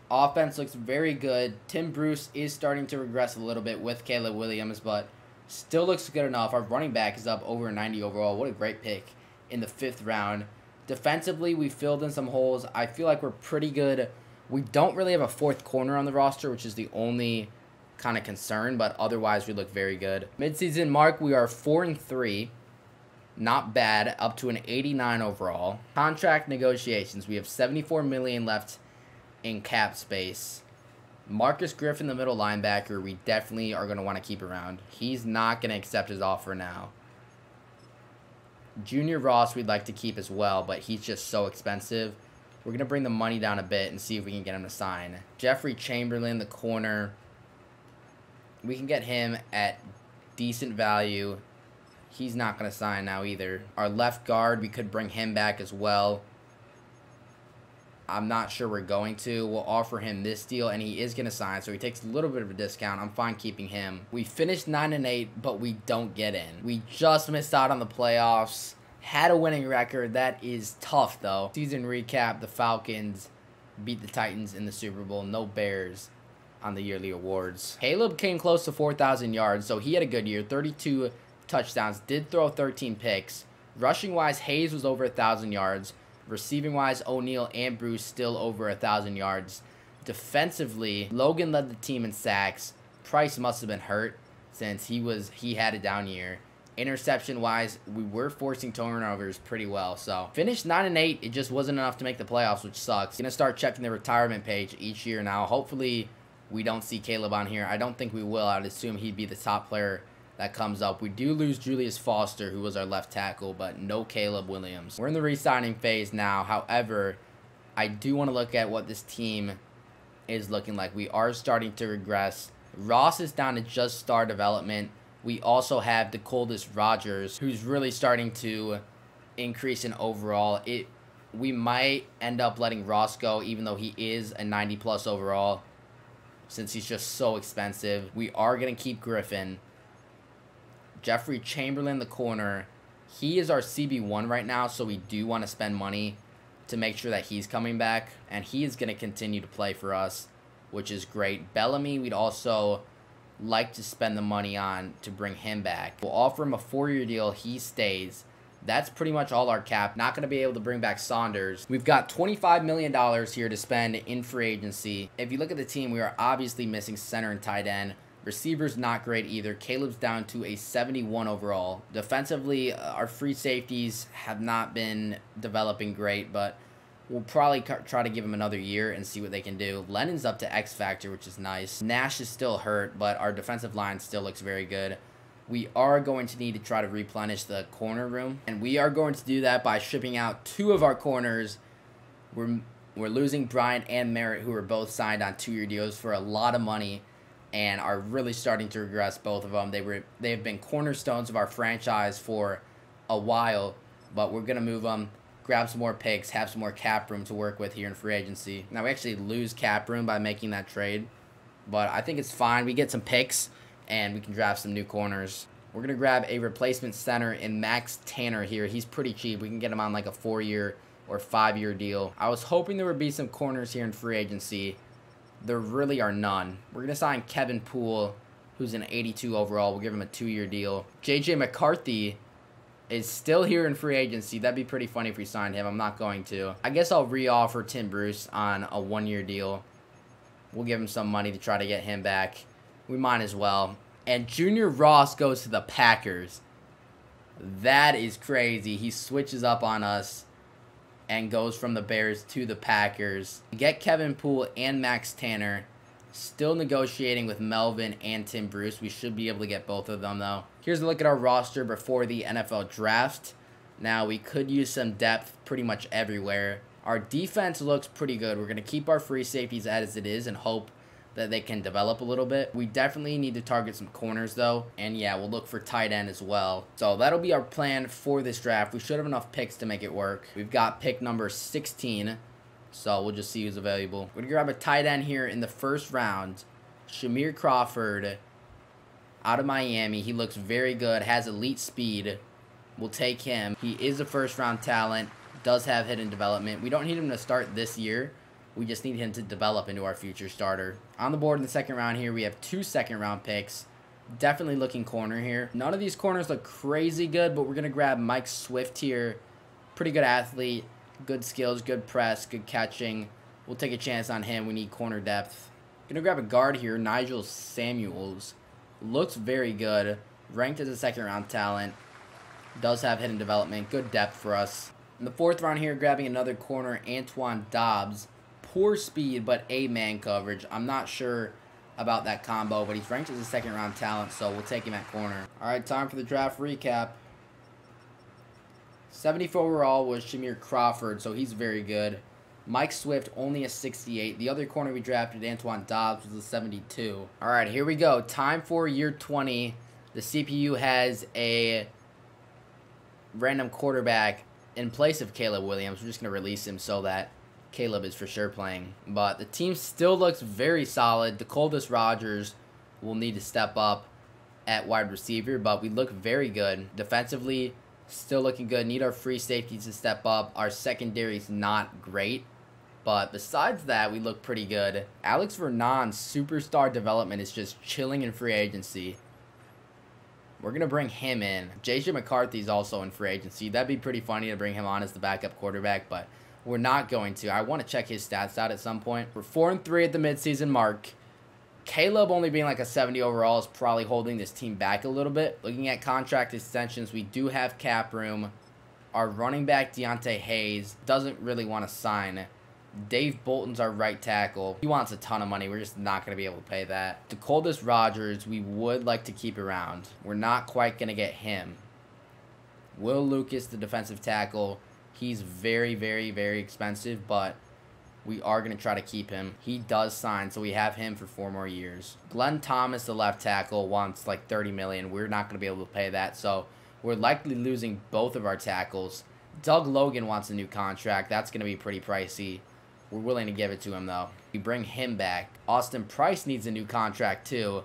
Offense looks very good. Tim Bruce is starting to regress a little bit with Caleb Williams, but still looks good enough. Our running back is up over 90 overall. What a great pick in the 5th round. Defensively, we filled in some holes. I feel like we're pretty good. We don't really have a 4th corner on the roster, which is the only kind of concern, but otherwise we look very good. Midseason mark, we are 4-3. Not bad, up to an 89 overall. Contract negotiations, we have $74 million left in cap space. Marcus Griffin, the middle linebacker, we definitely are going to want to keep around. He's not going to accept his offer now. Junior Ross we'd like to keep as well, but he's just so expensive. We're going to bring the money down a bit and see if we can get him to sign. Jeffrey Chamberlain, the corner. We can get him at decent value. He's not going to sign now either. Our left guard, we could bring him back as well. I'm not sure we're going to. We'll offer him this deal, and he is going to sign, so he takes a little bit of a discount. I'm fine keeping him. We finished 9-8, but we don't get in. We just missed out on the playoffs. Had a winning record. That is tough, though. Season recap, the Falcons beat the Titans in the Super Bowl. No Bears on the yearly awards. Caleb came close to 4,000 yards, so he had a good year. 32 touchdowns. Did throw 13 picks. Rushing-wise, Hayes was over 1,000 yards. Receiving-wise, O'Neal and Bruce still over 1,000 yards. Defensively, Logan led the team in sacks. Price must have been hurt since he had a down year. Interception-wise, we were forcing turnovers pretty well. So, finished 9-8. It just wasn't enough to make the playoffs, which sucks. Gonna start checking the retirement page each year now. Hopefully, we don't see Caleb on here. I don't think we will. I'd assume he'd be the top player that comes up. We do lose Julius Foster, who was our left tackle, but no Caleb Williams. We're in the re-signing phase now. However, I do want to look at what this team is looking like. We are starting to regress. Ross is down to just star development. We also have DeColdis Rogers, who's really starting to increase in overall. We might end up letting Ross go, even though he is a 90+ overall, since he's just so expensive. We are going to keep Griffin. Jeffrey Chamberlain, the corner. He is our CB1 right now, so we do want to spend money to make sure that he's coming back. And he is going to continue to play for us, which is great. Bellamy, we'd also like to spend the money on to bring him back. We'll offer him a 4-year deal. He stays. That's pretty much all our cap. Not going to be able to bring back Saunders. We've got $25 million here to spend in free agency. If you look at the team, we are obviously missing center and tight end. Receivers not great either. Caleb's down to a 71 overall. Defensively, our free safeties have not been developing great, but we'll probably try to give him another year and see what they can do. Lennon's up to X Factor, which is nice. Nash is still hurt, but our defensive line still looks very good. We are going to need to try to replenish the corner room, and we are going to do that by shipping out 2 of our corners. We're losing Bryant and Merritt, who are both signed on 2-year deals for a lot of money, and are really starting to regress, both of them. They have been cornerstones of our franchise for a while, but we're going to move them, grab some more picks, have some more cap room to work with here in free agency. Now, we actually lose cap room by making that trade, but I think it's fine. We get some picks, and we can draft some new corners. We're going to grab a replacement center in Max Tanner here. He's pretty cheap. We can get him on like a 4-year or 5-year deal. I was hoping there would be some corners here in free agency. There really are none. We're going to sign Kevin Poole, who's an 82 overall. We'll give him a 2-year deal. J.J. McCarthy is still here in free agency. That'd be pretty funny if we signed him. I'm not going to. I guess I'll re-offer Tim Bruce on a 1-year deal. We'll give him some money to try to get him back. We might as well. And Junior Ross goes to the Packers. That is crazy. He switches up on us and goes from the Bears to the Packers. Get Kevin Poole and Max Tanner. Still negotiating with Melvin and Tim Bruce. We should be able to get both of them, though. Here's a look at our roster before the NFL draft. Now, we could use some depth pretty much everywhere. Our defense looks pretty good. We're going to keep our free safeties as it is and hope that they can develop a little bit. We definitely need to target some corners, though. And yeah, we'll look for tight end as well. So that'll be our plan for this draft. We should have enough picks to make it work. We've got pick number 16. So we'll just see who's available. We're going to grab a tight end here in the first round. Shamir Crawford out of Miami. He looks very good. Has elite speed. We'll take him. He is a first-round talent. Does have hidden development. We don't need him to start this year. We just need him to develop into our future starter. On the board in the second round here, we have 2 second-round picks. Definitely looking corner here. None of these corners look crazy good, but we're going to grab Mike Swift here. Pretty good athlete. Good skills, good press, good catching. We'll take a chance on him. We need corner depth. Going to grab a guard here, Nigel Samuels. Looks very good. Ranked as a second-round talent. Does have hidden development. Good depth for us. In the fourth round here, grabbing another corner, Antoine Dobbs. Poor speed, but A-man coverage. I'm not sure about that combo, but he's ranked as a second-round talent, so we'll take him at corner. All right, time for the draft recap. 74 overall was Shamir Crawford, so he's very good. Mike Swift, only a 68. The other corner we drafted, Antoine Dobbs, was a 72. All right, here we go. Time for year 20. The CPU has a random quarterback in place of Caleb Williams. We're just going to release him so that Caleb is for sure playing. But the team still looks very solid. DeColdis Rogers will need to step up at wide receiver, but we look very good. Defensively, still looking good. Need our free safeties to step up. Our secondary's not great, but besides that, we look pretty good. Alex Vernon's superstar development is just chilling in free agency. We're going to bring him in. J.J. McCarthy's also in free agency. That'd be pretty funny to bring him on as the backup quarterback, but we're not going to. I want to check his stats out at some point. We're 4-3 at the midseason mark. Caleb only being like a 70 overall is probably holding this team back a little bit. Looking at contract extensions, we do have cap room. Our running back, Deontay Hayes, doesn't really want to sign. Dave Bolton's our right tackle. He wants a ton of money. We're just not going to be able to pay that. Dakotas Rogers, we would like to keep around. We're not quite going to get him. Will Lucas, the defensive tackle, he's very, very, very expensive, but we are going to try to keep him. He does sign, so we have him for 4 more years. Glenn Thomas, the left tackle, wants like $30 million. We're not going to be able to pay that, so we're likely losing both of our tackles. Doug Logan wants a new contract. That's going to be pretty pricey. We're willing to give it to him, though. We bring him back. Austin Price needs a new contract, too.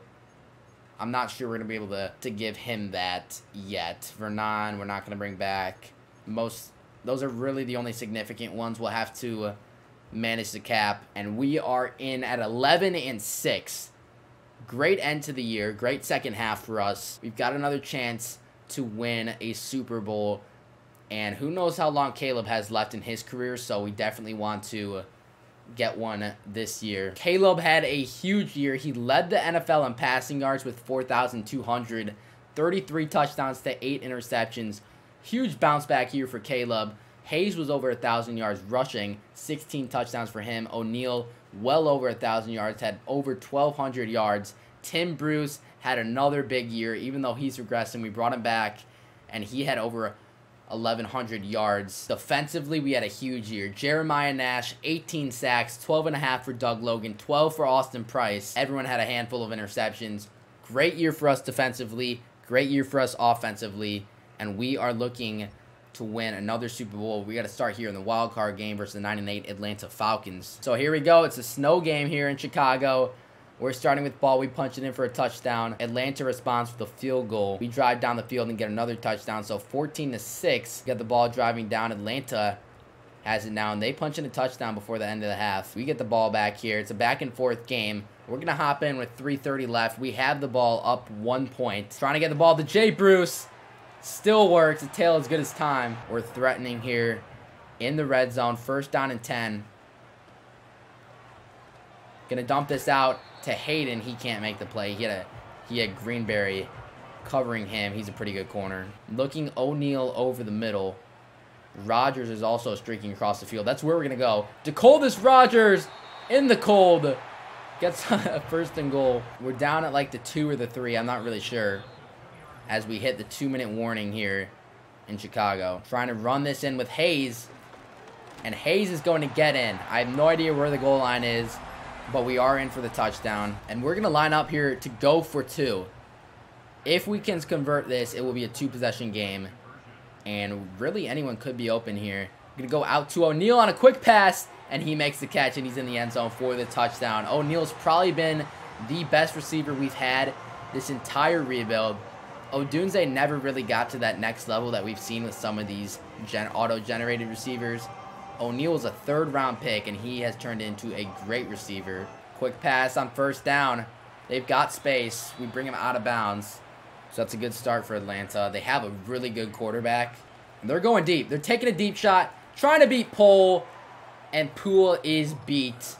I'm not sure we're going to be able to give him that yet. Vernon, we're not going to bring back. Those are really the only significant ones. We'll have to manage the cap. And we are in at 11-6. Great end to the year. Great second half for us. We've got another chance to win a Super Bowl. And who knows how long Caleb has left in his career, so we definitely want to get one this year. Caleb had a huge year. He led the NFL in passing yards with 4,200, 33 touchdowns to 8 interceptions. Huge bounce back year for Caleb. Hayes was over 1,000 yards rushing, 16 touchdowns for him. O'Neal, well over 1,000 yards, had over 1,200 yards. Tim Bruce had another big year, even though he's regressing. We brought him back, and he had over 1,100 yards. Defensively, we had a huge year. Jeremiah Nash, 18 sacks, 12.5 for Doug Logan, 12 for Austin Price. Everyone had a handful of interceptions. Great year for us defensively. Great year for us offensively. And we are looking to win another Super Bowl. We got to start here in the wild card game versus the 9-8 Atlanta Falcons. So here we go. It's a snow game here in Chicago. We're starting with ball. We punch it in for a touchdown. Atlanta responds with a field goal. We drive down the field and get another touchdown. So 14-6. Get the ball driving down. Atlanta has it now, and they punch in a touchdown before the end of the half. We get the ball back here. It's a back-and-forth game. We're going to hop in with 3:30 left. We have the ball up 1 point. Trying to get the ball to Jay Bruce. Still works. A tail as good as time. We're threatening here in the red zone. 1st down and 10. Gonna dump this out to Hayden. He can't make the play. He had Greenberry covering him. He's a pretty good corner. Looking O'Neal over the middle. Rogers is also streaking across the field. That's where we're gonna go. DeColdis Rogers in the cold. Gets a 1st and goal. We're down at like the 2 or the 3. I'm not really sure. As we hit the 2-minute warning here in Chicago. Trying to run this in with Hayes. And Hayes is going to get in. I have no idea where the goal line is, but we are in for the touchdown. And we're going to line up here to go for 2. If we can convert this, it will be a 2-possession game. And really anyone could be open here. We're going to go out to O'Neal on a quick pass. And he makes the catch, and he's in the end zone for the touchdown. O'Neal's probably been the best receiver we've had this entire rebuild. Odunze never really got to that next level that we've seen with some of these auto-generated receivers. O'Neal was a 3rd-round pick, and he has turned into a great receiver. Quick pass on 1st down. They've got space. We bring him out of bounds. So that's a good start for Atlanta. They have a really good quarterback. They're going deep. They're taking a deep shot, trying to beat Poole, and Poole is beat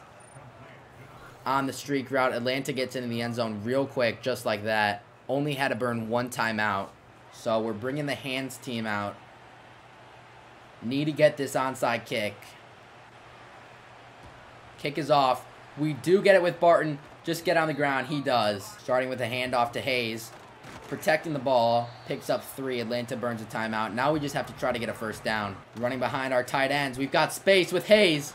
on the streak route. Atlanta gets into the end zone real quick, just like that. Only had to burn 1 timeout. So we're bringing the hands team out. Need to get this onside kick. Kick is off. We do get it with Barton. Just get on the ground. He does. Starting with a handoff to Hayes. Protecting the ball. Picks up 3. Atlanta burns a timeout. Now we just have to try to get a 1st down. Running behind our tight ends. We've got space with Hayes.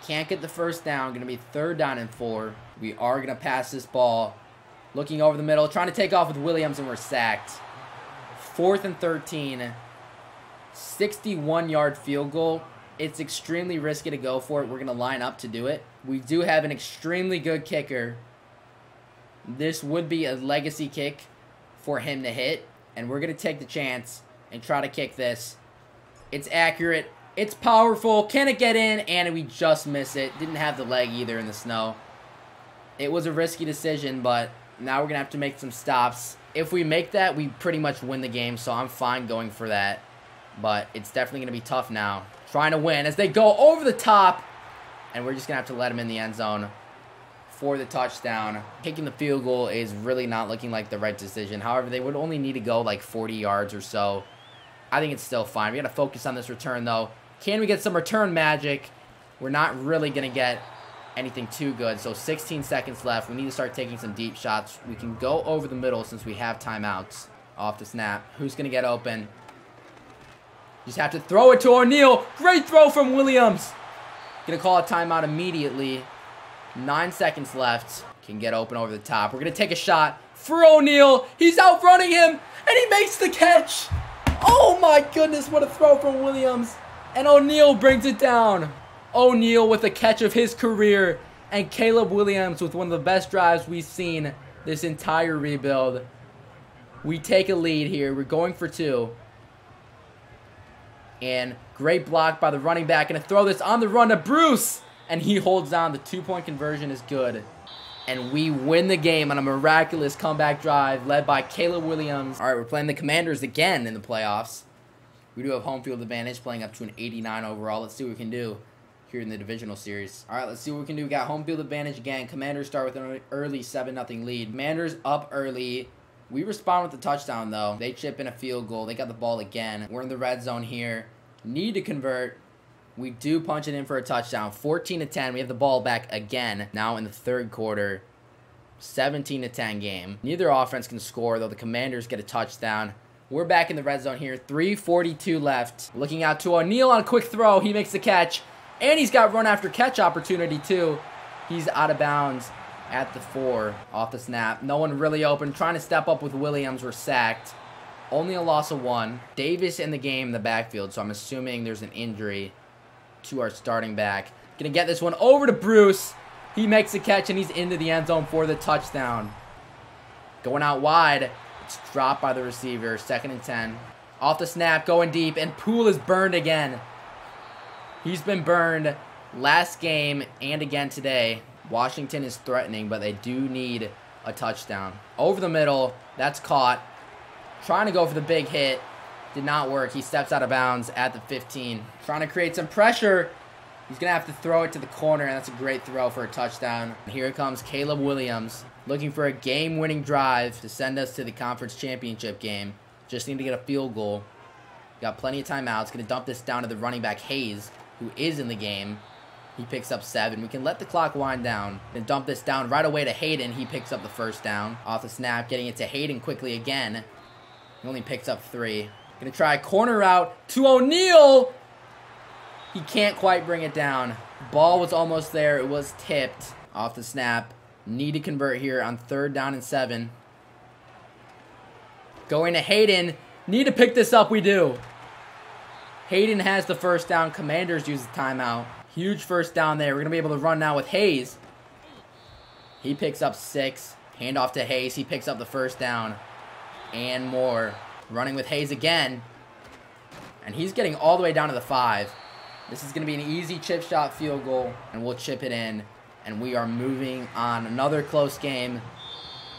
Can't get the 1st down. Going to be 3rd down and 4. We are going to pass this ball. Looking over the middle, trying to take off with Williams, and we're sacked. 4th and 13. 61-yard field goal. It's extremely risky to go for it. We're going to line up to do it. We do have an extremely good kicker. This would be a legacy kick for him to hit, and we're going to take the chance and try to kick this. It's accurate. It's powerful. Can it get in? And we just miss it. Didn't have the leg either in the snow. It was a risky decision, but now we're going to have to make some stops. If we make that, we pretty much win the game, so I'm fine going for that. But it's definitely going to be tough now. Trying to win as they go over the top, and we're just going to have to let him in the end zone for the touchdown. Kicking the field goal is really not looking like the right decision. However, they would only need to go like 40 yards or so. I think it's still fine. We got to focus on this return, though. Can we get some return magic? We're not really going to get anything too good. So 16 seconds left. We need to start taking some deep shots. We can go over the middle since we have timeouts. Off the snap. Who's going to get open? Just have to throw it to O'Neal. Great throw from Williams. Going to call a timeout immediately. 9 seconds left. Can get open over the top. We're going to take a shot for O'Neal. He's outrunning him, and he makes the catch. Oh my goodness, what a throw from Williams. And O'Neal brings it down. O'Neal with a catch of his career. And Caleb Williams with one of the best drives we've seen this entire rebuild. We take a lead here. We're going for 2. And great block by the running back. Going to throw this on the run to Bruce. And he holds on. The 2-point conversion is good. And we win the game on a miraculous comeback drive led by Caleb Williams. All right, we're playing the Commanders again in the playoffs. We do have home field advantage, playing up to an 89 overall. Let's see what we can do here in the divisional series. All right, let's see what we can do. We got home field advantage again. Commanders start with an early 7-0 lead. Commanders up early. We respond with the touchdown, though. They chip in a field goal. They got the ball again. We're in the red zone here. Need to convert. We do punch it in for a touchdown. 14-10. We have the ball back again now in the third quarter. 17-10 game. Neither offense can score, though the Commanders get a touchdown. We're back in the red zone here. 3:42 left. Looking out to O'Neal on a quick throw. He makes the catch. And he's got run after catch opportunity, too. He's out of bounds at the 4. Off the snap. No one really open. Trying to step up with Williams. We're sacked. Only a loss of 1. Davis in the game in the backfield, so I'm assuming there's an injury to our starting back. Gonna get this one over to Bruce. He makes the catch, and he's into the end zone for the touchdown. Going out wide. It's dropped by the receiver. 2nd and 10. Off the snap, going deep, and Poole is burned again. He's been burned last game and again today. Washington is threatening, but they do need a touchdown. Over the middle. That's caught. Trying to go for the big hit. Did not work. He steps out of bounds at the 15. Trying to create some pressure. He's going to have to throw it to the corner, and that's a great throw for a touchdown. And here comes Caleb Williams, looking for a game-winning drive to send us to the conference championship game. Just need to get a field goal. Got plenty of timeouts. Going to dump this down to the running back, Hayes, who is in the game. He picks up 7. We can let the clock wind down. Then dump this down right away to Hayden. He picks up the first down. Off the snap, getting it to Hayden quickly again. He only picks up 3. Gonna try a corner route to O'Neal. He can't quite bring it down. Ball was almost there. It was tipped. Off the snap. Need to convert here on 3rd down and 7. Going to Hayden. Need to pick this up. We do. Hayden has the first down. Commanders use the timeout. Huge first down there. We're gonna be able to run now with Hayes. He picks up 6. Handoff to Hayes. He picks up the first down. And more. Running with Hayes again. And he's getting all the way down to the 5. This is going to be an easy chip shot field goal. And we'll chip it in. And we are moving on. Another close game.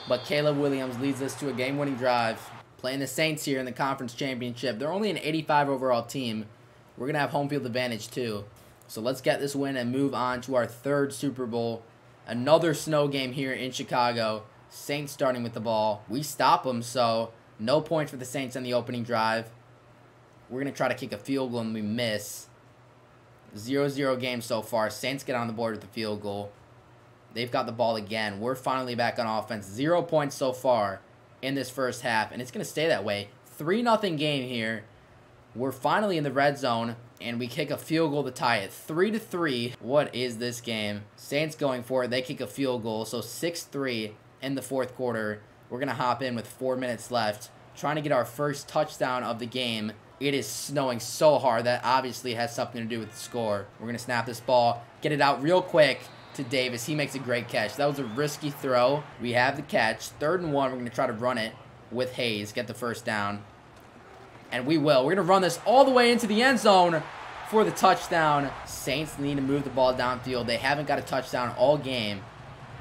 But Caleb Williams leads us to a game-winning drive. Playing the Saints here in the conference championship. They're only an 85 overall team. We're going to have home field advantage too. So let's get this win and move on to our 3rd Super Bowl. Another snow game here in Chicago. Saints starting with the ball. We stop them, so no points for the Saints on the opening drive. We're going to try to kick a field goal, and we miss. 0-0 game so far. Saints get on the board with the field goal. They've got the ball again. We're finally back on offense. 0 points so far in this first half, and it's going to stay that way. 3-0 game here. We're finally in the red zone, and we kick a field goal to tie it. 3-3. What is this game? Saints going for it. They kick a field goal, so 6-3. In the 4th quarter. We're going to hop in with 4 minutes left. Trying to get our first touchdown of the game. It is snowing so hard. That obviously has something to do with the score. We're going to snap this ball. Get it out real quick to Davis. He makes a great catch. That was a risky throw. We have the catch. 3rd and 1. We're going to try to run it with Hayes. Get the first down. And we will. We're going to run this all the way into the end zone for the touchdown. Saints need to move the ball downfield. They haven't got a touchdown all game.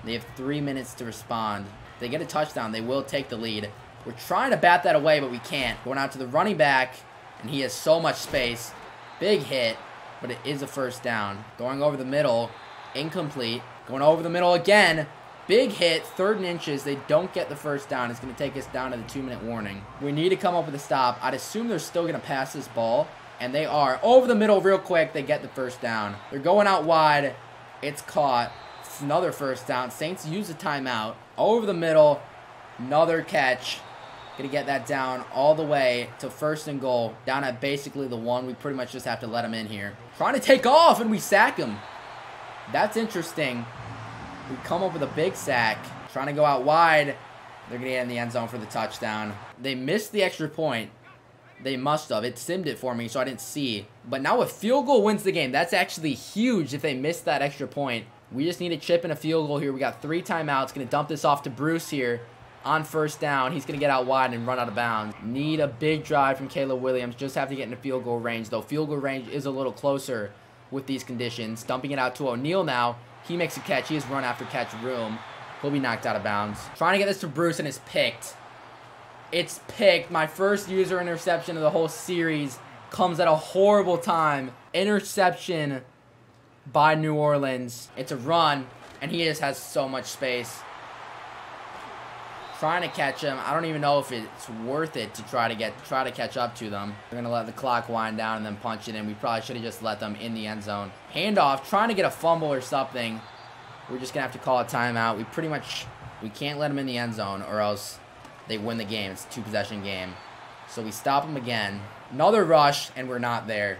They have 3 minutes to respond. If they get a touchdown, they will take the lead. We're trying to bat that away, but we can't. Going out to the running back, and he has so much space. Big hit, but it is a first down. Going over the middle, incomplete. Going over the middle again. Big hit, 3rd and inches. They don't get the first down. It's going to take us down to the 2-minute warning. We need to come up with a stop. I'd assume they're still going to pass this ball, and they are. Over the middle real quick. They get the first down. They're going out wide. It's caught. It's another first down. Saints use a timeout. Over the middle. Another catch. Going to get that down all the way to 1st and goal. Down at basically the 1. We pretty much just have to let him in here. Trying to take off, and we sack him. That's interesting. We come up with a big sack. Trying to go out wide. They're going to get in the end zone for the touchdown. They missed the extra point. They must have. It simmed it for me, so I didn't see. But now a field goal wins the game. That's actually huge if they missed that extra point. We just need a chip and a field goal here. We got 3 timeouts. Going to dump this off to Bruce here on 1st down. He's going to get out wide and run out of bounds. Need a big drive from Caleb Williams. Just have to get into field goal range, though. Field goal range is a little closer with these conditions. Dumping it out to O'Neal now. He makes a catch. He has run after catch room. He'll be knocked out of bounds. Trying to get this to Bruce, and it's picked. It's picked. My first user interception of the whole series comes at a horrible time. Interception by New Orleans. It's a run, and he just has so much space. Trying to catch him. I don't even know if it's worth it to try to catch up to them. We're going to let the clock wind down and then punch it in. We probably should have just let them in the end zone. Handoff, trying to get a fumble or something. We're just going to have to call a timeout. We can't let them in the end zone or else they win the game. It's a 2-possession game. So we stop them again. Another rush, and we're not there.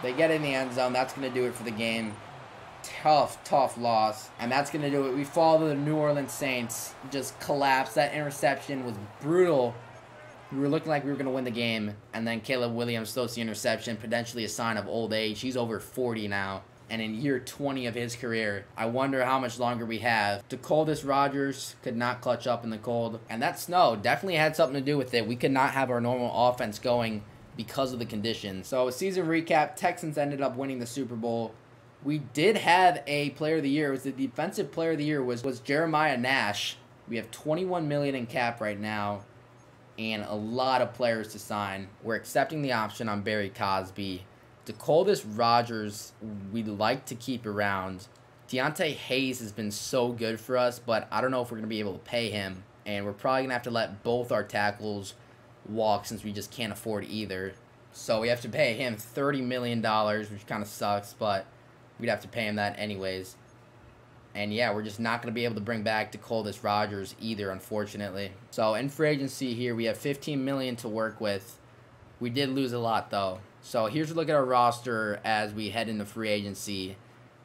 They get in the end zone. That's going to do it for the game. Tough loss. And that's going to do it. We fall to the New Orleans Saints. Just collapsed. That interception was brutal. We were looking like we were going to win the game. And then Caleb Williams throws the interception. Potentially a sign of old age. He's over 40 now. And in year 20 of his career, I wonder how much longer we have. DeColdis Rogers could not clutch up in the cold. And that snow definitely had something to do with it. We could not have our normal offense going because of the conditions. So a season recap. Texans ended up winning the Super Bowl. We did have a player of the year. It was the defensive player of the year was Jeremiah Nash. We have $21 million in cap right now and a lot of players to sign. We're accepting the option on Barry Cosby. DeColdis Rogers, we'd like to keep around. Deontay Hayes has been so good for us, but I don't know if we're going to be able to pay him. And we're probably going to have to let both our tackles walk since we just can't afford either. So we have to pay him $30 million, which kind of sucks, but we'd have to pay him that anyways. And yeah, we're just not going to be able to bring back DeColdis Rogers either, unfortunately. So in free agency here, we have $15 million to work with. We did lose a lot, though. So here's a look at our roster as we head into free agency.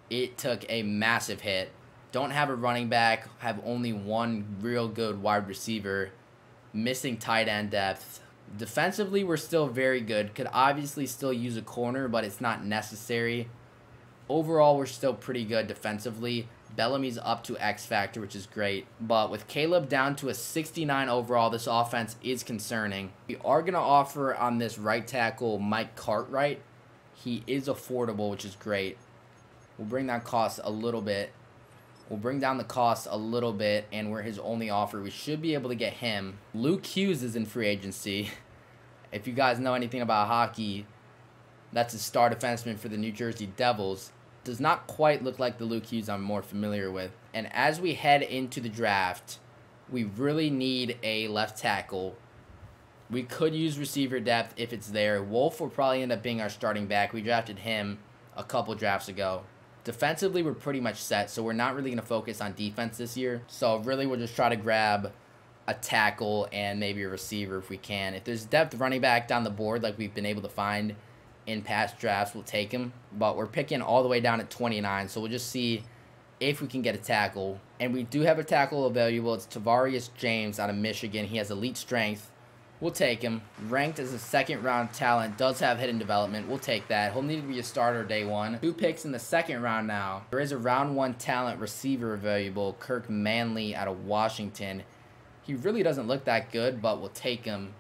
It took a massive hit. Don't have a running back. Have only one real good wide receiver. Missing tight end depth. Defensively, we're still very good. Could obviously still use a corner, but it's not necessary. Overall, we're still pretty good defensively. Bellamy's up to X Factor, which is great. But with Caleb down to a 69 overall, this offense is concerning. We are going to offer on this right tackle Mike Cartwright. He is affordable, which is great. We'll bring down costs a little bit. We'll bring down the cost a little bit, and we're his only offer. We should be able to get him. Luke Hughes is in free agency. If you guys know anything about hockey, that's a star defenseman for the New Jersey Devils. Does not quite look like the Luke Hughes I'm more familiar with. And as we head into the draft, we really need a left tackle. We could use receiver depth if it's there. Wolf will probably end up being our starting back. We drafted him a couple drafts ago. Defensively, we're pretty much set, so we're not really going to focus on defense this year. So really, we'll just try to grab a tackle and maybe a receiver if we can. If there's depth running back down the board like we've been able to find in past drafts, we'll take him. But we're picking all the way down at 29, so we'll just see if we can get a tackle. And we do have a tackle available. It's Tavarius James out of Michigan. He has elite strength. We'll take him. Ranked as a second-round talent. Does have hidden development. We'll take that. He'll need to be a starter day one. 2 picks in the second round now. There is a round 1 talent receiver available. Kirk Manley out of Washington. He really doesn't look that good, but we'll take him.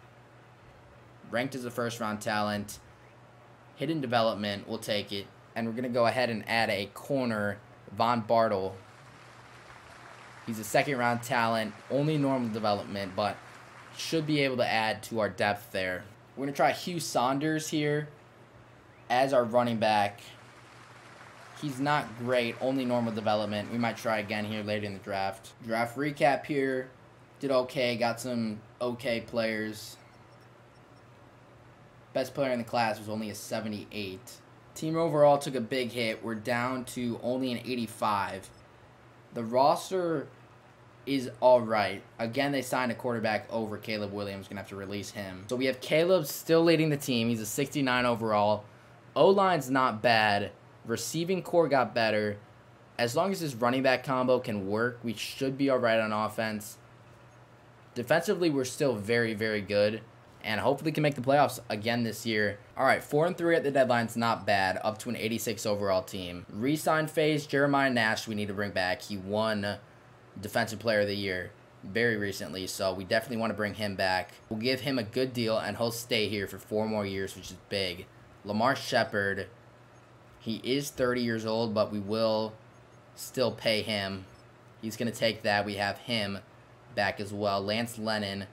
Ranked as a first-round talent. Hidden development. We'll take it. And we're going to go ahead and add a corner, Von Bartle. He's a second-round talent. Only normal development, but should be able to add to our depth there. We're going to try Hugh Saunders here as our running back. He's not great, only normal development. We might try again here later in the draft. Draft recap here. Did okay, got some okay players. Best player in the class was only a 78. Team overall took a big hit. We're down to only an 85. The roster is alright. Again, they signed a quarterback over Caleb Williams. Gonna have to release him. So we have Caleb still leading the team. He's a 69 overall. O-line's not bad. Receiving core got better. As long as this running back combo can work, we should be alright on offense. Defensively, we're still very, very good. And hopefully can make the playoffs again this year. Alright, 4-3 at the deadline's not bad. Up to an 86 overall team. Re-sign phase, Jeremiah Nash we need to bring back. He won Defensive Player of the Year very recently, so we definitely want to bring him back. We'll give him a good deal, and he'll stay here for 4 more years, which is big. Lamar Shepard, he is 30 years old, but we will still pay him. He's going to take that. We have him back as well. Lance Lennon,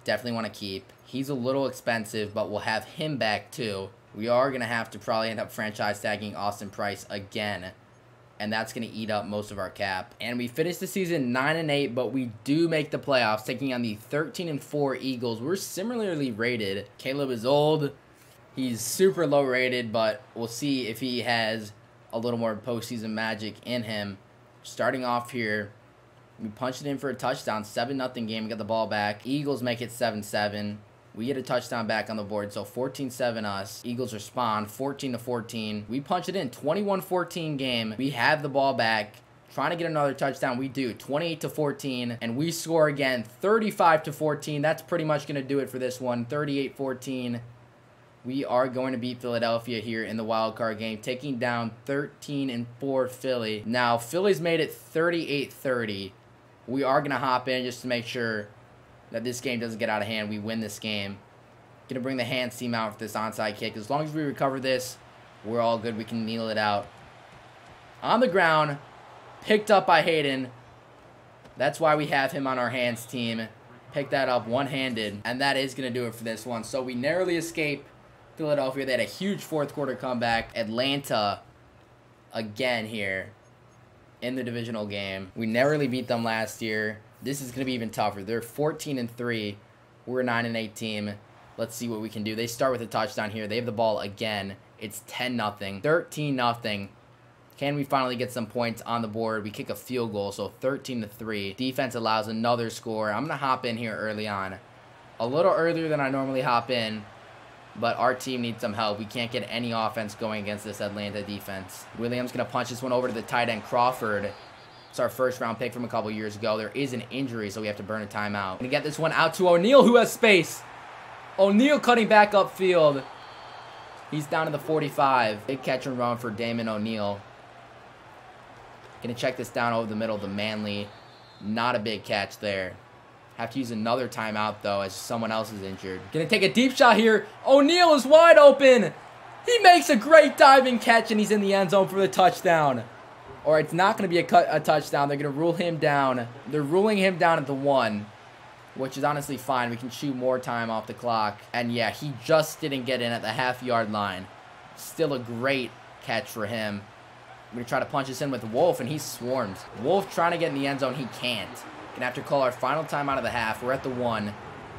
definitely want to keep. He's a little expensive, but we'll have him back too. We are going to have to probably end up franchise tagging Austin Price again, and that's going to eat up most of our cap. And we finished the season 9-8, but we do make the playoffs, taking on the 13-4 Eagles. We're similarly rated. Caleb is old. He's super low rated, but we'll see if he has a little more postseason magic in him. Starting off here, we punched it in for a touchdown. 7-0 game. We got the ball back. Eagles make it 7-7. We get a touchdown back on the board, so 14-7 us. Eagles respond, 14-14. We punch it in, 21-14 game. We have the ball back, trying to get another touchdown. We do, 28-14, and we score again, 35-14. That's pretty much going to do it for this one, 38-14. We are going to beat Philadelphia here in the wild card game, taking down 13-4 Philly. Now, Philly's made it 38-30. We are going to hop in just to make sure that this game doesn't get out of hand. We win this game. Going to bring the hands team out for this onside kick. As long as we recover this, we're all good. We can kneel it out. On the ground, picked up by Hayden. That's why we have him on our hands team. Pick that up one-handed. And that is going to do it for this one. So we narrowly escape Philadelphia. They had a huge fourth quarter comeback. Atlanta again here in the divisional game. We narrowly beat them last year. This is going to be even tougher. They're 14-3. We're a 9-8 team. Let's see what we can do. They start with a touchdown here. They have the ball again. It's 10-0. 13-0. Can we finally get some points on the board? We kick a field goal, so 13-3. Defense allows another score. I'm going to hop in here early on. A little earlier than I normally hop in, but our team needs some help. We can't get any offense going against this Atlanta defense. Williams going to punch this one over to the tight end, Crawford. It's our first round pick from a couple years ago. There is an injury, so we have to burn a timeout. Gonna get this one out to O'Neal, who has space. O'Neal cutting back upfield. He's down to the 45. Big catch and run for Damon O'Neal. Gonna check this down over the middle to Manley. Not a big catch there. Have to use another timeout, though, as someone else is injured. Gonna take a deep shot here. O'Neal is wide open. He makes a great diving catch, and he's in the end zone for the touchdown. Or it's not going to be a touchdown. They're going to rule him down. They're ruling him down at the 1, which is honestly fine. We can shoot more time off the clock. And yeah, he just didn't get in at the half-yard line. Still a great catch for him. We're going to try to punch this in with Wolf, and he swarms. Wolf trying to get in the end zone. He can't. Going to have to call our final time out of the half. We're at the 1.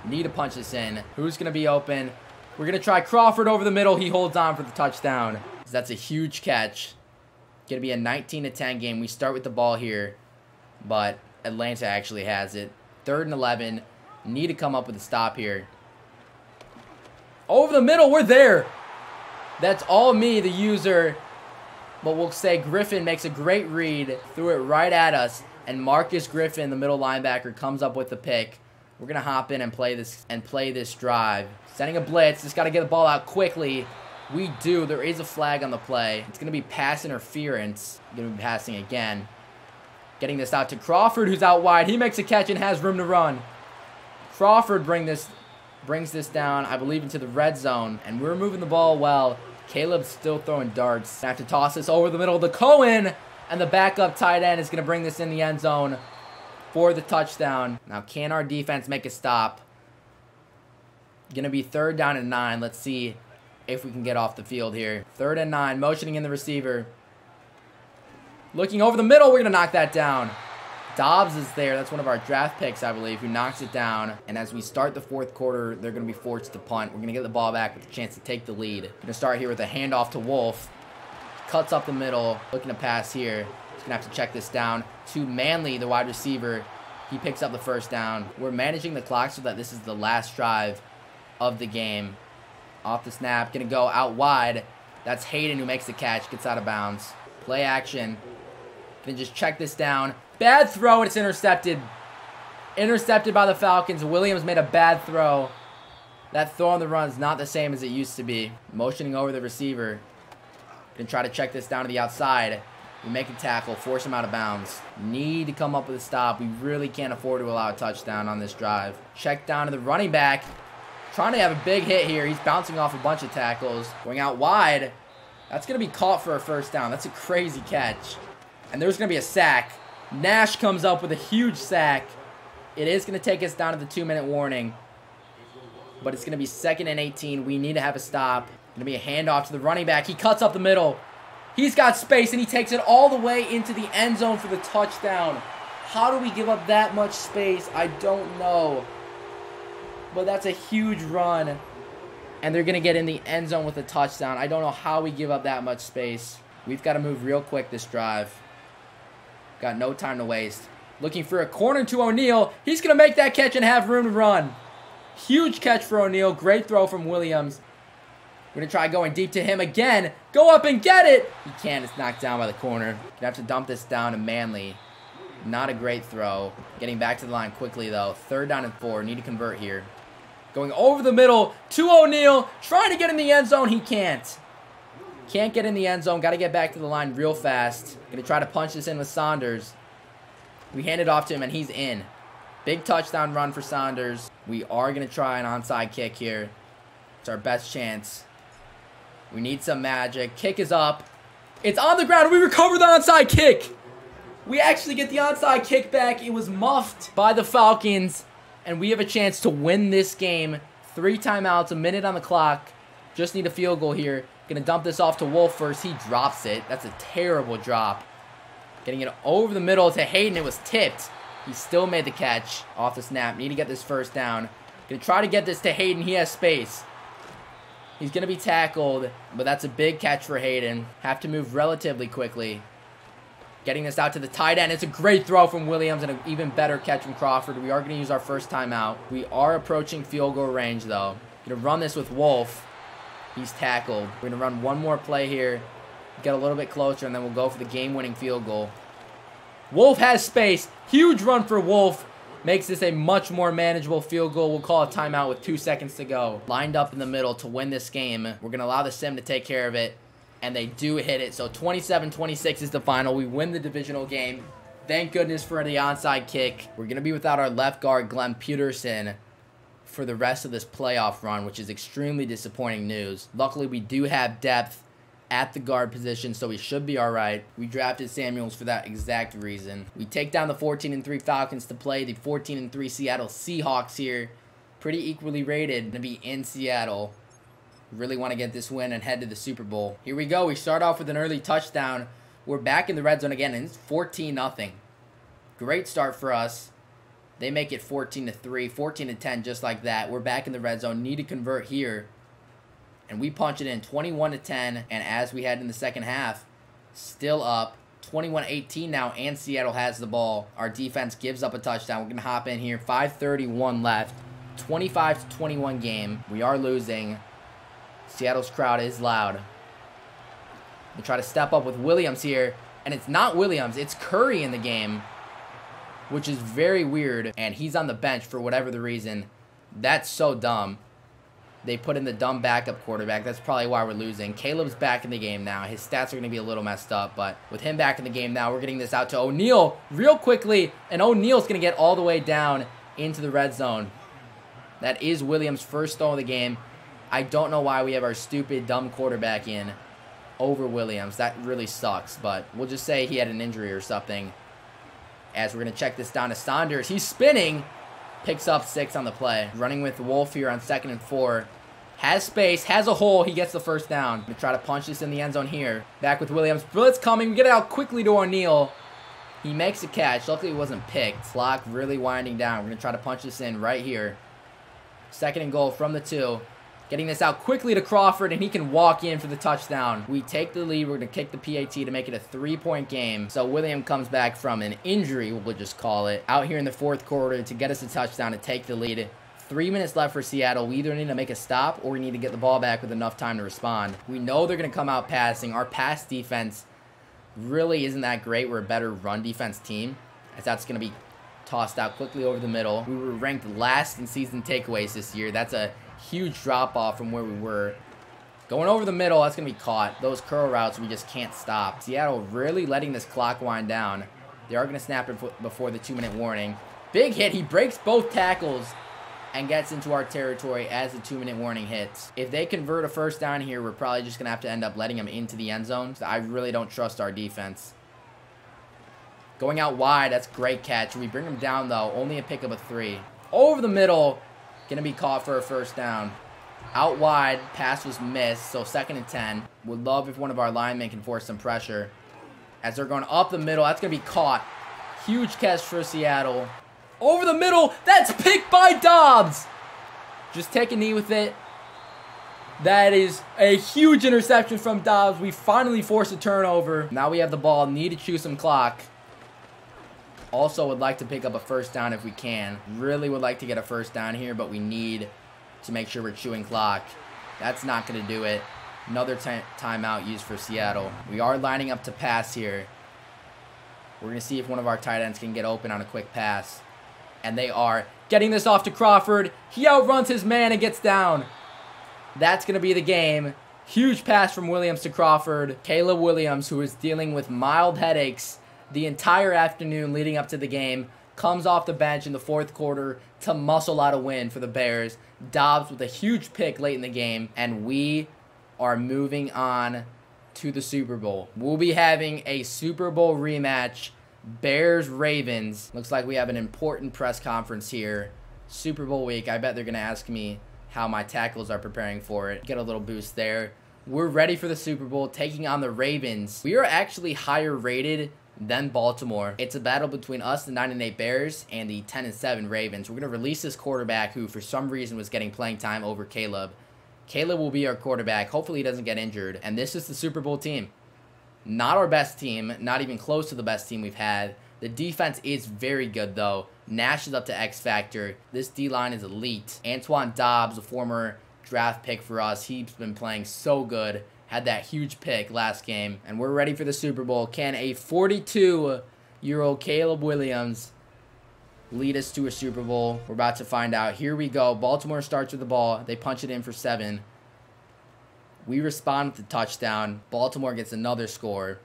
Need to punch this in. Who's going to be open? We're going to try Crawford over the middle. He holds on for the touchdown. That's a huge catch. Going to be a 19-10 game. We start with the ball here, but Atlanta actually has it. 3rd and 11. Need to come up with a stop here. Over the middle. We're there. That's all me, the user. But we'll say Griffin makes a great read. Threw it right at us. And Marcus Griffin, the middle linebacker, comes up with the pick. We're going to hop in and play this drive. Sending a blitz. Just got to get the ball out quickly. We do. There is a flag on the play. It's going to be pass interference. Going to be passing again. Getting this out to Crawford, who's out wide. He makes a catch and has room to run. Crawford brings this down, I believe, into the red zone. And we're moving the ball well. Caleb's still throwing darts. Have to toss this over the middle to Cohen. And the backup tight end is going to bring this in the end zone for the touchdown. Now, can our defense make a stop? Going to be 3rd down and 9. Let's see if we can get off the field here. 3rd and 9, motioning in the receiver. Looking over the middle, we're going to knock that down. Dobbs is there. That's one of our draft picks, I believe, who knocks it down. And as we start the fourth quarter, they're going to be forced to punt. We're going to get the ball back with a chance to take the lead. Going to start here with a handoff to Wolf. Cuts up the middle. Looking to pass here. Just going to have to check this down to Manley, the wide receiver. He picks up the first down. We're managing the clock so that this is the last drive of the game. Off the snap. Going to go out wide. That's Hayden who makes the catch. Gets out of bounds. Play action. Then just check this down. Bad throw, and it's intercepted. Intercepted by the Falcons. Williams made a bad throw. That throw on the run is not the same as it used to be. Motioning over the receiver. Gonna try to check this down to the outside. We make a tackle, force him out of bounds. Need to come up with a stop. We really can't afford to allow a touchdown on this drive. Check down to the running back. Trying to have a big hit here. He's bouncing off a bunch of tackles. Going out wide. That's gonna be caught for a first down. That's a crazy catch. And there's going to be a sack. Nash comes up with a huge sack. It is going to take us down to the 2-minute warning. But it's going to be 2nd and 18. We need to have a stop. Going to be a handoff to the running back. He cuts up the middle. He's got space, and he takes it all the way into the end zone for the touchdown. How do we give up that much space? I don't know. But that's a huge run. And they're going to get in the end zone with a touchdown. I don't know how we give up that much space. We've got to move real quick this drive. Got no time to waste. Looking for a corner to O'Neal. He's going to make that catch and have room to run. Huge catch for O'Neal. Great throw from Williams. We're going to try going deep to him again. Go up and get it. He can't. It's knocked down by the corner. Going to have to dump this down to Manley. Not a great throw. Getting back to the line quickly, though. 3rd down and 4. Need to convert here. Going over the middle to O'Neal. Trying to get in the end zone. He can't. Can't get in the end zone. Got to get back to the line real fast. Going to try to punch this in with Saunders. We hand it off to him, and he's in. Big touchdown run for Saunders. We are going to try an onside kick here. It's our best chance. We need some magic. Kick is up. It's on the ground. We recover the onside kick. We actually get the onside kick back. It was muffed by the Falcons, and we have a chance to win this game. 3 timeouts, a minute on the clock. Just need a field goal here. Gonna dump this off to Wolf first. He drops it. That's a terrible drop. Getting it over the middle to Hayden. It was tipped. He still made the catch off the snap. Need to get this first down. Gonna try to get this to Hayden. He has space. He's gonna be tackled, but that's a big catch for Hayden. Have to move relatively quickly. Getting this out to the tight end. It's a great throw from Williams and an even better catch from Crawford. We are gonna use our first timeout. We are approaching field goal range though. Gonna run this with Wolf. He's tackled. We're going to run one more play here. Get a little bit closer, and then we'll go for the game-winning field goal. Wolf has space. Huge run for Wolf. Makes this a much more manageable field goal. We'll call a timeout with 2 seconds to go. Lined up in the middle to win this game. We're going to allow the sim to take care of it, and they do hit it. So 27-26 is the final. We win the divisional game. Thank goodness for the onside kick. We're going to be without our left guard, Glenn Peterson, for the rest of this playoff run, which is extremely disappointing news. Luckily, we do have depth at the guard position, so we should be all right. We drafted Samuels for that exact reason. We take down the 14-3 Falcons to play the 14-3 Seattle Seahawks here. Pretty equally rated to be in Seattle. Really want to get this win and head to the Super Bowl. Here we go. We start off with an early touchdown. We're back in the red zone again, and it's 14-0. Great start for us. They make it 14-3, 14-10, just like that. We're back in the red zone. Need to convert here. And we punch it in 21-10. And as we head in the second half, still up 21-18 now, and Seattle has the ball. Our defense gives up a touchdown. We're going to hop in here. 5:31 left. 25-21 game. We are losing. Seattle's crowd is loud. We try to step up with Williams here. And it's not Williams. It's Curry in the game, which is very weird, and he's on the bench for whatever the reason. That's so dumb. They put in the dumb backup quarterback. That's probably why we're losing. Caleb's back in the game now. His stats are going to be a little messed up, but with him back in the game now, we're getting this out to O'Neal real quickly, and O'Neal's going to get all the way down into the red zone. That is Williams' first throw of the game. I don't know why we have our stupid, dumb quarterback in over Williams. That really sucks, but we'll just say he had an injury or something. As we're going to check this down to Saunders. He's spinning. Picks up 6 on the play. Running with Wolf here on 2nd and 4. Has space, has a hole. He gets the first down. Gonna try to punch this in the end zone here. Back with Williams. Blitz coming. We get it out quickly to O'Neal. He makes a catch. Luckily, it wasn't picked. Clock really winding down. We're going to try to punch this in right here. 2nd and goal from the 2. Getting this out quickly to Crawford, and he can walk in for the touchdown. We take the lead. We're going to kick the PAT to make it a 3-point game. So William comes back from an injury, we'll just call it, out here in the 4th quarter to get us a touchdown to take the lead. 3 minutes left for Seattle. We either need to make a stop or we need to get the ball back with enough time to respond. We know they're going to come out passing. Our pass defense really isn't that great. We're a better run defense team, as that's going to be tossed out quickly over the middle. We were ranked last in season takeaways this year. That's a huge drop off from where we were. Going over the middle, that's going to be caught. Those curl routes, we just can't stop. Seattle really letting this clock wind down. They are going to snap it before the 2-minute warning. Big hit. He breaks both tackles and gets into our territory as the 2-minute warning hits. If they convert a first down here, we're probably just going to have to end up letting them into the end zone. So I really don't trust our defense. Going out wide, that's a great catch. We bring them down, though. Only a pickup of 3. Over the middle. Going to be caught for a first down. Out wide, pass was missed, so 2nd and 10. Would love if one of our linemen can force some pressure. As they're going up the middle, that's going to be caught. Huge catch for Seattle. Over the middle, that's picked by Dobbs. Just take a knee with it. That is a huge interception from Dobbs. We finally forced a turnover. Now we have the ball, need to chew some clock. Also would like to pick up a first down if we can. Really would like to get a first down here, but we need to make sure we're chewing clock. That's not going to do it. Another timeout used for Seattle. We are lining up to pass here. We're going to see if one of our tight ends can get open on a quick pass. And they are. Getting this off to Crawford. He outruns his man and gets down. That's going to be the game. Huge pass from Williams to Crawford. Caleb Williams, who is dealing with mild headaches the entire afternoon leading up to the game, comes off the bench in the 4th quarter to muscle out a win for the Bears. Dobbs with a huge pick late in the game, and we are moving on to the Super Bowl. We'll be having a Super Bowl rematch, Bears-Ravens. Looks like we have an important press conference here. Super Bowl week. I bet they're going to ask me how my tackles are preparing for it. Get a little boost there. We're ready for the Super Bowl, taking on the Ravens. We are actually higher rated than Baltimore. It's a battle between us, the 9-8 Bears, and the 10-7 Ravens. We're going to release this quarterback who, for some reason, was getting playing time over Caleb. Caleb will be our quarterback. Hopefully, he doesn't get injured. And this is the Super Bowl team. Not our best team. Not even close to the best team we've had. The defense is very good, though. Nash is up to X Factor. This D-line is elite. Antoine Dobbs, a former draft pick for us. He's been playing so good. Had that huge pick last game. And we're ready for the Super Bowl. Can a 42-year-old Caleb Williams lead us to a Super Bowl? We're about to find out. Here we go. Baltimore starts with the ball. They punch it in for 7. We respond with the touchdown. Baltimore gets another score.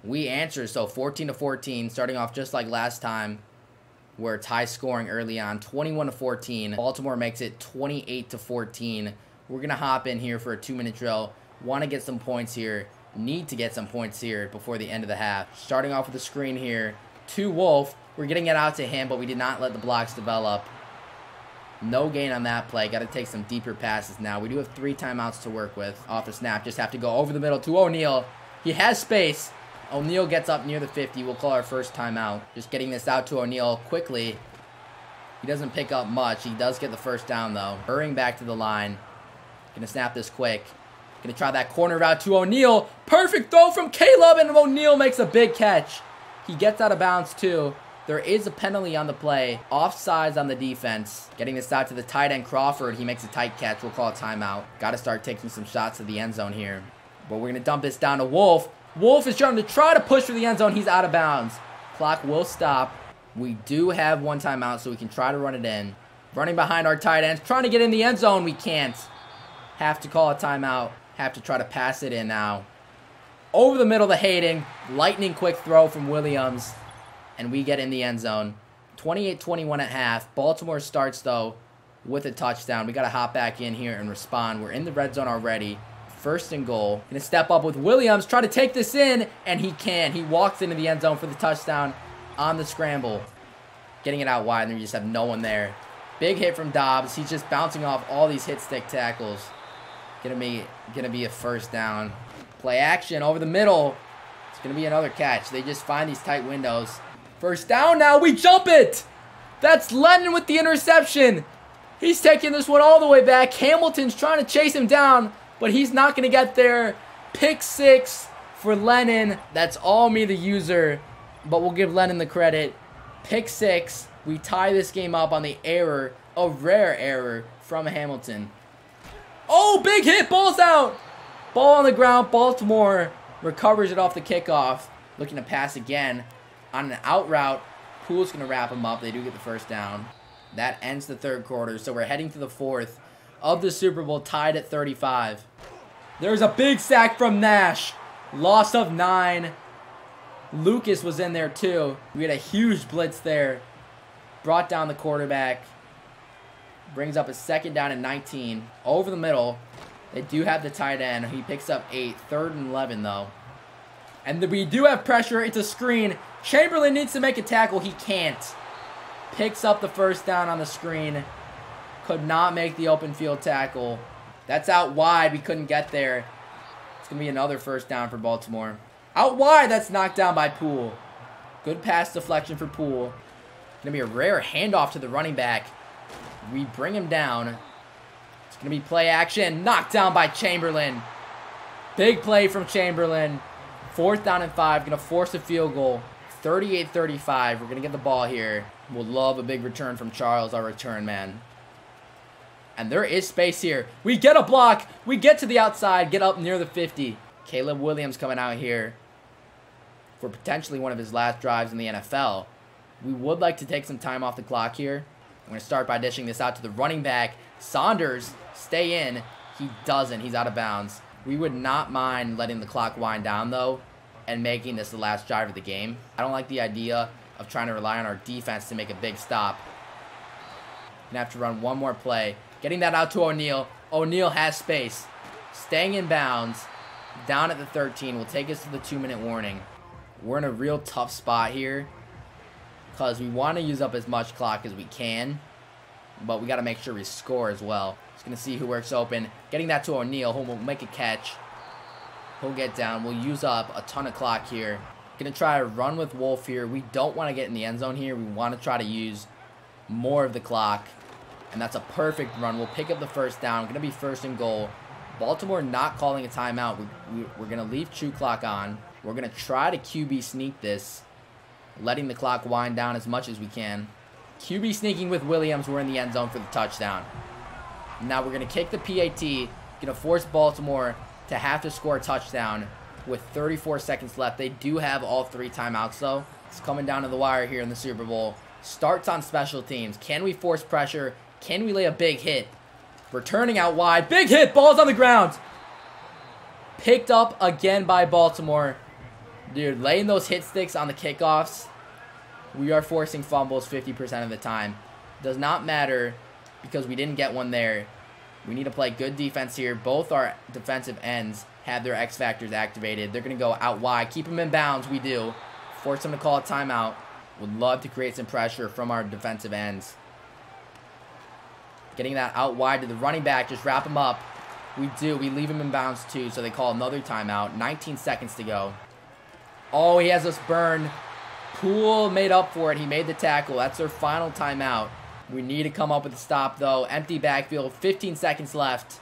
We answer, so 14-14, starting off just like last time, where it's high scoring early on, 21-14. Baltimore makes it 28-14. We're going to hop in here for a 2-minute drill. Want to get some points here. Need to get some points here before the end of the half. Starting off with a screen here to Wolf. We're getting it out to him, but we did not let the blocks develop. No gain on that play. Got to take some deeper passes now. We do have 3 timeouts to work with. Off the snap, just have to go over the middle to O'Neal. He has space. O'Neal gets up near the 50. We'll call our first timeout. Just getting this out to O'Neal quickly. He doesn't pick up much. He does get the first down, though. Hurrying back to the line. Gonna snap this quick. Gonna try that corner route to O'Neal. Perfect throw from Caleb, and O'Neal makes a big catch. He gets out of bounds, too. There is a penalty on the play. Offsides on the defense. Getting this out to the tight end, Crawford. He makes a tight catch. We'll call a timeout. Got to start taking some shots to the end zone here. But we're going to dump this down to Wolf. Wolf is trying to push for the end zone. He's out of bounds. Clock will stop. We do have 1 timeout, so we can try to run it in. Running behind our tight ends. Trying to get in the end zone. We can't. Have to call a timeout. Have to try to pass it in now. Over the middle to Hayden. Lightning quick throw from Williams. And we get in the end zone. 28-21 at half. Baltimore starts, though, with a touchdown. We got to hop back in here and respond. We're in the red zone already. 1st and goal. Going to step up with Williams. Try to take this in. And he can. He walks into the end zone for the touchdown on the scramble. Getting it out wide, and we just have no one there. Big hit from Dobbs. He's just bouncing off all these hit stick tackles. Gonna be a first down. Play action over the middle. It's gonna be another catch. They just find these tight windows. First down now. We jump it. That's Lennon with the interception. He's taking this one all the way back. Hamilton's trying to chase him down, but he's not gonna get there. Pick 6 for Lennon. That's all me, the user, but we'll give Lennon the credit. Pick 6. We tie this game up on the error, a rare error from Hamilton. Oh, big hit. Ball's out. Ball on the ground. Baltimore recovers it off the kickoff. Looking to pass again on an out route. Poole's going to wrap him up. They do get the first down. That ends the third quarter. So we're heading to the fourth of the Super Bowl, tied at 35. There's a big sack from Nash. Loss of 9. Lucas was in there too. We had a huge blitz there. Brought down the quarterback. Brings up a second down and 19. Over the middle. They do have the tight end. He picks up 8. 3rd and 11 though. And we do have pressure. It's a screen. Chamberlain needs to make a tackle. He can't. Picks up the first down on the screen. Could not make the open field tackle. That's out wide. We couldn't get there. It's going to be another first down for Baltimore. Out wide. That's knocked down by Poole. Good pass deflection for Poole. Going to be a rare handoff to the running back. We bring him down. It's going to be play action. Knocked down by Chamberlain. Big play from Chamberlain. 4th down and 5. Going to force a field goal. 38-35. We're going to get the ball here. We'll love a big return from Charles, our return man. And there is space here. We get a block. We get to the outside. Get up near the 50. Caleb Williams coming out here for potentially one of his last drives in the NFL. We would like to take some time off the clock here. I'm going to start by dishing this out to the running back. Saunders, stay in. He doesn't. He's out of bounds. We would not mind letting the clock wind down, though, and making this the last drive of the game. I don't like the idea of trying to rely on our defense to make a big stop. Gonna have to run one more play. Getting that out to O'Neal. O'Neal has space. Staying in bounds. Down at the 13. Will take us to the 2-minute warning. We're in a real tough spot here, because we want to use up as much clock as we can, but we got to make sure we score as well. Just going to see who works open. Getting that to O'Neal, who will make a catch. He'll get down. We'll use up a ton of clock here. Going to try to run with Wolf here. We don't want to get in the end zone here. We want to try to use more of the clock, and that's a perfect run. We'll pick up the first down. Going to be 1st and goal. Baltimore not calling a timeout. We're going to leave chew clock on. We're going to try to QB sneak this, letting the clock wind down as much as we can. QB sneaking with Williams. We're in the end zone for the touchdown. Now we're going to kick the PAT. Going to force Baltimore to have to score a touchdown with 34 seconds left. They do have all 3 timeouts, though. It's coming down to the wire here in the Super Bowl. Starts on special teams. Can we force pressure? Can we lay a big hit? Returning out wide. Big hit. Ball's on the ground. Picked up again by Baltimore. Dude, laying those hit sticks on the kickoffs. We are forcing fumbles 50% of the time. Does not matter because we didn't get one there. We need to play good defense here. Both our defensive ends have their X factors activated. They're going to go out wide. Keep them in bounds. We do. Force them to call a timeout. Would love to create some pressure from our defensive ends. Getting that out wide to the running back. Just wrap him up. We do. We leave him in bounds too, so they call another timeout. 19 seconds to go. Oh, he has us burned. Poole made up for it. He made the tackle. That's their final timeout. We need to come up with a stop, though. Empty backfield. 15 seconds left.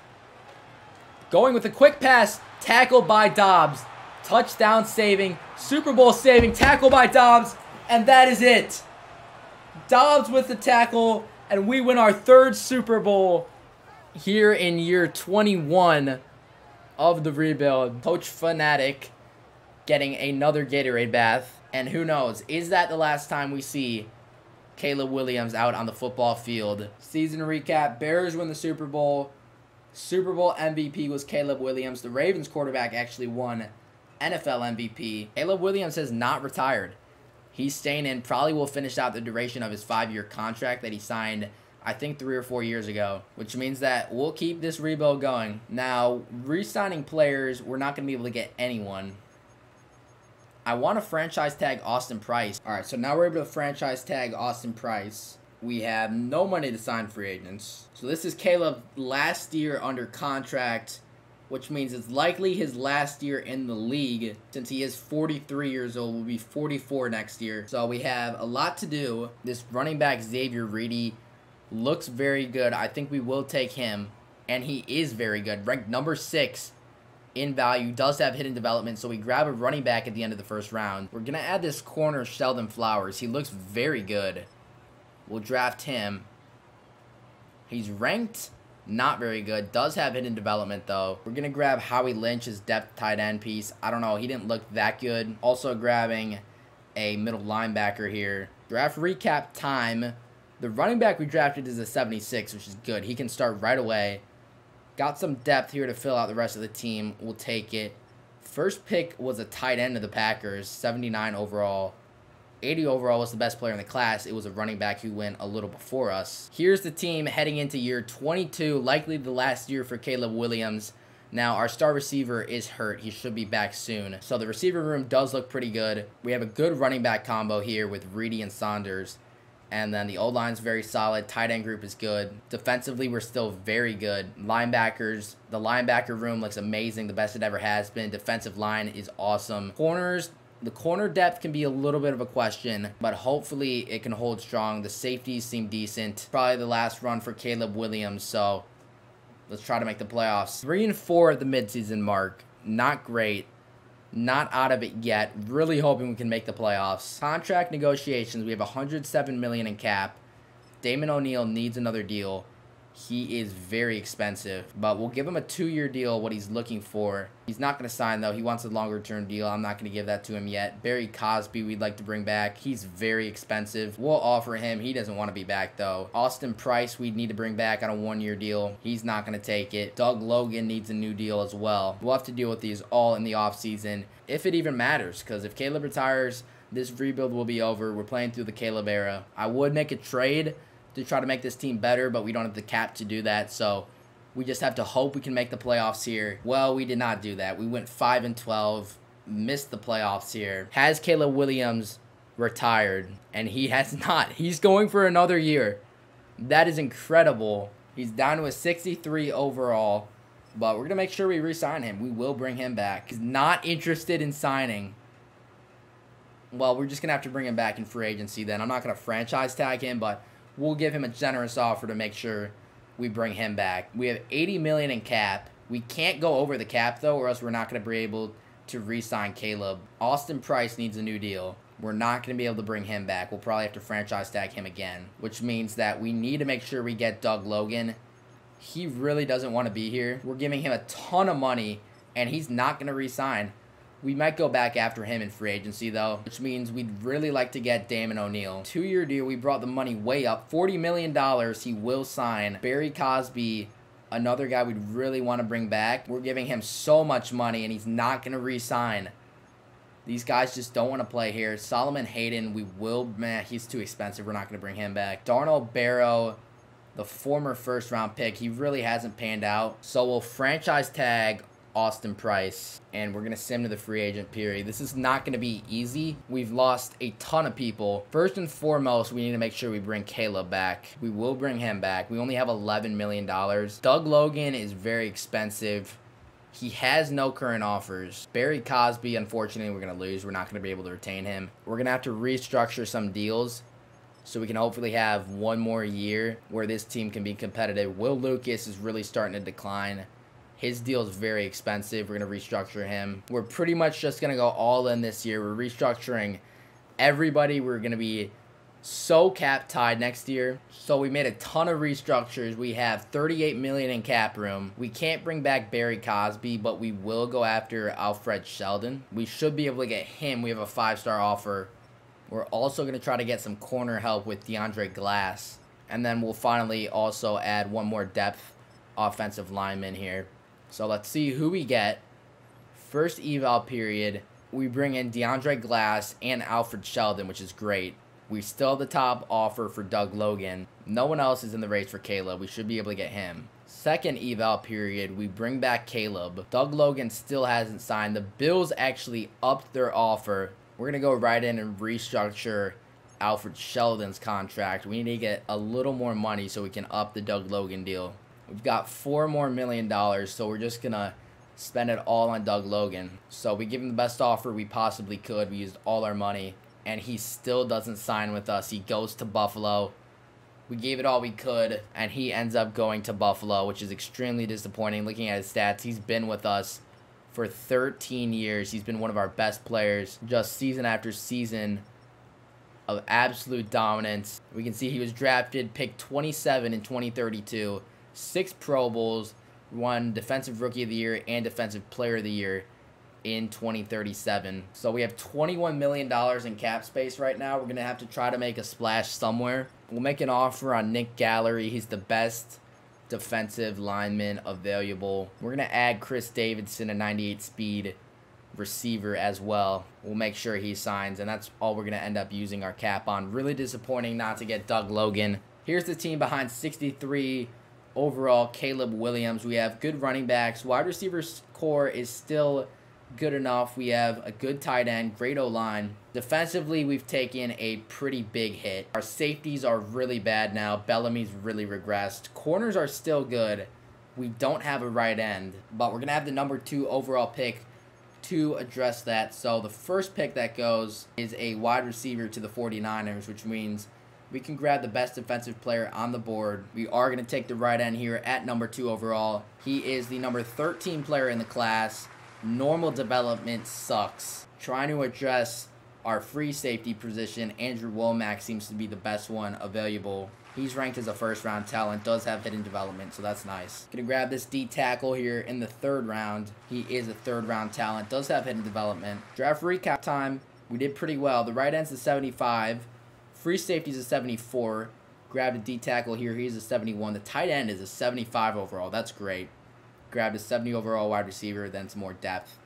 Going with a quick pass. Tackled by Dobbs. Touchdown saving. Super Bowl saving. Tackle by Dobbs. And that is it. Dobbs with the tackle. And we win our 3rd Super Bowl here in year 21 of the rebuild. Coach Fanatic getting another Gatorade bath. And who knows, is that the last time we see Caleb Williams out on the football field? Season recap, Bears win the Super Bowl. Super Bowl MVP was Caleb Williams. The Ravens quarterback actually won NFL MVP. Caleb Williams has not retired. He's staying in, probably will finish out the duration of his 5-year contract that he signed, I think 3 or 4 years ago, which means that we'll keep this rebuild going. Now, re-signing players, we're not going to be able to get anyone. I want to franchise tag Austin Price. All right, so now we're able to franchise tag Austin Price. we have no money to sign free agents. So this is Caleb last year under contract, which means it's likely his last year in the league since he is 43 years old, will be 44 next year. So we have a lot to do. This running back Xavier Reedy looks very good. I think we will take him, and he is very good. Ranked number 6 in value, does have hidden development, so we grab a running back at the end of the first round. We're going to add this corner Sheldon Flowers. He looks very good. We'll draft him. He's ranked not very good. Does have hidden development, though. We're going to grab Howie Lynch, his depth tight end piece. I don't know. He didn't look that good. Also grabbing a middle linebacker here. Draft recap time. The running back we drafted is a 76, which is good. He can start right away. Got some depth here to fill out the rest of the team. We'll take it. First pick was a tight end of the Packers, 79 overall. 80 overall was the best player in the class. It was a running back who went a little before us. Here's the team heading into year 22, likely the last year for Caleb Williams. Now, our star receiver is hurt. He should be back soon. So the receiver room does look pretty good. We have a good running back combo here with Reedy and Saunders. And then the O-line's very solid. Tight end group is good. Defensively, we're still very good. Linebackers, the linebacker room looks amazing. The best it ever has been. Defensive line is awesome. Corners, the corner depth can be a little bit of a question, but hopefully it can hold strong. The safeties seem decent. Probably the last run for Caleb Williams, so let's try to make the playoffs. 3-4 at the midseason mark. Not great. Not out of it yet. Really hoping we can make the playoffs. Contract negotiations. We have $107 million in cap. Damon O'Neal needs another deal. He is very expensive, but we'll give him a 2-year deal, what he's looking for. He's not going to sign, though. He wants a longer-term deal. I'm not going to give that to him yet. Barry Cosby, we'd like to bring back. He's very expensive. We'll offer him. He doesn't want to be back, though. Austin Price, we'd need to bring back on a 1-year deal. He's not going to take it. Doug Logan needs a new deal as well. We'll have to deal with these all in the offseason, if it even matters, because if Caleb retires, this rebuild will be over. We're playing through the Caleb era. I would make a trade to try to make this team better, but we don't have the cap to do that, so we just have to hope we can make the playoffs here. Well, we did not do that. We went 5-12, missed the playoffs here. Has Caleb Williams retired? And he has not. He's going for another year. That is incredible. He's down to a 63 overall, but we're going to make sure we re-sign him. We will bring him back. He's not interested in signing. Well, we're just going to have to bring him back in free agency then. I'm not going to franchise tag him, but we'll give him a generous offer to make sure we bring him back. We have $80 million in cap. We can't go over the cap, though, or else we're not going to be able to re-sign Caleb. Austin Price needs a new deal. We're not going to be able to bring him back. We'll probably have to franchise tag him again, which means that we need to make sure we get Doug Logan. He really doesn't want to be here. We're giving him a ton of money, and he's not going to re-sign. We might go back after him in free agency, though, which means we'd really like to get Damon O'Neal. 2-year deal, we brought the money way up. $40 million he will sign. Barry Cosby, another guy we'd really want to bring back. We're giving him so much money, and he's not going to re-sign. These guys just don't want to play here. Solomon Hayden, we will, man, he's too expensive. We're not going to bring him back. Darnell Barrow, the former first-round pick, he really hasn't panned out. So we'll franchise tag Austin Price, and we're going to sim to the free agent period. This is not going to be easy. We've lost a ton of people. First and foremost, we need to make sure we bring Caleb back. We will bring him back. We only have $11 million. Doug Logan is very expensive. He has no current offers. Barry Cosby, unfortunately, we're going to lose. We're not going to be able to retain him. We're going to have to restructure some deals so we can hopefully have one more year where this team can be competitive. Will Lucas is really starting to decline. His deal is very expensive. We're going to restructure him. We're pretty much just going to go all in this year. We're restructuring everybody. We're going to be so cap tied next year. So we made a ton of restructures. We have $38 million in cap room. We can't bring back Barry Cosby, but we will go after Alfred Sheldon. We should be able to get him. We have a 5-star offer. We're also going to try to get some corner help with DeAndre Glass. And then we'll finally also add one more depth offensive lineman here. So let's see who we get. First eval period, we bring in DeAndre Glass and Alfred Sheldon, which is great. We still have the top offer for Doug Logan. No one else is in the race for Caleb. We should be able to get him. Second eval period, we bring back Caleb. Doug Logan still hasn't signed. The Bills actually upped their offer. We're going to go right in and restructure Alfred Sheldon's contract. We need to get a little more money so we can up the Doug Logan deal. We've got $4 million more, so we're just going to spend it all on Doug Logan. So we give him the best offer we possibly could. We used all our money, and he still doesn't sign with us. He goes to Buffalo. We gave it all we could, and he ends up going to Buffalo, which is extremely disappointing. Looking at his stats, he's been with us for 13 years. He's been one of our best players, just season after season of absolute dominance. We can see he was drafted, picked 27 in 2032, 6 Pro Bowls, won Defensive Rookie of the Year and Defensive Player of the Year in 2037. So we have $21 million in cap space right now. We're going to have to try to make a splash somewhere. We'll make an offer on Nick Gallery. He's the best defensive lineman available. We're going to add Chris Davidson, a 98 speed receiver as well. We'll make sure he signs, and that's all we're going to end up using our cap on. Really disappointing not to get Doug Logan. Here's the team behind 63 overall, Caleb Williams. We have good running backs. Wide receivers core is still good enough. We have a good tight end, great O-line. Defensively, we've taken a pretty big hit. Our safeties are really bad now. Bellamy's really regressed. Corners are still good. We don't have a right end, but we're going to have the number 2 overall pick to address that. So the first pick that goes is a wide receiver to the 49ers, which means we can grab the best defensive player on the board. We are going to take the right end here at number 2 overall. He is the number 13 player in the class. Normal development sucks. Trying to address our free safety position, Andrew Womack seems to be the best one available. He's ranked as a first-round talent, does have hidden development, so that's nice. Gonna grab this D tackle here in the 3rd round. He is a 3rd-round talent, does have hidden development. Draft recap time, we did pretty well. The right end's a 75. Free safety's a 74. Grabbed a D tackle here, he's a 71. The tight end is a 75 overall, that's great. Grabbed a 70 overall wide receiver, then some more depth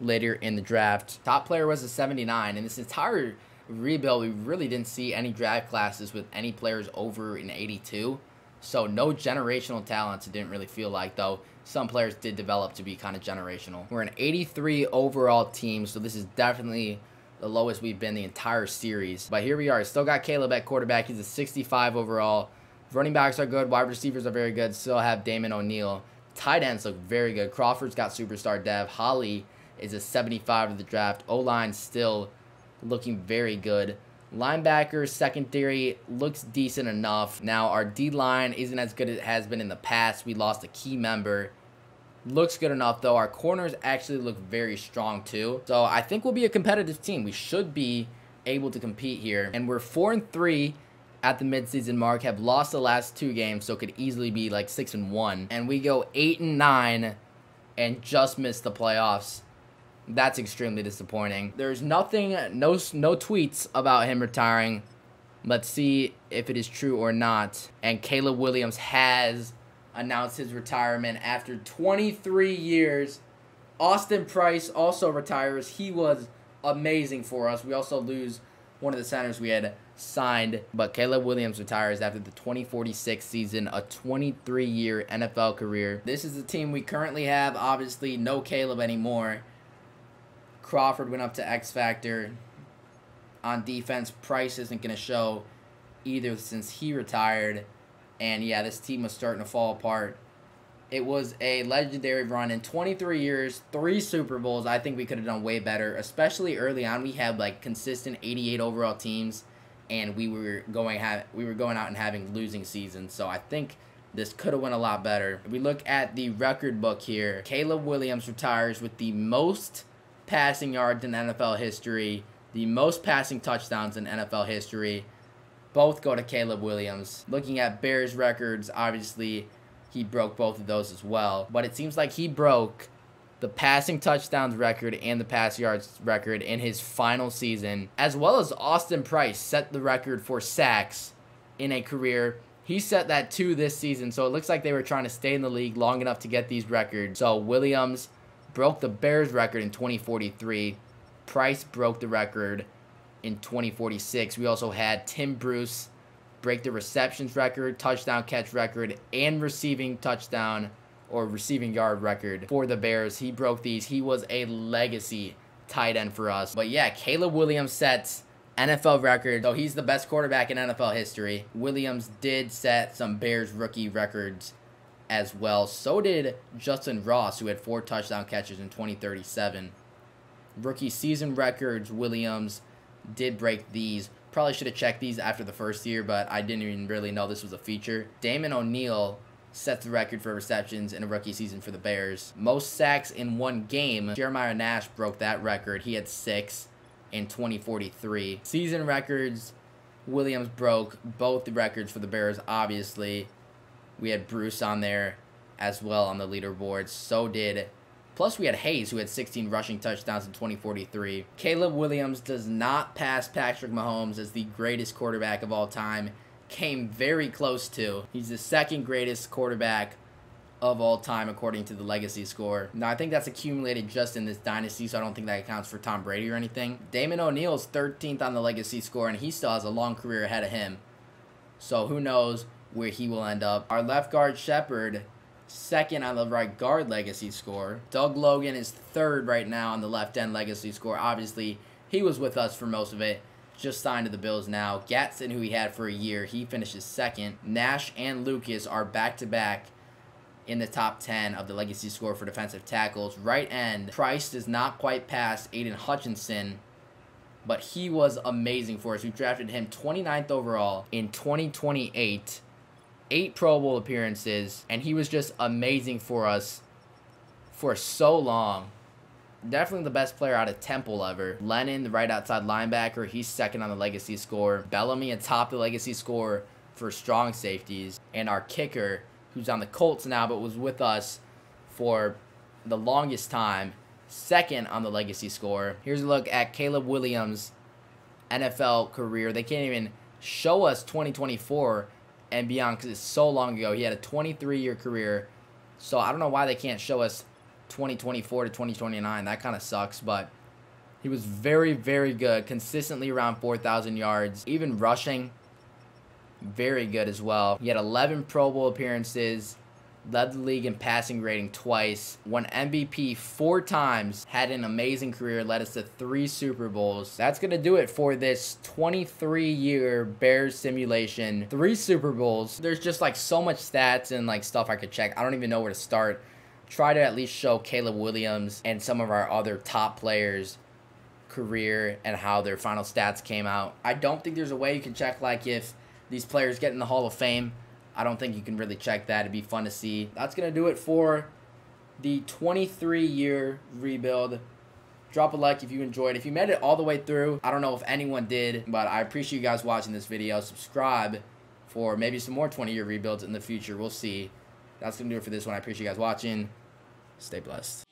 later in the draft. Top player was a 79, and this entire rebuild, we really didn't see any draft classes with any players over an 82. So no generational talents, it didn't really feel like, though. Some players did develop to be kind of generational. We're an 83 overall team, so this is definitely the lowest we've been the entire series. But here we are. Still got Caleb at quarterback. He's a 65 overall. Running backs are good. Wide receivers are very good. Still have Damon O'Neal. Tight ends look very good. Crawford's got superstar dev. Holly is a 75 of the draft. O-line still looking very good. Linebacker, secondary looks decent enough. Now, our D-line isn't as good as it has been in the past. We lost a key member. Looks good enough, though. Our corners actually look very strong, too. So, I think we'll be a competitive team. We should be able to compete here. And we're 4-3 at the midseason mark. Have lost the last 2 games, so it could easily be like 6-1. And we go 8-9 and just miss the playoffs. That's extremely disappointing. There's nothing, no tweets about him retiring. Let's see if it is true or not. And Caleb Williams has announced his retirement after 23 years. Austin Price also retires. He was amazing for us. We also lose one of the centers we had signed. But Caleb Williams retires after the 2046 season, a 23-year NFL career. This is the team we currently have. Obviously, no Caleb anymore. Crawford went up to X Factor. On defense, Price isn't going to show either since he retired. And yeah, this team was starting to fall apart. It was a legendary run in 23 years, 3 Super Bowls. I think we could have done way better, especially early on. We had like consistent 88 overall teams, and we were going out and having losing seasons. So I think this could have went a lot better. If we look at the record book here, Caleb Williams retires with the most passing yards in NFL history, the most passing touchdowns in NFL history. Both go to Caleb Williams. Looking at Bears records, obviously he broke both of those as well. But it seems like he broke the passing touchdowns record and the pass yards record in his final season, as well as Austin Price set the record for sacks in a career. He set that too this season, so it looks like they were trying to stay in the league long enough to get these records. So Williams broke the Bears record in 2043. Price broke the record in 2046. We also had Tim Bruce break the receptions record, touchdown catch record, and receiving touchdown or receiving yard record for the Bears. He broke these. He was a legacy tight end for us. But yeah, Caleb Williams sets NFL record, so he's the best quarterback in NFL history. Williams did set some Bears rookie records as well. So did Justin Ross, who had 4 touchdown catches in 2037. Rookie season records, Williams did break these. Probably should have checked these after the first year, but I didn't even really know this was a feature. Damon O'Neal sets the record for receptions in a rookie season for the Bears. Most sacks in one game, Jeremiah Nash broke that record. He had 6 in 2043. Season records, Williams broke both the records for the Bears, obviously. We had Bruce on there as well on the leaderboard. So did... Plus, we had Hayes, who had 16 rushing touchdowns in 2043. Caleb Williams does not pass Patrick Mahomes as the greatest quarterback of all time. Came very close to. He's the second greatest quarterback of all time, according to the legacy score. Now, I think that's accumulated just in this dynasty, so I don't think that accounts for Tom Brady or anything. Damon O'Neal's 13th on the legacy score, and he still has a long career ahead of him. So, who knows where he will end up. Our left guard, Shepard, second on the right guard legacy score. Doug Logan is third right now on the left end legacy score. Obviously, he was with us for most of it. Just signed to the Bills now. Gatson, who he had for a year, he finishes second. Nash and Lucas are back-to-back in the top 10 of the legacy score for defensive tackles. Right end, Price does not quite pass Aiden Hutchinson, but he was amazing for us. We drafted him 29th overall in 2028. 8 Pro Bowl appearances, and he was just amazing for us for so long. Definitely the best player out of Temple ever. Lennon, the right outside linebacker, he's second on the legacy score. Bellamy atop the legacy score for strong safeties. And our kicker, who's on the Colts now but was with us for the longest time, second on the legacy score. Here's a look at Caleb Williams' NFL career. They can't even show us 2024 and beyond because it's so long ago. He had a 23-year career, so I don't know why they can't show us 2024 to 2029. That kind of sucks, but he was very, very good, consistently around 4,000 yards, even rushing, very good as well. He had 11 Pro Bowl appearances, led the league in passing rating twice, won MVP 4 times, had an amazing career, led us to 3 Super Bowls. That's going to do it for this 23-year Bears simulation. 3 Super Bowls. There's just like so much stats and like stuff I could check. I don't even know where to start. Try to at least show Caleb Williams and some of our other top players' career and how their final stats came out. I don't think there's a way you can check like if these players get in the Hall of Fame. I don't think you can really check that. It'd be fun to see. That's going to do it for the 23-year rebuild. Drop a like if you enjoyed. If you made it all the way through, I don't know if anyone did, but I appreciate you guys watching this video. Subscribe for maybe some more 20-year rebuilds in the future. We'll see. That's going to do it for this one. I appreciate you guys watching. Stay blessed.